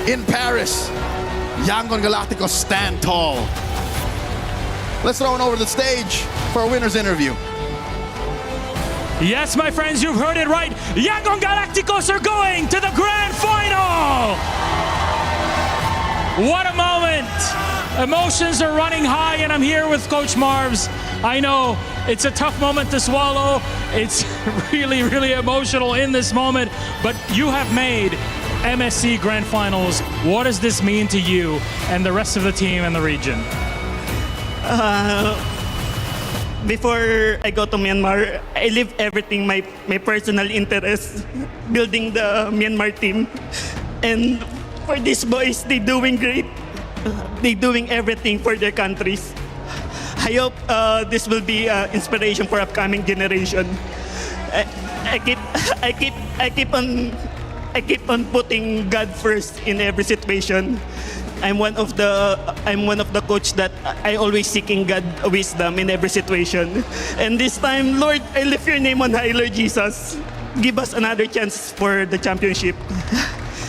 in Paris, Yangon Galacticos stand tall. Let's throw it over the stage for a winner's interview. Yes, my friends, you've heard it right. Yangon Galacticos are going to the grand final. What a moment. Emotions are running high, and I'm here with Coach Marvs. I know it's a tough moment to swallow. It's really, really emotional in this moment, but you have made MSC Grand Finals. What does this mean to you and the rest of the team and the region? Before I go to Myanmar, I leave everything, my personal interests, building the Myanmar team. And for these boys, they're doing great. They're doing everything for their countries. I hope this will be inspiration for upcoming generation. I keep on putting God first in every situation. I'm one of the coach that I always seeking God wisdom in every situation. And this time, Lord, I lift your name on high, Lord Jesus. Give us another chance for the championship.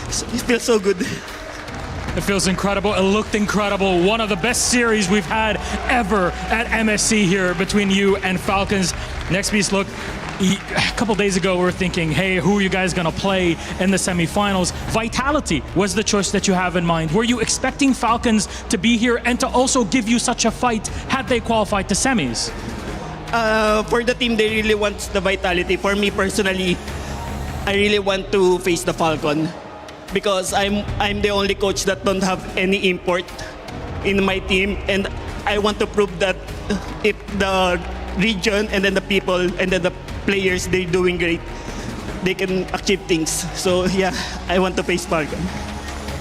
It feels so good. It feels incredible. It looked incredible. One of the best series we've had ever at MSC here between you and Falcons. Next piece, look. A couple days ago, we were thinking, hey, who are you guys going to play in the semifinals? Vitality was the choice that you have in mind. Were you expecting Falcons to be here and to also give you such a fight had they qualified to semis? For the team, they really want the Vitality. For me personally, I really want to face the Falcon because I'm the only coach that don't have any import in my team, and I want to prove that if the region and then the people and then the players, they're doing great, they can achieve things. So yeah, I want to face Falcon.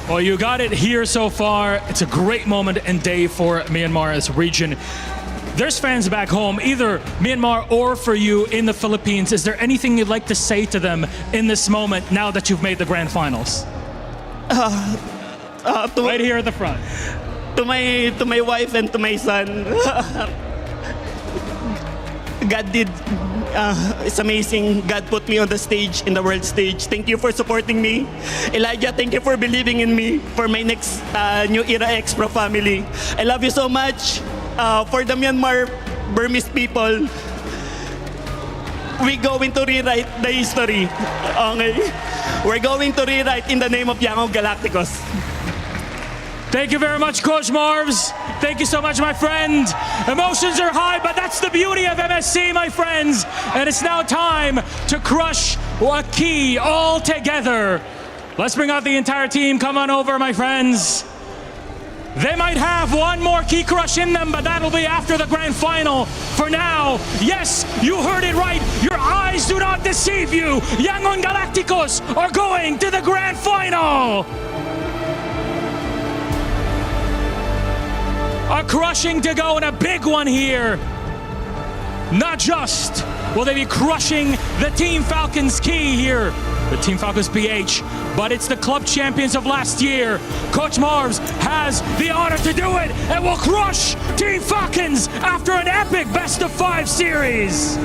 Well, you got it here so far. It's a great moment and day for Myanmar as a region. There's fans back home, either Myanmar or for you in the Philippines. Is there anything you'd like to say to them in this moment now that you've made the grand finals? Right here at the front. To my wife and to my son, God did. It's amazing. God put me on the stage, in the world stage. Thank you for supporting me. Elijah, thank you for believing in me for my next New Era X Pro family. I love you so much. For the Myanmar Burmese people, we're going to rewrite the history. Okay? We're going to rewrite in the name of Yangon Galacticos. Thank you very much, Coach Marvs. Thank you so much, my friend. Emotions are high, but that's the beauty of MSC, my friends. And it's now time to crush a key all together. Let's bring out the entire team. Come on over, my friends. They might have one more key crush in them, but that'll be after the grand final. For now, yes, you heard it right. Your eyes do not deceive you. Yangon Galacticos are going to the grand final. A crushing to go and a big one here. Not just will they be crushing the Team Falcons key here, the Team Falcons PH, but it's the club champions of last year. Coach Marvs has the honor to do it and will crush Team Falcons after an epic best-of-5 series.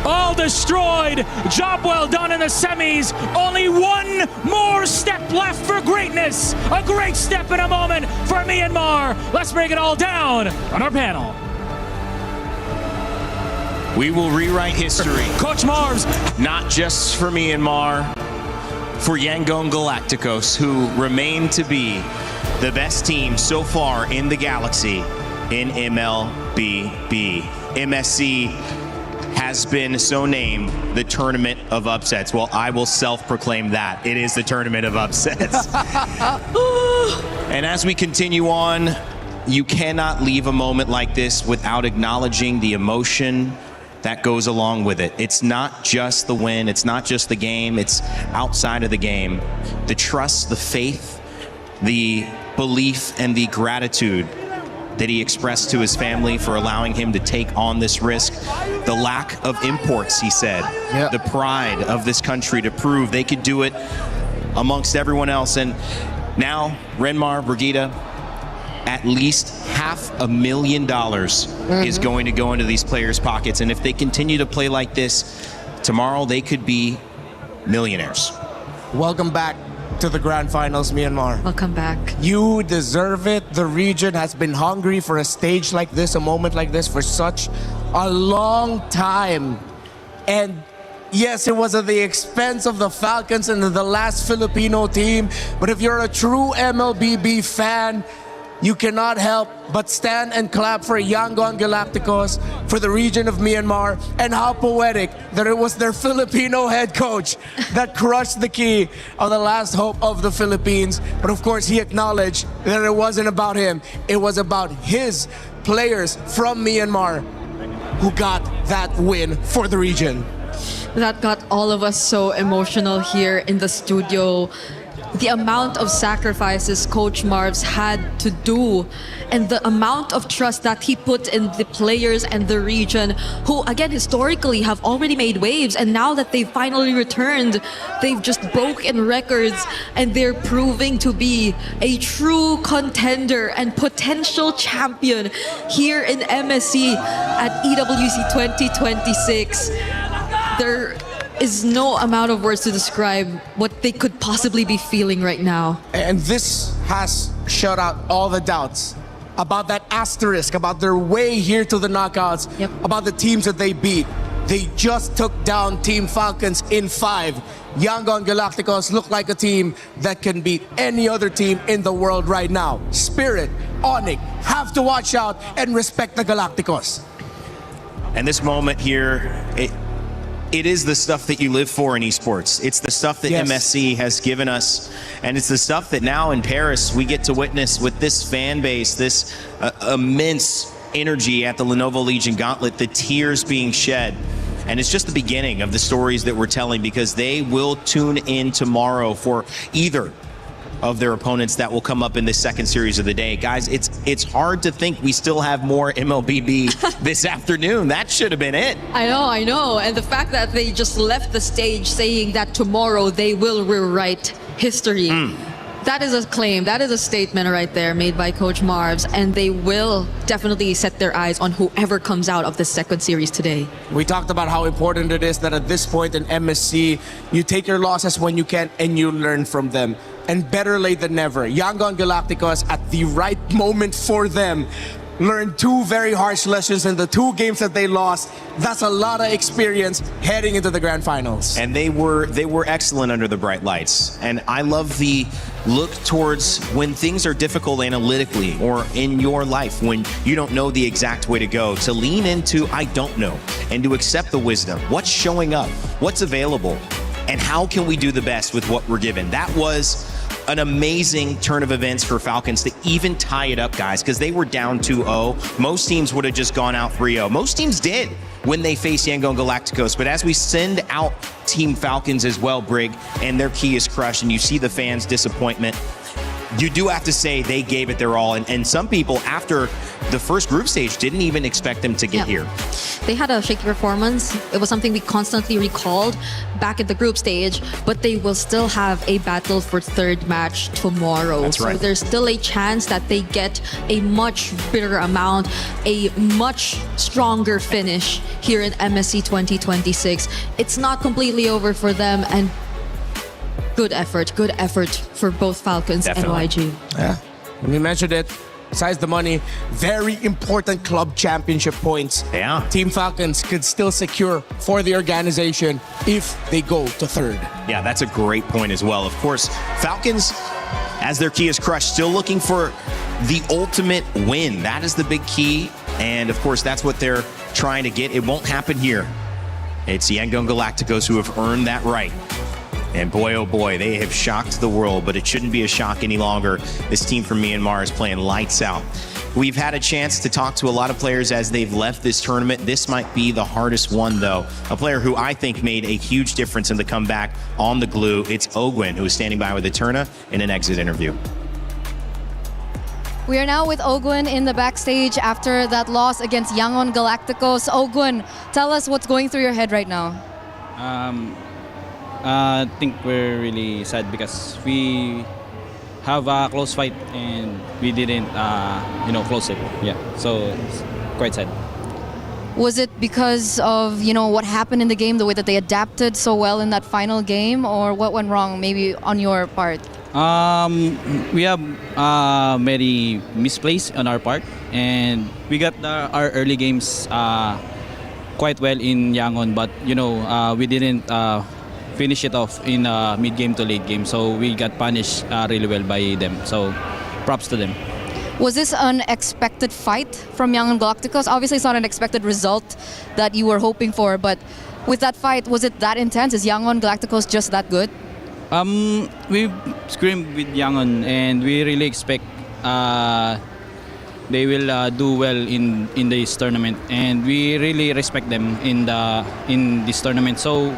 All destroyed. Job well done in the semis. Only one more step left for greatness. A great step in a moment for Myanmar. Let's break it all down on our panel. We will rewrite history. Coach Marvs. Not just for Myanmar, for Yangon Galacticos, who remain to be the best team so far in the galaxy in MLBB. MSC has been so named the Tournament of Upsets. Well, I will self-proclaim that. It is the Tournament of Upsets. And as we continue on, you cannot leave a moment like this without acknowledging the emotion that goes along with it. It's not just the win, it's not just the game, it's outside of the game. The trust, the faith, the belief, and the gratitude that he expressed to his family for allowing him to take on this risk. The lack of imports, he said. The pride of this country to prove they could do it amongst everyone else. And now, Renmar, Brigida, at least $500,000 is going to go into these players' pockets. And if they continue to play like this, tomorrow they could be millionaires. Welcome back to the Grand Finals, Myanmar. Welcome back. You deserve it. The region has been hungry for a stage like this, a moment like this for such a long time. And yes, it was at the expense of the Falcons and the last Filipino team. But if you're a true MLBB fan, you cannot help but stand and clap for Yangon Galacticos, for the region of Myanmar, and how poetic that it was their Filipino head coach that crushed the key of the last hope of the Philippines. But of course, he acknowledged that it wasn't about him. It was about his players from Myanmar who got that win for the region. That got all of us so emotional here in the studio. The amount of sacrifices Coach Marv's had to do and the amount of trust that he put in the players and the region, who again historically have already made waves, and now that they've finally returned, they've just broken records and they're proving to be a true contender and potential champion here in MSC at EWC 2026. There is no amount of words to describe what they could possibly be feeling right now. And this has shut out all the doubts about that asterisk, about their way here to the knockouts, about the teams that they beat. They just took down Team Falcons in 5. Yangon Galacticos look like a team that can beat any other team in the world right now. Spirit, Onyx, have to watch out and respect the Galacticos. And this moment here, it is the stuff that you live for in esports. It's the stuff that MSC has given us. And it's the stuff that now in Paris we get to witness with this fan base, this immense energy at the Lenovo Legion Gauntlet, the tears being shed. And it's just the beginning of the stories that we're telling, because they will tune in tomorrow for either of their opponents that will come up in the second series of the day. Guys, it's hard to think we still have more MLBB this afternoon. That should have been it. I know. And the fact that they just left the stage saying that tomorrow they will rewrite history. That is a claim, that is a statement right there made by Coach Marv's, and they will definitely set their eyes on whoever comes out of the second series today. We talked about how important it is that at this point in MSC, you take your losses when you can and you learn from them. And better late than never, Yangon Galacticos, at the right moment for them, learned 2 very harsh lessons in the 2 games that they lost. That's a lot of experience heading into the Grand Finals. And they were excellent under the bright lights. And I love the look towards when things are difficult analytically or in your life, when you don't know the exact way to go, to lean into I don't know and to accept the wisdom. What's showing up? What's available? And how can we do the best with what we're given? That was an amazing turn of events for Falcons to even tie it up, guys, because they were down 2-0. Most teams would have just gone out 3-0. Most teams did when they faced Yangon Galacticos. But as we send out Team Falcons as well, Brig, and their key is crushed, and you see the fans' disappointment, you do have to say they gave it their all. And some people, after the first group stage, didn't even expect them to get here. They had a shaky performance. It was something we constantly recalled back at the group stage, but they will still have a battle for third match tomorrow. That's right. So there's still a chance that they get a much bigger amount, a much stronger finish here in MSC 2026. It's not completely over for them, and good effort for both Falcons and YG. Yeah, we mentioned it. Besides the money, very important club championship points. Yeah. Team Falcons could still secure for the organization if they go to third. Yeah, that's a great point as well. Of course, Falcons, as their key is crushed, still looking for the ultimate win. That is the big key. And of course, that's what they're trying to get. It won't happen here. It's Yangon Galacticos who have earned that right. And boy, oh boy, they have shocked the world, but it shouldn't be a shock any longer. This team from Myanmar is playing lights out. We've had a chance to talk to a lot of players as they've left this tournament. This might be the hardest one, though. A player who I think made a huge difference in the comeback on the glue. It's Ogwin, who is standing by with Eterna in an exit interview. We are now with Ogwin in the backstage after that loss against Yangon Galacticos. Ogwin, tell us what's going through your head right now. I think we're really sad because we have a close fight and we didn't, close it. Yeah, so it's quite sad. Was it because of what happened in the game, the way that they adapted so well in that final game, or what went wrong maybe on your part? We have many misplays on our part, and we got our early games quite well in Yangon, but we didn't finish it off in mid game to late game, so we got punished really well by them. So props to them. Was this an expected fight from Yangon Galacticos? Obviously, it's not an expected result that you were hoping for, but with that fight, was it that intense? Is Yangon Galacticos just that good? We scrimmed with Yangon, and we really expect they will do well in this tournament, and we really respect them in this tournament. So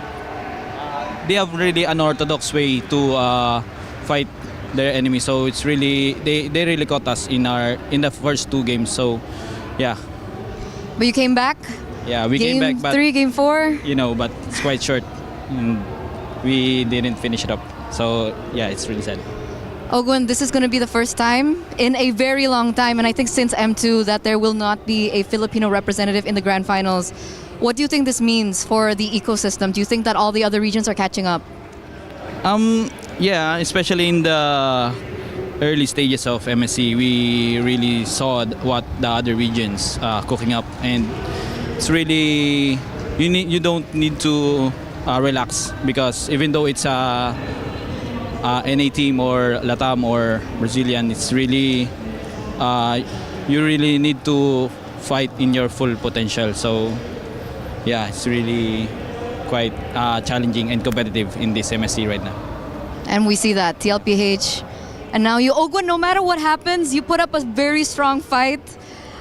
they have really unorthodox way to fight their enemy. So it's really they really caught us in the first two games. So yeah. But you came back. Yeah, we came back. But, Game 4. But it's quite short, and we didn't finish it up. So yeah, it's really sad. Ogun, this is going to be the first time in a very long time, and I think since M2, that there will not be a Filipino representative in the grand finals. What do you think this means for the ecosystem? Do you think that all the other regions are catching up? Yeah, especially in the early stages of MSC, we really saw what the other regions cooking up, and it's really you don't need to relax, because even though it's a NA team or Latam or Brazilian, it's really you really need to fight in your full potential. So yeah, it's really quite challenging and competitive in this MSC right now. And we see that, TLPH. And now you, Ogun, no matter what happens, you put up a very strong fight.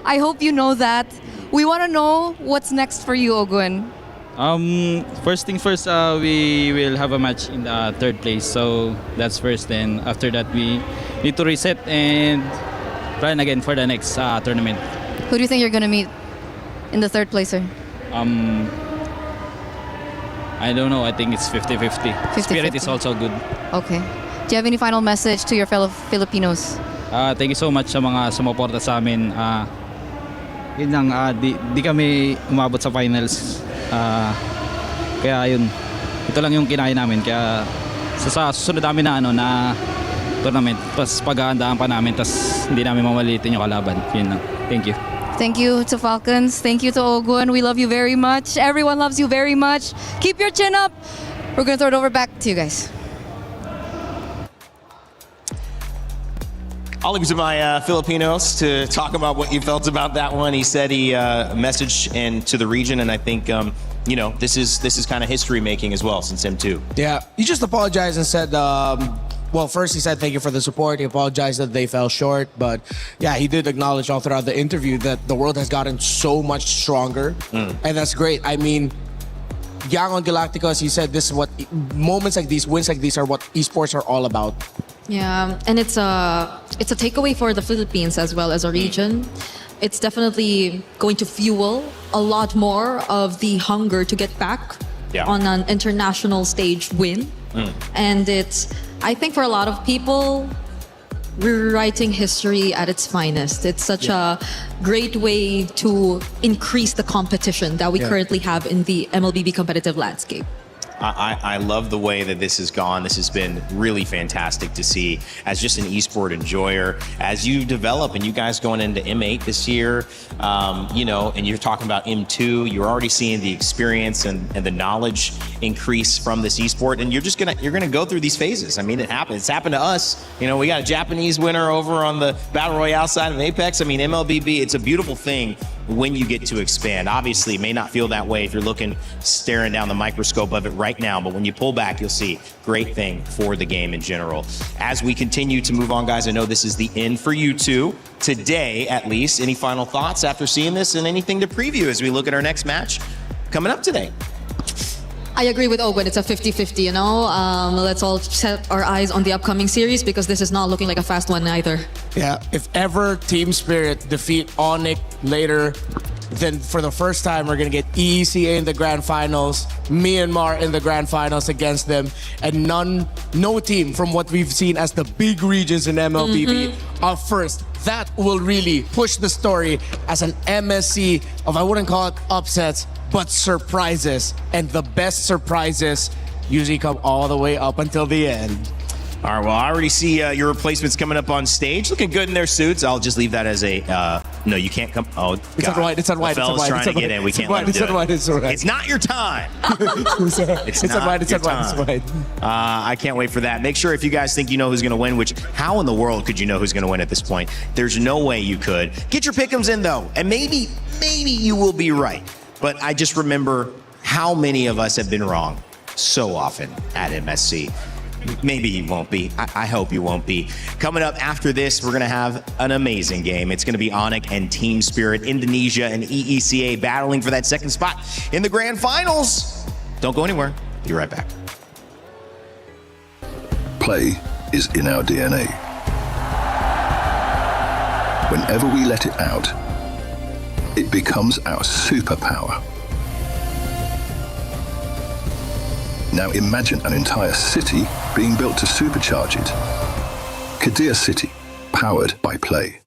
I hope you know that. We want to know what's next for you, Ogun. First thing first, we will have a match in the third place. So that's first. Then after that, we need to reset and plan again for the next tournament. Who do you think you're going to meet in the third placer? I don't know. I think it's 50-50. Spirit is also good. Okay. Do you have any final message to your fellow Filipinos? Thank you so much sa mga sumuporta sa amin. Yun lang, di kami umabot sa finals. Kaya yun, ito lang yung kinain namin. Kaya sa susunod namin na tournament, pas paghahandaan pa namin, tas hindi namin mamalitin yung kalaban. Yun lang. Thank you. Thank you to Falcons. Thank you to Ogun. We love you very much. Everyone loves you very much. Keep your chin up. We're going to throw it over back to you guys. I'll leave it to my Filipinos to talk about what you felt about that one. He said he messaged to the region, and I think this is kind of history making as well since M2. Yeah, he just apologized and said. Well, first he said thank you for the support. He apologized that they fell short, but yeah, he did acknowledge all throughout the interview that the world has gotten so much stronger, and that's great. I mean, Yangon Galacticos, he said this is what moments like these, wins like these, are what esports are all about. Yeah, and it's a takeaway for the Philippines as well as a region. It's definitely going to fuel a lot more of the hunger to get back on an international stage win. And I think for a lot of people, we're writing history at its finest. It's such a great way to increase the competition that we currently have in the MLBB competitive landscape. I love the way that this has gone. This has been really fantastic to see as just an esport enjoyer. As you develop and you guys going into M8 this year, and you're talking about M2, you're already seeing the experience and the knowledge increase from this esport, and you're gonna go through these phases. I mean, it happens. It's happened to us. We got a Japanese winner over on the Battle Royale side of Apex. I mean, MLBB, it's a beautiful thing when you get to expand. Obviously, it may not feel that way if you're staring down the microscope of it right now, but when you pull back, you'll see great thing for the game in general. As we continue to move on, guys, I know this is the end for you two, today at least. Any final thoughts after seeing this, and anything to preview as we look at our next match coming up today? I agree with Ogun. It's a 50-50, Let's all set our eyes on the upcoming series, because this is not looking like a fast one either. Yeah, if ever Team Spirit defeat Onyx later, then for the first time, we're going to get EECA in the grand finals, Myanmar in the grand finals against them, and no team from what we've seen as the big regions in MLBB are first. That will really push the story as an MSC of, I wouldn't call it upsets, but surprises. And the best surprises usually come all the way up until the end. All right, well, I already see your replacements coming up on stage, looking good in their suits. I'll just leave that as a, no, you can't come. Oh, it's God. unwide, it's unwide, The fella's trying to get in. We can't let him do it. It's not your time. It's not your time. I can't wait for that. Make sure if you guys think you know who's going to win, which how in the world could you know who's going to win at this point? There's no way you could. Get your pick'ems in, though, and maybe you will be right. But I just remember how many of us have been wrong so often at MSC. Maybe you won't be. I hope you won't be. Coming up after this, we're going to have an amazing game. It's going to be Onyx and Team Spirit, Indonesia and EECA battling for that second spot in the grand finals. Don't go anywhere. Be right back. Play is in our DNA. Whenever we let it out, it becomes our superpower. Now imagine an entire city being built to supercharge it. Kadir City, powered by Play.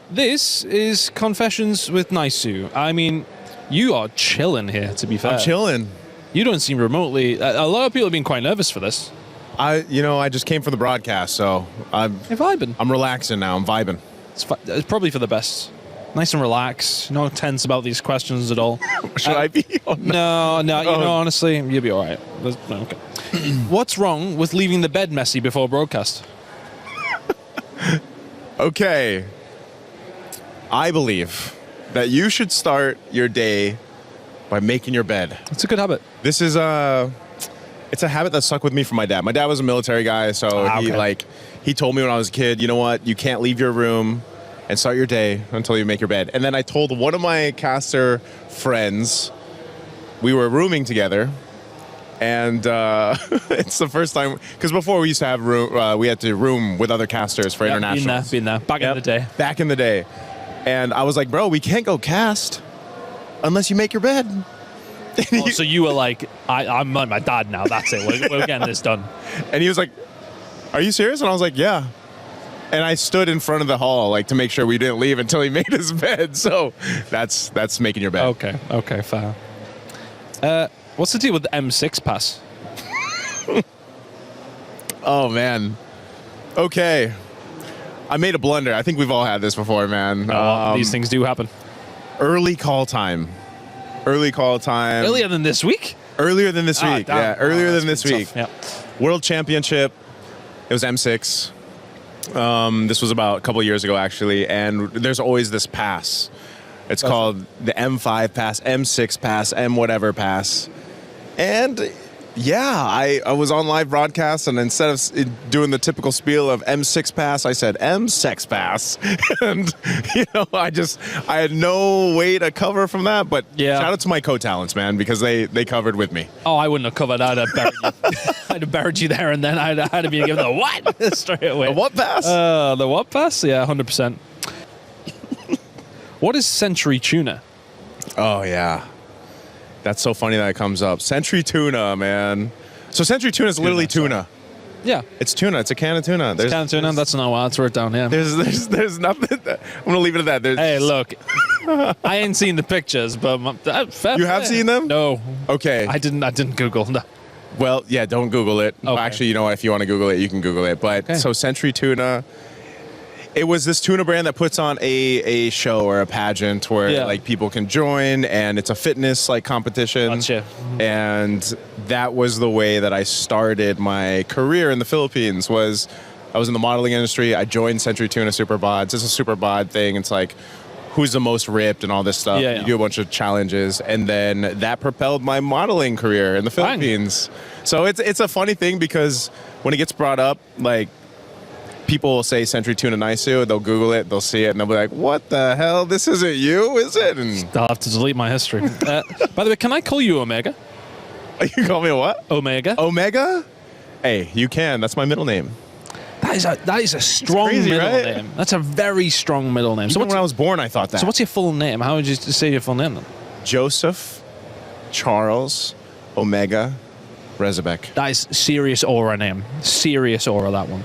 This is Confessions with Naisu. I mean, you are chilling here, to be fair. I'm chilling. You don't seem remotely... A lot of people have been quite nervous for this. I just came from the broadcast, so I'm vibing. I'm relaxing now. I'm vibing. It's probably for the best. Nice and relaxed. No tense about these questions at all. Should I be? Oh, no. You know, honestly, you'll be all right. Okay. What's wrong with leaving the bed messy before broadcast? Okay. I believe that you should start your day by making your bed. It's a good habit. This is it's a habit that stuck with me from my dad. My dad was a military guy, so he told me when I was a kid, you know what, you can't leave your room and start your day until you make your bed. And then I told one of my caster friends, we were rooming together, and it's the first time, because before we used to have room, we had to room with other casters for internationals. Been there. Back in the day. Back in the day. And I was like, bro, we can't go cast unless you make your bed. So you were like, I'm my dad now, that's it, we're getting this done. And he was like, are you serious? And I was like, yeah. And I stood in front of the hall like to make sure we didn't leave until he made his bed. So that's making your bed. Okay, fair. What's the deal with the M6 pass? Oh, man. Okay. I made a blunder. I think we've all had this before, man. These things do happen. Early call time. Earlier than this week? Earlier than this week. Damn. Yeah, earlier than this week. Yeah. World Championship. It was M6. This was about a couple years ago, actually. And there's always this pass. It's called the M5 pass, M6 pass, M whatever pass. And yeah, I was on live broadcast, and instead of doing the typical spiel of M6 pass, I said M6 pass. And, I had no way to cover from that. But shout out to my co-talents, man, because they covered with me. Oh, I wouldn't have covered. I'd have buried you. I'd have buried you there, and then I'd have been given the what? Straight away. The what pass? The what pass? Yeah, 100%. What is Century Tuna? Oh, yeah. That's so funny that it comes up. Century Tuna, man. So Century Tuna is literally tuna. Yeah. It's tuna. It's a can of tuna. It's a can of tuna? That's not why. That's wrote down, yeah. There's nothing. I'm going to leave it at that. Hey, look. I ain't seen the pictures, but... You have seen them? No. Okay. I didn't Google. No. Well, yeah, don't Google it. Okay. Actually, you know what? If you want to Google it, you can Google it. But so Century Tuna... It was this tuna brand that puts on a show or a pageant where like people can join, and it's a fitness like competition. Gotcha. And that was the way that I started my career in the Philippines. Was I was in the modeling industry. I joined Century Tuna Super Bods. It's a super bod thing. It's like who's the most ripped and all this stuff. Yeah. You do a bunch of challenges, and then that propelled my modeling career in the Philippines. So it's a funny thing because when it gets brought up, like, people will say Century Tuna Naisu, they'll Google it, they'll see it, and they'll be like, what the hell? This isn't you, is it? And I'll have to delete my history. By the way, can I call you Omega? You call me what? Omega. Omega? Hey, you can. That's my middle name. That is a strong crazy, middle right? name. That's a very strong middle name. Even when I was born, I thought that. So what's your full name? How would you say your full name then? Joseph Charles Omega Rezabek. That is serious aura name. Serious aura, that one.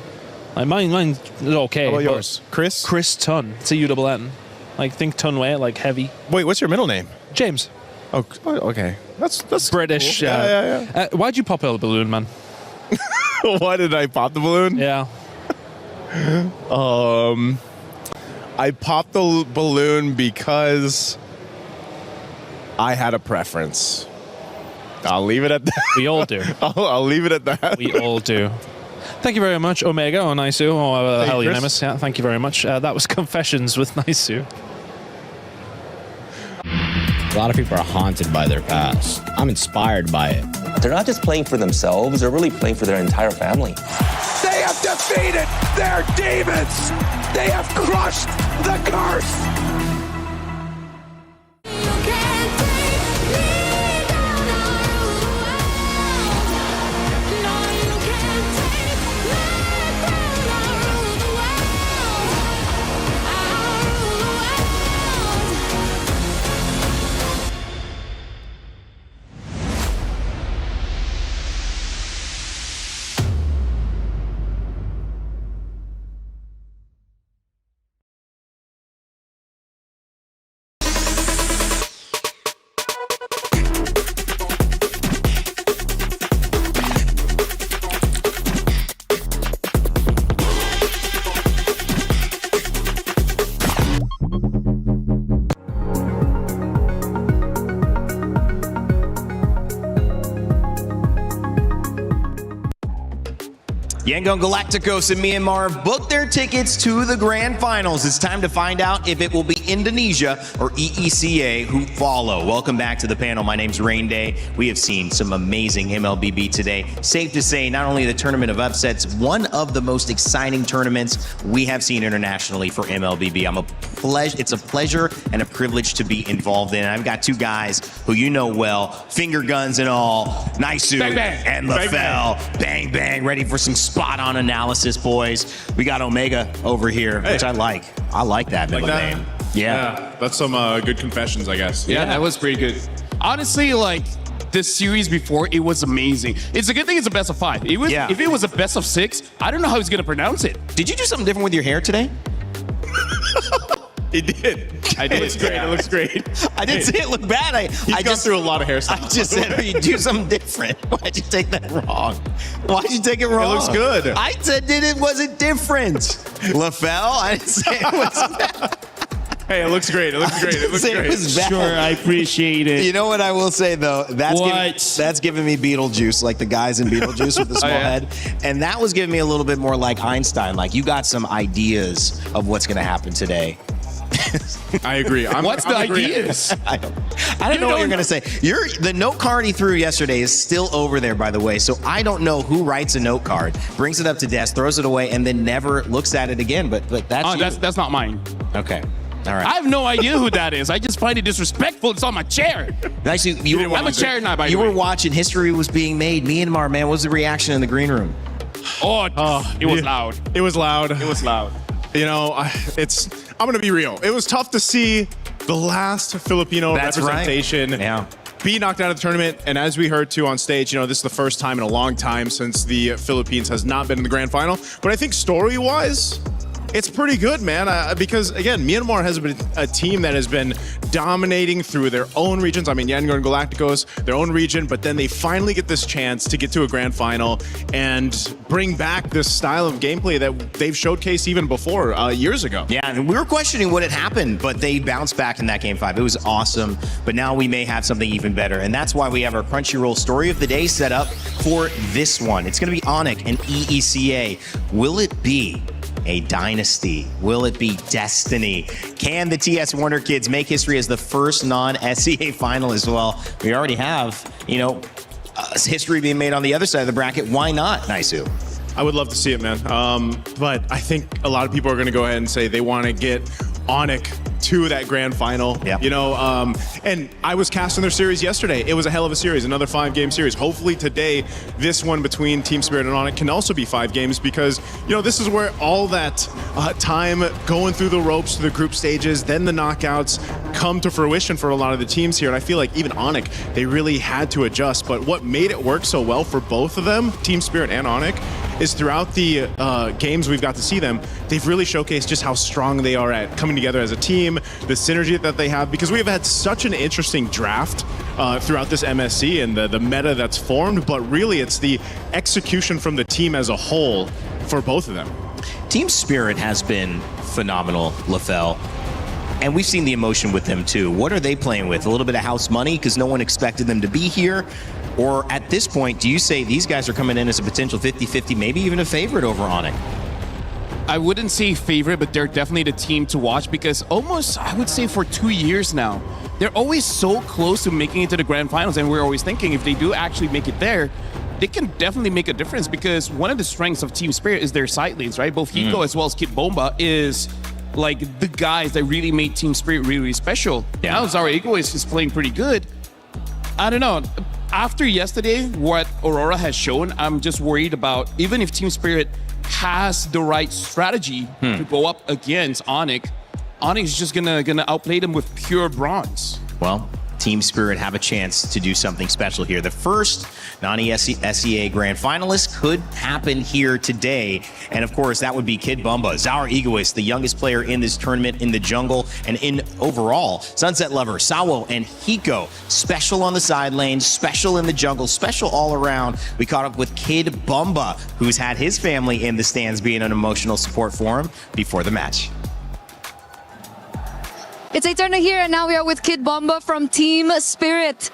Like mine is okay. How about but yours? Chris? Chris Tun. It's a UNN. Like think Tunway, like heavy. Wait, what's your middle name? James. Oh, okay. That's British. Cool. Yeah. Why'd you pop a balloon, man? Why did I pop the balloon? Yeah. I popped the balloon because I had a preference. I'll leave it at that. We all do. I'll leave it at that. We all do. Thank you very much, Omega or Naisu, or hell you name us. Yeah, thank you very much. That was Confessions with Naisu. A lot of people are haunted by their past. I'm inspired by it. They're not just playing for themselves, they're really playing for their entire family. They have defeated their demons. They have crushed the curse. Yangon Galacticos and Myanmar have booked their tickets to the grand finals. It's time to find out if it will be Indonesia or EECA who follow. Welcome back to the panel. My name's Rain Day. We have seen some amazing MLBB today. Safe to say, not only the tournament of upsets, one of the most exciting tournaments we have seen internationally for MLBB. It's a pleasure and a privilege to be involved in. I've got two guys who you know well, finger guns and all, Naisu and LaFell. Bang, bang, ready for some spot-on analysis, boys. We got Omega over here, which I like. I like that middle name. Yeah. That's some good confessions, I guess. Yeah, that was pretty good. Honestly, like, this series before, it was amazing. It's a good thing it's a best of 5. If it was a best of 6, I don't know how he's going to pronounce it. Did you do something different with your hair today? He did. I did. It looks great. It looks great. I didn't say it looked bad. I just through a lot of hairstyles. I just said you do something different. Why'd you take that wrong? Why'd you take it wrong? It looks good. I said it wasn't different. LaFell, I didn't say it was bad. Hey, it looks great. It looks great. It looks great. It was bad. Sure, I appreciate it. You know what I will say though? That's giving me Beetlejuice, like the guys in Beetlejuice with the small head. And that was giving me a little bit more like Einstein. Like you got some ideas of what's going to happen today. I agree. What's the ideas? I don't know what you're going to say. The note card he threw yesterday is still over there, by the way. So I don't know who writes a note card, brings it up to desk, throws it away, and then never looks at it again. But that's that's not mine. Okay. All right. I have no idea who that is. I just find it disrespectful. It's on my chair. Actually, I'm a chair now, by the way. You were way. watching. History was being made. Myanmar, man. What was the reaction in the green room? It was loud. It was loud. It was loud. You know, I'm going to be real. It was tough to see the last Filipino representation be knocked out of the tournament. And as we heard too on stage, you know, this is the first time in a long time since the Philippines has not been in the grand final. But I think story-wise, it's pretty good, man, because, again, Myanmar has been a team that has been dominating through their own regions. I mean, Yangon Galacticos, their own region, but then they finally get this chance to get to a grand final and bring back this style of gameplay that they've showcased even before, years ago. Yeah, and we were questioning what had happened, but they bounced back in that Game 5. It was awesome, but now we may have something even better, and that's why we have our Crunchyroll Story of the Day set up for this one. It's going to be Onyx and EECA. Will it be a dynasty? Will it be destiny? Can the TS Wonder Kids make history as the first non-SEA finalist? Well, we already have, history being made on the other side of the bracket. Why not, Naisu? I would love to see it, man. But I think a lot of people are going to go ahead and say they want to get Onyx to that grand final. You know, and I was cast in their series yesterday. It was a hell of a series, another 5-game series. Hopefully today, this one between Team Spirit and Onic can also be 5 games because, you know, this is where all that time going through the ropes to the group stages, then the knockouts come to fruition for a lot of the teams here. And I feel like even Onic, they really had to adjust. But what made it work so well for both of them, Team Spirit and Onic, is throughout the games we've got to see them, they've really showcased just how strong they are at coming together as a team, the synergy that they have, because we have had such an interesting draft throughout this MSC and the meta that's formed, but really it's the execution from the team as a whole for both of them. Team Spirit has been phenomenal, LaFell. And we've seen the emotion with them too. What are they playing with? A little bit of house money because no one expected them to be here? Or at this point, do you say these guys are coming in as a potential 50-50, maybe even a favorite over Onic? I wouldn't say favorite, but they're definitely the team to watch because almost, I would say for 2 years now, they're always so close to making it to the grand finals. And we're always thinking if they do actually make it there, they can definitely make a difference because one of the strengths of Team Spirit is their side lanes, right? Both Hiko as well as Kid Bomba is like the guys that really made Team Spirit really, really special. Now Zara Egoist is playing pretty good. I don't know. After yesterday, what Aurora has shown, I'm just worried about even if Team Spirit has the right strategy to go up against Onic, Onic is just gonna outplay them with pure bronze. Well, Team Spirit have a chance to do something special here. The first non-SEA Grand Finalist could happen here today. And of course, that would be Kid Bumba, Zaur Egoist, the youngest player in this tournament in the jungle and in overall. Sunset Lover, Sawo, and Hiko, special on the side lanes, special in the jungle, special all around. We caught up with Kid Bumba, who's had his family in the stands being an emotional support for him before the match. It's Eterna here, and now we are with Kid Bomba from Team Spirit.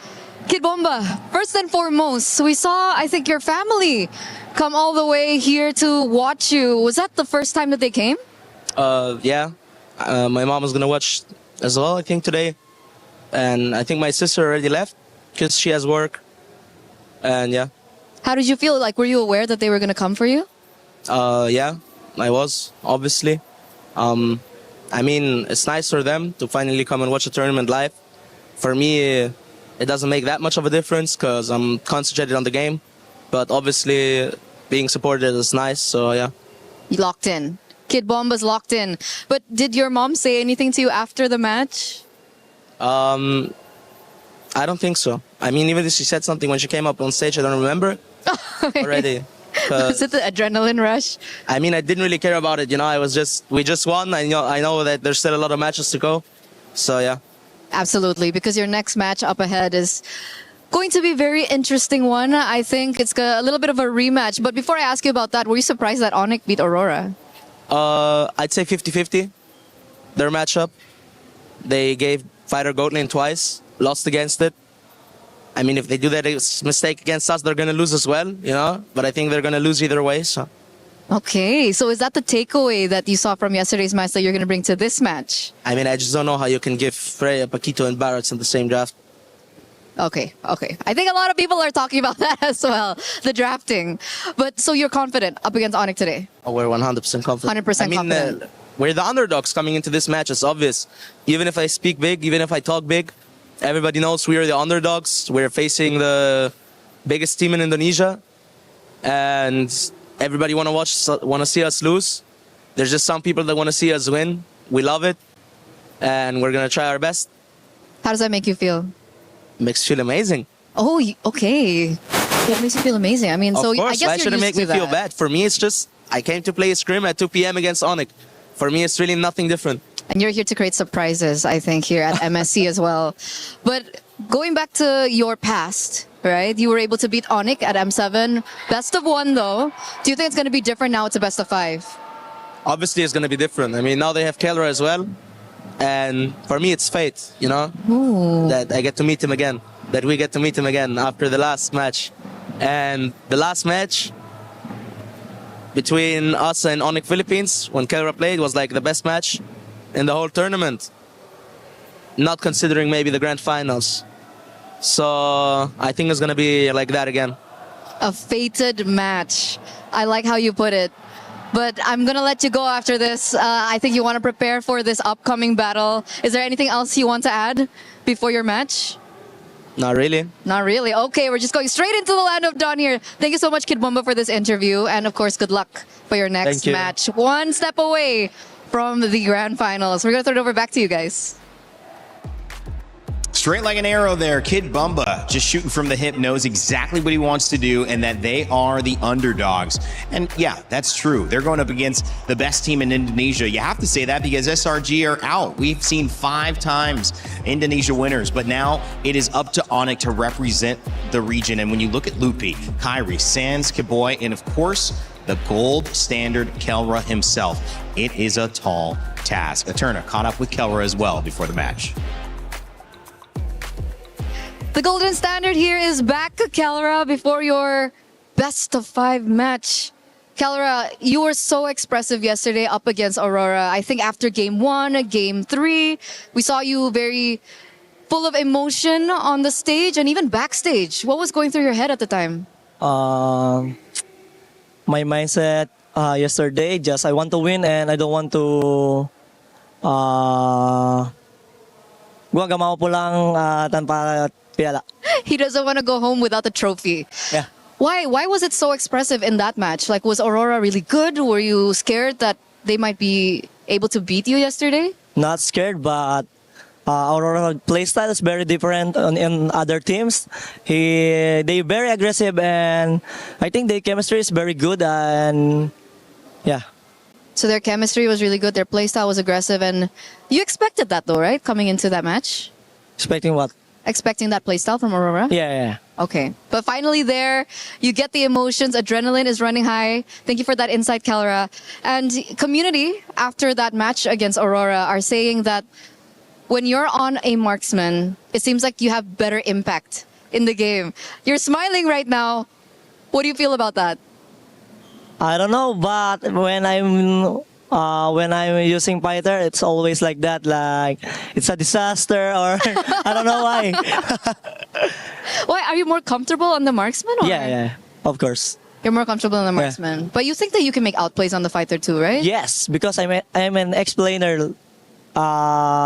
Kid Bomba, first and foremost, we saw, I think, your family come all the way here to watch you. Was that the first time that they came? Yeah. My mom was gonna watch as well, I think, today. And I think my sister already left because she has work. And yeah. How did you feel? Like, were you aware that they were gonna come for you? Yeah, I was, obviously. I mean, it's nice for them to finally come and watch a tournament live. For me, it doesn't make that much of a difference because I'm concentrated on the game. But obviously, being supported is nice, so yeah. Locked in. Kid Bomba's locked in. But did your mom say anything to you after the match? I don't think so. I mean, even if she said something when she came up on stage, I don't remember already. Was it the adrenaline rush? I mean, I didn't really care about it. You know, we just won. I know that there's still a lot of matches to go. So yeah. Absolutely, because your next match up ahead is going to be a very interesting one. I think it's a little bit of a rematch. But before I ask you about that, were you surprised that Onic beat Aurora? I'd say 50-50. Their matchup. They gave Fighter Goat Lane twice, lost against it. I mean, if they do that mistake against us, they're going to lose as well, you know? But I think they're going to lose either way, so. Okay, so is that the takeaway that you saw from yesterday's match that you're going to bring to this match? I mean, I just don't know how you can give Freya, Paquito, and Barretts in the same draft. Okay. I think a lot of people are talking about that as well, the drafting. But so you're confident up against Onic today? Oh, we're 100% confident. 100% confident. We're the underdogs coming into this match, it's obvious. Even if I speak big, even if I talk big, everybody knows we are the underdogs. We're facing the biggest team in Indonesia. And everybody want to see us lose. There's just some people that want to see us win. We love it. And we're going to try our best. How does that make you feel? Makes you feel amazing. Oh, okay. It makes you feel amazing. I mean, of so course, I guess why you're should it make used me to feel that. bad? For me, it's just, I came to play a scrim at 2 p.m. against Onic. For me, it's really nothing different. And you're here to create surprises, I think, here at MSC as well. But going back to your past, right? You were able to beat Onic at M7. Best of 1, though. Do you think it's going to be different now? It's a best of 5. Obviously, it's going to be different. I mean, now they have Kelra as well. And for me, it's fate, you know? Ooh. That I get to meet him again. That we get to meet him again after the last match. And the last match between us and Onic Philippines, when Kelra played, was like the best match in the whole tournament. Not considering maybe the grand finals. So I think it's going to be like that again. A fated match. I like how you put it. But I'm going to let you go after this. I think you want to prepare for this upcoming battle. Is there anything else you want to add before your match? Not really. Not really. Okay, we're just going straight into the land of Dawn here. Thank you so much, Kid Bomba, for this interview. And of course, good luck for your next Thank you. match. One step away from the grand finals. We're going to throw it over back to you guys. Straight like an arrow there. Kid Bumba just shooting from the hip, knows exactly what he wants to do and that they are the underdogs. And yeah, that's true. They're going up against the best team in Indonesia. You have to say that because SRG are out. We've seen 5 times Indonesia winners, but now it is up to Onyx to represent the region. And when you look at Lupi, Kyrie, Sans, Kiboy, and of course, the gold standard Kelra himself, it is a tall task. Eterna caught up with Kelra as well before the match. The golden standard here is back, Kelra, before your best of 5 match. Kelra, you were so expressive yesterday up against Aurora. I think after game 1, game 3, we saw you very full of emotion on the stage and even backstage. What was going through your head at the time? My mindset yesterday, just I want to win and I don't want to gumagawa po lang tanpa piyala. He doesn't want to go home without the trophy. Yeah. Why was it so expressive in that match? Like, was Aurora really good? Were you scared that they might be able to beat you yesterday? Not scared, but Aurora playstyle is very different in other teams. They very aggressive and I think their chemistry is very good and yeah. So their chemistry was really good, their playstyle was aggressive, and you expected that though, right? Coming into that match? Expecting what? Expecting that playstyle from Aurora? Yeah. Okay. But finally there, you get the emotions, adrenaline is running high. Thank you for that insight, Kelra. And community, after that match against Aurora, are saying that when you're on a marksman, it seems like you have better impact in the game. You're smiling right now. What do you feel about that? I don't know, but when I'm using fighter, it's always like that. Like it's a disaster, or I don't know why. Why are you more comfortable on the marksman? Or? Yeah, of course. You're more comfortable on the marksman, Yeah. but you think that you can make outplays on the fighter too, right? Yes, because I'm an explainer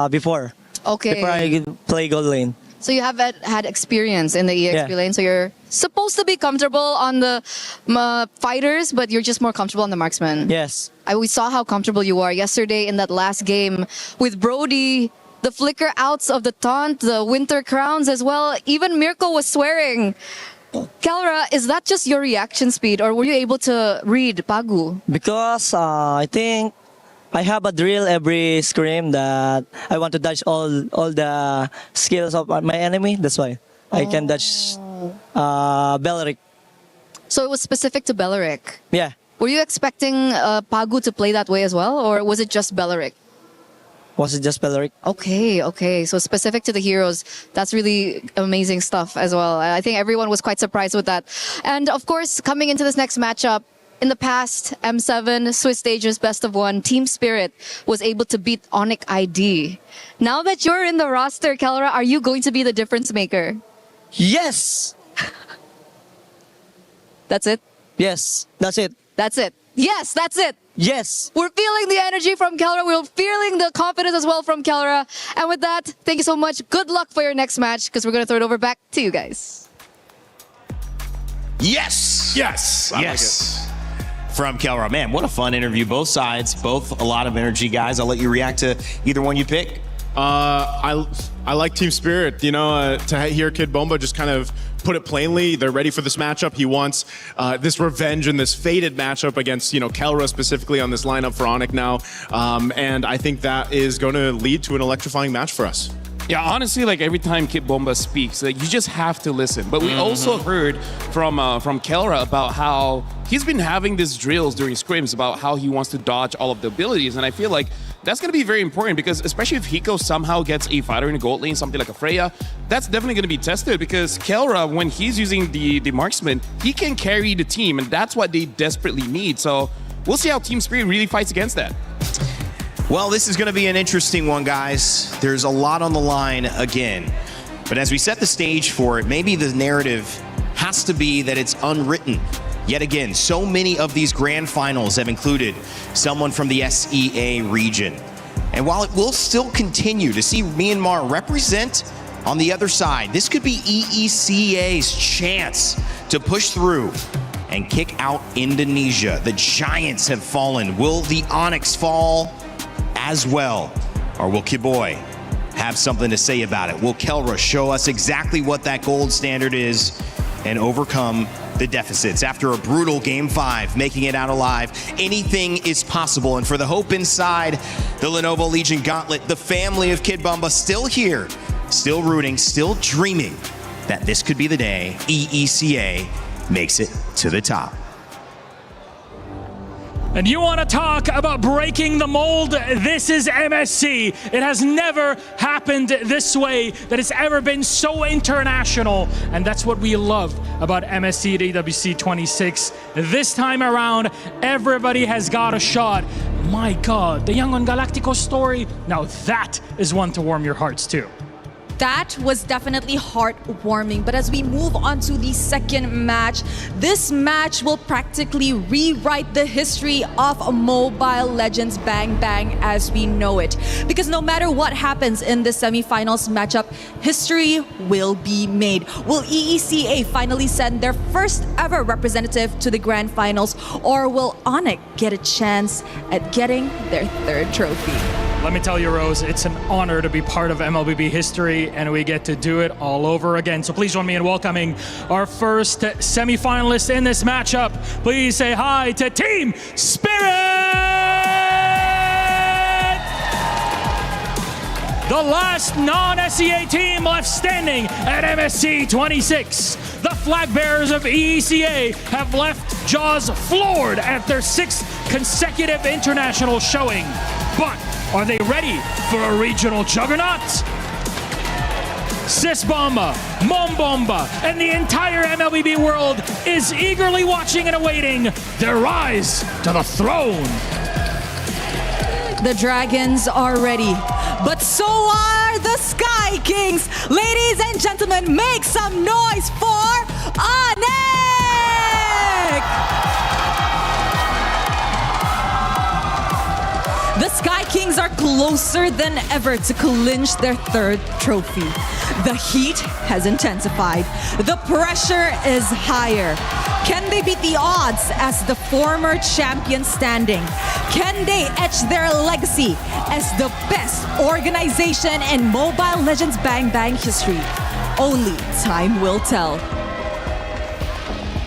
before. Okay. Before I play gold lane. So you have had experience in the EXP lane, so you're supposed to be comfortable on the fighters, but you're just more comfortable on the marksman. Yes. We saw how comfortable you are yesterday in that last game with Brody, the flicker outs of the taunt, the winter crowns as well. Even Mirko was swearing. Kelra, is that just your reaction speed, or were you able to read Pagu? Because I think I have a drill every scrim that I want to dodge all the skills of my enemy. That's why I can dodge Beleric. So it was specific to Beleric. Yeah. Were you expecting Pagu to play that way as well, or was it just Beleric? Was it just Beleric? Okay. So specific to the heroes, that's really amazing stuff as well. I think everyone was quite surprised with that. And of course, coming into this next matchup, in the past, M7, Swiss Stages, Best of 1, Team Spirit was able to beat Onyx ID. Now that you're in the roster, Kelra, are you going to be the difference maker? Yes! That's it? Yes, that's it. That's it. Yes, that's it. Yes. We're feeling the energy from Kelra. We're feeling the confidence as well from Kelra. And with that, thank you so much. Good luck for your next match, because we're going to throw it over back to you guys. Yes! Yes! I Yes! From Kelra. Man, what a fun interview. Both sides, both a lot of energy, guys. I'll let you react to either one you pick. I like Team Spirit. You know, to hear Kid Bomba just kind of put it plainly, they're ready for this matchup. He wants this revenge and this fated matchup against, Kelra specifically on this lineup for Onyx now. And I think that is going to lead to an electrifying match for us. Yeah, honestly, like every time Kid Bomba speaks, like you just have to listen. But we also heard from Kelra about how he's been having these drills during scrims about how he wants to dodge all of the abilities, and I feel like that's going to be very important because especially if Hiko somehow gets a fighter in a gold lane, something like a Freya, that's definitely going to be tested because Kelra, when he's using the marksman, he can carry the team, and that's what they desperately need. So we'll see how Team Spirit really fights against that. Well, this is going to be an interesting one, guys. There's a lot on the line again. But as we set the stage for it, maybe the narrative has to be that it's unwritten. Yet again, so many of these grand finals have included someone from the SEA region. And while it will still continue to see Myanmar represent on the other side, this could be EECA's chance to push through and kick out Indonesia. The giants have fallen. Will the Onyx fall as well? Or will Kiboy have something to say about it? Will Kelra show us exactly what that gold standard is and overcome the deficits? After a brutal Game 5, making it out alive, anything is possible. And for the hope inside the Lenovo Legion Gauntlet, the family of Kid Bamba still here, still rooting, still dreaming that this could be the day EECA makes it to the top. And you want to talk about breaking the mold? This is MSC. It has never happened this way, that it's ever been so international. And that's what we love about MSC at EWC 26. This time around, everybody has got a shot. My God, the Yangon Galactico story, now that is one to warm your hearts too. That was definitely heartwarming. But as we move on to the second match, this match will practically rewrite the history of Mobile Legends Bang Bang as we know it. Because no matter what happens in the semifinals matchup, history will be made. Will EECA finally send their first ever representative to the grand finals, or will Onyx get a chance at getting their third trophy? Let me tell you, Rose, it's an honor to be part of MLBB history, and we get to do it all over again. So please join me in welcoming our first semifinalist in this matchup. Please say hi to Team Spirit! The last non-SEA team left standing at MSC 26. The flag bearers of EECA have left jaws floored at their 6th consecutive international showing. But are they ready for a regional juggernaut? Sis Bomba, Mom Bomba, and the entire MLBB world is eagerly watching and awaiting their rise to the throne. The Dragons are ready, but so are the Sky Kings. Ladies and gentlemen, make some noise for Onyx! The Sky Kings are closer than ever to clinch their third trophy. The heat has intensified. The pressure is higher. Can they beat the odds as the former champion standing? Can they etch their legacy as the best organization in Mobile Legends Bang Bang history? Only time will tell.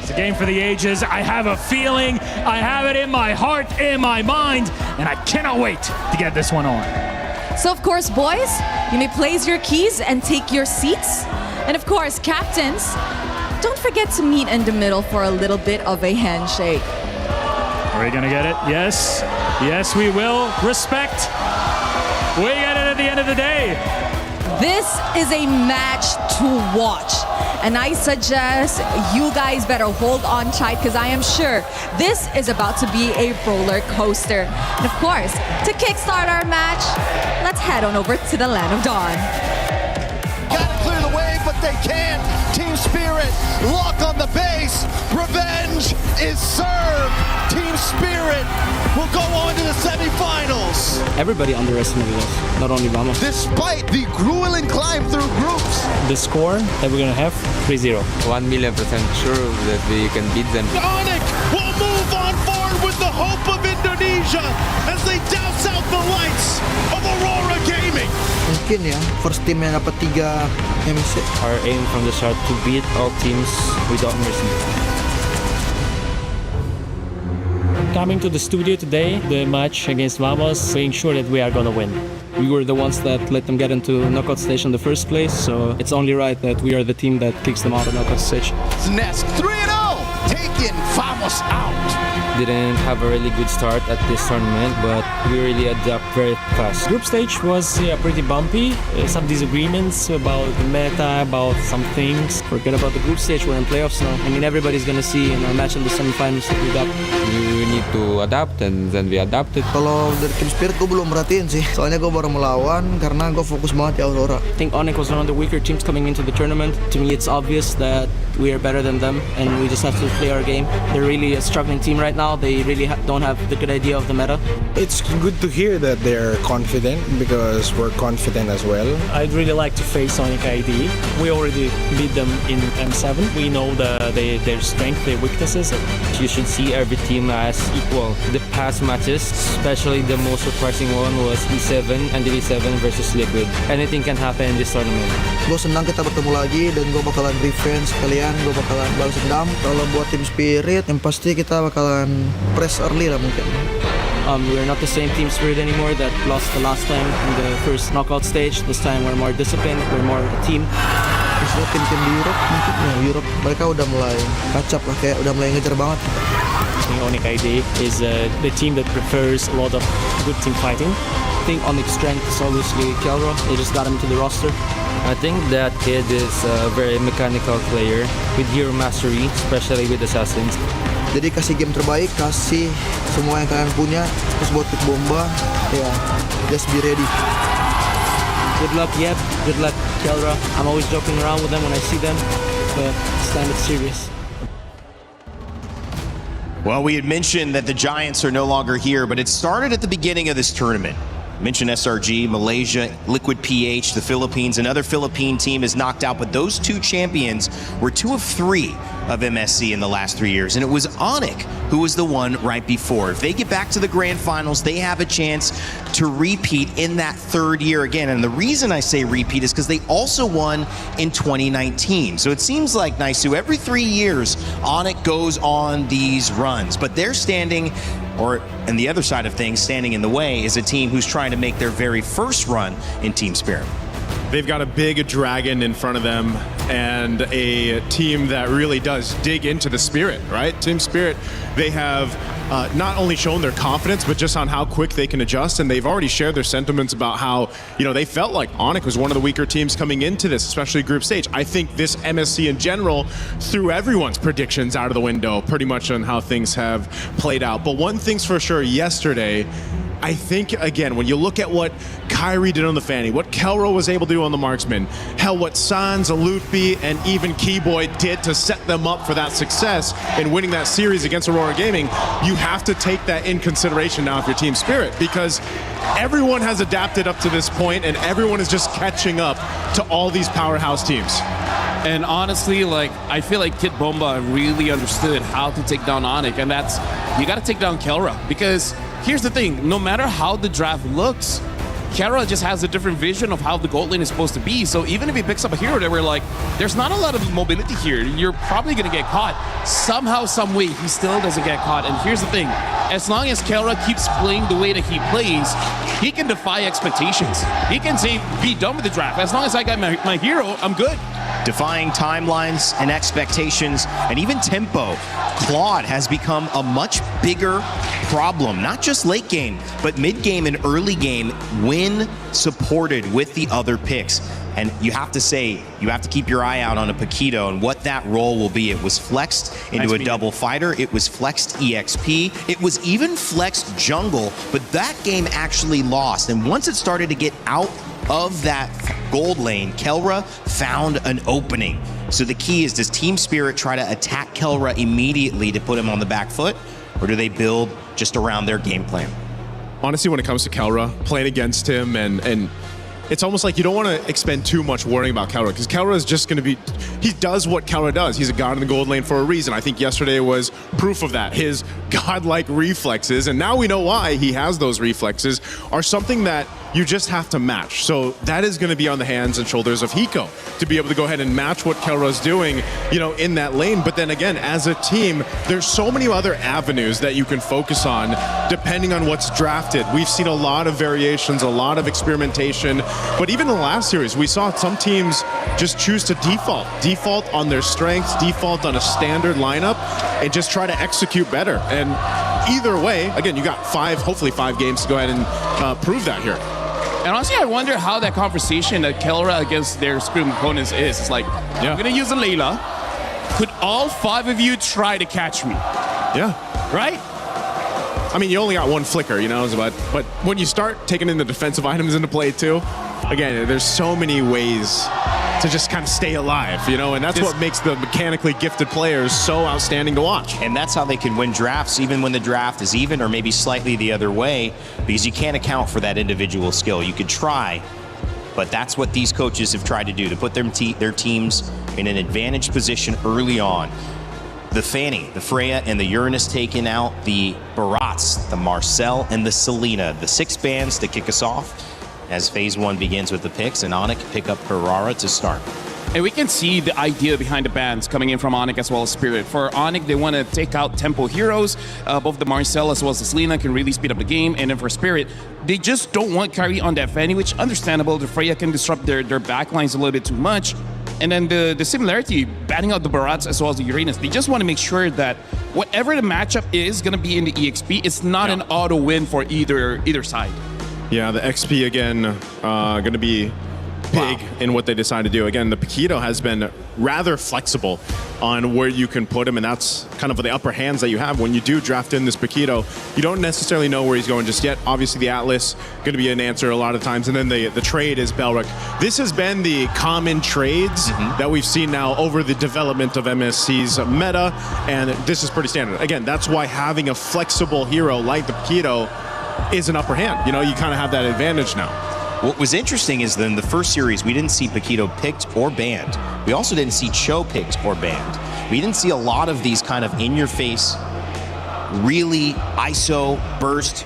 It's a game for the ages. I have a feeling, I have it in my heart, in my mind, and I cannot wait to get this one on. So of course, boys, you may place your keys and take your seats. And of course, captains, don't forget to meet in the middle for a little bit of a handshake. Are we gonna get it? Yes. Yes, we will. Respect. We get it at the end of the day. This is a match to watch. And I suggest you guys better hold on tight, because I am sure this is about to be a roller coaster. And of course, to kickstart our match, let's head on over to the Land of Dawn. Gotta clear the way, but they can't. Team Spirit, lock on the base. Revenge is served. Team Spirit will go on to the semifinals. Everybody underestimated us, not only Vamos. Despite the grueling climb through groups. The score that we're gonna have, 3-0. 1,000,000% sure that we can beat them. Onyx will move on forward with the hope of Indonesia as they douse out the lights of Aurora Gaming. Mungkin ya, first team yang dapat 3 MSC. Our aim from the start to beat all teams without mercy. Coming to the studio today, the match against Vamos, being sure that we are gonna win. We were the ones that let them get into knockout stage in the first place, so it's only right that we are the team that kicks them out of knockout stage. Nesk 3-0, taking Vamos out. didn't have a really good start at this tournament, but we really adapt very fast. Group stage was pretty bumpy. Some disagreements about the meta, about some things. Forget about the group stage, we're in playoffs now. I mean, everybody's gonna see in our match in the semifinals that we got. We need to adapt, and then we adapted. Kalau dari Team Spirit gue belum merhatiin sih. Soalnya gue baru melawan karena gue fokus banget di Aurora. I think Onyx was one of the weaker teams coming into the tournament. To me, it's obvious that we are better than them, and we just have to play our game. They're really a struggling team right now. They really don't have the good idea of the meta. It's good to hear that they're confident because we're confident as well. I'd really like to face Sonic ID. We already beat them in M7. We know their strength, their weaknesses. You should see every team as equal. The past matches, especially the most surprising one, was E7 and E7 versus Liquid. Anything can happen in this tournament. Gue senang kita bertemu lagi dan gue bakalan revenge kalian. Gue bakalan balas dendam. Kalau buat Team Spirit, yang pasti kita bakalan press early lah mungkin. We're not the same Team Spirit anymore that lost the last time in the first knockout stage. This time we're more disciplined, we're more a team. Terus tim-tim di Europe mungkin ya, Europe mereka udah mulai kacap lah, kayak udah mulai ngejar banget. I think Onyx ID is the team that prefers a lot of good team fighting. I think Onyx strength is obviously Kelro. They just got him to the roster. I think that kid is a very mechanical player with hero mastery, especially with assassins. Jadi kasih game terbaik, kasih semua yang kalian punya, terus buat pick bomba, ya, just be ready. Good luck, Yep. Good luck, Kelra. I'm always joking around with them when I see them, but this time it's serious. Well, we had mentioned that the Giants are no longer here, but it started at the beginning of this tournament. Mentioned SRG, Malaysia, Liquid PH, the Philippines. Another Philippine team is knocked out, but those two champions were 2 of 3 of MSC in the last 3 years, and it was Onyx who was the one right before. If they get back to the grand finals, they have a chance to repeat in that 3rd year again. And the reason I say repeat is because they also won in 2019. So it seems like, Naisu, every 3 years, Onyx goes on these runs, but they're standing, or on the other side of things, standing in the way is a team who's trying to make their very first run in Team Spirit. They've got a big dragon in front of them and a team that really does dig into the spirit, right? Team Spirit, they have not only shown their confidence, but just on how quick they can adjust. And they've already shared their sentiments about how, they felt like Onyx was one of the weaker teams coming into this, especially group stage. I think this MSC in general threw everyone's predictions out of the window pretty much on how things have played out. But one thing's for sure, yesterday, I think, again, when you look at what Kyrie did on the Fanny, what Kelro was able to do on the Marksman, hell, what Sans, Alutfi, and even Keyboy did to set them up for that success in winning that series against Aurora Gaming, you have to take that in consideration now if you're Team Spirit, because everyone has adapted up to this point and everyone is just catching up to all these powerhouse teams. And honestly, I feel like Kid Bomba really understood how to take down Onyx, and that's, you got to take down Kelra, because here's the thing, no matter how the draft looks, Kelra just has a different vision of how the gold lane is supposed to be. So even if he picks up a hero that we're like, there's not a lot of mobility here, you're probably going to get caught. Somehow, some way, he still doesn't get caught. And here's the thing, as long as Kelra keeps playing the way that he plays, he can defy expectations. He can say, be done with the draft. As long as I got my hero, I'm good. Defying timelines and expectations and even tempo, Claude has become a much bigger problem, not just late game, but mid game and early game when supported with the other picks. And you have to say, you have to keep your eye out on a Paquito and what that role will be. It was flexed into a double fighter. It was flexed EXP. It was even flexed jungle, but that game actually lost. And once it started to get out of that gold lane, Kelra found an opening. So the key is, does Team Spirit try to attack Kelra immediately to put him on the back foot, or do they build just around their game plan? Honestly, when it comes to Kelra, playing against him, and it's almost like you don't want to expend too much worrying about Kelra, because Kelra is just going to be, he does what Kelra does. He's a god in the gold lane for a reason. I think yesterday was proof of that. His godlike reflexes, and now we know why he has those reflexes, are something that You just have to match. So that is going to be on the hands and shoulders of Hiko to be able to go ahead and match what Kelra's doing, in that lane. But then again, as a team, there's so many other avenues that you can focus on depending on what's drafted. We've seen a lot of variations, a lot of experimentation. But even in the last series, we saw some teams just choose to default on their strengths, default on a standard lineup, and just try to execute better. And either way, again, you got hopefully five games to go ahead and prove that here. And honestly, I wonder how that conversation that Kelra against their scrim opponents is. It's like, I'm going to use a Layla. Could all 5 of you try to catch me? Yeah. Right? I mean, you only got one flicker, but when you start taking in the defensive items into play too, again, there's so many ways to just kind of stay alive, and that's what makes the mechanically gifted players so outstanding to watch. And that's how they can win drafts, even when the draft is even or maybe slightly the other way, because you can't account for that individual skill. You could try, but that's what these coaches have tried to do, to put their teams in an advantaged position early on. The Fanny, the Freya, and the Uranus taking out the Barats, the Marcel, and the Selena, the 6 bands to kick us off as Phase 1 begins with the picks, and Onyx pick up Carrara to start. And we can see the idea behind the bans coming in from Onyx as well as Spirit. For Onyx, they want to take out tempo heroes. Both the Marcel as well as the Selena can really speed up the game. And then for Spirit, they just don't want Kyrie on that Fanny, which understandable. The Freya can disrupt their backlines a little bit too much. And then the similarity, batting out the Barats as well as the Uranus, they just want to make sure that whatever the matchup is going to be in the EXP, it's not an auto win for either side. Yeah, the XP again, going to be big in what they decide to do. Again, the Paquito has been rather flexible on where you can put him, and that's kind of the upper hands that you have when you do draft in this Paquito. You don't necessarily know where he's going just yet. Obviously, the Atlas going to be an answer a lot of times, and then the trade is Belric. This has been the common trades that we've seen now over the development of MSC's meta, and this is pretty standard. Again, that's why having a flexible hero like the Paquito is an upper hand. You kind of have that advantage now. What was interesting is that in the first series, we didn't see Paquito picked or banned. We also didn't see Cho picked or banned. We didn't see a lot of these kind of in-your-face, really ISO, burst,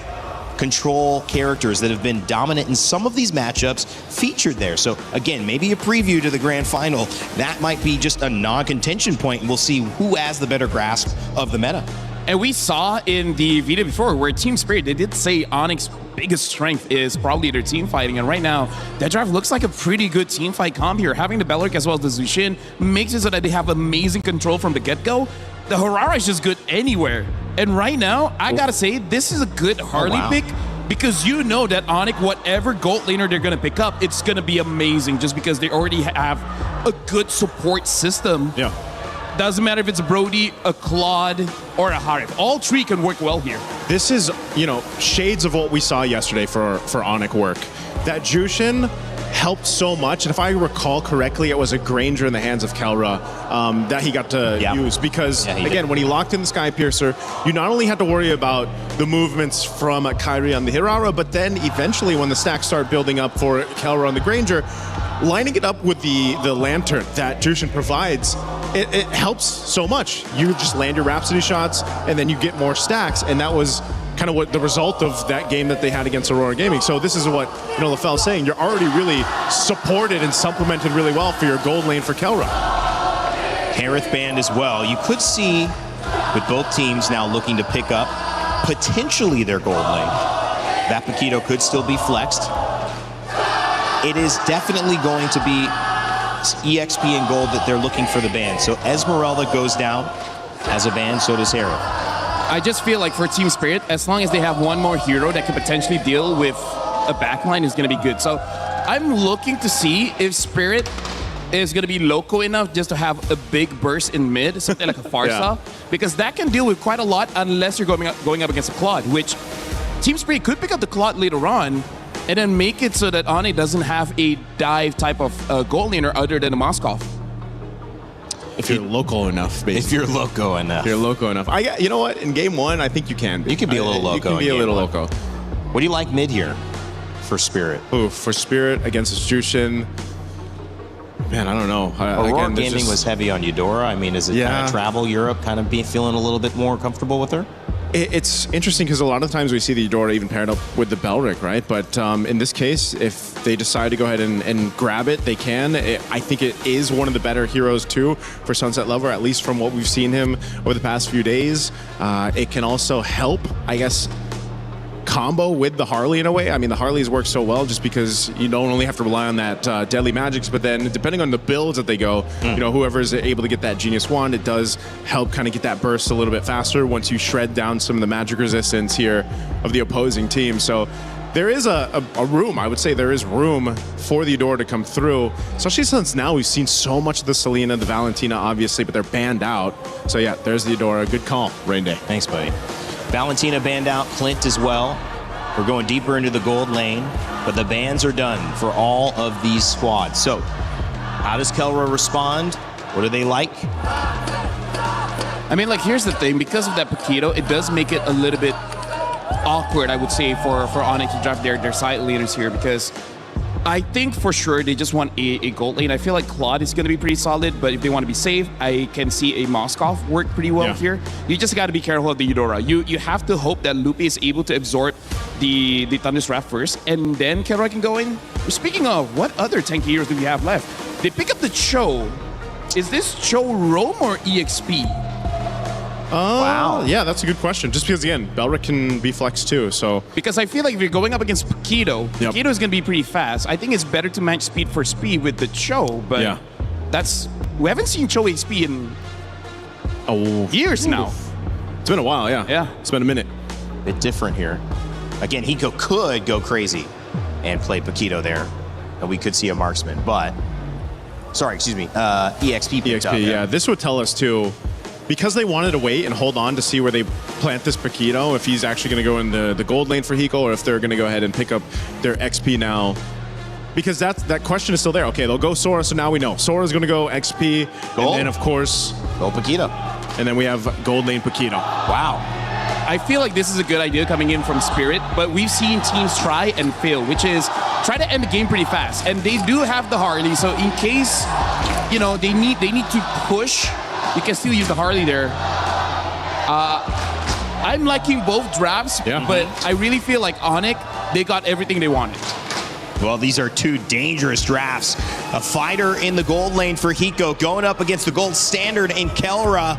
control characters that have been dominant in some of these matchups featured there. So again, maybe a preview to the grand final. That might be just a non-contention point, and we'll see who has the better grasp of the meta. And we saw in the video before where Team Spirit, they did say Onyx's biggest strength is probably their team fighting. And right now, that draft looks like a pretty good team fight comp here. Having the Belric as well as the Zushin makes it so that they have amazing control from the get-go. The Harara is just good anywhere. And right now, I gotta say, this is a good Harley pick, because you know that Onyx, whatever gold laner they're gonna pick up, it's gonna be amazing just because they already have a good support system. Yeah. Doesn't matter if it's a Brody, a Claude, or a Harif. All 3 can work well here. This is, shades of what we saw yesterday for Onyx work. That Jushin helped so much, and if I recall correctly, it was a Granger in the hands of Kelra that he got to use, because again, when he locked in the Sky Piercer, you not only had to worry about the movements from Kyrie on the Hirara, but then eventually when the stacks start building up for Kelra on the Granger, lining it up with the lantern that Jushin provides, it helps so much. You just land your Rhapsody shots, and then you get more stacks, and that was kind of what the result of that game that they had against Aurora Gaming. So this is what LaFell's saying. You're already really supported and supplemented really well for your gold lane for Kelra. Harith banned as well. You could see with both teams now looking to pick up potentially their gold lane. That Paquito could still be flexed. It is definitely going to be EXP and gold that they're looking for the ban. So Esmeralda goes down as a ban, so does Harith. I just feel like for Team Spirit, as long as they have one more hero that can potentially deal with a backline, is going to be good. So I'm looking to see if Spirit is going to be loco enough just to have a big burst in mid, something like a Farsa, because that can deal with quite a lot unless you're going up against a Claude, which Team Spirit could pick up the Claude later on and then make it so that Onyx doesn't have a dive type of goal laner other than a Moskov. If you're local enough, basically. If you're loco enough. If you're loco enough. You know what? In game 1, I think you can be. You can be a little loco. You can be a little loco. What do you like mid here for Spirit? Ooh, for Spirit against Jushin, man, I don't know. Aurora Gaming was heavy on Eudora. I mean, is it kind of travel Europe, kind of feeling a little bit more comfortable with her? It's interesting because a lot of times we see the Eudora even paired up with the Belric, right? But in this case, if they decide to go ahead and grab it, they can. I think it is one of the better heroes too for Sunset Lover, at least from what we've seen him over the past few days. It can also help, I guess, combo with the Harley in a way. I mean, the Harleys work so well just because you don't only have to rely on that deadly magics, but then depending on the builds that they go, you know, whoever's able to get that Genius Wand, it does help kind of get that burst a little bit faster once you shred down some of the magic resistance here of the opposing team. So there is a room, I would say there is room for the Eudora to come through, especially since now we've seen so much of the Selena, the Valentina, obviously, but they're banned out. So yeah, there's the Eudora. Good call, Rain Day. Thanks, buddy. Valentina banned out, Clint as well. We're going deeper into the gold lane, but the bans are done for all of these squads. So, how does Kelra respond? What do they like? I mean, like, here's the thing. Because of that Paquito, it does make it a little bit awkward, I would say, for Onyx to draft their side leaders here, because I think for sure they just want a gold lane. I feel like Claude is going to be pretty solid, but if they want to be safe, I can see a Moskov work pretty well here. You just got to be careful of the Eudora. You have to hope that Lupe is able to absorb the Thunder's Wrath first, and then Kelra can go in. Speaking of, what other tanky heroes do we have left? They pick up the Cho. Is this Cho Rome or EXP? Wow. Yeah, that's a good question. Just because, again, Belric can be flexed too, so... Because I feel like if you're going up against Paquito, Paquito is going to be pretty fast. I think it's better to match speed for speed with the Cho, but that's... We haven't seen Cho XP in years now. It's been a while, yeah. It's been a minute. Bit different here. Again, Hiko could go crazy and play Paquito there, and we could see a marksman, but... Sorry, excuse me. EXP picked up. Yeah, this would tell us too... Because they wanted to wait and hold on to see where they plant this Paquito, if he's actually going to go in the gold lane for Hiko, or if they're going to go ahead and pick up their XP now. Because that question is still there. Okay, they'll go Sora, so now we know. Sora's going to go XP, and then, of course... Go Paquito. And then we have gold lane Paquito. Wow. I feel like this is a good idea coming in from Spirit, but we've seen teams try and fail, which is try to end the game pretty fast. And they do have the Harley, so in case, you know, they need to push, you can still use the Harley there. I'm liking both drafts, but I really feel like Onyx, they got everything they wanted. Well, these are two dangerous drafts. A fighter in the gold lane for Hiko going up against the gold standard in Kelra.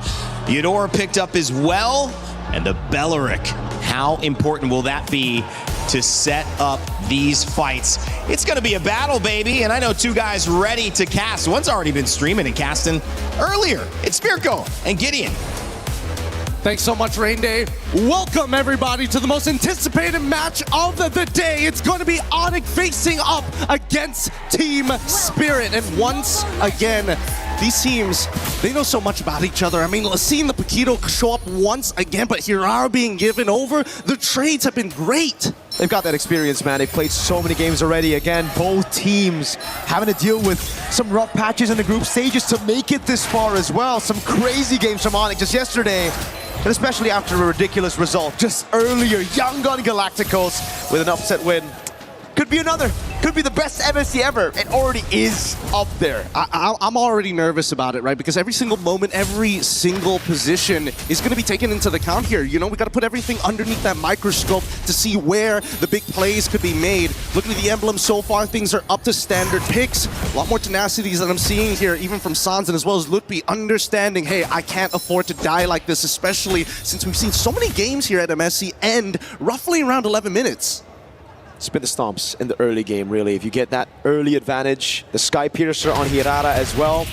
Eudora picked up as well. And the Belric. How important will that be to set up these fights? It's going to be a battle, baby. And I know two guys ready to cast. One's already been streaming and casting earlier. It's Spirko and Gideon. Thanks so much, Rain Day. Welcome, everybody, to the most anticipated match of the day. It's going to be Onyx facing up against Team Spirit. And once again, these teams, they know so much about each other. I mean, seeing the Paquito show up once again, but Hirara being given over, the trades have been great. They've got that experience, man. They've played so many games already. Again, both teams having to deal with some rough patches in the group stages to make it this far as well. Some crazy games from Onyx just yesterday. And especially after a ridiculous result just earlier. Young Gun Galacticos with an upset win. Could be another. Could be the best MSC ever. It already is up there. I'm already nervous about it, right? Because every single moment, every single position is going to be taken into the account here. You know, we got to put everything underneath that microscope to see where the big plays could be made. Looking at the emblem so far, things are up to standard picks. A lot more tenacities that I'm seeing here, even from Sanz and as well as Lutpi, understanding, hey, I can't afford to die like this, especially since we've seen so many games here at MSC end roughly around 11 minutes. Spin the stomps in the early game, really. If you get that early advantage, the Sky Piercer on Hirara as well.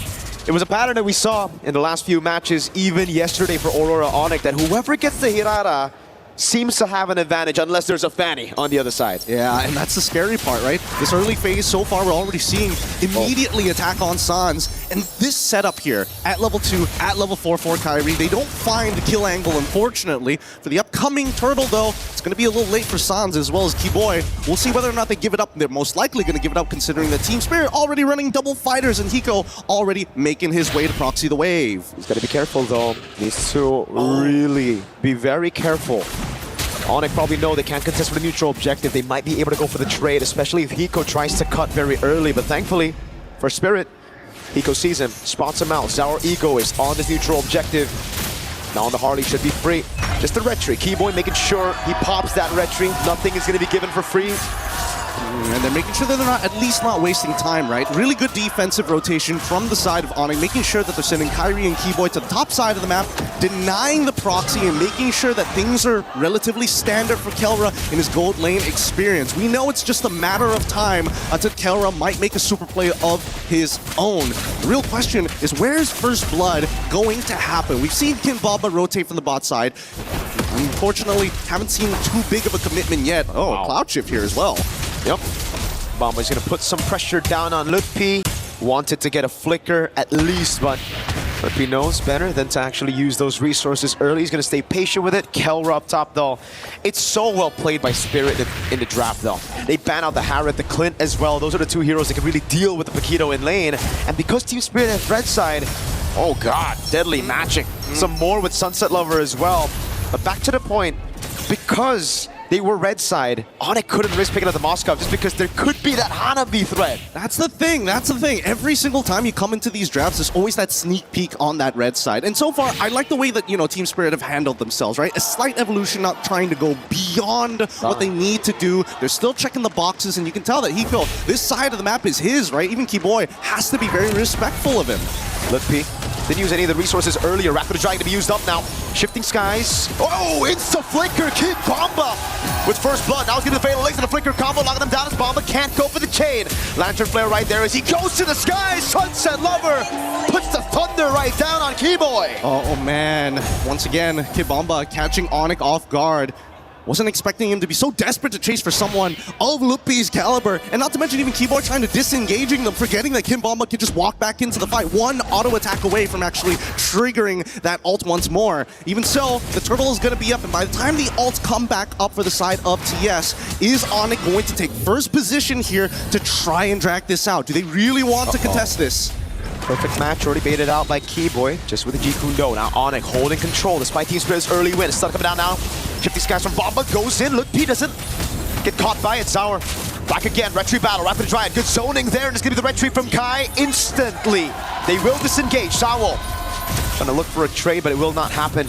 It was a pattern that we saw in the last few matches, even yesterday for Aurora Onyx, that whoever gets the Hirara seems to have an advantage unless there's a Fanny on the other side. Yeah, and that's the scary part, right? This early phase, so far, we're already seeing immediately attack on Sanz. And this setup here, at level 2, at level 4 for Kyrie, they don't find the kill angle, unfortunately. For the upcoming Turtle, though, it's going to be a little late for Sanz as well as Keyboy. We'll see whether or not they give it up. They're most likely going to give it up, considering that Team Spirit already running double fighters, and Hiko already making his way to proxy the wave. He's got to be careful, though. Needs to really be very careful. Onyx probably know they can't contest for the neutral objective. They might be able to go for the trade, especially if Hiko tries to cut very early. But thankfully, for Spirit, Hiko sees him, spots him out. Sour Ego is on the neutral objective. Now the Harley should be free. Just the red tree. Keyboy making sure he pops that red tree. Nothing is going to be given for free. And they're making sure that they're at least not wasting time, right? Really good defensive rotation from the side of Onyx, making sure that they're sending Kyrie and Keyboy to the top side of the map, denying the proxy and making sure that things are relatively standard for Kelra in his gold lane experience. We know it's just a matter of time until Kelra might make a super play of his own. The real question is, where is First Blood going to happen? We've seen Kimbaba rotate from the bot side. Unfortunately, haven't seen too big of a commitment yet. Oh, wow. A cloud shift here as well. Yep. Bomba's going to put some pressure down on Lutpi. Wanted to get a flicker at least, but Lutpi knows better than to actually use those resources early. He's going to stay patient with it. Kelra up top, though. It's so well played by Spirit in the draft, though. They ban out the Harriet, the Clint as well. Those are the two heroes that can really deal with the Paquito in lane. And because Team Spirit has red side, oh god, deadly matching. Some more with Sunset Lover as well. But back to the point, because they were red side, Onyx couldn't risk picking up the Moskov just because there could be that Hanabi threat. That's the thing, that's the thing. Every single time you come into these drafts, there's always that sneak peek on that red side. And so far, I like the way that, you know, Team Spirit have handled themselves, right? A slight evolution, not trying to go beyond what they need to do. They're still checking the boxes, and you can tell that Hiko, this side of the map is his, right? Even Keyboy has to be very respectful of him. Lutpi didn't use any of the resources earlier. Rapid trying to be used up now. Shifting skies. Oh, it's a flicker. Kid Bomba with First Blood. Now he's getting the fatal legs and a flicker combo, locking them down as Bomba can't go for the chain. Lantern flare right there as he goes to the skies. Sunset Lover puts the thunder right down on Keyboy. Oh man, once again, Kid Bomba catching Onyx off guard. Wasn't expecting him to be so desperate to chase for someone of Lutpi's caliber, and not to mention even Keyboy trying to disengaging them, forgetting that Kimbamba can just walk back into the fight, one auto attack away from actually triggering that ult once more. Even so, the turtle is going to be up, and by the time the ults come back up for the side of TS, is Onyx going to take first position here to try and drag this out? Do they really want to contest this? Perfect match, already baited out by Keyboy, just with the G-Kundo. Now Onyx holding control despite Team Spirit's early win. Stun coming down now. 50 skies from Bomba goes in. Lutpi doesn't get caught by it. Sour back again. Red tree battle. Rapid Dryad. Good zoning there, and it's gonna be the red tree from Kai instantly. They will disengage. Sour trying to look for a trade, but it will not happen.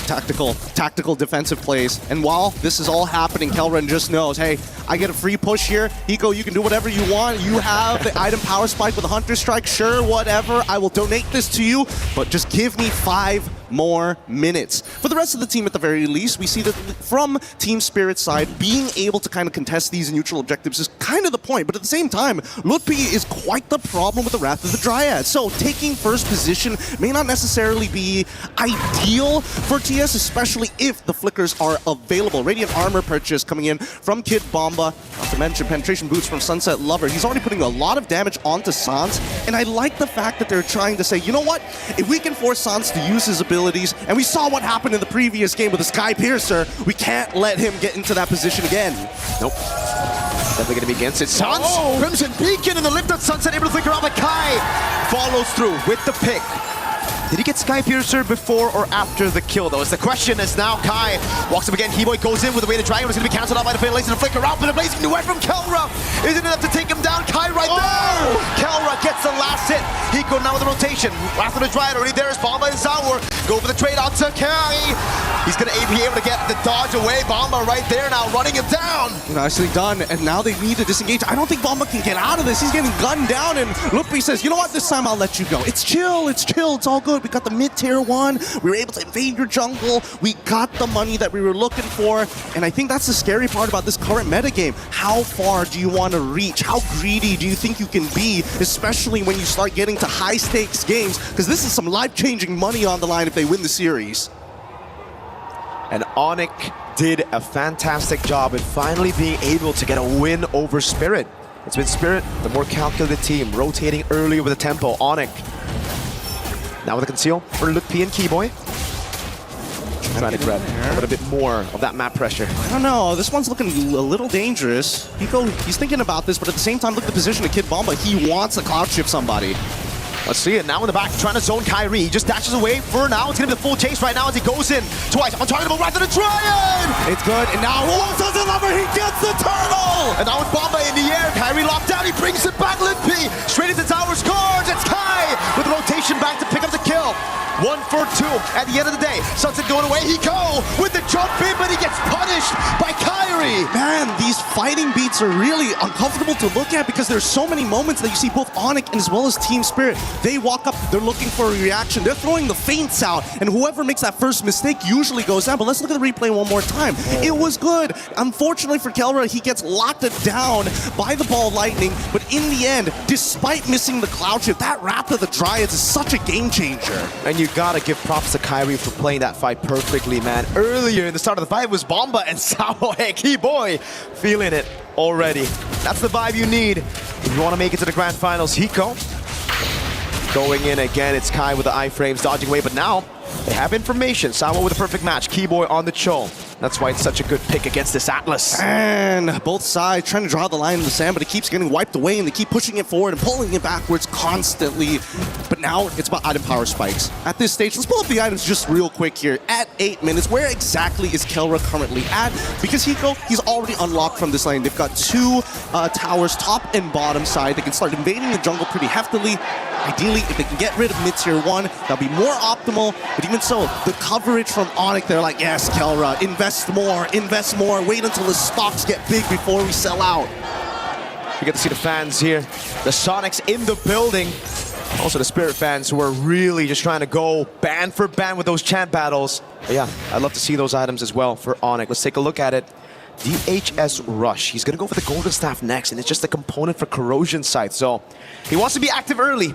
Tactical defensive plays. And while this is all happening, Kelren just knows, hey, I get a free push here. Hiko, you can do whatever you want. You have the item power spike with a Hunter Strike. Sure, whatever. I will donate this to you, but just give me 5 more minutes. For the rest of the team, at the very least, we see that from Team Spirit's side, being able to kind of contest these neutral objectives is kind of the point. But at the same time, Lutpi is quite the problem with the Wrath of the Dryad. So taking first position may not necessarily be ideal for TS, especially if the flickers are available. Radiant armor purchase coming in from Kid Bomba. Not to mention penetration boots from Sunset Lover. He's already putting a lot of damage onto Sans. And I like the fact that they're trying to say, you know what? If we can force Sans to use his abilities, and we saw what happened in the previous game with the Sky Piercer, we can't let him get into that position again. Nope. Definitely going to be against it. Sans, Crimson Beacon, and the lift on Sunset, able to flicker out, but Kai follows through with the pick. Did he get Sky Piercer before or after the kill, though? It's the question. As now Kai walks up again. Keyboy goes in with the way to Dragon. It's going to be cancelled out by the Fatal Lace and a flicker out, but a blazing duet from Kelra isn't enough to take him down. Kai right there. Kelra gets the last hit. Hiko now with the rotation. After the Dryad already there is Bomba and Sour. Go for the trade out to Kai. He's going to be able to get the dodge away. Bomba right there now running him down. Nicely done, and now they need to disengage. I don't think Bomba can get out of this. He's getting gunned down, and Lutpi says, you know what, this time I'll let you go. It's chill, it's all good. We got the mid-tier 1. We were able to invade your jungle. We got the money that we were looking for, and I think that's the scary part about this current metagame. How far do you want to reach? How greedy do you think you can be, especially when you start getting to high-stakes games? Because this is some life-changing money on the line if they win the series. And Onyx did a fantastic job at finally being able to get a win over Spirit. It's been Spirit, the more calculated team, rotating early with the tempo. Onyx now with a conceal for Lutpi and Keyboy. Trying to grab a little bit more of that map pressure. I don't know, this one's looking a little dangerous. He's thinking about this, but at the same time, look at the position of Kid Bomba. He wants to cloud shift somebody. Let's see it now in the back, trying to zone Kyrie. He just dashes away for now. It's gonna be the full chase right now as he goes in twice. I'm talking about Wrath of the Dryad! It's good, and now Sunset Lover, he gets the turtle! And now with Bomba in the air, Kyrie locked down, he brings it back, Lutpi straight into Tower scores. It's Kai with the rotation back to pick up the kill. 1 for for 2. At the end of the day, Sunset going away. Hiko with the jump in, but he gets punished by Kyrie. Man, these fighting beats are really uncomfortable to look at because there's so many moments that you see both Onyx as well as Team Spirit. They walk up, they're looking for a reaction, they're throwing the feints out, and whoever makes that first mistake usually goes down. But let's look at the replay one more time. It was good. Unfortunately for Kelra, he gets locked down by the ball lightning, but in the end, despite missing the cloud shift, that wrap of the Dryads is such a game changer. And you gotta give props to Kyrie for playing that fight perfectly, man. Earlier in the start of the fight was Bomba and Sao. Hey, key boy, feeling it already. That's the vibe you need if you want to make it to the grand finals. Hiko going in again. It's Kai with the iframes dodging away, but now they have information. Sawa with a perfect match. Keyboy on the Cho. That's why it's such a good pick against this Atlas. And both sides trying to draw the line in the sand, but it keeps getting wiped away, and they keep pushing it forward and pulling it backwards constantly. But now it's about item power spikes. At this stage, let's pull up the items just real quick here. At 8 minutes, where exactly is Kelra currently at? Because Hiko, he's already unlocked from this lane. They've got 2 towers, top and bottom side. They can start invading the jungle pretty heftily. Ideally, if they can get rid of mid-tier 1, that'll be more optimal. But even so, the coverage from Onyx, they're like, yes, Kelra, invest more, wait until the stocks get big before we sell out. We get to see the fans here. The Sonics in the building. Also the Spirit fans who are really just trying to go band for band with those chant battles. But yeah, I'd love to see those items as well for Onyx. Let's take a look at it. DHS Rush. He's going to go for the Golden Staff next, and it's just a component for Corrosion side. So he wants to be active early.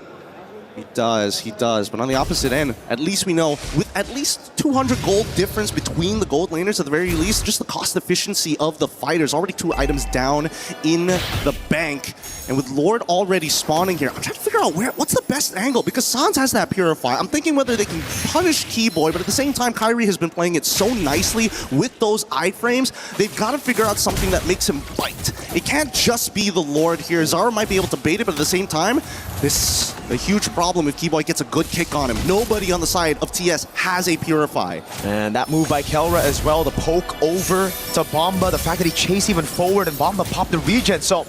He does. But on the opposite end, at least we know, with at least 200 gold difference between the gold laners at the very least, just the cost efficiency of the fighters. Already 2 items down in the bank. And with Lord already spawning here, I'm trying to figure out what's the best angle, because Sans has that Purify. I'm thinking whether they can punish Keyboy, but at the same time, Kyrie has been playing it so nicely with those iframes. They've got to figure out something that makes him bite. It can't just be the Lord here. Zara might be able to bait it, but at the same time, this is a huge problem if Keyboy gets a good kick on him. Nobody on the side of TS has a Purify. And that move by Kelra as well, the poke over to Bomba, the fact that he chased even forward and Bomba popped the regen. So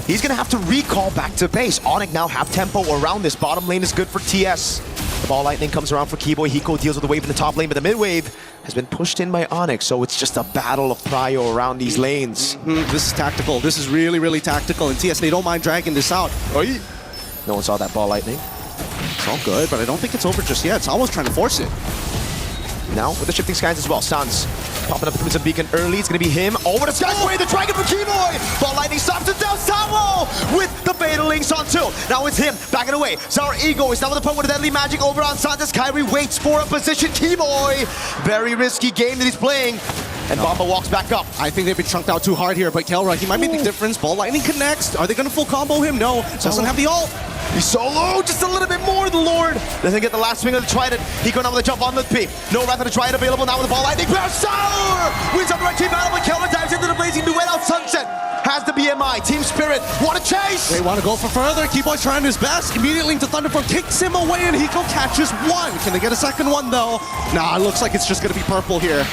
he's going to have to recall back to base. Onyx now have tempo around this. Bottom lane is good for TS. The ball lightning comes around for Keyboy. Hiko deals with the wave in the top lane, but the mid wave has been pushed in by Onyx, so it's just a battle of prio around these lanes. This is tactical. This is really, really tactical. And TS, they don't mind dragging this out. No one saw that ball lightning. It's all good, but I don't think it's over just yet. It's almost trying to force it. Now with the shifting skies as well. Sans popping up the Crimson Beacon early. It's going to be him. Over the skies away. The dragon for Keyboy. Ball lightning stops it down. Samo with the fatal links on 2. Now it's him backing away. Sour Ego is now with the point with the deadly magic over on Sans as Kyrie waits for a position. Keyboy. Very risky game that he's playing. And Bomba walks back up. I think they've been chunked out too hard here, but Kelra, he might make the difference. Ball lightning connects. Are they going to full combo him? No. Doesn't have the ult. He's solo, just a little bit more, the Lord. Doesn't get the last swing of the Trident. He going out with a jump on the P. No Wrath of the Trident available now with the ball lightning. Sour wins up the right team battle, but Kelra dives into the blazing duet out. Sunset has the BMI. Team Spirit want to chase. They want to go for further. Keyboy's trying his best. Immediately into Thunderform, kicks him away, and Hiko catches 1. Can they get a second one, though? Nah, it looks like it's just going to be purple here.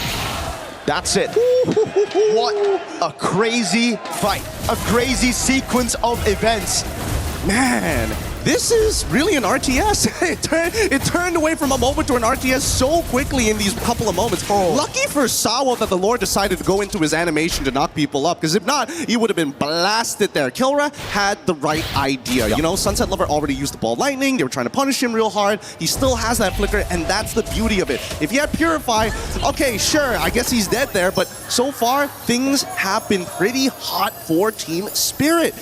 That's it. What a crazy fight. A crazy sequence of events. Man, this is really an RTS. It turned away from a moment to an RTS so quickly in these couple of moments. Lucky for Sawa that the Lord decided to go into his animation to knock people up, because if not, he would have been blasted there. Kelra had the right idea. You know, Sunset Lover already used the ball lightning. They were trying to punish him real hard. He still has that flicker, and that's the beauty of it. If he had Purify, okay, sure, I guess he's dead there, but so far, things have been pretty hot for Team Spirit.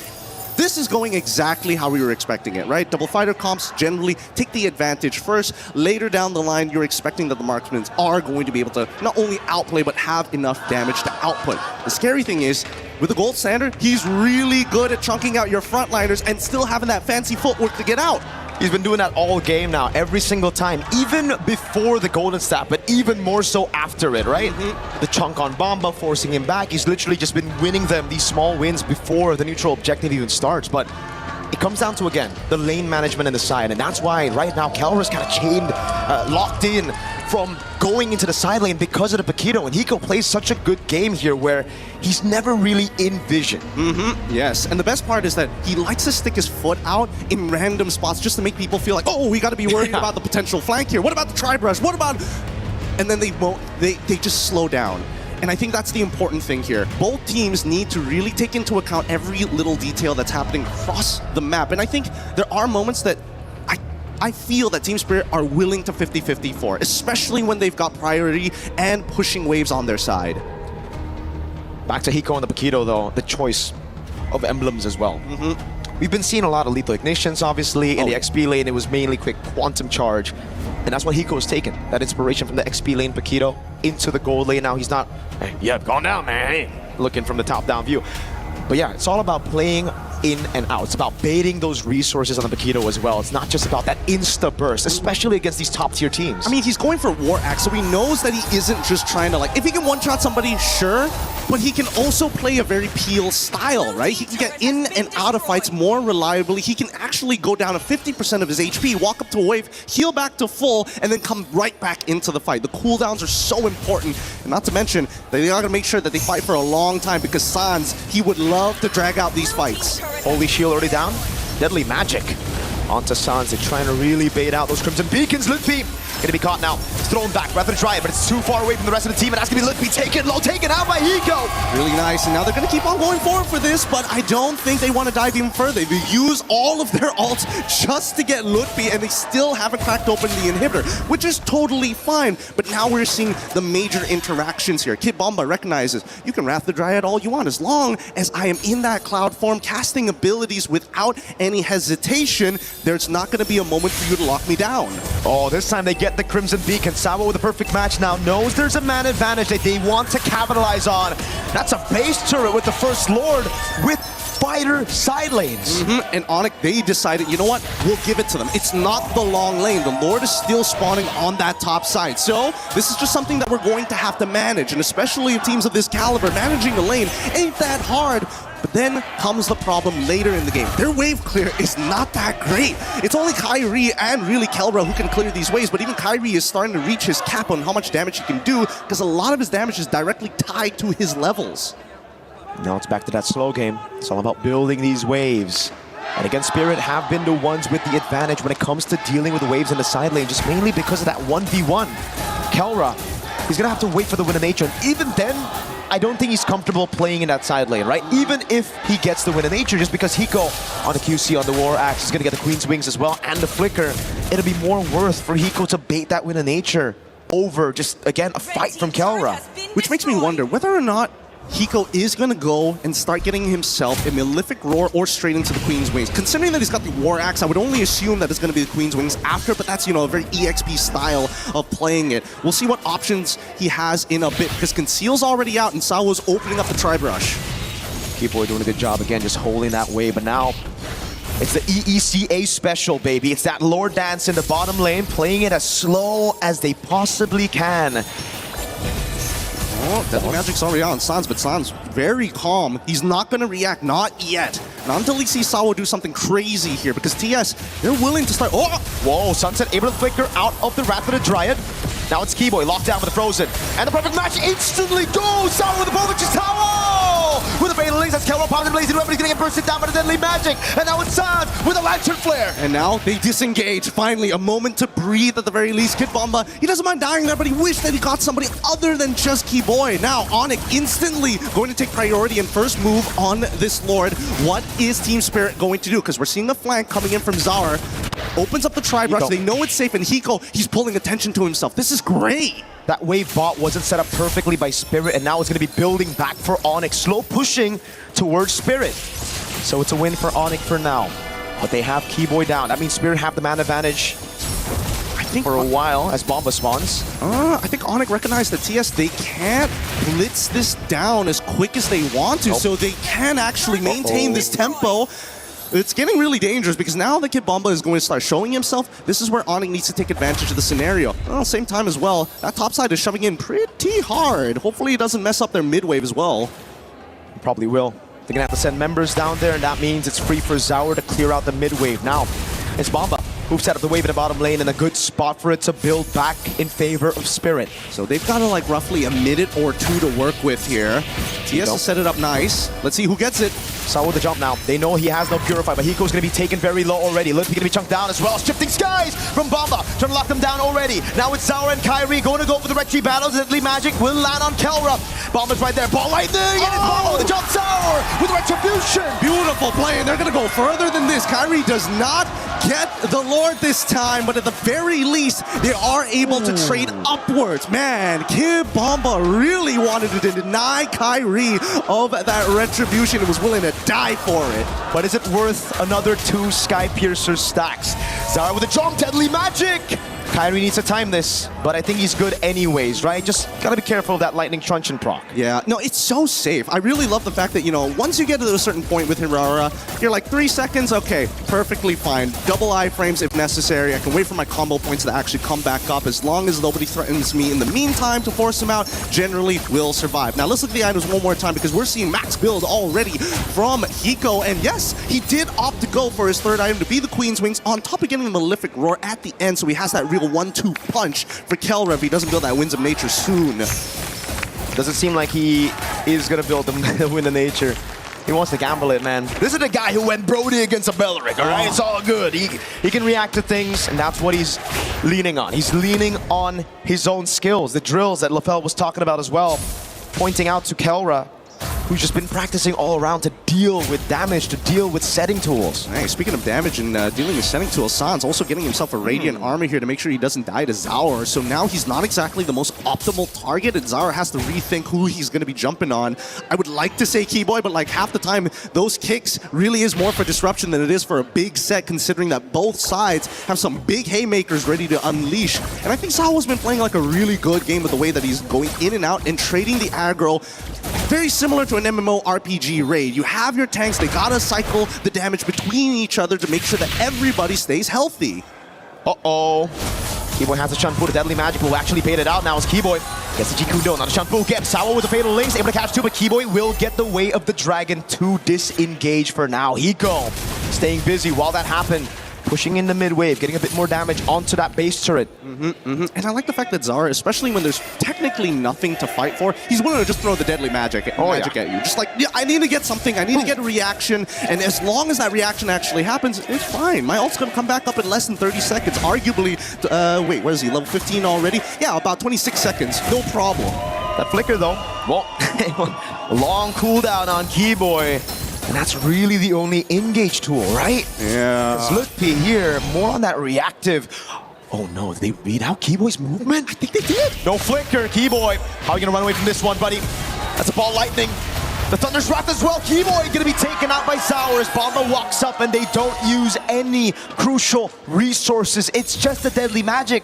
This is going exactly how we were expecting it, right? Double fighter comps generally take the advantage first. Later down the line, you're expecting that the marksmen are going to be able to not only outplay, but have enough damage to output. The scary thing is, with the gold standard, he's really good at chunking out your frontliners and still having that fancy footwork to get out. He's been doing that all game now, every single time, even before the Golden Staff, but even more so after it, right? The chunk on Bomba, forcing him back. He's literally just been winning them these small wins before the neutral objective even starts. But it comes down to, again, the lane management and the side, and that's why right now Kelra's kind of chained, locked in from going into the side lane because of the Paquito, and Hiko plays such a good game here where he's never really in vision. Yes, and the best part is that he likes to stick his foot out in random spots just to make people feel like, oh, we got to be worried about the potential flank here. What about the tri-brush? What about... And then they just slow down. And I think that's the important thing here. Both teams need to really take into account every little detail that's happening across the map. And I think there are moments that I feel that Team Spirit are willing to 50-50 for, especially when they've got priority and pushing waves on their side. Back to Hiko and the Paquito, though, the choice of emblems as well. We've been seeing a lot of lethal ignitions, obviously. In the XP lane, it was mainly quick quantum charge. And that's what Hiko has taken. That inspiration from the XP lane Paquito into the gold lane. Now he's not, hey, yeah, gone down, man. Hey, looking from the top-down view. But yeah, it's all about playing in and out. It's about baiting those resources on the Paquito as well. It's not just about that insta-burst, especially against these top-tier teams. I mean, he's going for War Axe, so he knows that he isn't just trying to, like, if he can one-shot somebody, sure, but he can also play a very Peel style, right? He can get in and out of fights more reliably. He can actually go down to 50% of his HP, walk up to a wave, heal back to full, and then come right back into the fight. The cooldowns are so important, and not to mention, they are going to make sure that they fight for a long time because Sans, he would love to drag out these fights. Holy Shield already down. Deadly Magic onto Sans. They're trying to really bait out those Crimson Beacons. Lutfi gonna be caught now. Thrown back. Rather try it, but it's too far away from the rest of the team. It has to be Lutfi. Taken low, taken out by Hiko. Really nice. And now they're gonna keep on going forward for this, but I don't think they want to dive even further. They use all of their ults just to get Lutfi, and they still haven't cracked open the inhibitor, which is totally fine. But now we're seeing the major interactions here. Kid Bomba recognizes you can Wrath the Dryad all you want as long as I am in that cloud form, casting abilities without any hesitation. There's not going to be a moment for you to lock me down. Oh, this time they get the Crimson Beacon. Sawa with a perfect match now knows there's a man advantage that they want to capitalize on. That's a base turret with the First Lord with fighter side lanes. And Onyx, they decided, you know what? We'll give it to them. It's not the long lane. The Lord is still spawning on that top side. So this is just something that we're going to have to manage. And especially teams of this caliber, managing a lane ain't that hard. But then comes the problem later in the game. Their wave clear is not that great. It's only Kyrie and really Kelra who can clear these waves, but even Kyrie is starting to reach his cap on how much damage he can do because a lot of his damage is directly tied to his levels. Now it's back to that slow game. It's all about building these waves. And again, Spirit have been the ones with the advantage when it comes to dealing with the waves in the side lane, just mainly because of that 1v1. Kelra, he's gonna have to wait for the win of nature, and even then, I don't think he's comfortable playing in that side lane, right? Even if he gets the win of nature, just because Hiko on the QC on the War Axe is gonna get the Queen's Wings as well, and the Flicker, it'll be more worth for Hiko to bait that win of nature over just, again, a fight from Kelra. Which makes me wonder whether or not Hiko is going to go and start getting himself a Malefic Roar or straight into the Queen's Wings. Considering that he's got the War Axe, I would only assume that it's going to be the Queen's Wings after, but that's, you know, a very EXP style of playing it. We'll see what options he has in a bit, because Conceal's already out and Sawa's opening up the Tri-Brush. Keyboy doing a good job again, just holding that wave, but now it's the EECA special, baby. It's that Lord Dance in the bottom lane, playing it as slow as they possibly can. Oh, Deadly Magic's already on Sans, but Sans very calm. He's not going to react, not yet. Not until he sees Sawa do something crazy here, because TS, they're willing to start. Oh! Whoa, Sunset able to flicker out of the Wrath of the Dryad. Now it's Keyboy locked down with the Frozen. And the perfect match instantly goes! Sawa with the ball, which is Sawa! With the Fatal Links, that's Kelra popping the blazing weapon. He's going to get bursted down by the Deadly Magic. And now it's Sans with a Lantern Flare. And now they disengage. Finally, a moment to breathe at the very least. Kid Bomba, he doesn't mind dying there, but he wished that he got somebody other than just Keyboy. Now, Onyx instantly going to take priority and first move on this Lord. What is Team Spirit going to do? Because we're seeing a flank coming in from Zar. Opens up the Tri-Brush. They know it's safe, and Hiko, he's pulling attention to himself. This is great. That wave bot wasn't set up perfectly by Spirit, and now it's going to be building back for Onyx. Slow pushing towards Spirit. So it's a win for Onyx for now. But they have Keyboy down. That means Spirit have the man advantage for a while as Bomba spawns. I think Onyx recognized that TS, they can't blitz this down as quick as they want to, so they can actually maintain this tempo. It's getting really dangerous because now the Kid Bomba is going to start showing himself. This is where Onyx needs to take advantage of the scenario. Well, same time as well, that top side is shoving in pretty hard. Hopefully it doesn't mess up their mid wave as well. Probably will. They're going to have to send members down there, and that means it's free for Zaur to clear out the mid wave. Now, it's Bomba who've set up the wave in the bottom lane in a good spot for it to build back in favor of Spirit. So they've got like roughly a minute or two to work with here. TS has set it up nice. Let's see who gets it. Sawa with the jump now. They know he has no Purify, but Hiko's going to be taken very low already. Lippy going to be chunked down as well. Shifting Skies from Bomba, trying to lock them down already. Now it's Zara and Kyrie going to go for the Red Tree battles. Deadly Magic will land on Kelra. Bomba's right there. Ball lightning, and it's Bomba with the jump tower with Retribution. Beautiful play, and they're going to go further than this. Kyrie does not get the Lord this time, but at the very least, they are able to trade upwards. Man, Kid Bomba really wanted to deny Kyrie of that Retribution and was willing to die for it. But is it worth another 2 Sky Piercer stacks? Zara with the jump, Deadly Magic! Kyrie needs to time this, but I think he's good anyways, right? Just gotta be careful of that Lightning Truncheon proc. Yeah, no, it's so safe. I really love the fact that, you know, once you get to a certain point with Hirara, you're like 3 seconds, okay, perfectly fine. Double iframes if necessary. I can wait for my combo points to actually come back up. As long as nobody threatens me in the meantime to force him out, generally will survive. Now let's look at the items one more time because we're seeing max build already from Hiko. And yes, he did opt to go for his third item to be the Queen's Wings on top of getting the Malefic Roar at the end, so he has that real 1-2 punch for Kelra if he doesn't build that Winds of Nature soon. Doesn't seem like he is gonna build the Wind of Nature. He wants to gamble it, man. This is the guy who went Brody against a Beleric, all right? It's all good. He can react to things, and that's what he's leaning on. He's leaning on his own skills, the drills that LaFell was talking about as well, pointing out to Kelra, who's just been practicing all around to deal with damage, to deal with setting tools. Hey, speaking of damage and dealing with setting tools, Sans also getting himself a Radiant Armor here to make sure he doesn't die to Zaur. So now he's not exactly the most optimal target, and Zaur has to rethink who he's going to be jumping on. I would like to say Keyboy, but like half the time, those kicks really is more for disruption than it is for a big set, considering that both sides have some big haymakers ready to unleash. And I think Zaur's been playing like a really good game with the way that he's going in and out and trading the aggro. Very similar to an MMORPG raid. You have your tanks, they gotta cycle the damage between each other to make sure that everybody stays healthy. Uh-oh. Keyboy has a Shanfu. The Deadly Magic will actually bait it out now as Keyboy gets the Jikudo. Not a Shanfu again. Sawa with the Fatal Links, able to catch 2, but Keyboy will get the way of the Dragon to disengage for now. Hiko staying busy while that happened. Pushing in the mid wave, getting a bit more damage onto that base turret. And I like the fact that Zara, especially when there's technically nothing to fight for, he's willing to just throw the Deadly Magic at you. Just like, yeah, I need to get something, I need to get a reaction, and as long as that reaction actually happens, it's fine. My ult's gonna come back up in less than 30 seconds. Arguably, wait, where is he, level 15 already? Yeah, about 26 seconds, no problem. That flicker though, well, long cooldown on Keyboy. And that's really the only engage tool, right? Yeah. Look here, more on that reactive. Oh no, did they read out Keyboy's movement? I think they did. No flicker, Keyboy. How are you gonna run away from this one, buddy? That's a ball lightning. The Thunder's Wrath as well. Keyboy gonna be taken out by Zaur as Bomba walks up and they don't use any crucial resources. It's just the Deadly Magic.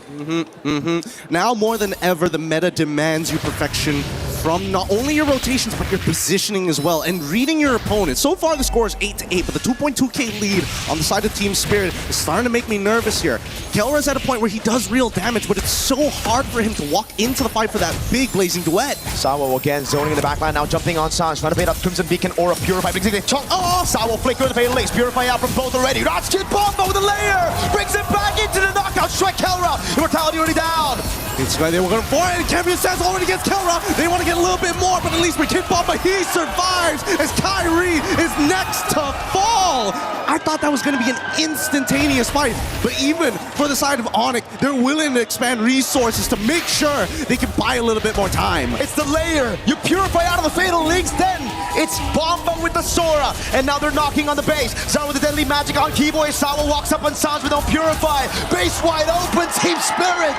Now more than ever, the meta demands you perfection from not only your rotations, but your positioning as well, and reading your opponent. So far, the score is 8-8, but the 2.2k lead on the side of Team Spirit is starting to make me nervous here. Kelra's at a point where he does real damage, but it's so hard for him to walk into the fight for that big Blazing Duet. Sawa again zoning in the backline, now jumping on Sans, trying to bait up Crimson Beacon or a Purify. Brings it chunk. Oh, Sawa flicker with the Fatal Links. Purify out from both already. Kid Bomba with a layer! Brings it back into the knockout strike. Kelra, Immortality already down. It's right there, we're going for it, and Champion Sans already gets Kelra. They want to get a little bit more, but at least for Kid Bomba, he survives as Kyrie is next to fall. I thought that was going to be an instantaneous fight, but even for the side of Onyx, they're willing to expand resources to make sure they can buy a little bit more time. It's the layer. You Purify out of the Fatal Links, then it's Bomba with the Sora, and now they're knocking on the base. Zaur with the Deadly Magic on Keyboy. Sawa walks up on Sans with no Purify. Base wide open, Team Spirit.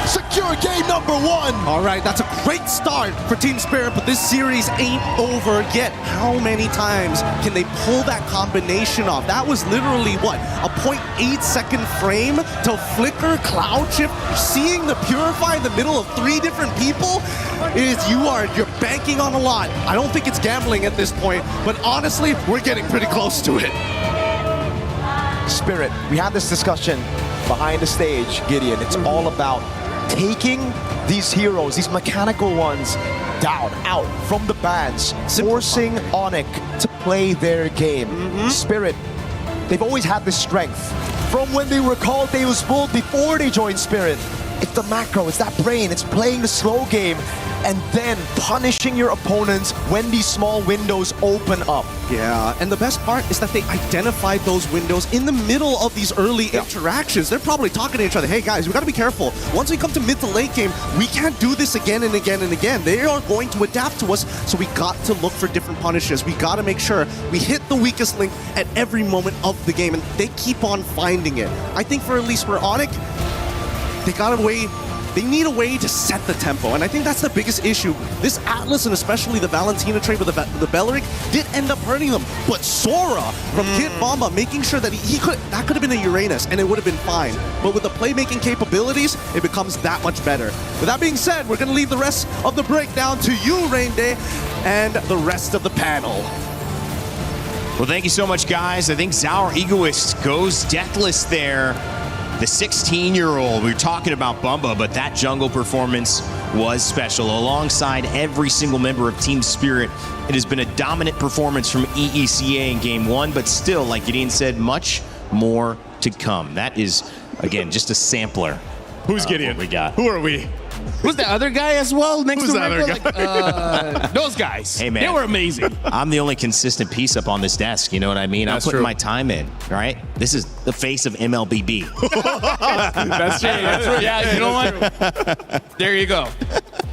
Secure game number 1. All right, that's a great start for Team Spirit, but this series ain't over yet. How many times can they pull that combination off? That was literally, what, a 0.8 second frame to flicker Cloud Shift, seeing the Purify in the middle of 3 different people? You're banking on a lot. I don't think it's gambling at this point, but honestly, we're getting pretty close to it. Spirit, we had this discussion behind the stage, Gideon. It's all about taking these heroes, these mechanical ones, down, out from the bans, forcing Onyx to play their game. Spirit, they've always had this strength from when they were called Deus Vult before they joined Spirit. It's the macro, it's that brain, it's playing the slow game, and then punishing your opponents when these small windows open up. Yeah, and the best part is that they identified those windows in the middle of these early interactions. They're probably talking to each other, hey guys, we gotta be careful. Once we come to mid to late game, we can't do this again and again and again. They are going to adapt to us, so we got to look for different punishes. We gotta make sure we hit the weakest link at every moment of the game, and they keep on finding it. I think at least for Onyx, they need a way to set the tempo, and I think that's the biggest issue. This Atlas, and especially the Valentina trade with the Belleric, did end up hurting them. But Sora from Kid Bomba making sure that that could have been a Uranus, and it would have been fine. But with the playmaking capabilities, it becomes that much better. With that being said, we're going to leave the rest of the breakdown to you, Rain Day, and the rest of the panel. Well, thank you so much, guys. I think Our Egoist goes deathless there. The 16-year-old, we were talking about Bumba, but that jungle performance was special. Alongside every single member of Team Spirit, it has been a dominant performance from EECA in Game 1, but still, like Gideon said, much more to come. That is, again, just a sampler. Who's Gideon? We got. Who are we? Who's the other guy as well? Next Who's to the other Rico? guy? Like, those guys. Hey, man. They were amazing. I'm the only consistent piece up on this desk, you know what I mean? That's I'm putting true. my time in, right? This is the face of MLBB. That's true. That's right. Yeah, you know what? There you go.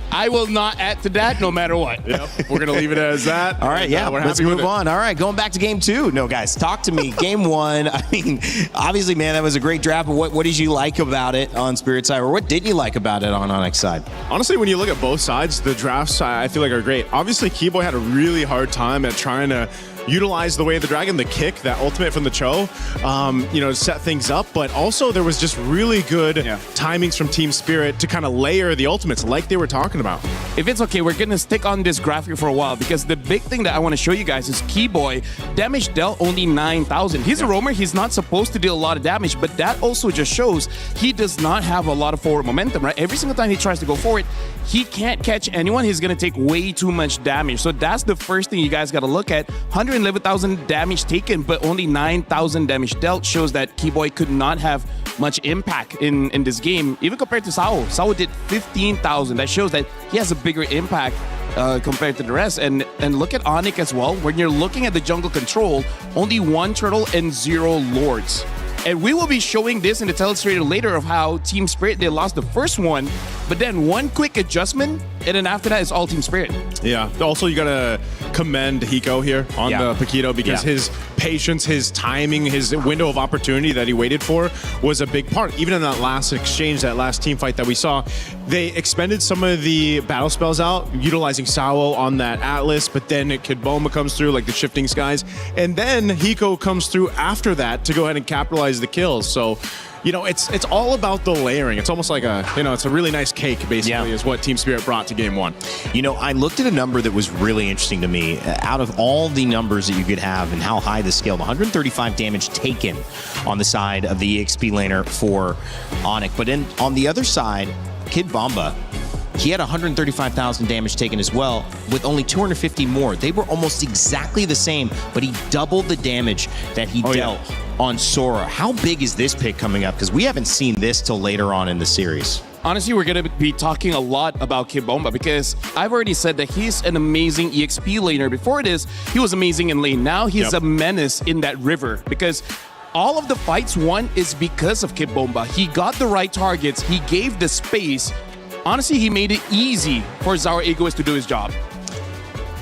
I will not add to that no matter what. Yep. We're going to leave it as that. All right, yeah, We're let's happy with move it. on. All right, going back to Game 2. No, guys, talk to me. Game 1, I mean, obviously, man, that was a great draft, but what did you like about it on Spirit side, or what didn't you like about it on Onyx side? Honestly, when you look at both sides, the drafts I feel like are great. Obviously, Keyboy had a really hard time at trying to utilize the Way of the Dragon, the kick, that ultimate from the Cho, to set things up. But also there was just really good timings from Team Spirit to kind of layer the ultimates like they were talking about. If it's okay, we're going to stick on this graphic for a while because the big thing that I want to show you guys is Keyboy damage dealt only 9,000. He's a roamer. He's not supposed to deal a lot of damage, but that also just shows he does not have a lot of forward momentum, right? Every single time he tries to go forward, he can't catch anyone. He's going to take way too much damage. So that's the first thing you guys got to look at. 111,000 damage taken, but only 9,000 damage dealt shows that Keyboy could not have much impact in this game, even compared to Sao. Sao did 15,000. That shows that he has a bigger impact compared to the rest. And look at Onyx as well. When you're looking at the jungle control, only 1 turtle and 0 lords. And we will be showing this in the Telestrator later of how Team Spirit, they lost the first one, but then one quick adjustment, and then after that, it's all Team Spirit. Yeah. Also, you got to commend Hiko here on the Paquito because his patience, his timing, his window of opportunity that he waited for was a big part. Even in that last exchange, that last team fight that we saw, they expended some of the battle spells out, utilizing Sao on that Atlas, but then Kid Bomba comes through, like the Shifting Skies, and then Hiko comes through after that to go ahead and capitalize the kills. So, it's all about the layering. It's almost like it's a really nice cake, basically, is what Team Spirit brought to Game 1. I looked at a number that was really interesting to me. Out of all the numbers that you could have and how high the scaled, 135 damage taken on the side of the EXP laner for Onyx. But on the other side, Kid Bomba, he had 135,000 damage taken as well, with only 250 more. They were almost exactly the same, but he doubled the damage that he dealt on Sora. How big is this pick coming up? Because we haven't seen this till later on in the series. Honestly, we're going to be talking a lot about Kid Bomba because I've already said that he's an amazing EXP laner. Before this, he was amazing in lane. Now he's a menace in that river because all of the fights won is because of Kid Bomba. He got the right targets. He gave the space. Honestly, he made it easy for Our Egoist to do his job.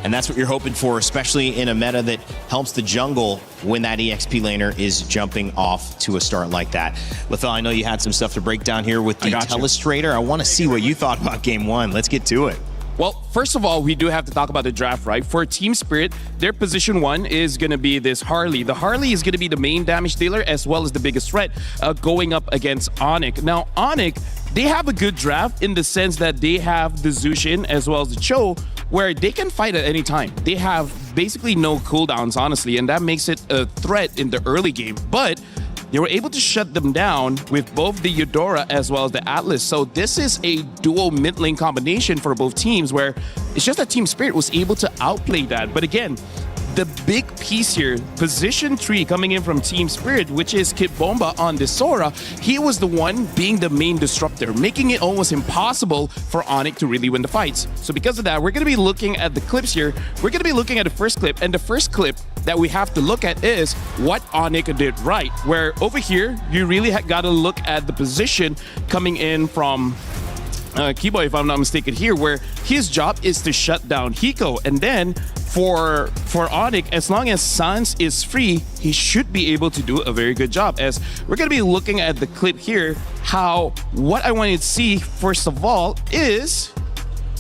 And that's what you're hoping for, especially in a meta that helps the jungle when that EXP laner is jumping off to a start like that. Lethal, I know you had some stuff to break down here with the Telestrator. I want to see what you thought about Game 1. Let's get to it. Well, first of all, we do have to talk about the draft, right? For Team Spirit, their position 1 is going to be this Harley. The Harley is going to be the main damage dealer as well as the biggest threat going up against Onyx. Now, Onyx, they have a good draft in the sense that they have the Zushin as well as the Cho, where they can fight at any time. They have basically no cooldowns, honestly, and that makes it a threat in the early game. But they were able to shut them down with both the Eudora as well as the Atlas. So this is a dual mid lane combination for both teams where it's just that Team Spirit was able to outplay that. But again, the big piece here, position 3 coming in from Team Spirit, which is Kid Bomba on the Sora, he was the one being the main disruptor, making it almost impossible for Onyx to really win the fights. So because of that, we're going to be looking at the clips here. We're going to be looking at the first clip, and the first clip that we have to look at is what Onyx did right, where over here, you really got to look at the position coming in from Keyboy, if I'm not mistaken here, where his job is to shut down Hiko. And then for Onyx, as long as Sans is free, he should be able to do a very good job. As we're going to be looking at the clip here, how what I wanted to see, first of all, is...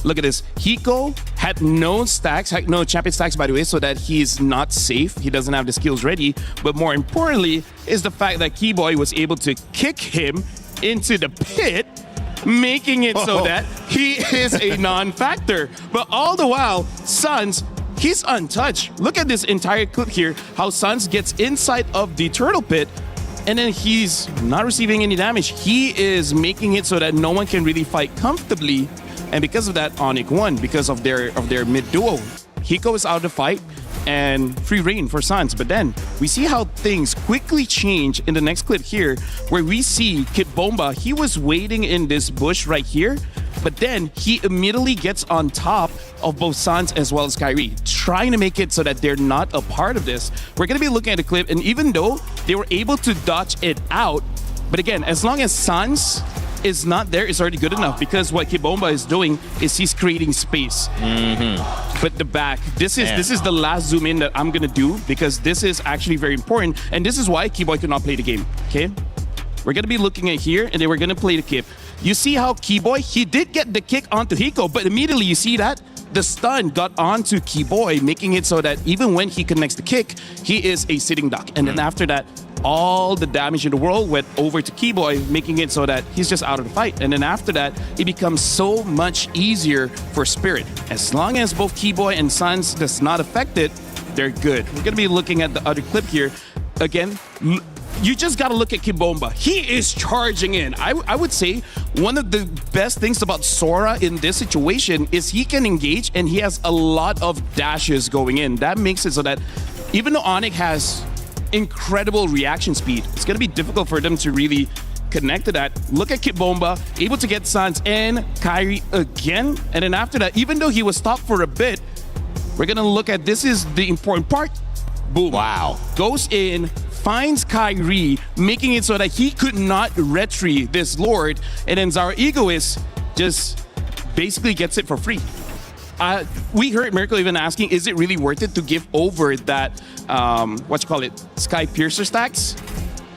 Look at this. Hiko had no stacks, had no champion stacks, by the way, so that he's not safe. He doesn't have the skills ready. But more importantly is the fact that Keyboy was able to kick him into the pit, making it so that he is a non-factor. But all the while, Sans, he's untouched. Look at this entire clip here, how Sans gets inside of the turtle pit, and then he's not receiving any damage. He is making it so that no one can really fight comfortably. And because of that, Onyx won because of their mid duo. Hiko is out of the fight and free reign for Sans. But then we see how things quickly change in the next clip here, where we see Kid Bomba. He was waiting in this bush right here, but then he immediately gets on top of both Sans as well as Kyrie, trying to make it so that they're not a part of this. We're going to be looking at the clip, and even though they were able to dodge it out, but again, as long as Sans is not there, is already good enough, because what Kibomba is doing is he's creating space. But the back, this is the last zoom in that I'm gonna do, because this is actually very important, and this is why Keyboy could not play the game. Okay, we're gonna be looking at here, and then we're gonna play the kick. You see how Keyboy, he did get the kick onto Hiko, but immediately you see that the stun got onto Keyboy, making it so that even when he connects the kick, he is a sitting duck. And then after that, all the damage in the world went over to Keyboy, making it so that he's just out of the fight. And then after that, it becomes so much easier for Spirit. As long as both Keyboy and Sans does not affect it, they're good. We're gonna be looking at the other clip here. Again, you just gotta look at Kibomba. He is charging in. I would say one of the best things about Sora in this situation is he can engage, and he has a lot of dashes going in. That makes it so that even though Onyx has incredible reaction speed, it's going to be difficult for them to really connect to that. Look at Kibomba, able to get Sans and Kyrie again. And then after that, even though he was stopped for a bit, we're going to look at, this is the important part. Boom. Wow. Goes in, finds Kyrie, making it so that he could not retry this Lord. And then Zara Egoist just basically gets it for free. We heard Miracle even asking, is it really worth it to give over that, Sky Piercer stacks?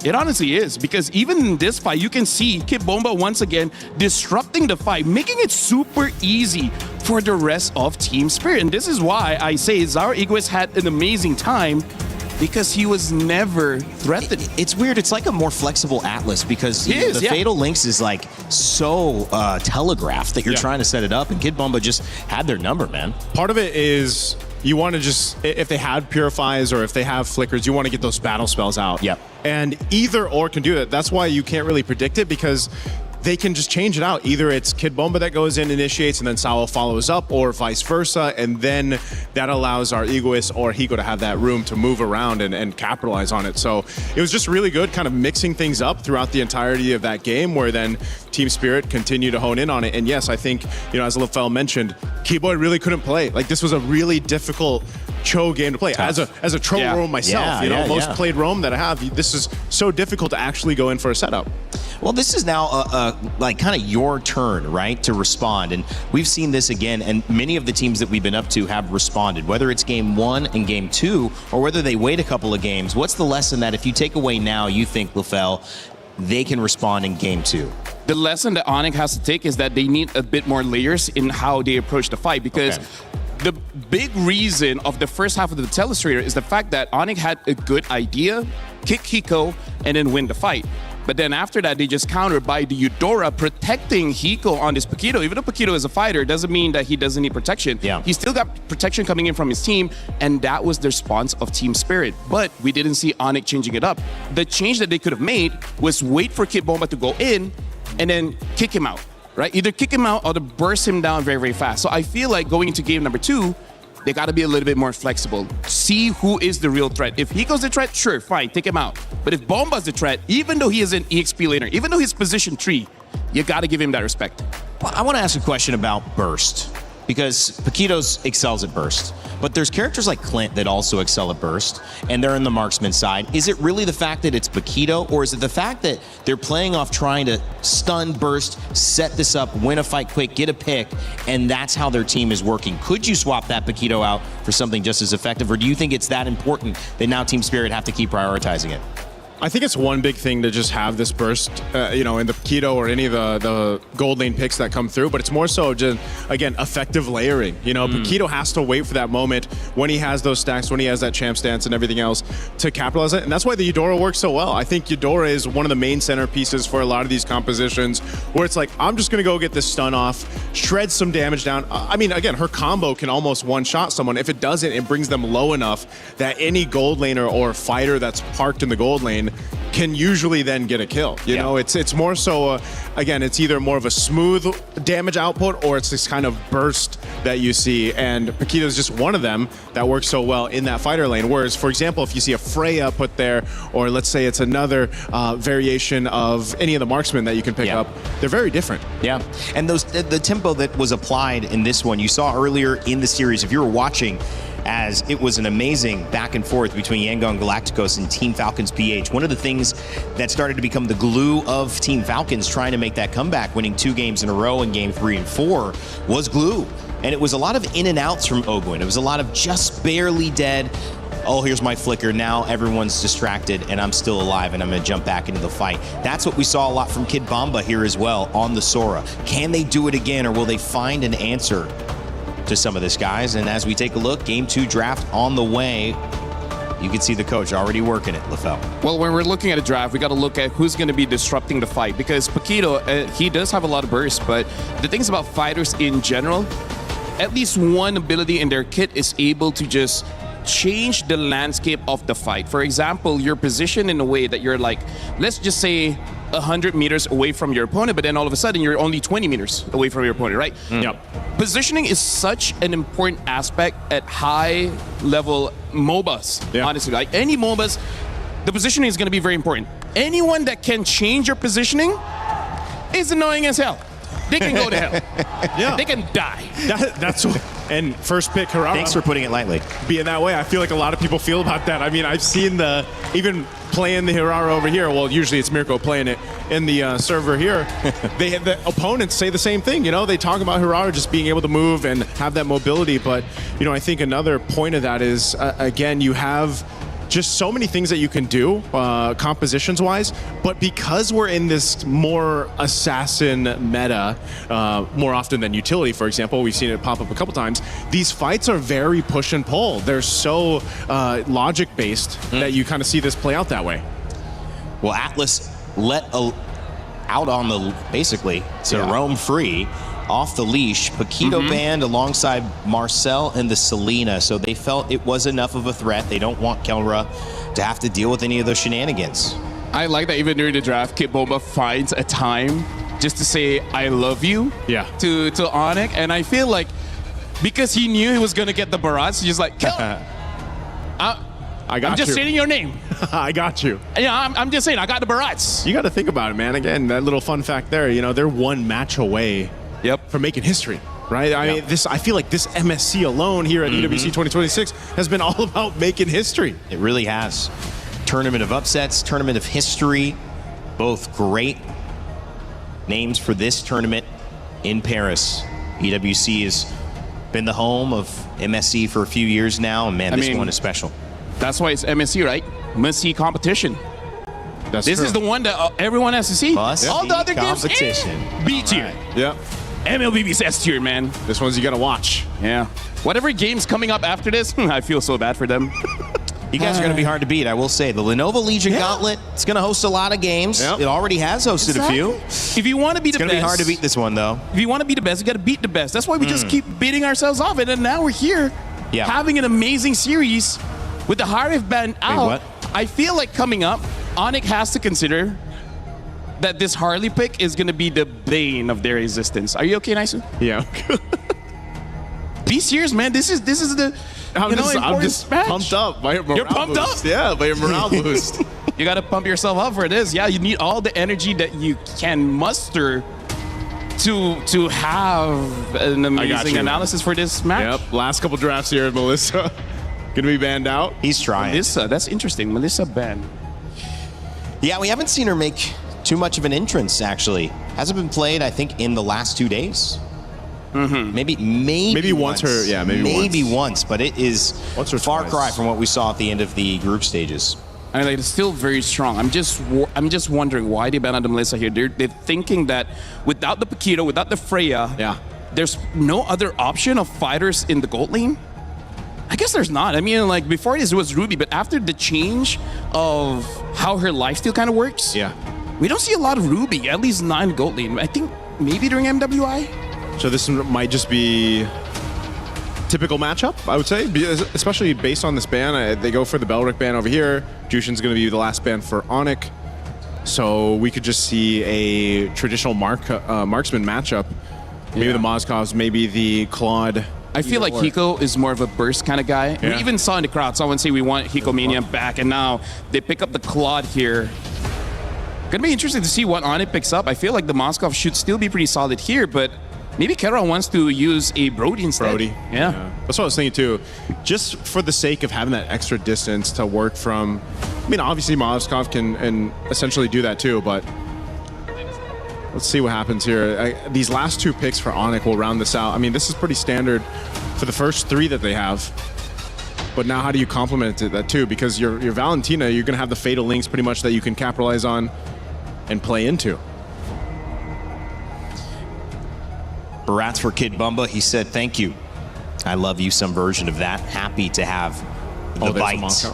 It honestly is, because even in this fight, you can see Kid Bomba once again disrupting the fight, making it super easy for the rest of Team Spirit. And this is why I say Zara Egoist had an amazing time, because he was never threatened. It's weird. It's like a more flexible Atlas, because the Fatal Links is like so telegraphed that you're trying to set it up, and Kid Bomba just had their number, man. Part of it is you want to just, if they have Purifies or if they have Flickers, you want to get those battle spells out. Yep. And either or can do that. That's why you can't really predict it, because they can just change it out. Either it's Kid Bomba that goes in, initiates, and then Sawa follows up, or vice versa, and then that allows our Egoist or Hiko to have that room to move around and capitalize on it. So it was just really good kind of mixing things up throughout the entirety of that game, where then Team Spirit continued to hone in on it. And yes, I think, as LaFell mentioned, Keyboy really couldn't play. Like, this was a really difficult Cho game to play. Tough. As a Tro roam myself, most played roam that I have, this is so difficult to actually go in for a setup. Well, this is now like kind of your turn, right, to respond. And we've seen this again, and many of the teams that we've been up to have responded, whether it's game 1 and game 2, or whether they wait a couple of games. What's the lesson that if you take away now, you think, LaFell, they can respond in game 2? The lesson that Onyx has to take is that they need a bit more layers in how they approach the fight, because the big reason of the first half of the Telestrator is the fact that Onyx had a good idea, kick Hiko, and then win the fight. But then after that, they just countered by the Eudora protecting Hiko on this Paquito. Even though Paquito is a fighter, doesn't mean that he doesn't need protection. Yeah. He still got protection coming in from his team, and that was the response of Team Spirit. But we didn't see Onyx changing it up. The change that they could have made was wait for Kid Bomba to go in and then kick him out, right? Either kick him out or to burst him down very, very fast. So I feel like going into game number 2, They got to be a little bit more flexible. See who is the real threat. If Hiko's the threat, sure, fine, take him out. But if Bomba's the threat, even though he is an EXP laner, even though he's position 3, you got to give him that respect. Well, I want to ask a question about Burst, because Paquitos excels at Burst. But there's characters like Clint that also excel at Burst, and they're in the marksman side. Is it really the fact that it's Paquito, or is it the fact that they're playing off trying to stun Burst, set this up, win a fight quick, get a pick, and that's how their team is working? Could you swap that Paquito out for something just as effective, or do you think it's that important that now Team Spirit have to keep prioritizing it? I think it's one big thing to just have this burst, in the Paquito or any of the gold lane picks that come through, but it's more so just, again, effective layering. Paquito has to wait for that moment when he has those stacks, when he has that champ stance and everything else to capitalize it, and that's why the Eudora works so well. I think Eudora is one of the main centerpieces for a lot of these compositions where it's like, I'm just going to go get this stun off, shred some damage down. I mean, again, her combo can almost one-shot someone. If it doesn't, it brings them low enough that any gold laner or fighter that's parked in the gold lane can usually then get a kill. You know, it's more so, again, it's either more of a smooth damage output or it's this kind of burst that you see. And Paquito is just one of them that works so well in that fighter lane. Whereas, for example, if you see a Freya put there, or let's say it's another variation of any of the marksmen that you can pick up, they're very different. Yeah, and the tempo that was applied in this one, you saw earlier in the series, if you were watching, as it was an amazing back and forth between Yangon Galacticos and Team Falcons PH. One of the things that started to become the glue of Team Falcons trying to make that comeback, winning 2 games in a row in game 3 and 4, was glue. And it was a lot of in and outs from Ogwin. It was a lot of just barely dead. Oh, here's my flicker. Now everyone's distracted and I'm still alive and I'm going to jump back into the fight. That's what we saw a lot from Kid Bomba here as well on the Sora. Can they do it again, or will they find an answer to some of this, guys? And as we take a look, game 2 draft on the way. You can see the coach already working it, LaFell. Well, when we're looking at a draft, we got to look at who's going to be disrupting the fight, because Paquito, he does have a lot of bursts, but the things about fighters in general, at least one ability in their kit is able to just change the landscape of the fight. For example, you're positioned in a way that you're like, let's just say 100 meters away from your opponent, but then all of a sudden you're only 20 meters away from your opponent, right? Yep. Positioning is such an important aspect at high level MOBAs, honestly. Like any MOBAs, the positioning is going to be very important. Anyone that can change your positioning is annoying as hell. They can go to hell. Yeah. They can die. That's what. And first pick Hirara. Thanks for putting it lightly. Being that way, I feel like a lot of people feel about that. I mean, I've seen even playing the Hirara over here. Well, usually it's Mirko playing it in the server here. They have the opponents say the same thing. They talk about Hirara just being able to move and have that mobility. But I think another point of that is again, you have just so many things that you can do compositions wise, but because we're in this more assassin meta more often than utility, for example, we've seen it pop up a couple times, these fights are very push and pull. They're so logic based that you kind of see this play out that way. Well, Atlas let out on the basically to roam free off the leash. Paquito banned alongside Marcel and the Selena, so they felt it was enough of a threat. They don't want Kelra to have to deal with any of those shenanigans. I like that even during the draft, Kid Bomba finds a time just to say I love you to Onyx, and I feel like because he knew he was gonna get the barrage, he's just like, Kel, I'm just saying your name. I got you. Yeah, I'm just saying I got the barrage. You got to think about it, man. Again, that little fun fact there. They're one match away. For making history, right? I mean, I feel like this MSC alone here at EWC 2026 has been all about making history. It really has. Tournament of upsets, tournament of history, both great names for this tournament in Paris. EWC has been the home of MSC for a few years now, and man, this one is special. That's why it's MSC, right? Must-see competition. This is the one that everyone has to see. All the other competition. games, B tier. Yeah. MLBB's S tier, man. This one's you gotta watch. Yeah. Whatever game's coming up after this, I feel so bad for them. You guys are going to be hard to beat, I will say. The Lenovo Legion Gauntlet, it's going to host a lot of games. It already has hosted a few. If you want to be the best, it's going to be hard to beat this one, though. If you want to be the best, you got to beat the best. That's why we just keep beating ourselves off. And then now we're here having an amazing series with the Harif band out. I feel like coming up, Onyx has to consider that this Harley pick is going to be the bane of their existence. Are you okay, Naisu? Yeah. be serious, man. This is the I'm just match. pumped up by your morale You're pumped boost. up? Yeah, by your morale boost. You got to pump yourself up for this. Yeah, you need all the energy that you can muster to have an amazing analysis for this match. Yep. Last couple drafts here, Melissa gonna be banned out. He's trying. Melissa, that's interesting. Melissa banned. Yeah, we haven't seen her make too much of an entrance, actually. Hasn't been played, I think, in the last 2 days. Maybe once. Maybe once, but it is far cry from what we saw at the end of the group stages. I mean, like, it's still very strong. I'm just wondering why they banned out the Melissa here. They're thinking that without the Paquito, without the Freya, there's no other option of fighters in the gold lane. I guess there's not. I mean, like, before this was Ruby, but after the change of how her lifesteal kind of works, we don't see a lot of Ruby, at least not in gold lane. I think maybe during MWI. So this might just be typical matchup, I would say, especially based on this ban. They go for the Belric ban over here. Jushin's going to be the last ban for Onyx. So we could just see a traditional marksman matchup. Maybe the Mozkovs, maybe the Claude. I feel like Hiko is more of a burst kind of guy. We even saw in the crowd someone say we want Hiko Mania back, and now they pick up the Claude here. Gonna be interesting to see what Onyx picks up. I feel like the Moskov should still be pretty solid here, but maybe Kera wants to use a Brody instead. Yeah. That's what I was thinking too. Just for the sake of having that extra distance to work from. I mean, obviously Moskov can essentially do that too, but let's see what happens here. These last 2 picks for Onyx will round this out. I mean, this is pretty standard for the first 3 that they have. But now how do you complement that too? Because your Valentina, you're going to have the Fatal Links pretty much that you can capitalize on and play into. Barats for Kid Bumba, he said, thank you. I love you, some version of that. Happy to have the bite.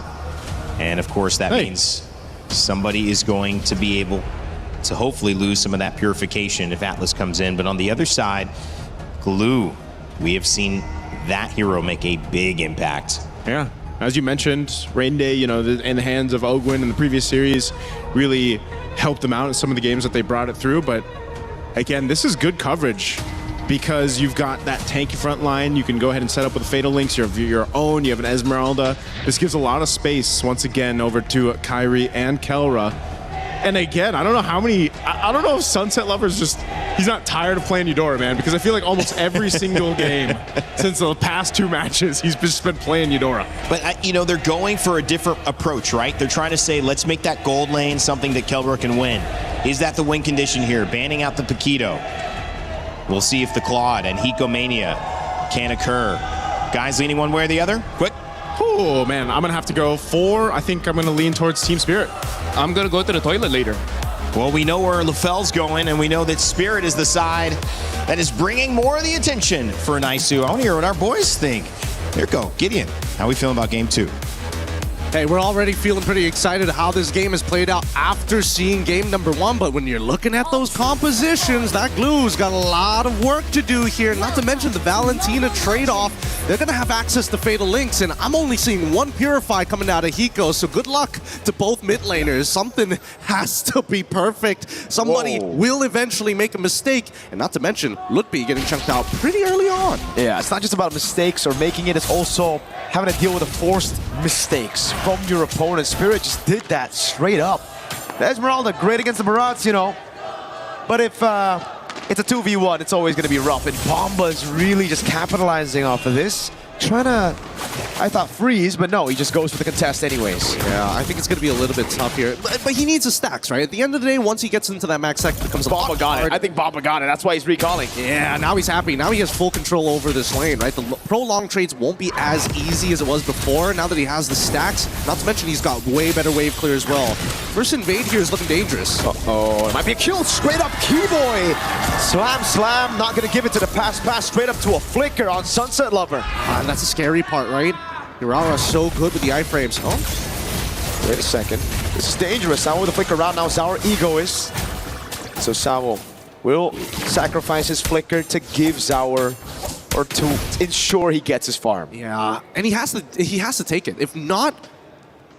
And of course, that means somebody is going to be able to hopefully lose some of that purification if Atlas comes in. But on the other side, Glue, we have seen that hero make a big impact. Yeah, as you mentioned, Rain Day, you know, in the hands of Ogwin in the previous series, really helped them out in some of the games that they brought it through. But again, this is good coverage because you've got that tanky front line. You can go ahead and set up with Fatal Links, your own. You have an Esmeralda. This gives a lot of space once again over to Kyrie and Kelra. And again, I don't know if Sunset Lover's he's not tired of playing Eudora, man, because I feel like almost every single game since the past 2 matches, he's just been playing Eudora. But, you know, they're going for a different approach, right? They're trying to say, let's make that gold lane something that Kelra can win. Is that the win condition here? Banning out the Paquito. We'll see if the Claude and Hiko Mania can occur. Guys leaning one way or the other? Quick. Oh, man, I'm going to have to go 4. I think I'm going to lean towards Team Spirit. I'm going to go to the toilet later. Well, we know where LaFell's going, and we know that Spirit is the side that is bringing more of the attention for Naisu. I want to hear what our boys think. Here we go. Gideon, how are we feeling about game 2? Hey, we're already feeling pretty excited how this game has played out after seeing game number 1, but when you're looking at those compositions, that Glue's got a lot of work to do here, not to mention the Valentina trade-off. They're going to have access to Fatal Links, and I'm only seeing 1 Purify coming out of Hiko, so good luck to both mid laners. Something has to be perfect. Somebody will eventually make a mistake, and not to mention Lutby getting chunked out pretty early on. Yeah, it's not just about mistakes or making it, it's also having to deal with the forced mistakes from your opponent. Spirit just did that straight up. The Esmeralda, great against the Barats, you know. But if it's a 2v1, it's always going to be rough. And Bomba's really just capitalizing off of this. Trying to, I thought, freeze, but no, he just goes for the contest anyways. Yeah, I think it's going to be a little bit tough here. But he needs his stacks, right? At the end of the day, once he gets into that max stack, it becomes Bomba got it. I think Bomba got it. That's why he's recalling. Yeah, now he's happy. Now he has full control over this lane, right? The pro-long trades won't be as easy as it was before, now that he has the stacks. Not to mention he's got way better wave clear as well. First invade here is looking dangerous. Uh-oh, it might be a kill. Straight up Keyboy. Slam, not going to give it to the pass, straight up to a flicker on Sunset Lover. And that's the scary part, right? Urara is so good with the iframes. Oh, wait a second. This is dangerous. Sao with the flicker around now. Sour egoist. So Sao will sacrifice his flicker to give Zaur, or to ensure he gets his farm. Yeah, and he has to take it. If not,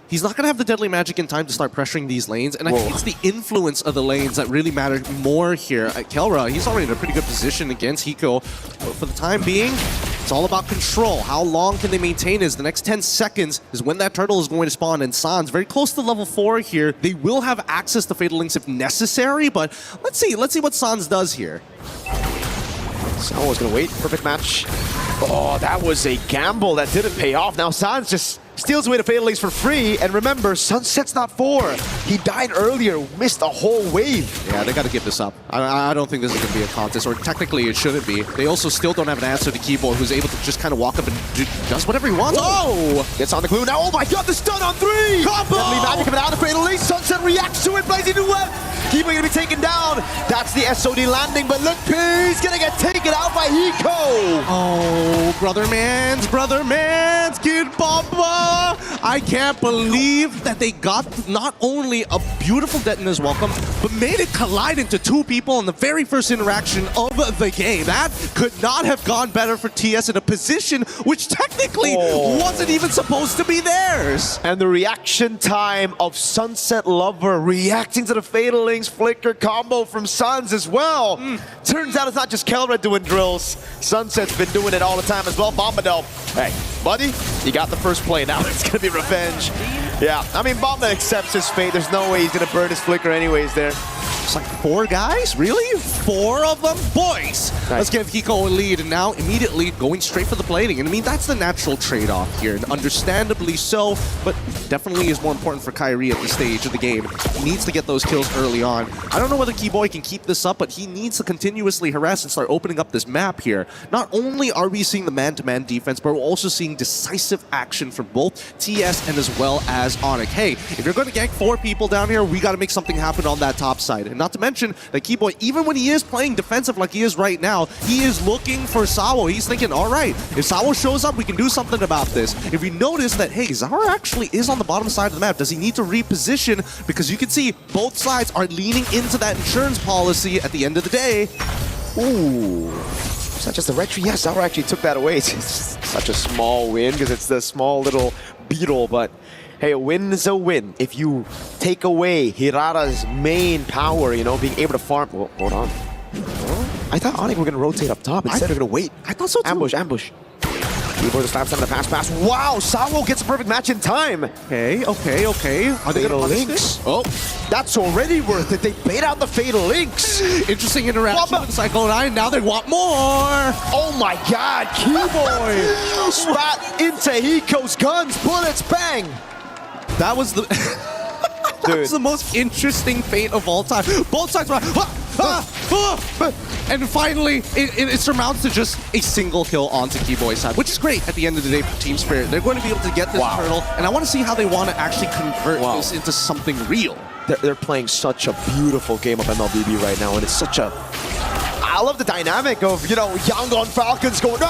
he's not going to have the deadly magic in time to start pressuring these lanes, and I think it's the influence of the lanes that really matter more here. Kelra, he's already in a pretty good position against Hiko, but for the time being, It's all about control. How long can they maintain is the next 10 seconds is when that turtle is going to spawn. And Sans, very close to level 4 here. They will have access to Fatal Links if necessary, but let's see what Sans does here. Sawo's gonna wait. Perfect match. Oh, that was a gamble that didn't pay off. Now Sans just steals away the Fatal Links for free. And remember, Sunset's not 4. He died earlier, missed a whole wave. Yeah, they got to give this up. I don't think this is going to be a contest, or technically it shouldn't be. They also still don't have an answer to Keyboy, who's able to just kind of walk up and does whatever he wants. Oh! Gets on the glue now. Oh my god, the stun on 3! Combo! Deadly magic coming out of Fatal Links. Sunset reacts to it. Blazing new web. Keyboy gonna be taken down. That's the SOD landing, but look, he's gonna get taken out by Hiko. Oh, brother man's Kid Bomba. I can't believe that they got not only a beautiful Detona's welcome, but made it collide into 2 people in the very first interaction of the game. That could not have gone better for TS in a position which technically wasn't even supposed to be theirs. And the reaction time of Sunset Lover reacting to the Fatal Links flicker combo from Sans as well. Turns out it's not just Kelra doing drills. Sunset's been doing it all the time as well. Bomba though. Hey, buddy, you got the first play. Now it's gonna be revenge. Yeah, I mean, Bomba accepts his fate. There's no way he's gonna burn his flicker anyways there. It's like 4 guys? Really? 4 of them? Boys! Nice. Let's give Hiko a lead, and now immediately going straight for the plating. And I mean, that's the natural trade-off here, and understandably so, but definitely is more important for Kyrie at this stage of the game. He needs to get those kills early on. I don't know whether Keyboy can keep this up, but he needs to continuously harass and start opening up this map here. Not only are we seeing the man-to-man defense, but we're also seeing decisive action from both TS and as well as Onyx. Hey, if you're going to gank 4 people down here, we got to make something happen on that top side. And not to mention that Keyboy, even when he is playing defensive like he is right now, he is looking for Sawo. He's thinking, all right, if Sawo shows up, we can do something about this. If we notice that, hey, Zara actually is on the bottom side of the map, does he need to reposition? Because you can see both sides are leaning into that insurance policy at the end of the day. Ooh. Is that just a retry? Yes, Zara actually took that away. It's such a small win because it's the small little beetle, but hey, a win is a win. If you take away Hirara's main power, you know, being able to farm. Well, hold on. I thought Onyx were going to rotate up top. Instead, they're going to wait. I thought so too. Ambush. Keyboard the slap, the pass. Wow, Sawo gets a perfect match in time. Okay. Are they going to punish this? Oh, that's already worth it. They bait out the Fatal Links. Interesting interaction with Cycle 9. Now they want more. Oh my god, Keyboy spat into Hiko's guns. Bullets, bang. That was the that was the most interesting fate of all time. Both sides were and finally it surmounts to just a single kill onto Keyboy's side, which is great at the end of the day for Team Spirit. They're going to be able to get this turtle, and I want to see how they want to actually convert this into something real. They're playing such a beautiful game of MLBB right now, and it's such a... I love the dynamic of, you know, Yangon Falcons going,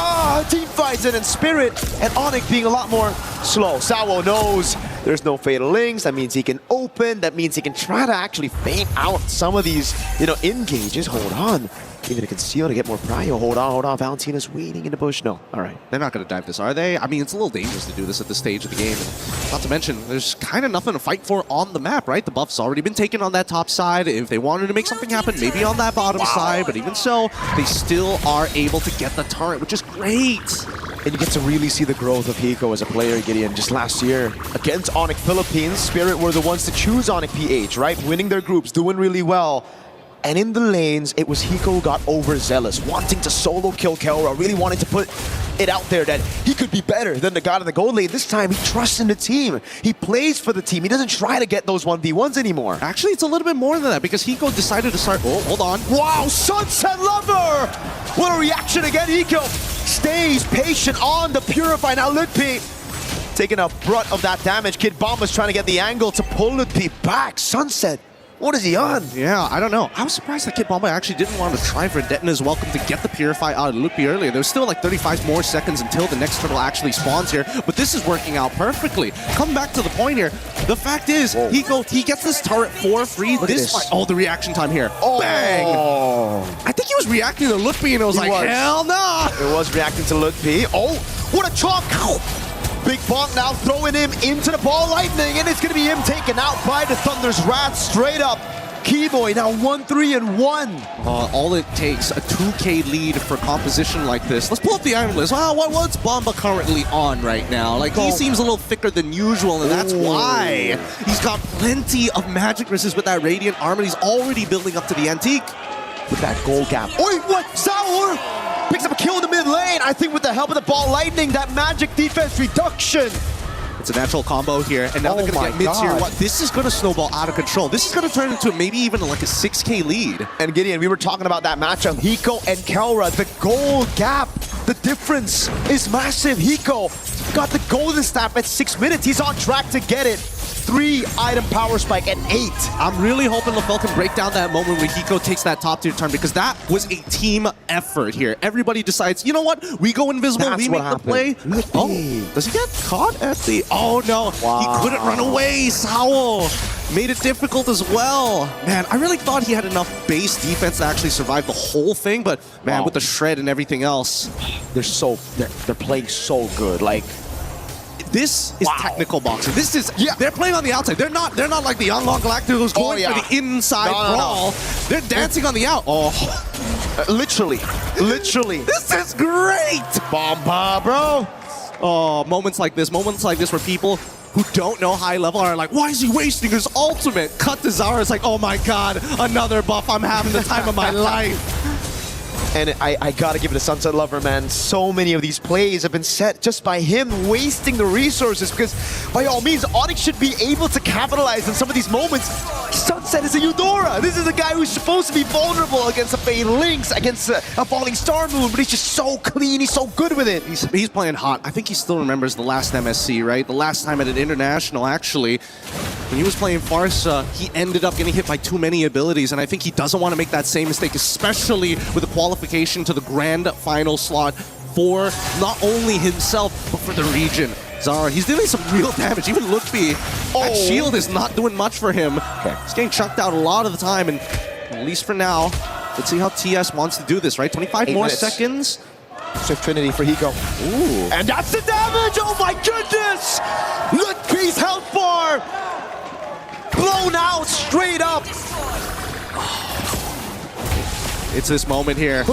team fights it, and Spirit and Onyx being a lot more slow. Sawo knows there's no Fatal Links. That means he can open. That means he can try to actually feint out some of these, you know, engages. Hold on. Even to conceal to get more prio. Hold on. Valentina's waiting in the bush. No. All right. They're not going to dive this, are they? I mean, it's a little dangerous to do this at this stage of the game. And not to mention, there's kind of nothing to fight for on the map, right? The buff's already been taken on that top side. If they wanted to make something happen, maybe on that bottom side. But even so, they still are able to get the turret, which is great. And you get to really see the growth of Hiko as a player, Gideon. Just last year, against Onyx Philippines, Spirit were the ones to choose Onyx PH, right? Winning their groups, doing really well. And in the lanes, it was Hiko who got overzealous, wanting to solo kill Kelra, really wanting to put it out there that he could be better than the god in the gold lane. This time, he trusts in the team. He plays for the team. He doesn't try to get those 1v1s anymore. Actually, it's a little bit more than that, because Hiko decided to start... Oh, hold on. Wow, Sunset Lover! What a reaction again. Hiko stays patient on the Purify. Now, Litpi taking a brunt of that damage. Kid Bomba's trying to get the angle to pull Litpi back. Sunset, what is he on? Yeah, I don't know. I was surprised that Kid Bomba actually didn't want to try for Detona's welcome to get the Purify out of Lupi earlier. There's still like 35 more seconds until the next turtle actually spawns here, but this is working out perfectly. Come back to the point here. The fact is, he gets this turret for free. This fight, the reaction time here. Oh. Bang! I think he was reacting to Lutpi and it was hell no! It was reacting to Lutpi. Oh, what a chop! Big Bonk now throwing him into the ball lightning, and it's going to be him taken out by the Thunder's Wrath straight up. Keyboy now 1-3-1. All it takes, a 2K lead for composition like this. Let's pull up the item list. What's Bomba currently on right now? Like, he seems a little thicker than usual, and that's why he's got plenty of magic resist with that Radiant Armor. He's already building up to the Antique. With that gold gap. Oi, what? Sour picks up a kill in the mid lane. I think with the help of the Ball Lightning, that magic defense reduction. It's a natural combo here, and now they're going to get mid-tier. What? This is going to snowball out of control. This is going to turn into maybe even like a 6K lead. And Gideon, we were talking about that matchup. Hiko and Kelra, the gold gap, the difference is massive. Hiko got the golden staff at 6 minutes. He's on track to get it. 3-item power spike at 8. I'm really hoping LaFell can break down that moment where Hiko takes that top tier turn, because that was a team effort here. Everybody decides, you know what? We go invisible, we make the play. Oh, does he get caught at the... Oh no, he couldn't run away. Sao made it difficult as well. Man, I really thought he had enough base defense to actually survive the whole thing, but man, with the shred and everything else. They're playing so good. Like, this is technical boxing. This is they're playing on the outside. They're not like the Young Long Galacticos going for the inside brawl. They're dancing on the out. Literally. This is great. Bomba, bro. Oh, moments like this where people who don't know high level are like, why is he wasting his ultimate? Cut to Zara. It's like, oh my god, another buff. I'm having the time of my life. And I gotta give it to Sunset Lover, man. So many of these plays have been set just by him wasting the resources, because by all means, Onyx should be able to capitalize on some of these moments. Sunset is a Eudora. This is a guy who's supposed to be vulnerable against a Fade Lynx, against a Falling Star Moon, but he's just so clean. He's so good with it. He's playing hot. I think he still remembers the last MSC, right? The last time at an international, actually. When he was playing Farsa, he ended up getting hit by too many abilities, and I think he doesn't want to make that same mistake, especially with the qualification to the grand final slot for not only himself, but for the region. Zara, he's doing some real damage. Even Lutfi, that shield is not doing much for him. He's getting chucked out a lot of the time, and at least for now, let's see how TS wants to do this, right? 25 more seconds. Swift Trinity for Hiko. Ooh. And that's the damage! Oh my goodness! Lutfi's health bar! Blown out straight up! It's this moment here.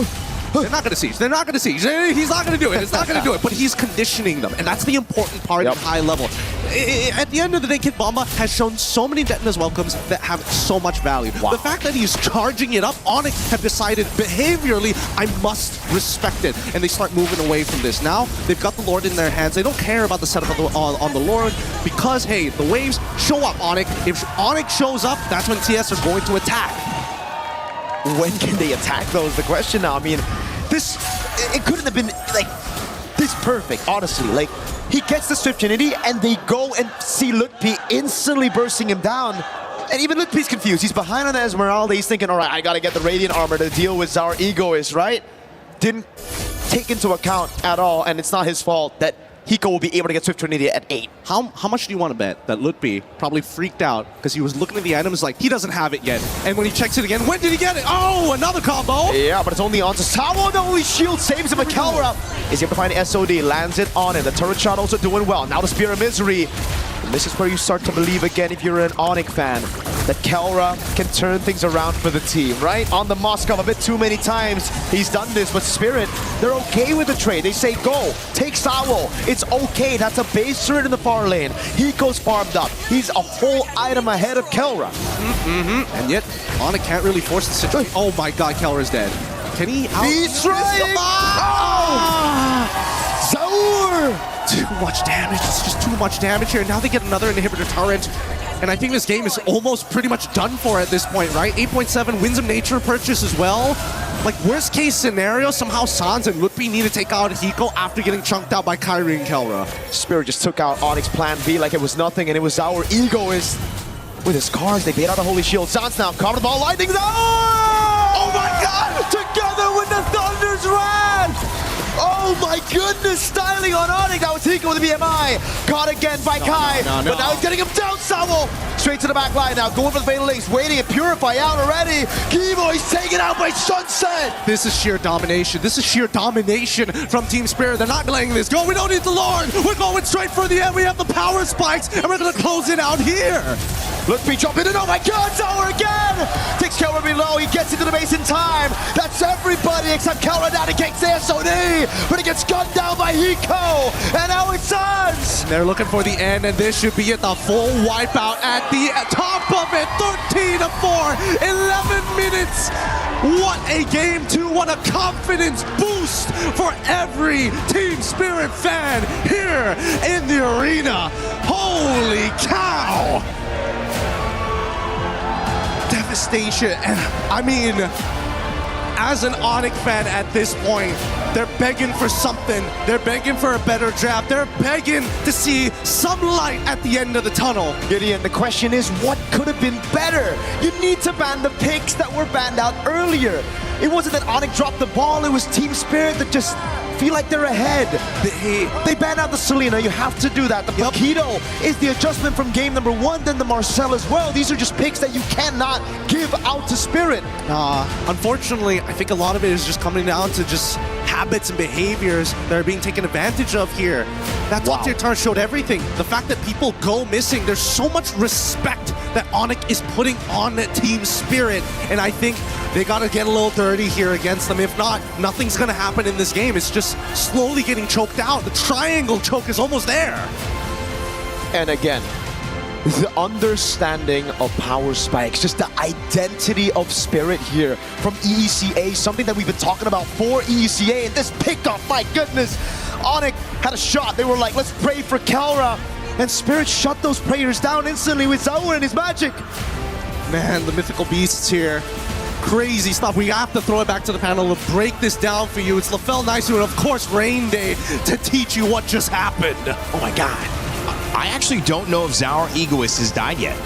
They're not going to siege. They're not going to siege. He's not going to do it. It's not going to do it. But he's conditioning them. And that's the important part at high level. At the end of the day, Kid Bomba has shown so many Detona's welcomes that have so much value. The fact that he's charging it up, Onyx have decided behaviorally, I must respect it. And they start moving away from this. Now, they've got the Lord in their hands. They don't care about the setup on the Lord because, hey, the waves show up, Onyx. If Onyx shows up, that's when TS are going to attack. When can they attack, though, is the question now. I mean, it couldn't have been, like, this perfect, honestly. Like, he gets the Swift Trinity, and they go and see Lutfi instantly bursting him down. And even Lutfi's confused. He's behind on the Esmeralda. He's thinking, all right, I gotta get the Radiant Armor to deal with our egoist, right? Didn't take into account at all, and it's not his fault that Hiko will be able to get Swift Trinity at 8. How much do you want to bet that Lutfi probably freaked out because he was looking at the items like, he doesn't have it yet. And when he checks it again, when did he get it? Oh, another combo! Yeah, but it's only on to Sawo. The only shield saves him. Kelra is able to find SOD, lands it on him. The turret shot also doing well. Now the Spear of Misery. And this is where you start to believe again, if you're an Onyx fan, that Kelra can turn things around for the team, right? On the Moskov a bit too many times. He's done this, but Spirit, they're okay with the trade. They say, go, take Sawo. It's okay. That's a base turret in the far lane. Hiko's farmed up. He's a whole item ahead of Kelra. And yet, Onyx can't really force the situation. Oh my god, Kelra's dead. Can he out? He's trying! Zaur! Too much damage. It's just too much damage here. Now they get another inhibitor turret. And I think this game is almost pretty much done for at this point, right? 8.7 wins of nature purchase as well. Like, worst case scenario, somehow Sans and Lutfi need to take out Hiko after getting chunked out by Kyrie and Kelra. Spirit just took out Onyx plan B like it was nothing, and it was our egoist. With his cards, they bait out a Holy Shield. Sans now covered the ball, lightning. Oh my god! Together with the Thunder's Wrath! Oh my goodness, styling on Onyx. That was Hiko with the BMI. Caught again by Kai. But now he's getting him down, Sawo. Straight to the back line now, going for the Fatal Links, waiting and Purify out already. Keyboy's taken out by Sunset. This is sheer domination. This is sheer domination from Team Spirit. They're not letting this go. We don't need the Lord. We're going straight for the end. We have the power spikes, and we're going to close it out here. Lutfi jumping in. Oh my god, Tower again. again. Takes Kelra below. He gets into the base in time. That's everybody except Kelra down against SOD. But he gets gunned down by Hiko. And now it's Suns. They're looking for the end, and this should be at the full wipeout at the top of it. 13-4, 11 minutes. What a game two. What a confidence boost for every Team Spirit fan here in the arena. Holy cow. Devastation. And I mean, as an Onyx fan at this point, they're begging for something. They're begging for a better draft. They're begging to see some light at the end of the tunnel. Gideon, the question is, what could have been better? You need to ban the picks that were banned out earlier. It wasn't that Onyx dropped the ball, it was Team Spirit that just feel like they're ahead. They banned out the Selena, you have to do that. The Paquito is the adjustment from game number 1, then the Marcel as well. These are just picks that you cannot give out to Spirit. Unfortunately, I think a lot of it is just coming down to just habits and behaviors that are being taken advantage of here. That top tier turn showed everything. The fact that people go missing, there's so much respect that Onyx is putting on Team Spirit, and I think they gotta get a little dirty here against them. If not, nothing's gonna happen in this game. It's just slowly getting choked out. The triangle choke is almost there. And again, the understanding of power spikes, just the identity of Spirit here from EECA, something that we've been talking about for EECA, and this pickoff, my goodness. Onyx had a shot. They were like, let's pray for Kelra, and Spirit shut those prayers down instantly with Zaur and his magic. Man, the mythical beasts here. Crazy stuff. We have to throw it back to the panel to break this down for you. It's LaFell Naisu and of course Rain Day to teach you what just happened. Oh my god. I actually don't know if Zaur Egoist has died yet.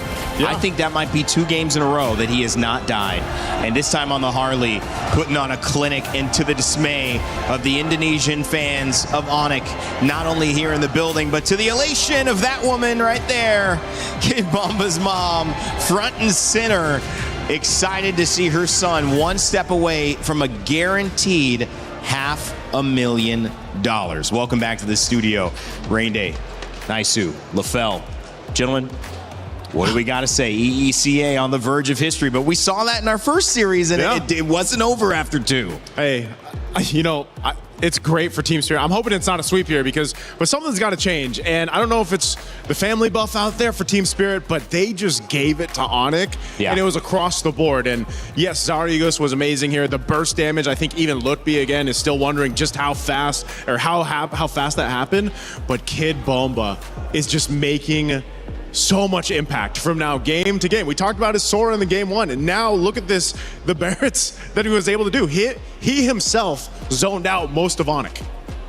I think that might be 2 games in a row that he has not died. And this time on the Harley, putting on a clinic into the dismay of the Indonesian fans of Onyx, not only here in the building, but to the elation of that woman right there, Kid Bomba's mom, front and center, excited to see her son one step away from a guaranteed $500,000. Welcome back to the studio. Rain Day, Naisu, LaFell. Gentlemen, what do we got to say? EECA on the verge of history, but we saw that in our first series, and it wasn't over after 2. Hey, you know, it's great for Team Spirit. I'm hoping it's not a sweep here but something's got to change. And I don't know if it's the family buff out there for Team Spirit, but they just gave it to Onyx, and it was across the board. And yes, Zaur Egoist was amazing here. The burst damage, I think even Lutby again is still wondering just how fast or how fast that happened. But Kid Bomba is just making so much impact from now game to game. We talked about his Sora in the game 1, and now look at this, the Barretts that he was able to do. He himself zoned out most of Onyx.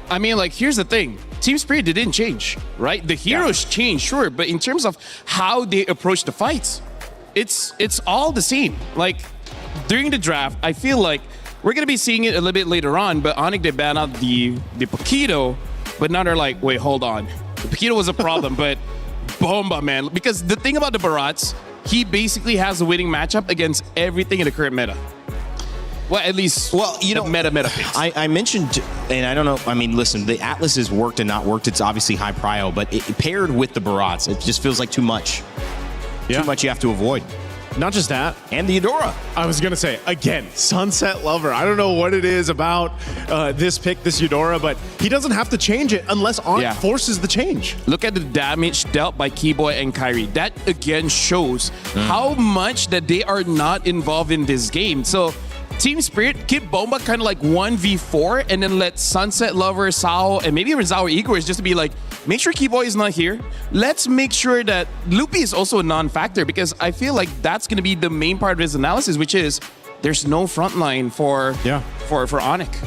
I mean, like, here's the thing. Team Spirit didn't change, right? The heroes changed, sure, but in terms of how they approach the fights, it's all the same. Like, during the draft, I feel like we're going to be seeing it a little bit later on, but Onyx, they ban out the Paquito, but now they're like, wait, hold on. The Paquito was a problem, but Bomba, man. Because the thing about the Barats, he basically has a winning matchup against everything in the current meta. Well, at least, you know, meta picks. I mentioned, and I don't know, I mean, listen, the Atlas has worked and not worked. It's obviously high prio, but it paired with the Barats, it just feels like too much. Too much you have to avoid. Not just that. And the Eudora. I was going to say, again, Sunset Lover. I don't know what it is about this pick, this Eudora, but he doesn't have to change it unless Onyx forces the change. Look at the damage dealt by Keyboy and Kyrie. That, again, shows how much that they are not involved in this game. So, Team Spirit, Kid Bomba kind of like 1v4 and then let Sunset Lover, Sao, and maybe even Zaur Egoist just to be like, make sure Keyboy is not here. Let's make sure that Loopy is also a non-factor, because I feel like that's going to be the main part of his analysis, which is there's no frontline for Onyx.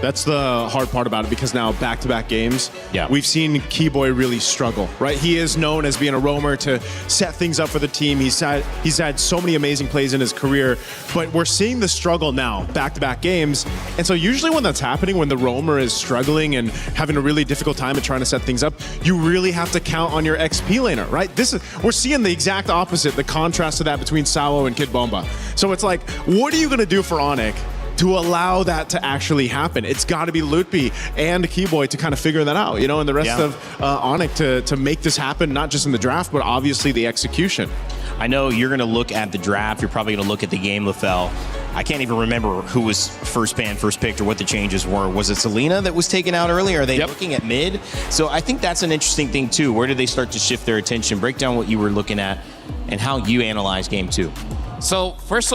That's the hard part about it, because now back-to-back games, we've seen Keyboy really struggle, right? He is known as being a roamer to set things up for the team. He's had so many amazing plays in his career, but we're seeing the struggle now, back-to-back games. And so usually when that's happening, when the roamer is struggling and having a really difficult time at trying to set things up, you really have to count on your XP laner, right? We're seeing the exact opposite, the contrast to that between Sao and Kid Bomba. So it's like, what are you going to do for Onyx to allow that to actually happen? It's got to be Lutby and Keyboy to kind of figure that out, you know, and the rest of Onyx to make this happen, not just in the draft, but obviously the execution. I know you're going to look at the draft. You're probably going to look at the game, LaFell. I can't even remember who was first banned, first picked, or what the changes were. Was it Selena that was taken out early? Are they looking at mid? So I think that's an interesting thing, too. Where did they start to shift their attention? Break down what you were looking at and how you analyze game 2. So, first...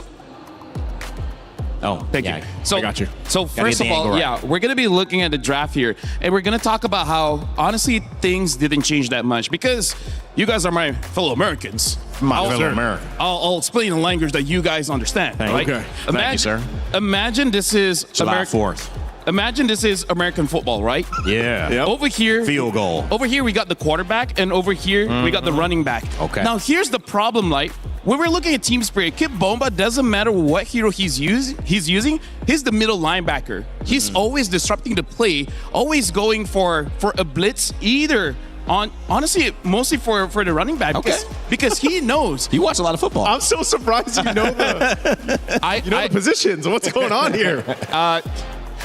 Oh, thank you. So, I got you. So first of all, we're going to be looking at the draft here, and we're going to talk about how, honestly, things didn't change that much because you guys are my fellow Americans. I'll explain in language that you guys understand. Right? Okay. Thank you, sir. Imagine this is July 4th. Imagine this is American football, right? Yeah. Yep. Over here, field goal. Over here, we got the quarterback, and over here, we got the running back. Okay. Now, here's the problem, like, when we're looking at team spirit, Kid Bomba, doesn't matter what hero he's using, he's the middle linebacker. He's always disrupting the play, always going for a blitz, either honestly, mostly for the running back. Because he knows. You watch a lot of football. I'm so surprised you know the positions. What's going on here?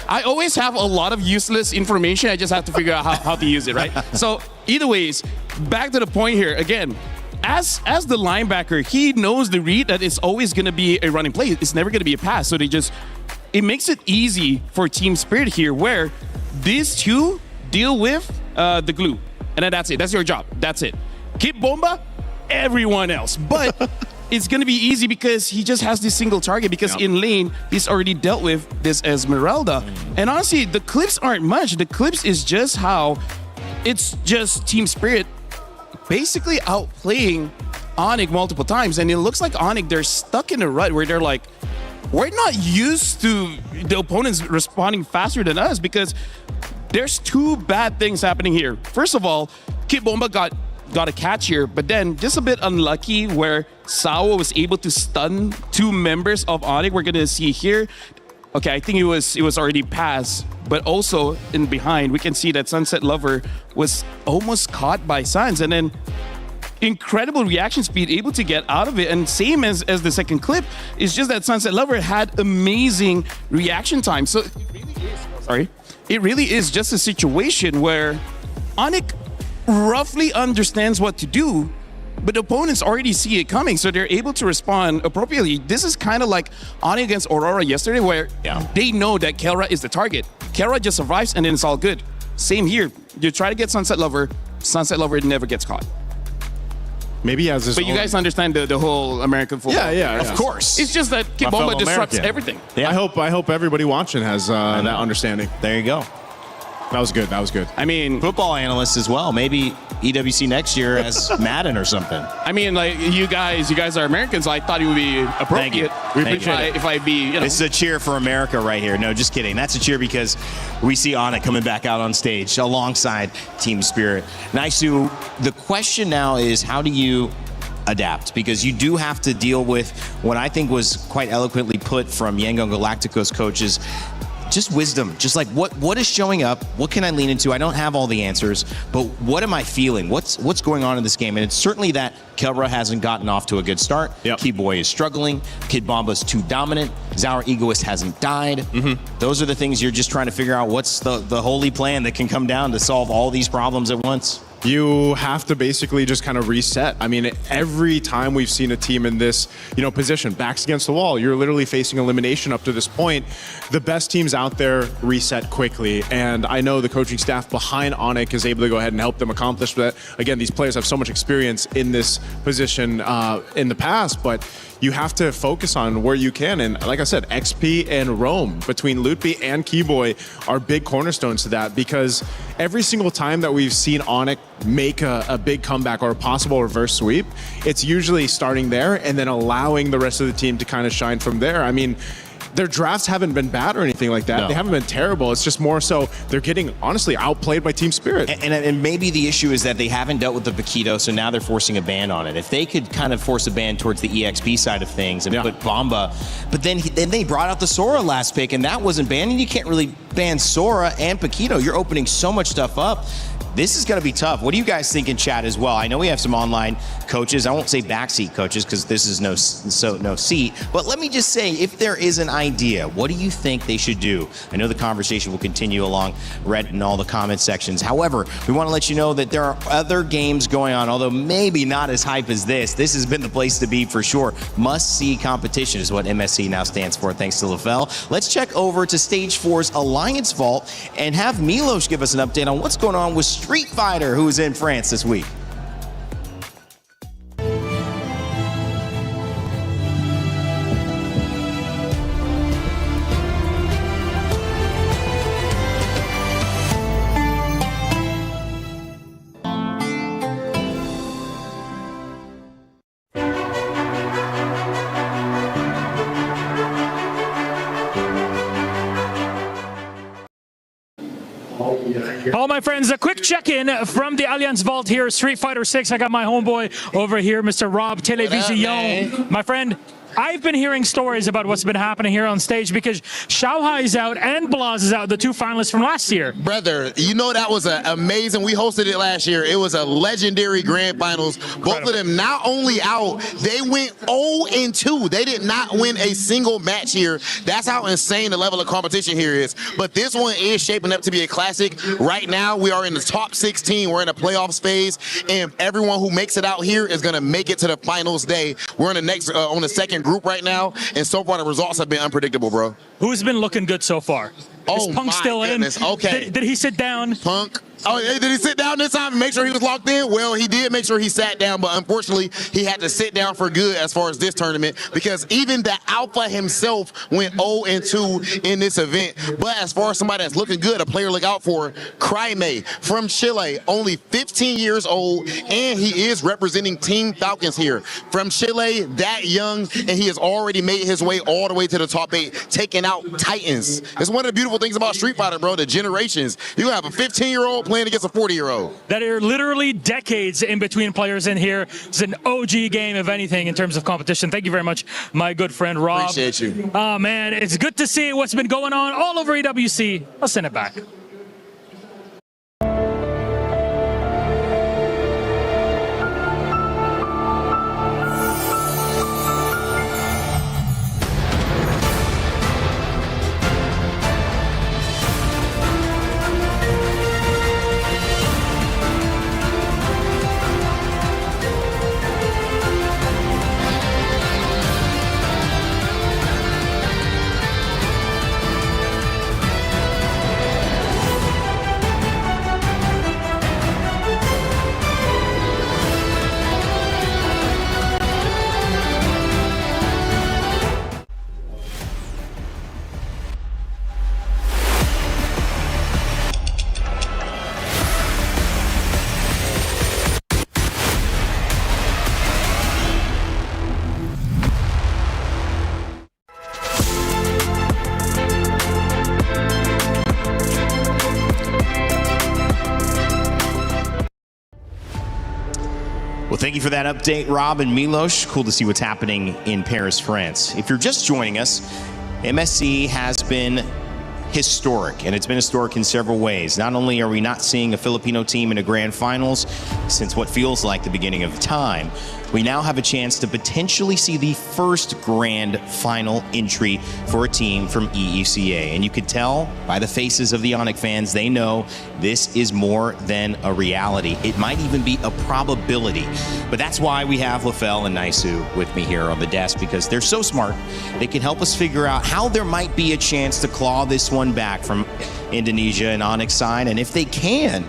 I always have a lot of useless information. I just have to figure out how to use it, right? So either ways, back to the point here. Again, as the linebacker, he knows the read that it's always going to be a running play. It's never going to be a pass. So it makes it easy for team spirit here where these two deal with the glue. And then that's it. That's your job. That's it. Kid Bomba, everyone else. But it's going to be easy because he just has this single target because in lane, he's already dealt with this Esmeralda. And honestly, the clips aren't much. The clips is just how it's just team spirit basically outplaying Onyx multiple times. And it looks like Onyx, they're stuck in a rut where they're like, we're not used to the opponents responding faster than us because there's two bad things happening here. First of all, Kid Bomba got a catch here, but then just a bit unlucky where Sawa was able to stun 2 members of Onyx. We're gonna see here. Okay, I think it was already passed, but also in behind, we can see that Sunset Lover was almost caught by Suns, and then incredible reaction speed, able to get out of it. And same as the second clip, it's just that Sunset Lover had amazing reaction time. So it really is just a situation where Onyx roughly understands what to do, but the opponents already see it coming, so they're able to respond appropriately. This is kind of like Onyx against Aurora yesterday, where they know that Kelra is the target. Kelra just survives, and then it's all good. Same here. You try to get Sunset Lover never gets caught. Maybe he has his But own... you guys understand the whole American football. Yeah. Of course. It's just that Kid Bomba disrupts everything. Yeah. I hope everybody watching has that understanding. There you go. That was good. I mean, football analysts as well. Maybe EWC next year as Madden or something. I mean, like you guys are Americans. So I thought it would be appropriate. If I be, This is a cheer for America right here. No, just kidding. That's a cheer because we see Onyx coming back out on stage alongside Team Spirit. Naisu, the question now is, how do you adapt? Because you do have to deal with what I think was quite eloquently put from Yangon Galacticos coaches. Just wisdom, just like what is showing up, what can I lean into? I don't have all the answers, but what am I feeling? What's going on in this game? And it's certainly that Kelra hasn't gotten off to a good start. Keyboy is struggling. Kid Bomba's too dominant. Zour Egoist hasn't died. Those are the things you're just trying to figure out. What's the holy plan that can come down to solve all these problems at once? You have to basically just kind of reset. I mean, every time we've seen a team in this, position, backs against the wall, you're literally facing elimination up to this point. The best teams out there reset quickly, and I know the coaching staff behind Onyx is able to go ahead and help them accomplish that. Again, these players have so much experience in this position in the past, but you have to focus on where you can. And like I said, XP and Rome between Lutby and Keyboy are big cornerstones to that, because every single time that we've seen Onyx make a big comeback or a possible reverse sweep, it's usually starting there and then allowing the rest of the team to kind of shine from there. I mean, their drafts haven't been bad or anything like that. No. They haven't been terrible. It's just more so they're getting, honestly, outplayed by Team Spirit. And maybe the issue is that they haven't dealt with the Paquito, so now they're forcing a ban on it. If they could kind of force a ban towards the EXP side of things and put Bomba, but then they brought out the Sora last pick, and that wasn't banned, and you can't really ban Sora and Paquito. You're opening so much stuff up. This is going to be tough. What do you guys think in chat as well? I know we have some online coaches. I won't say backseat coaches because this is no seat. But let me just say, if there is an idea, what do you think they should do? I know the conversation will continue along Reddit and all the comment sections. However, we want to let you know that there are other games going on, although maybe not as hype as this. This has been the place to be for sure. Must-see competition is what MSC now stands for, thanks to LaFell. Let's check over to Stage 4's Alliance Vault and have Milos give us an update on what's going on with Street Fighter, who is in France this week. All my friends, a quick check-in from the Alliance Vault here, Street Fighter 6. I got my homeboy over here, Mr. Rob Television. My friend, I've been hearing stories about what's been happening here on stage because Xiaohai's out and Blaz is out, the two finalists from last year. Brother, you know that was amazing. We hosted it last year. It was a legendary grand finals. Both of them not only out, they went 0-2. They did not win a single match here. That's how insane the level of competition here is. But this one is shaping up to be a classic. Right now, we are in the top 16. We're in the playoffs phase, and everyone who makes it out here is going to make it to the finals day. We're in the next on the second group right now, and so far the results have been unpredictable, bro. Who's been looking good so far? Is Punk still goodness. in? Okay. Did he sit down? Punk. Oh, did he sit down this time and make sure he was locked in? Well, he did make sure he sat down, but unfortunately, he had to sit down for good as far as this tournament because even the Alpha himself went 0-2 in this event. But as far as somebody that's looking good, a player to look out for, Cryme from Chile, only 15 years old, and he is representing Team Falcons here. From Chile, that young, and he has already made his way all the way to the top 8, taking out Titans. It's one of the beautiful things about Street Fighter, bro, the generations. You have a 15-year-old playing against a 40-year-old. That are literally decades in between players in here. It's an OG game, if anything, in terms of competition. Thank you very much, my good friend Rob. Appreciate you. Oh, man, it's good to see what's been going on all over EWC. I'll send it back. Well, thank you for that update, Rob and Milos. Cool to see what's happening in Paris, France. If you're just joining us, MSC has been historic, and it's been historic in several ways. Not only are we not seeing a Filipino team in a grand finals since what feels like the beginning of time, we now have a chance to potentially see the first grand final entry for a team from EECA. And you could tell by the faces of the Onyx fans, they know this is more than a reality. It might even be a probability. But that's why we have LaFell and Naisu with me here on the desk, because they're so smart. They can help us figure out how there might be a chance to claw this one back from Indonesia and Onyx side. And if they can,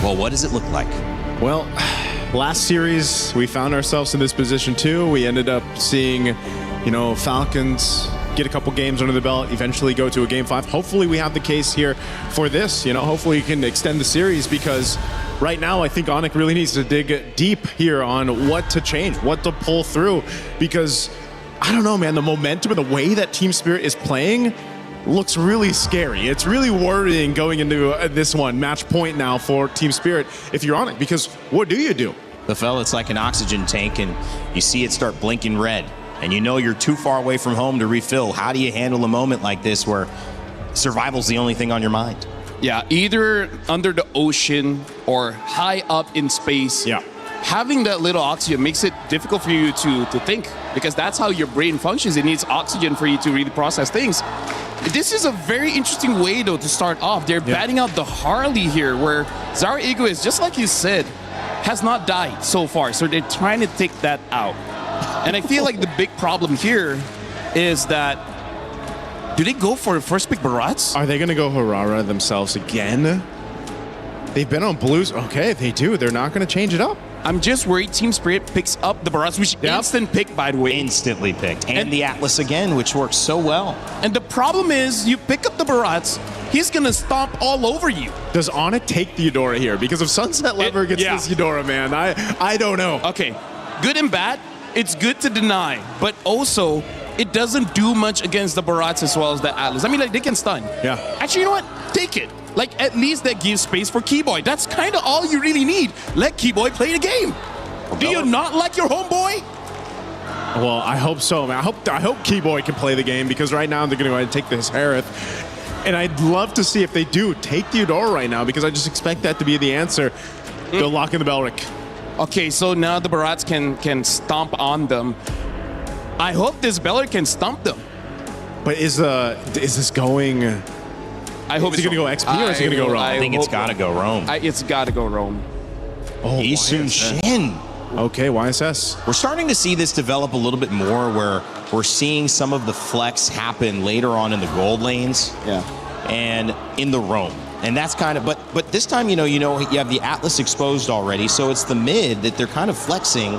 well, what does it look like? Well, last series, we found ourselves in this position too. We ended up seeing, you know, Falcons get a couple games under the belt, eventually go to a Game 5. Hopefully we have the case here for this. You know, hopefully we can extend the series, because right now I think Onyx really needs to dig deep here on what to change, what to pull through, because I don't know, man, the momentum and the way that Team Spirit is playing looks really scary. It's really worrying going into this one, match point now for Team Spirit if you're on it, because what do you do? LaFell, it's like an oxygen tank, and you see it start blinking red, and you know you're too far away from home to refill. How do you handle a moment like this where survival's the only thing on your mind? Yeah, either under the ocean or high up in space. Yeah. Having that little oxygen makes it difficult for you to think, because that's how your brain functions. It needs oxygen for you to really process things. This is a very interesting way, though, to start off. They're batting out the Harley here, where Zara Egoist, just like you said, has not died so far. So they're trying to take that out. And I feel like the big problem here is that, do they go for the first pick Barats? Are they going to go Harara themselves again? They've been on blues. Okay, they do. They're not going to change it up. I'm just worried Team Spirit picks up the Barats, which instant pick, by the way. Instantly picked. And the Atlas again, which works so well. And the problem is, you pick up the Barats, he's going to stomp all over you. Does Onyx take the Eudora here? Because if Sunset Lever gets this Eudora, man, I don't know. Okay, good and bad. It's good to deny, but also it doesn't do much against the Barats as well as the Atlas. I mean, like, they can stun. Yeah. Actually, you know what? Take it. Like, at least that gives space for Keyboy. That's kind of all you really need. Let Keyboy play the game. Do you not like your homeboy? Well, I hope so, man. I hope Keyboy can play the game, because right now they're going to go ahead and take this Harith. And I'd love to see if they do take the Eudora right now, because I just expect that to be the answer. They'll lock in the Belric. Okay, so now the Barats can stomp on them. I hope this Belric can stomp them. But is this going... I hope is it going to go XP or is it going to go Rome? I think it's got to go Rome. It's got to go Rome. Oh, Isun Shin. Okay, YSS. We're starting to see this develop a little bit more, where we're seeing some of the flex happen later on in the gold lanes. Yeah. And in the Rome. And that's kind of, but this time, you have the Atlas exposed already, so it's the mid that they're kind of flexing,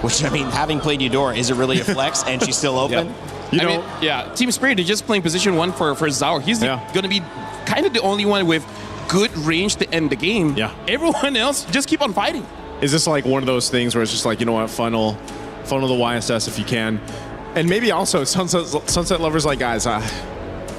which, I mean, having played Eudora, is it really a flex? And she's still open? Team Spirit, they're just playing position 1 for Zaur. He's going to be kind of the only one with good range to end the game. Yeah. Everyone else, just keep on fighting. Is this like one of those things where it's just like, you know what, funnel the YSS if you can? And maybe also Sunset Lovers like, guys, I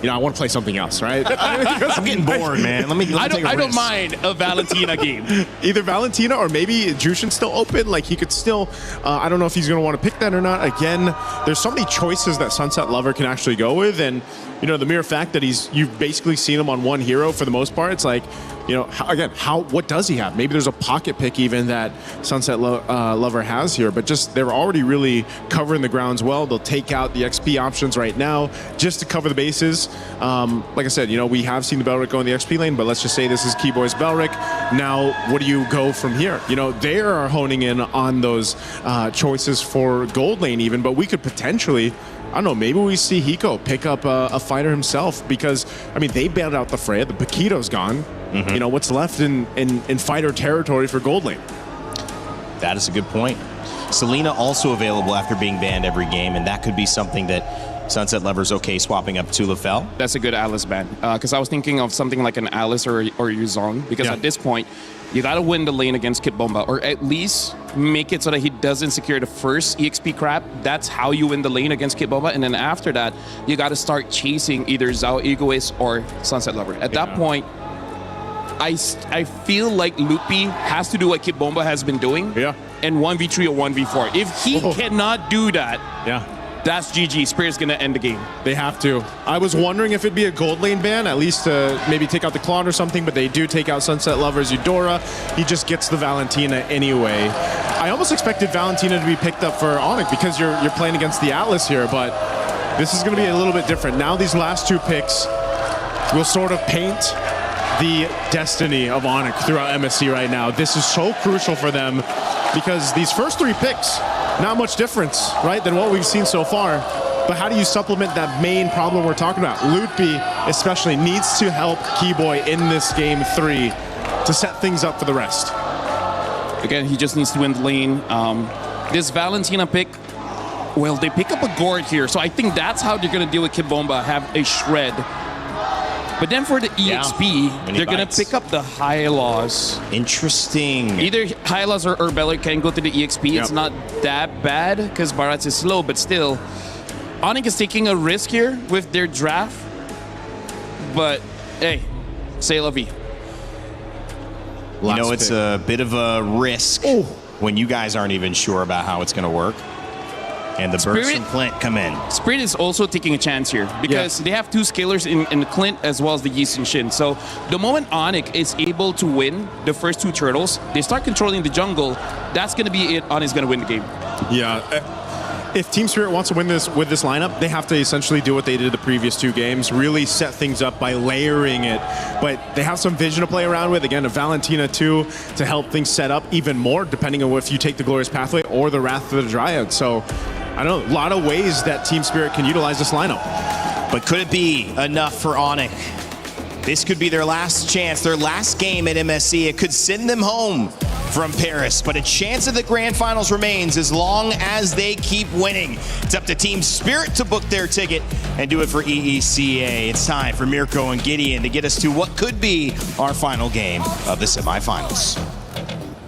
want to play something else, right? I'm getting bored, man. Let me take a risk. I don't mind a Valentina game. Either Valentina or maybe Jushin's still open. Like, he could still, I don't know if he's going to want to pick that or not. Again, there's so many choices that Sunset Lover can actually go with. And, the mere fact that you've basically seen him on one hero for the most part, it's like, what does he have? Maybe there's a pocket pick even that Sunset Lover has here, but just they're already really covering the grounds well. They'll take out the XP options right now just to cover the bases. Like I said, we have seen the Belric go in the XP lane, but let's just say this is Keyboy's Belric. Now, what do you go from here? They are honing in on those choices for gold lane even, but we could potentially, I don't know, maybe we see Hiko pick up a fighter himself, because, I mean, they bailed out the Freya. The Paquito's gone. Mm-hmm. What's left in fighter territory for gold lane? That is a good point. Selena also available after being banned every game, and that could be something that Sunset Lover's okay swapping up to Lafell. That's a good Alice ban, because I was thinking of something like an Alice or Yuzong, because at this point, you got to win the lane against Kid Bomba, or at least make it so that he doesn't secure the first EXP crap. That's how you win the lane against Kid Bomba, and then after that, you got to start chasing either Zhao Egoist or Sunset Lover. At that point, I feel like Lupi has to do what Kid Bomba has been doing, and 1v3 or 1v4. If he cannot do that, that's GG. Spirit's going to end the game. They have to. I was wondering if it'd be a gold lane ban, at least to maybe take out the Claude or something, but they do take out Sunset Lover's Eudora. He just gets the Valentina anyway. I almost expected Valentina to be picked up for Onyx, because you're playing against the Atlas here, but this is going to be a little bit different. Now these last 2 picks will sort of paint the destiny of Onyx throughout MSC right now. This is so crucial for them, because these first 3 picks, not much difference, right, than what we've seen so far. But how do you supplement that main problem we're talking about? Lutpi especially needs to help Keyboy in this game 3 to set things up for the rest. Again, he just needs to win the lane. This Valentina pick, well, they pick up a Gord here, so I think that's how they're going to deal with Kid Bomba, have a Shred. But then for the EXP, they're going to pick up the Hylos. Interesting. Either Hylos or Bellic can go to the EXP. It's not that bad because Barats is slow, but still. Onyx is taking a risk here with their draft. But, hey, c'est la vie. It's a bit of a risk when you guys aren't even sure about how it's going to work. And the burst from Clint come in. Spirit is also taking a chance here because they have 2 scalers in Clint as well as the Yeast and Shin. So the moment Onyx is able to win the first 2 turtles, they start controlling the jungle. That's going to be it. Onyx is going to win the game. Yeah. If Team Spirit wants to win this with this lineup, they have to essentially do what they did the previous 2 games, really set things up by layering it. But they have some vision to play around with. Again, a Valentina too to help things set up even more, depending on if you take the Glorious Pathway or the Wrath of the Dryad. So, I don't know, a lot of ways that Team Spirit can utilize this lineup. But could it be enough for Onyx? This could be their last chance, their last game at MSC. It could send them home from Paris, but a chance of the grand finals remains as long as they keep winning. It's up to Team Spirit to book their ticket and do it for EECA. It's time for Mirko and Gideon to get us to what could be our final game of the semifinals.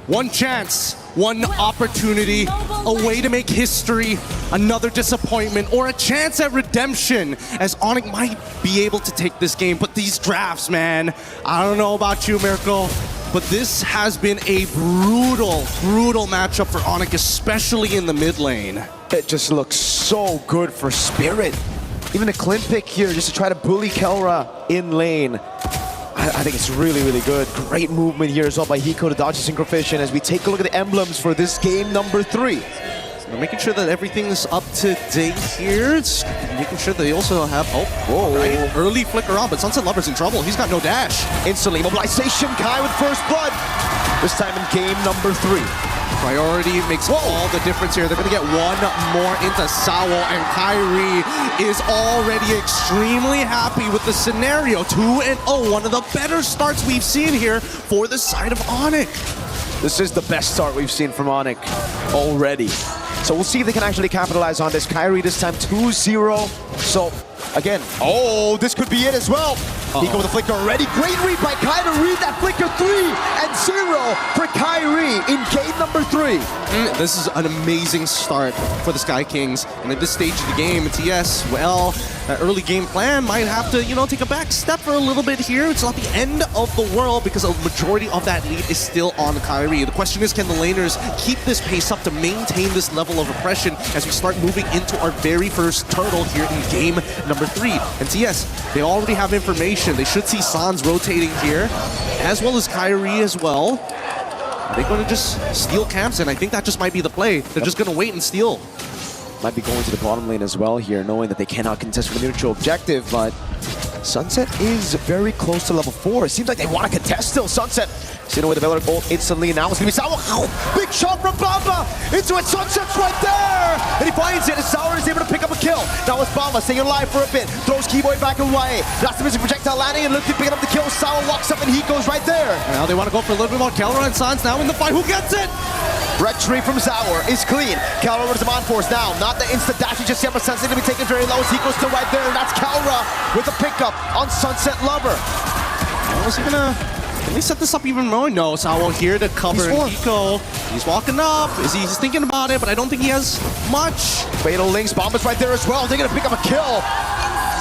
One chance, one opportunity, a way to make history, another disappointment, or a chance at redemption, as Onyx might be able to take this game. But these drafts, man, I don't know about you, Mirko, but this has been a brutal, brutal matchup for Onyx, especially in the mid lane. It just looks so good for Spirit. Even a Clint pick here just to try to bully Kelra in lane. I think it's really, really good. Great movement here as well by Hiko to dodge the Synchrofish. As we take a look at the emblems for this game number 3. So making sure that everything's up to date here. It's making sure they also have, right, early flicker on, but Sunset Lover's in trouble. He's got no dash. Instantly, mobilization, Kai with first blood. This time in game number 3. Priority makes all the difference here. They're going to get one more into Sawo, and Kyrie is already extremely happy with the scenario. 2-0, one of the better starts we've seen here for the side of Onyx. This is the best start we've seen from Onyx already. So we'll see if they can actually capitalize on this. Kyrie this time 2-0. So again, this could be it as well. Hiko with the flicker already. Great read by Kai to read that flicker. 3-0 for Kyrie in game number 3. This is an amazing start for the Sky Kings. And at this stage of the game, TS, well, that early game plan might have to, take a back step for a little bit here. It's not the end of the world because a majority of that lead is still on Kyrie. The question is, can the laners keep this pace up to maintain this level of oppression as we start moving into our very first turtle here in game number 3? And TS, they already have information. They should see Sans rotating here, as well as Kyrie as well. Are they going to just steal camps? And I think that just might be the play. They're just going to wait and steal. Might be going to the bottom lane as well here, knowing that they cannot contest for the neutral objective, but Sunset is very close to level 4. It seems like they want to contest still. Sunset sitting with the Valor ult instantly. Now it's going to be Sour. Big shot from Bamba into it. Sunset's right there. And he finds it. And Sour is able to pick up a kill. Now it's Bamba staying alive for a bit. Throws Keyboy back away. That's the missing projectile landing and looking picking up the kill. Sour walks up and he goes right there. And now they want to go for a little bit more. Kelra and Sans now in the fight. Who gets it? Red tree from Sour is clean. Kelra over to the Monforce now. Not the instant dash just yet, but Sunset going to be taken very low. Hiko's still right there. And that's Kelra with a pickup on Sunset Lover. Was he going to... Can we set this up even more? No, Sawo here to cover Hiko. He's walking up. He's thinking about it, but I don't think he has much. Fatal Links, Bomba's right there as well. They're going to pick up a kill.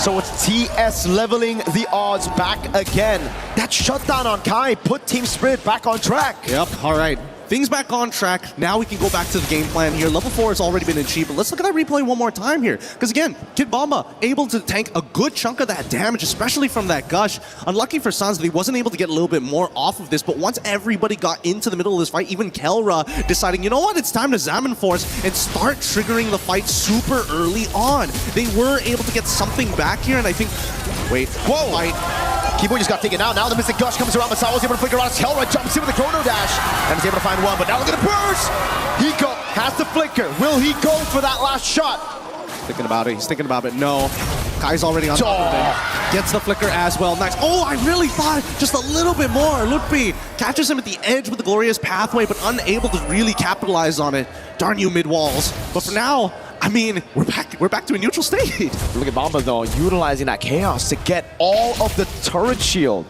So it's TS leveling the odds back again. That shutdown on Kai put Team Spirit back on track. Yep, all right. Things back on track. Now we can go back to the game plan here. Level 4 has already been achieved, but let's look at that replay one more time here. Because again, Kid Bomba able to tank a good chunk of that damage, especially from that gush. Unlucky for Sans that he wasn't able to get a little bit more off of this, but once everybody got into the middle of this fight, even Kelra deciding, you know what, it's time to Zaman Force and start triggering the fight super early on. They were able to get something back here, and I think, fight. Keyboy just got taken out. Now the Mystic Gush comes around. Masao is able to flicker around. Kelra jumps in with the Chrono Dash and is able to find one. But now look at the burst! Hiko has the flicker. Will he go for that last shot? Thinking about it. He's thinking about it. No. Kai's already on top of it. Gets the flicker as well. Nice. Oh, I really thought just a little bit more. Lupi catches him at the edge with the Glorious Pathway, but unable to really capitalize on it. Darn you, mid-walls. But for now, I mean, we're back to a neutral state. Look at Bomba though, utilizing that chaos to get all of the turret shield.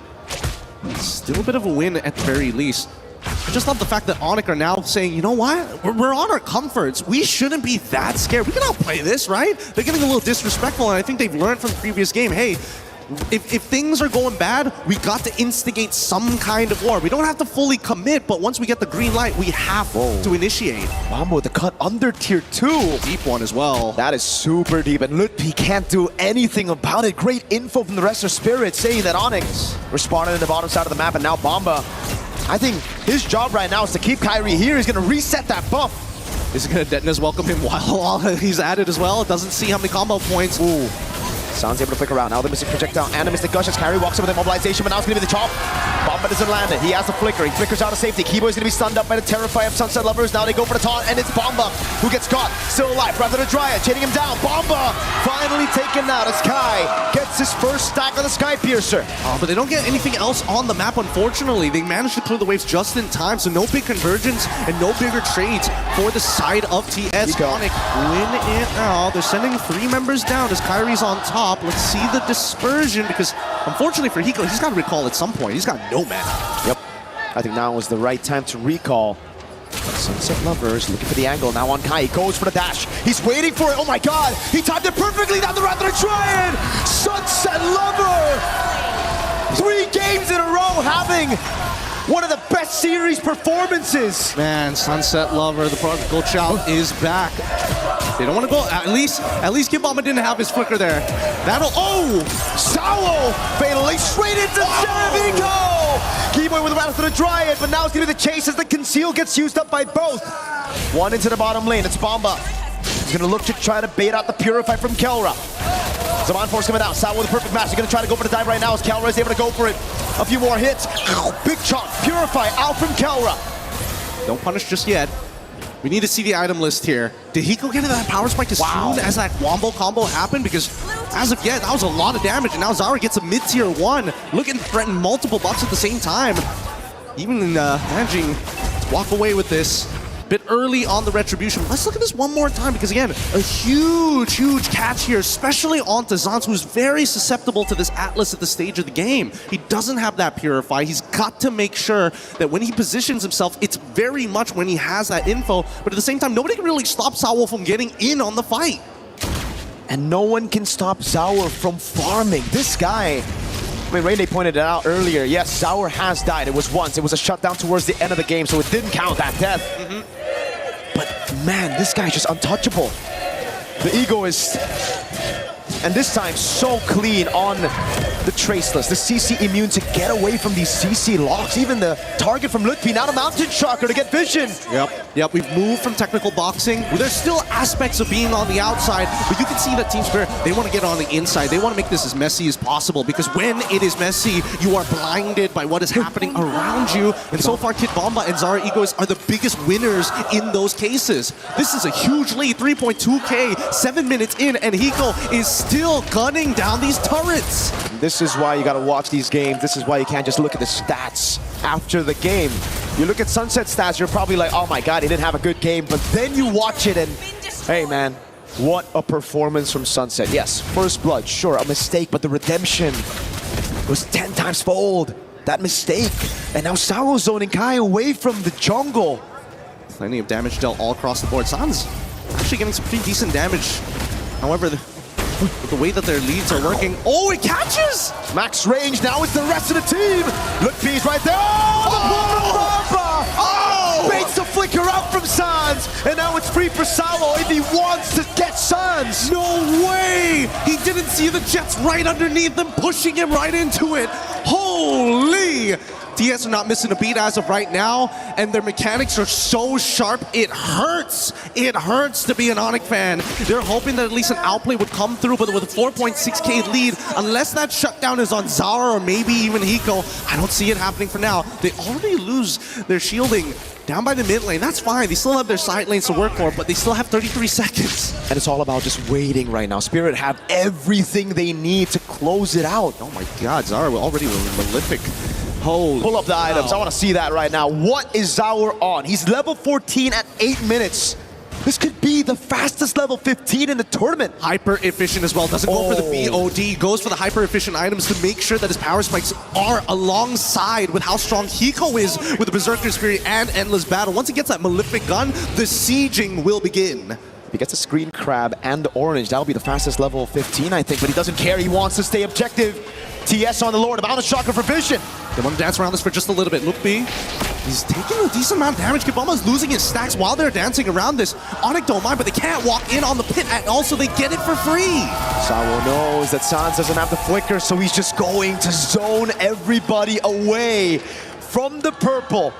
Still a bit of a win at the very least. I just love the fact that Onyx are now saying, you know what? We're on our comforts. We shouldn't be that scared. We can outplay this, right? They're getting a little disrespectful, and I think they've learned from the previous game, hey, if things are going bad, we got to instigate some kind of war. We don't have to fully commit, but once we get the green light, we have to initiate. Mambo with the cut under tier 2. Deep one as well. That is super deep, and Lutpi can't do anything about it. Great info from the rest of Spirit saying that Onyx responded in the bottom side of the map, and now Bomba, I think his job right now is to keep Kyrie here. He's going to reset that buff. Is he going to Detonus welcome him while he's at it as well? Doesn't see how many combo points. Ooh. Sounds able to flick around. Now the Mystic Projectile and the Mystic Gush as Kyrie walks over the mobilization, but now it's going to be the chop. Bomba doesn't land it. He has the flicker. He flickers out of safety. Keyboy's going to be stunned up by the Terrify of Sunset Lovers. Now they go for the taunt, and it's Bomba who gets caught. Still alive. Rather than Dryad, chaining him down. Bomba finally taken out as Kai gets his first stack on the Sky Piercer. But they don't get anything else on the map, unfortunately. They managed to clear the waves just in time, so no big convergence and no bigger trades for the side of TS. Onyx win it now. They're sending 3 members down as Kyrie's on top. Let's see the dispersion, because unfortunately for Hiko, he's got to recall at some point. He's got no mana. Yep. I think now is the right time to recall. Sunset Lovers looking for the angle now on Kai. He goes for the dash. He's waiting for it. Oh my god! He timed it perfectly down the Rather Triad! Sunset Lover! 3 games in a row having one of the best series performances. Man, Sunset Lover, the prodigal child, is back. They don't want to go. At least Kid Bomba didn't have his flicker there. That'll. Oh! Sao! Fatally straight into Cerevico! Keyboy with the Rather Dryad, but now it's going to be the chase as the conceal gets used up by both. One into the bottom lane. It's Bomba. He's going to look to try to bait out the Purify from Kelra. Zaman Force coming out. Sao with a perfect match. He's going to try to go for the dive right now as Kelra is able to go for it. A few more hits. Big chunk. Purify out from Kelra. Don't punish just yet. We need to see the item list here. Did he go get that power spike as soon as that wombo combo happened? Because as of yet, that was a lot of damage, and now Zara gets a mid-tier 1. Looking to threaten multiple buffs at the same time. Even managing to walk away with this. Bit early on the retribution. Let's look at this one more time, because again, a huge catch here, especially onto Zans, who's very susceptible to this Atlas at this stage of the game. He doesn't have that Purify. He's got to make sure that when he positions himself, it's very much when he has that info, but at the same time, nobody can really stop Sao from getting in on the fight. And no one can stop Zaur from farming. This guy, I mean, Rainday pointed it out earlier. Yes, Zaur has died. It was once. It was a shutdown towards the end of the game, so it didn't count that death. But man, this guy's just untouchable. The Egoist, and this time so clean on the Traceless. The CC immune to get away from these CC locks. Even the target from Lutpi, now the Mountain Shocker to get vision. Yep, we've moved from technical boxing. There's still aspects of being on the outside, but you can see that Team Spirit, they want to get on the inside. They want to make this as messy as possible, because when it is messy, you are blinded by what is happening around you. And so far, Kid Bomba and Zara Egoist are the biggest winners in those cases. This is a huge lead, 3.2k, 7 minutes in, and Hiko is still gunning down these turrets. This is why you got to watch these games. This is why you can't just look at the stats after the game. You look at Sunset stats, you're probably like, oh my god, he didn't have a good game. But then you watch it and, hey man, what a performance from Sunset. Yes, first blood, sure, a mistake, but the redemption was 10 times fold. That mistake. And now Sao zoning Kai away from the jungle. Plenty of damage dealt all across the board. San's actually getting some pretty decent damage. However, the way that their leads are working. Oh, it catches! Max range, now it's the rest of the team! Lutpi's right there! Oh! Baits the flicker out from Sans! And now it's free for Salo if he wants to get Sans! No way! He didn't see the Jets right underneath them, pushing him right into it! Holy! TS are not missing a beat as of right now, and their mechanics are so sharp, it hurts. It hurts to be an Onyx fan. They're hoping that at least an outplay would come through, but with a 4.6k lead, unless that shutdown is on Zara or maybe even Hiko, I don't see it happening for now. They already lose their shielding down by the mid lane. That's fine. They still have their side lanes to work for, but they still have 33 seconds. And it's all about just waiting right now. Spirit have everything they need to close it out. Oh my god, Zara already Malefic. Holy Pull up the items. I want to see that right now. What is Zaur on? He's level 14 at 8 minutes. This could be the fastest level 15 in the tournament. Hyper efficient as well. Doesn't go for the BOD. Goes for the hyper efficient items to make sure that his power spikes are alongside with how strong Hiko is with the Berserker Spirit and Endless Battle. Once he gets that Malefic gun, the sieging will begin. He gets a screen crab and orange. That'll be the fastest level 15, I think, but he doesn't care. He wants to stay objective. TS on the Lord, about a shocker for Vision. They want to dance around this for just a little bit. Look, B. He's taking a decent amount of damage. Kid Bomba's losing his stacks while they're dancing around this. Onyx don't mind, but they can't walk in on the pit, and also they get it for free. Sawo knows that Sans doesn't have the flicker, so he's just going to zone everybody away from the purple.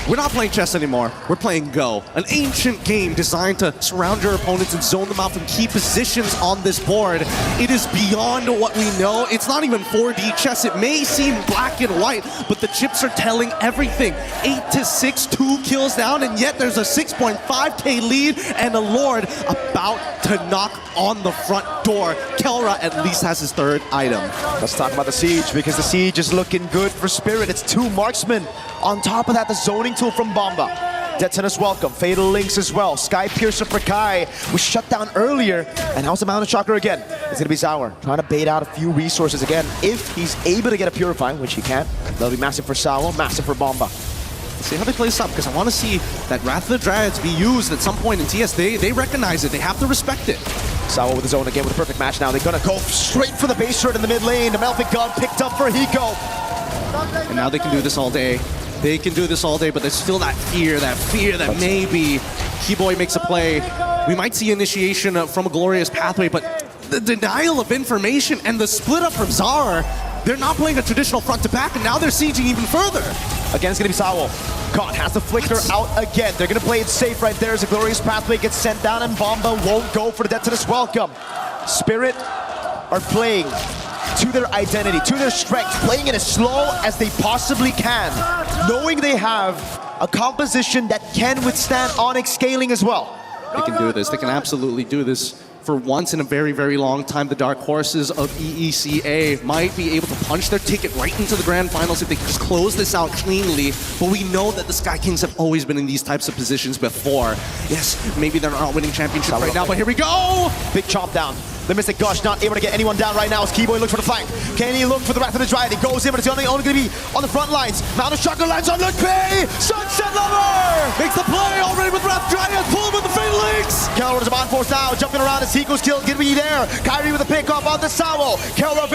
We're not playing chess anymore. We're playing Go, an ancient game designed to surround your opponents and zone them out from key positions on this board. It is beyond what we know. It's not even 4D chess. It may seem black and white, but the chips are telling everything. 8-6, 2 kills down, and yet there's a 6.5k lead and a Lord about to knock on the front door. Kelra at least has his third item. Let's talk about the Siege, because the Siege is looking good for Spirit. It's 2 marksmen. On top of that, the zoning tool from Bomba. Detonus welcome, Fatal Links as well. Sky Piercer for Kai was shut down earlier, and how's the Mountain Shocker again? It's gonna be Sour, trying to bait out a few resources again. If he's able to get a Purify, which he can, that'll be massive for Sour, massive for Bomba. Let's see how they play this up, because I want to see that Wrath of the Dryads be used at some point in TS. They recognize it, they have to respect it. Sawa with his own again with a perfect match now. They're gonna go straight for the base turret in the mid lane. The Melfic Gun picked up for Hiko. And now they can do this all day. They can do this all day, but there's still that fear that maybe Keyboy makes a play. We might see initiation from a glorious pathway, but the denial of information and the split up from Zar, they're not playing a traditional front to back, and now they're sieging even further. Again, it's gonna be Sawo. Caught, has the flicker out again. They're gonna play it safe right there as a glorious pathway gets sent down, and Bomba won't go for the Detonus welcome. Spirit are playing to their identity, to their strength, playing it as slow as they possibly can, knowing they have a composition that can withstand Onyx scaling as well. They can do this. They can absolutely do this. For once in a very, very long time, the Dark Horses of EECA might be able to punch their ticket right into the Grand Finals if they just close this out cleanly. But we know that the Sky Kings have always been in these types of positions before. Yes, maybe they're not winning championships right now, but here we go! Big chomp down. The Mystic Gush not able to get anyone down right now as Keyboy looks for the flank. Can he look for the Wrath of the Dryad? He goes in, but it's only going to be on the front lines. Mountain Shocker lands on Luke P! Sunset Lover! Makes the play already with Wrath Dryad, pull him with the Fatal Links! Kelra is on force now, jumping around as Hiko's kill, gonna be there. Kyrie with a pick off on the Sawo. Kelra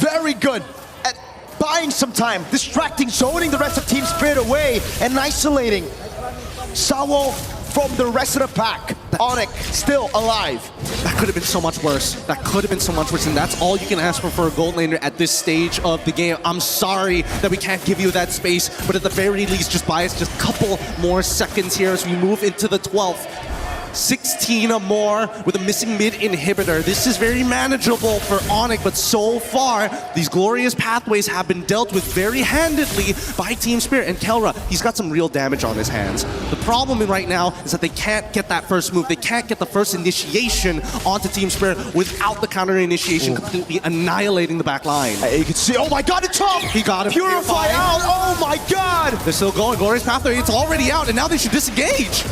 very good at buying some time, distracting, zoning the rest of Team Spirit away, and isolating Sawo from the rest of the pack. Onyx still alive. That could have been so much worse. That could have been so much worse, and that's all you can ask for a gold laner at this stage of the game. I'm sorry that we can't give you that space, but at the very least, just buy us just a couple more seconds here as we move into the 12th. 16 or more with a missing mid inhibitor. This is very manageable for Onyx, but so far, these glorious pathways have been dealt with very handedly by Team Spirit. And Kelra, he's got some real damage on his hands. The problem right now is that they can't get that first move. They can't get the first initiation onto Team Spirit without the counter initiation completely annihilating the back line. You can see, oh my god, it's up! He got him. Purify out, oh my god! They're still going, glorious pathway, it's already out, and now they should disengage.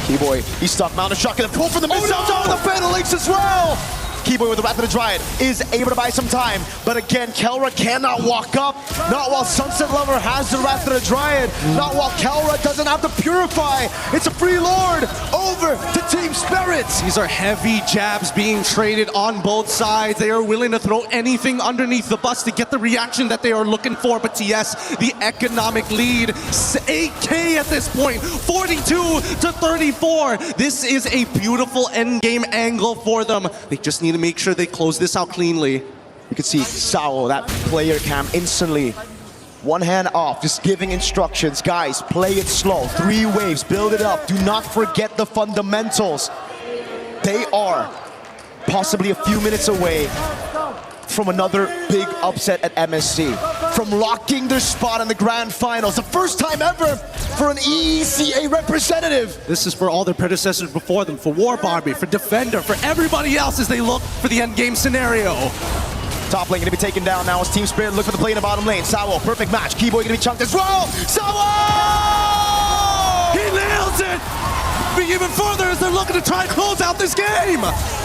Keyboy, he's stuck. Mountain Shocker, the pull for the missile with the Fatal Links as well! Keyboy with the Wrath of the Dryad is able to buy some time, but again, Kelra cannot walk up. Not while Sunset Lover has the Wrath of the Dryad. Not while Kelra doesn't have to Purify. It's a free Lord over to Team Spirit. These are heavy jabs being traded on both sides. They are willing to throw anything underneath the bus to get the reaction that they are looking for. But TS, the economic lead, 8K at this point, 42-34. This is a beautiful endgame angle for them. They just need to make sure they close this out cleanly. You can see Sawo, that player cam instantly. One hand off, just giving instructions. Guys, play it slow. 3 waves, build it up. Do not forget the fundamentals. They are possibly a few minutes away from another big upset at MSC. From locking their spot in the grand finals. The first time ever for an EECA representative. This is for all their predecessors before them, for War Barbie, for Defender, for everybody else as they look for the endgame scenario. Top lane gonna be taken down now as Team Spirit look for the play in the bottom lane. Sawo, perfect match. Keyboy gonna be chunked as well. Sawo! He nails it! Even further as they're looking to try and close out this game.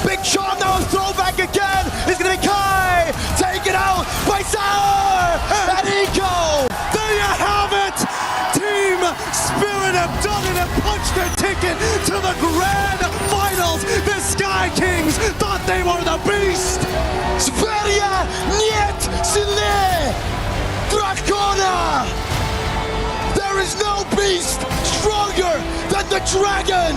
Big shot now, throwback again. It's gonna be Kai. Taken out by Sour. And Eco. There you have it. Team Spirit have done it and punched their ticket. make it to the grand finals. The Sky Kings thought they were the beast. Sverige niet silne Dracona. There is no beast stronger than the dragon.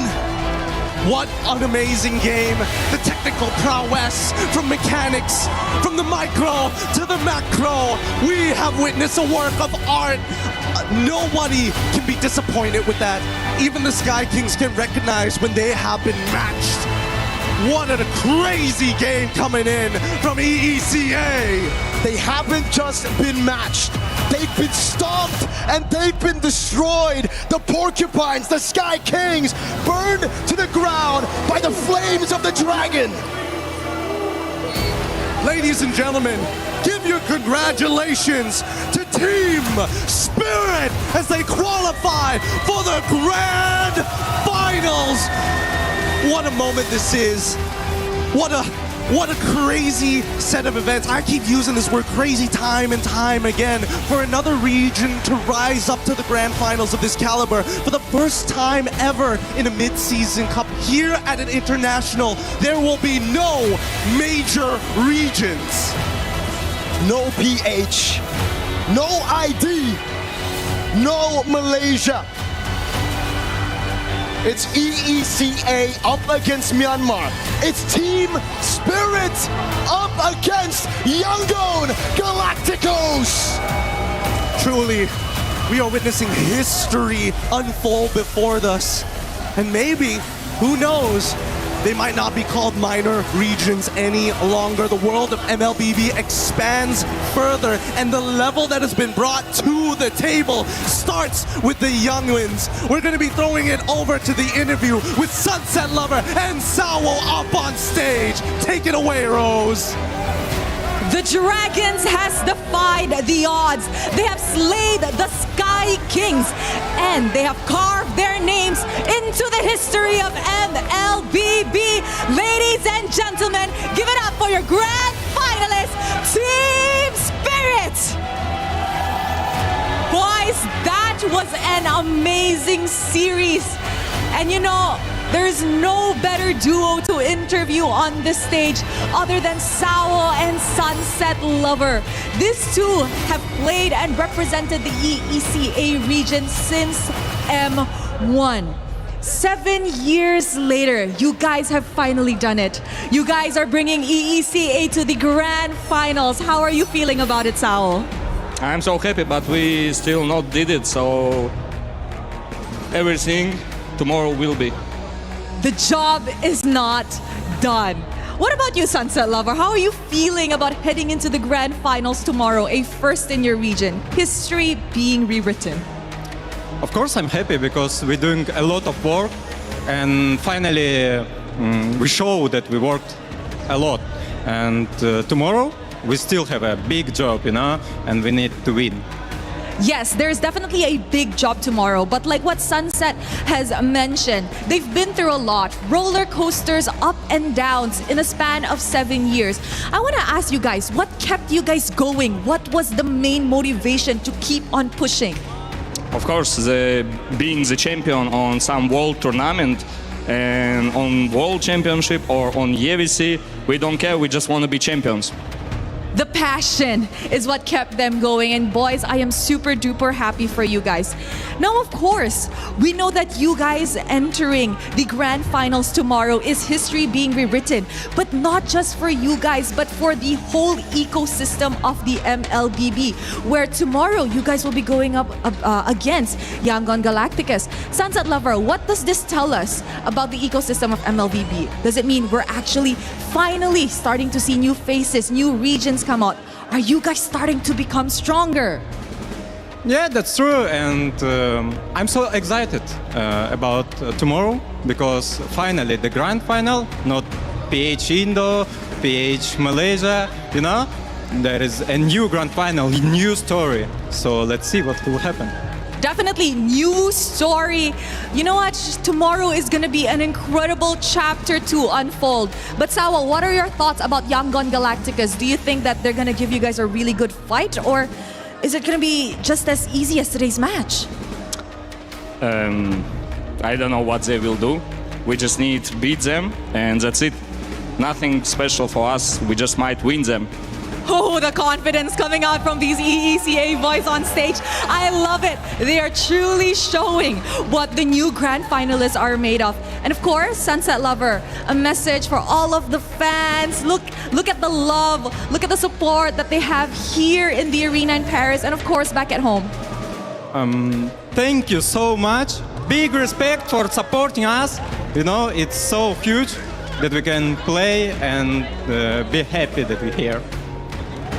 What an amazing game. The technical prowess from mechanics, from the micro to the macro. We have witnessed a work of art. Nobody can be disappointed with that. Even the Sky Kings can recognize when they have been matched. What a crazy game coming in from EECA. They haven't just been matched. They've been stomped and they've been destroyed. The Porcupines, the Sky Kings, burned to the ground by the flames of the dragon. Ladies and gentlemen, give your congratulations to Team Spirit as they qualify for the grand finals. What a moment this is. What a crazy set of events. I keep using this word crazy time and time again for another region to rise up to the grand finals of this caliber for the first time ever in a mid-season cup here at an international. There will be no major regions. No PH, no ID, no Malaysia. It's EECA up against Myanmar. It's Team Spirit up against Yangon Galacticos. Truly, we are witnessing history unfold before us. And maybe, who knows, they might not be called minor regions any longer. The world of MLBB expands further, and the level that has been brought to the table starts with the younglings. We're going to be throwing it over to the interview with Sunset Lover and Sawo up on stage. Take it away, Rose. The Dragons has defied the odds. They have slayed the Sky Kings, and they have carved their names into the history of MLBB. Ladies and gentlemen, give it up for your grand finalist, Team Spirit. Boys, that was an amazing series. And you know, there's no better duo to interview on this stage other than Sawo and Sunset Lover. These two have played and represented the EECA region since M1. 7 years later, you guys have finally done it. You guys are bringing EECA to the grand finals. How are you feeling about it, Sawo? I'm so happy, but we still not did it, so everything tomorrow will be. The job is not done. What about you, Sunset Lover? How are you feeling about heading into the grand finals tomorrow, a first in your region, history being rewritten? Of course I'm happy because we're doing a lot of work and finally we show that we worked a lot. And tomorrow we still have a big job, you know, and we need to win. Yes, there's definitely a big job tomorrow, but like what Sunset has mentioned, they've been through a lot. Roller coasters, up and downs in a span of 7 years. I want to ask you guys, what kept you guys going? What was the main motivation to keep on pushing? Of course, being the champion on some world tournament and on world championship or on EWC, we don't care, we just want to be champions. The passion is what kept them going. And boys, I am super duper happy for you guys. Now, of course, we know that you guys entering the grand finals tomorrow is history being rewritten. But not just for you guys, but for the whole ecosystem of the MLBB. Where tomorrow you guys will be going up against Yangon Galacticos. Sunset Lover, what does this tell us about the ecosystem of MLBB? Does it mean we're actually finally starting to see new faces, new regions come out? Are you guys starting to become stronger? Yeah, that's true, and I'm so excited about tomorrow because finally the grand final, not PH Indo, PH Malaysia, you know, there is a new grand final, new story. So let's see what will happen. Definitely new story. You know what? Tomorrow is going to be an incredible chapter to unfold. But Sawa, what are your thoughts about Yangon Galacticos? Do you think that they're going to give you guys a really good fight, or is it going to be just as easy as today's match? I don't know what they will do. We just need to beat them, and that's it. Nothing special for us. We just might win them. Oh, the confidence coming out from these EECA boys on stage. I love it. They are truly showing what the new grand finalists are made of. And of course, Sunset Lover, a message for all of the fans. Look at the love, look at the support that they have here in the arena in Paris and of course back at home. Thank you so much. Big respect for supporting us. You know, it's so huge that we can play and be happy that we're here.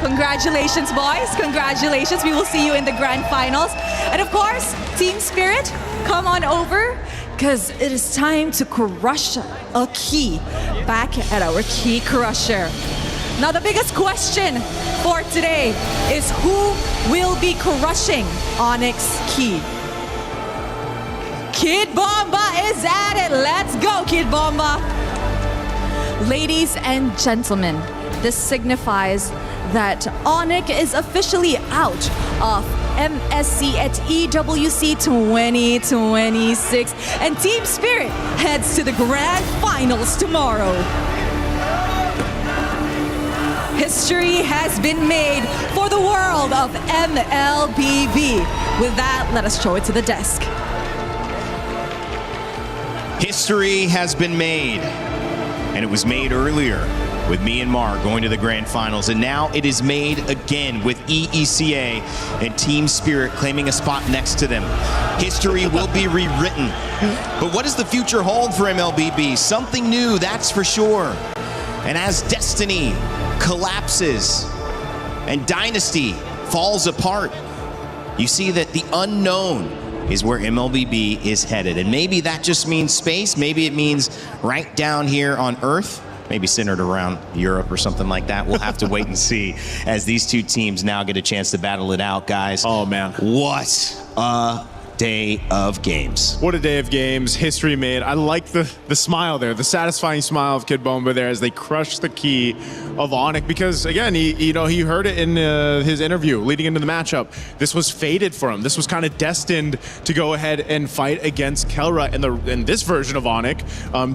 Congratulations, boys. Congratulations. We will see you in the grand finals. And of course, Team Spirit, come on over because it is time to crush a key back at our key crusher. Now, the biggest question for today is who will be crushing Onyx Key? Kid Bomba is at it. Let's go, Kid Bomba. Ladies and gentlemen, this signifies that Onyx is officially out of MSC at EWC 2026 and Team Spirit heads to the grand finals tomorrow. History has been made for the world of MLBB. With that, let us show it to the desk. History has been made, and it was made earlier with Myanmar going to the grand finals, and now it is made again with EECA and Team Spirit claiming a spot next to them. History will be rewritten, but what does the future hold for MLBB? Something new, that's for sure. And as destiny collapses and dynasty falls apart, you see that the unknown is where MLBB is headed. And maybe that just means space. Maybe it means right down here on Earth, maybe centered around Europe or something like that. We'll have to wait and see as these two teams now get a chance to battle it out, guys. Oh, man. What a day of games. What a day of games. History made. I like the smile there, the satisfying smile of Kid Bomba there as they crush the key of Onyx, because again, he heard it in his interview leading into the matchup. This was fated for him. This was kind of destined to go ahead and fight against Kelra in this version of Onyx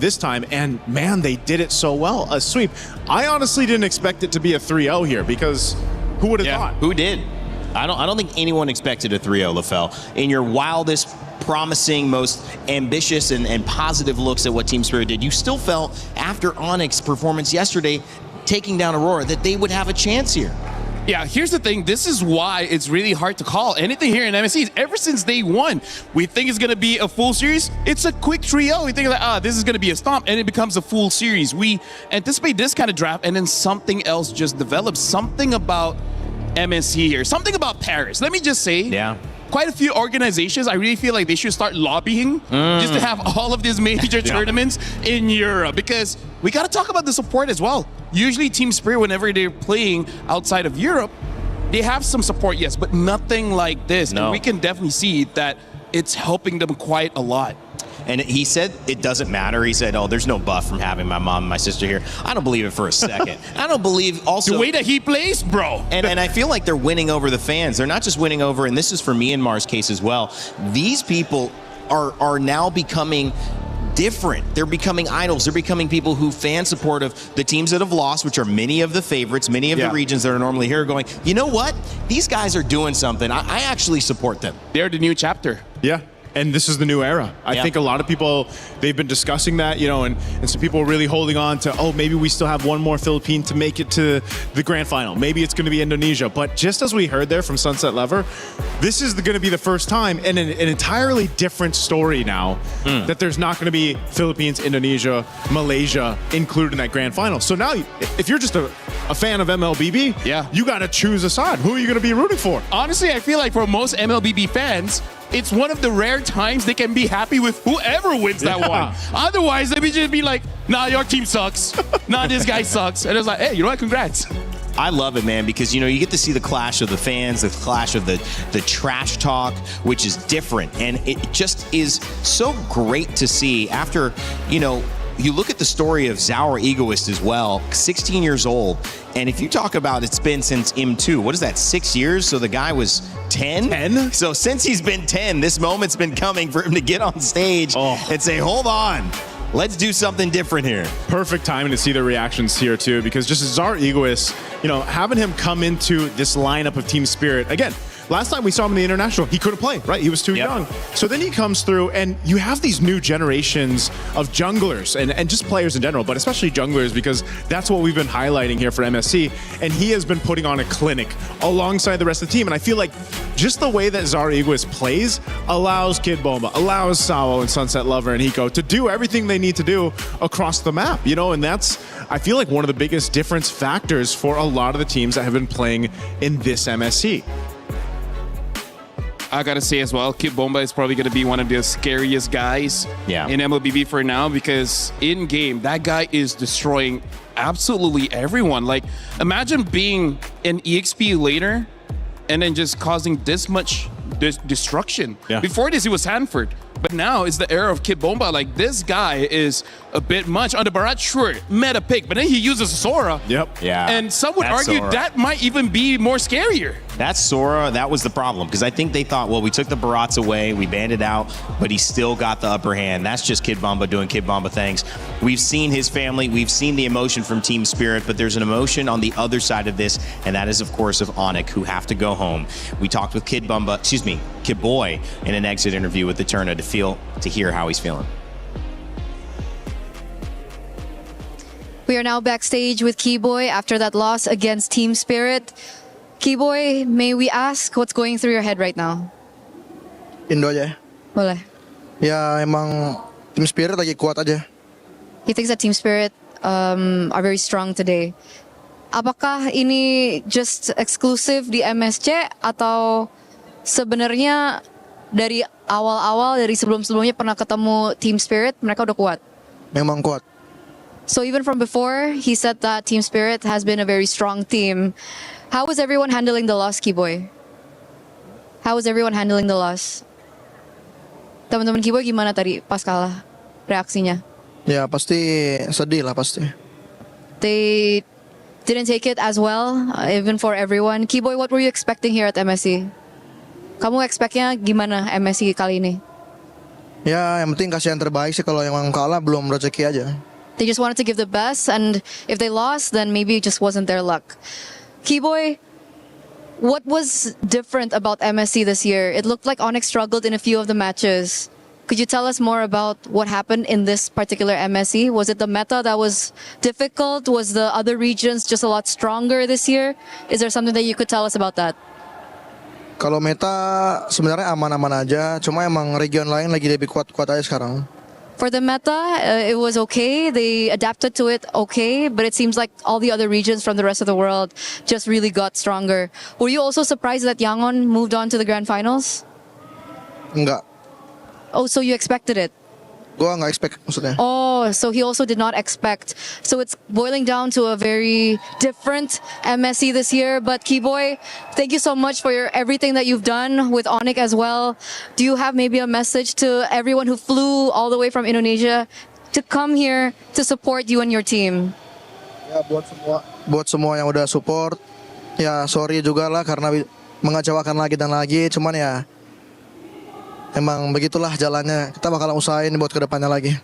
this time. And man, they did it so well. A sweep. I honestly didn't expect it to be a 3-0 here, because who would have thought? Who did? I don't think anyone expected a 3-0, LaFell. In your wildest, promising, most ambitious and positive looks at what Team Spirit did, you still felt after Onyx's performance yesterday, taking down Aurora, that they would have a chance here. Yeah, here's the thing. This is why it's really hard to call anything here in MSC. Ever since day one, we think it's going to be a full series. It's a quick 3-0. We think like, this is going to be a stomp, and it becomes a full series. We anticipate this kind of draft, and then something else just develops. Something about MSC here. Something about Paris. Let me just say, quite a few organizations, I really feel like they should start lobbying just to have all of these major tournaments in Europe, because we got to talk about the support as well. Usually Team Spirit, whenever they're playing outside of Europe, they have some support, yes, but nothing like this. No. And we can definitely see that it's helping them quite a lot. And he said it doesn't matter. He said, there's no buff from having my mom and my sister here. I don't believe it for a second. I don't believe also the way that he plays, bro. And I feel like they're winning over the fans. They're not just winning over, and this is for Myanmar's case as well. These people are now becoming different. They're becoming idols. They're becoming people who fan support of the teams that have lost, which are many of the favorites, many of the regions that are normally here, going, you know what? These guys are doing something. I actually support them. They're the new chapter. Yeah. And this is the new era. I think a lot of people, they've been discussing that, and some people are really holding on to, maybe we still have one more Philippine to make it to the grand final. Maybe it's going to be Indonesia. But just as we heard there from Sunset Lover, this is going to be the first time, and an entirely different story now, that there's not going to be Philippines, Indonesia, Malaysia included in that grand final. So now, if you're just a fan of MLBB, you got to choose a side. Who are you going to be rooting for? Honestly, I feel like for most MLBB fans, it's one of the rare times they can be happy with whoever wins that one. Otherwise, they would just be like, nah, your team sucks. Nah, this guy sucks. And it's like, hey, you know what? Congrats. I love it, man, because, you get to see the clash of the fans, the clash of the trash talk, which is different. And it just is so great to see after, you look at the story of Zauer Egoist as well, 16 years old. And if you talk about it's been since M2, what is that, 6 years? So the guy was 10? 10? So since he's been 10, this moment's been coming for him to get on stage and say, hold on, let's do something different here. Perfect timing to see the reactions here too, because just as our Egoist, having him come into this lineup of Team Spirit, again, last time we saw him in the international, he couldn't play, right? He was too young. So then he comes through, and you have these new generations of junglers and just players in general, but especially junglers, because that's what we've been highlighting here for MSC. And he has been putting on a clinic alongside the rest of the team. And I feel like just the way that Zara Egoist plays allows Kid Bomba, allows Sawo and Sunset Lover and Hiko to do everything they need to do across the map, and that's, I feel like, one of the biggest difference factors for a lot of the teams that have been playing in this MSC. I gotta say as well, Kid Bomba is probably gonna be one of the scariest guys in MLBB for now, because in game, that guy is destroying absolutely everyone. Like, imagine being an EXP later and then just causing this much destruction. Before this, he was Hanford. But now it's the era of Kid Bomba. Like, this guy is a bit much. On the Barat, sure, meta pick, but then he uses Sora. Yep. Yeah. And some would That's argue Sora. that might even be more scarier. That's Sora. That was the problem, because I think they thought, well, we took the Barats away, we banned it out, but he still got the upper hand. That's just Kid Bomba doing Kid Bomba things. We've seen his family, we've seen the emotion from Team Spirit, but there's an emotion on the other side of this, and that is, of course, of Onyx, who have to go home. We talked with Kid Boy, in an exit interview with the Eterna to hear how he's feeling. We are now backstage with Keyboy after that loss against Team Spirit. Keyboy, may we ask what's going through your head right now? Indo aja. Boleh. Ya emang Team Spirit lagi kuat aja. He thinks that Team Spirit are very strong today. Apakah ini just eksklusif di MSC atau sebenarnya dari awal-awal, dari sebelum-sebelumnya pernah ketemu Team Spirit, mereka udah kuat? Memang kuat. So even from before, he said that Team Spirit has been a very strong team. How was everyone handling the loss, Keyboy? How was everyone handling the loss? Teman-teman Keyboy gimana tadi pas kalah reaksinya? Ya pasti sedih lah pasti. They didn't take it as well, even for everyone. Keyboy, what were you expecting here at MSC? Kamu expect-nya gimana MSC kali ini? Ya yang penting kasih yang terbaik sih, kalau yang kalah belum rezeki aja. They just wanted to give the best, and if they lost, then maybe it just wasn't their luck. Keyboy, what was different about MSC this year? It looked like Onyx struggled in a few of the matches. Could you tell us more about what happened in this particular MSC? Was it the meta that was difficult? Was the other regions just a lot stronger this year? Is there something that you could tell us about that? Kalau meta sebenarnya aman-aman aja, cuma emang region lain lagi lebih kuat-kuat aja sekarang. For the meta, it was okay. They adapted to it okay, but it seems like all the other regions from the rest of the world just really got stronger. Were you also surprised that Yangon moved on to the grand finals? Enggak. Oh, so you expected it? Gua nggak expect maksudnya. Oh, so he also did not expect. So it's boiling down to a very different MSC this year. But Keyboy, thank you so much for everything that you've done with Onyx as well. Do you have maybe a message to everyone who flew all the way from Indonesia to come here to support you and your team? Ya buat semua yang udah support. Ya sorry juga lah karena mengecewakan lagi dan lagi. Cuman ya emang begitulah jalannya. Kita bakalan usahain buat kedepannya lagi.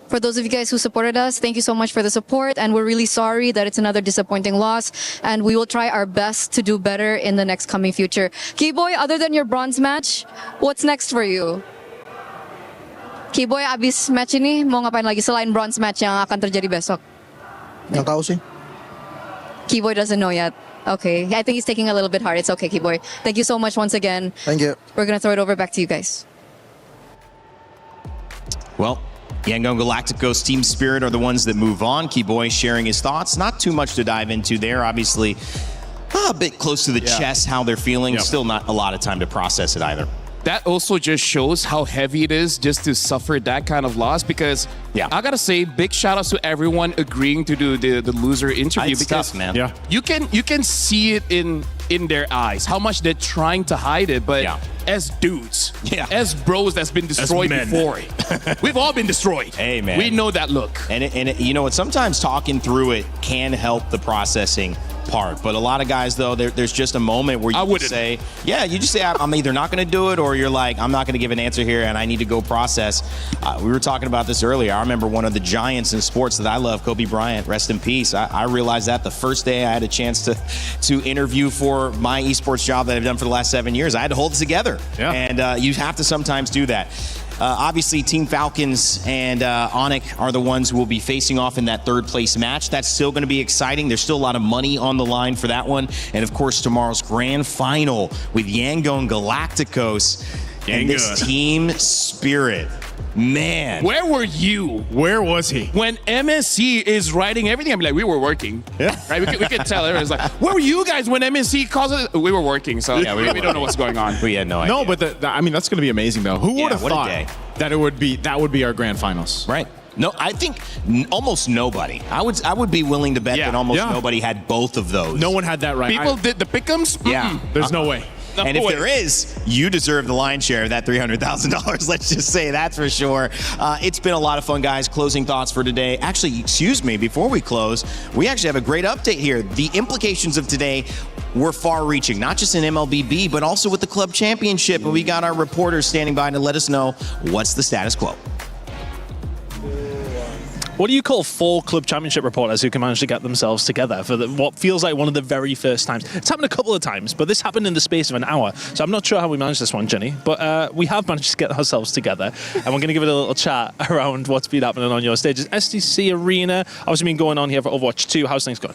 For those of you guys who supported us, thank you so much for the support, and we're really sorry that it's another disappointing loss, and we will try our best to do better in the next coming future. Keyboy, other than your bronze match, what's next for you? Keyboy, abis match ini mau ngapain lagi selain bronze match yang akan terjadi besok? Yang tahu sih. Keyboy doesn't know yet. Okay, I think he's taking a little bit hard. It's okay, Keyboy. Thank you so much once again. Thank you. We're gonna throw it over back to you guys. Well, Yangon Galacticos, Team Spirit are the ones that move on. Keyboy sharing his thoughts. Not too much to dive into there. Obviously, a bit close to the chest, how they're feeling. Still not a lot of time to process it either. That also just shows how heavy it is just to suffer that kind of loss, because I gotta say, big shout outs to everyone agreeing to do the loser interview, It's because tough, man. you can see it in in their eyes, how much they're trying to hide it, but as dudes, as bros that's been destroyed before, we've all been destroyed. Hey, man. We know that look. And you know what? Sometimes talking through it can help the processing part. But a lot of guys, though, there's just a moment where you just say, I'm either not going to do it, or you're like, I'm not going to give an answer here and I need to go process. We were talking about this earlier. I remember one of the giants in sports that I love, Kobe Bryant, rest in peace. I realized that the first day I had a chance to interview for my esports job that I've done for the last 7 years. I had to hold it together. Yeah. And you have to sometimes do that. Obviously, Team Falcons and Onyx are the ones who will be facing off in that third place match. That's still going to be exciting. There's still a lot of money on the line for that one. And of course, tomorrow's grand final with Yangon Galacticos and this team spirit. Man. Where were you? Where was he? When MSC is writing everything, I'm like, we were working. Yeah. Right? We could tell everyone's like, where were you guys when MSC calls it? We were working, so we don't know what's going on. We had no idea. No, but I mean, that's going to be amazing, though. Who would have thought that that would be our grand finals? Right. No, I think almost nobody. I would be willing to bet that almost nobody had both of those. No one had that right. People did the pick'ems? Yeah. There's no way. And if there is, you deserve the lion's share of that $300,000. Let's just say that's for sure. It's been a lot of fun, guys. Closing thoughts for today. Actually, excuse me, before we close, we actually have a great update here. The implications of today were far-reaching, not just in MLBB, but also with the club championship. And we got our reporters standing by to let us know what's the status quo. What do you call 4 club championship reporters who can manage to get themselves together for what feels like one of the very first times? It's happened a couple of times, but this happened in the space of an hour. So I'm not sure how we managed this one, Jenny, but we have managed to get ourselves together. And we're going to give it a little chat around what's been happening on your stages. STC Arena, obviously been going on here for Overwatch 2. How's things going?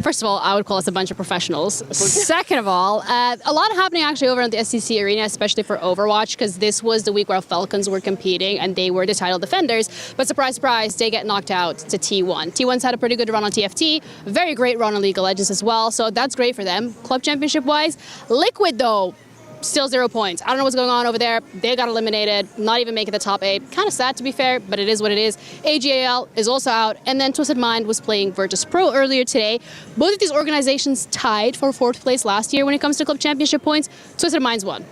First of all, I would call us a bunch of professionals. Second of all, a lot happening actually over at the SCC Arena, especially for Overwatch, because this was the week where Falcons were competing and they were the title defenders. But surprise, surprise, they get knocked out to T1. T1's had a pretty good run on TFT, very great run on League of Legends as well, so that's great for them. Club championship-wise, Liquid, though, still 0 points. I don't know what's going on over there. They got eliminated, not even making the top 8. Kind of sad, to be fair, but it is what it is. AGAL is also out, and then Twisted Mind was playing Virtus Pro earlier today. Both of these organizations tied for 4th place last year when it comes to club championship points. Twisted Mind's won.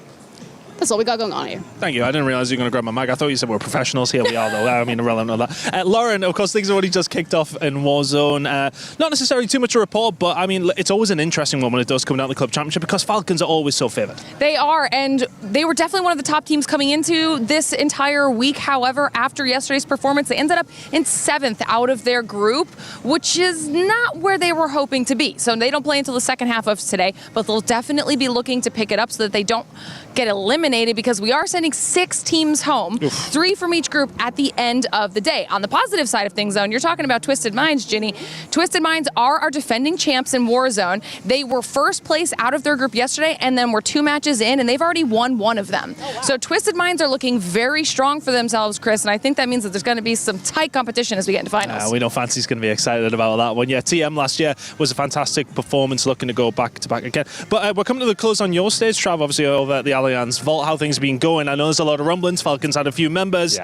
That's all we got going on here. Thank you. I didn't realize you were going to grab my mic. I thought you said we're professionals. Here we are, though. I mean, irrelevant of that. Lauren, of course, things have already just kicked off in Warzone. Not necessarily too much to report, but I mean, it's always an interesting one when it does come down to the club championship because Falcons are always so favoured. They are, and they were definitely one of the top teams coming into this entire week. However, after yesterday's performance, they ended up in 7th out of their group, which is not where they were hoping to be. So they don't play until the second half of today, but they'll definitely be looking to pick it up so that they don't get eliminated, because we are sending 6 teams home, 3 from each group at the end of the day. On the positive side of things, though, and you're talking about Twisted Minds, Ginny. Twisted Minds are our defending champs in Warzone. They were first place out of their group yesterday, and then we're 2 matches in, and they've already won 1 of them. So Twisted Minds are looking very strong for themselves, Chris, and I think that means that there's going to be some tight competition as we get into finals. We know Fancy's going to be excited about that one. Yeah, TM last year was a fantastic performance, looking to go back-to-back again. But we're coming to the close on your stage, Trav, obviously over at the Allianz Vault. How things have been going? I know there's a lot of rumblings. Falcons had a few members.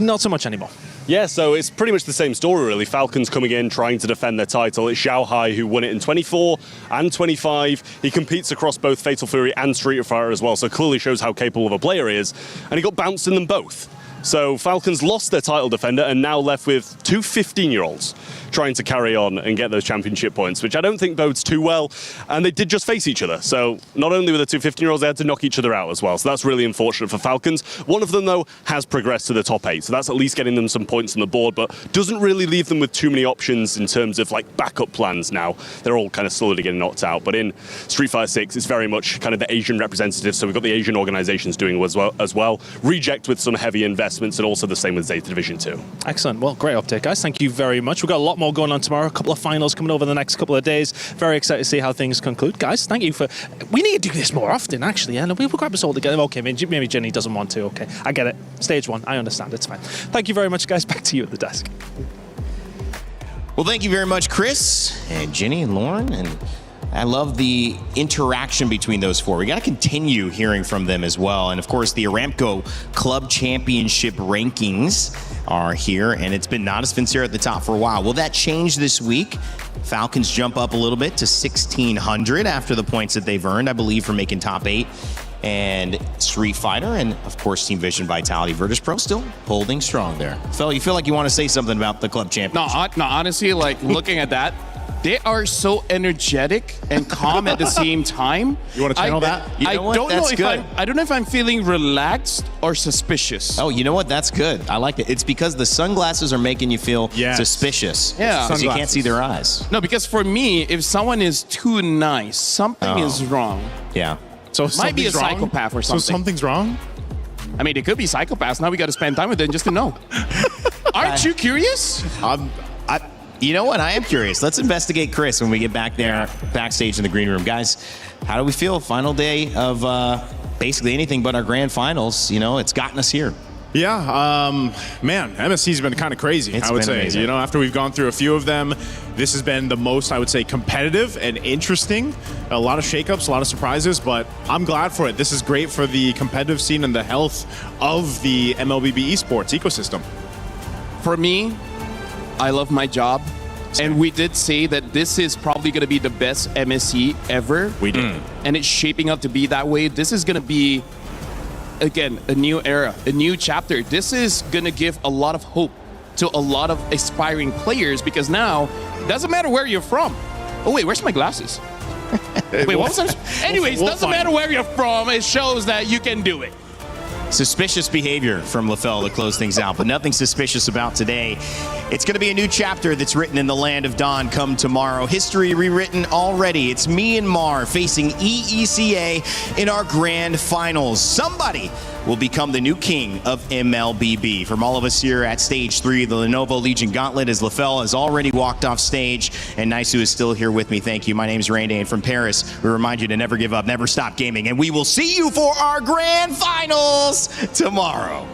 Not so much anymore. Yeah, so it's pretty much the same story, really. Falcons coming in, trying to defend their title. It's Xiao Hai who won it in 24 and 25. He competes across both Fatal Fury and Street Fighter as well, so clearly shows how capable of a player he is. And he got bounced in them both. So Falcons lost their title defender and now left with 2 15-year-olds trying to carry on and get those championship points, which I don't think bodes too well. And they did just face each other. So not only were the 2 15-year-olds, they had to knock each other out as well. So that's really unfortunate for Falcons. One of them, though, has progressed to the top 8. So that's at least getting them some points on the board, but doesn't really leave them with too many options in terms of like backup plans now. They're all kind of slowly getting knocked out. But in Street Fighter 6, it's very much kind of the Asian representative. So we've got the Asian organizations doing as well. Reject with some heavy investments, and also the same with Zeta Division 2. Excellent. Well, great update, guys. Thank you very much. We've got a lot more going on tomorrow. A couple of finals coming over the next couple of days. Very excited to see how things conclude. Guys, thank you for... We need to do this more often, actually. And we'll grab us all together. Okay, maybe Jenny doesn't want to. Okay, I get it. Stage 1. I understand. It's fine. Thank you very much, guys. Back to you at the desk. Well, thank you very much, Chris and Jenny and Lauren. And I love the interaction between those four. We got to continue hearing from them as well. And of course, the Aramco Club Championship rankings are here, and it's been Natisvin's here at the top for a while. Will that change this week? Falcons jump up a little bit to 1,600 after the points that they've earned, I believe, for making top 8. And Street Fighter, and of course Team Vision, Vitality, Virtus Pro still holding strong there. Phil, you feel like you want to say something about the club championship? No, honestly, like looking at that, they are so energetic and calm at the same time. You want to channel that? You know what? That's good. I don't know if I'm feeling relaxed or suspicious. Oh, you know what? That's good. I like it. It's because the sunglasses are making you feel suspicious. Yeah. Because you can't see their eyes. No, because for me, if someone is too nice, something is wrong. Yeah. So might be a something's wrong? psychopath or something. So something's wrong? I mean, it could be psychopaths. Now we got to spend time with them just to know. Aren't you curious? You know what? I am curious. Let's investigate Chris when we get back there, backstage in the green room. Guys, how do we feel? Final day of basically anything but our grand finals. You know, it's gotten us here. Yeah, man, MSC's been kind of crazy, I would say. Amazing. You know, after we've gone through a few of them, this has been the most, I would say, competitive and interesting. A lot of shakeups, a lot of surprises, but I'm glad for it. This is great for the competitive scene and the health of the MLBB esports ecosystem. For me, I love my job. And we did say that this is probably going to be the best MSC ever. We did. And it's shaping up to be that way. This is going to be, again, a new era, a new chapter. This is going to give a lot of hope to a lot of aspiring players because now it doesn't matter where you're from. Oh, wait, where's my glasses? Wait, what was I? Anyways, doesn't matter where you're from. It shows that you can do it. Suspicious behavior from LaFell to close things out, but nothing suspicious about today. It's going to be a new chapter that's written in the land of Dawn come tomorrow. History rewritten already. It's me and Mar facing EECA in our grand finals. Somebody will become the new king of MLBB. From all of us here at Stage 3 of the Lenovo Legion Gauntlet, as LaFell has already walked off stage, and Naisu is still here with me. Thank you. My name's Randy, and from Paris, we remind you to never give up, never stop gaming, and we will see you for our grand finals tomorrow.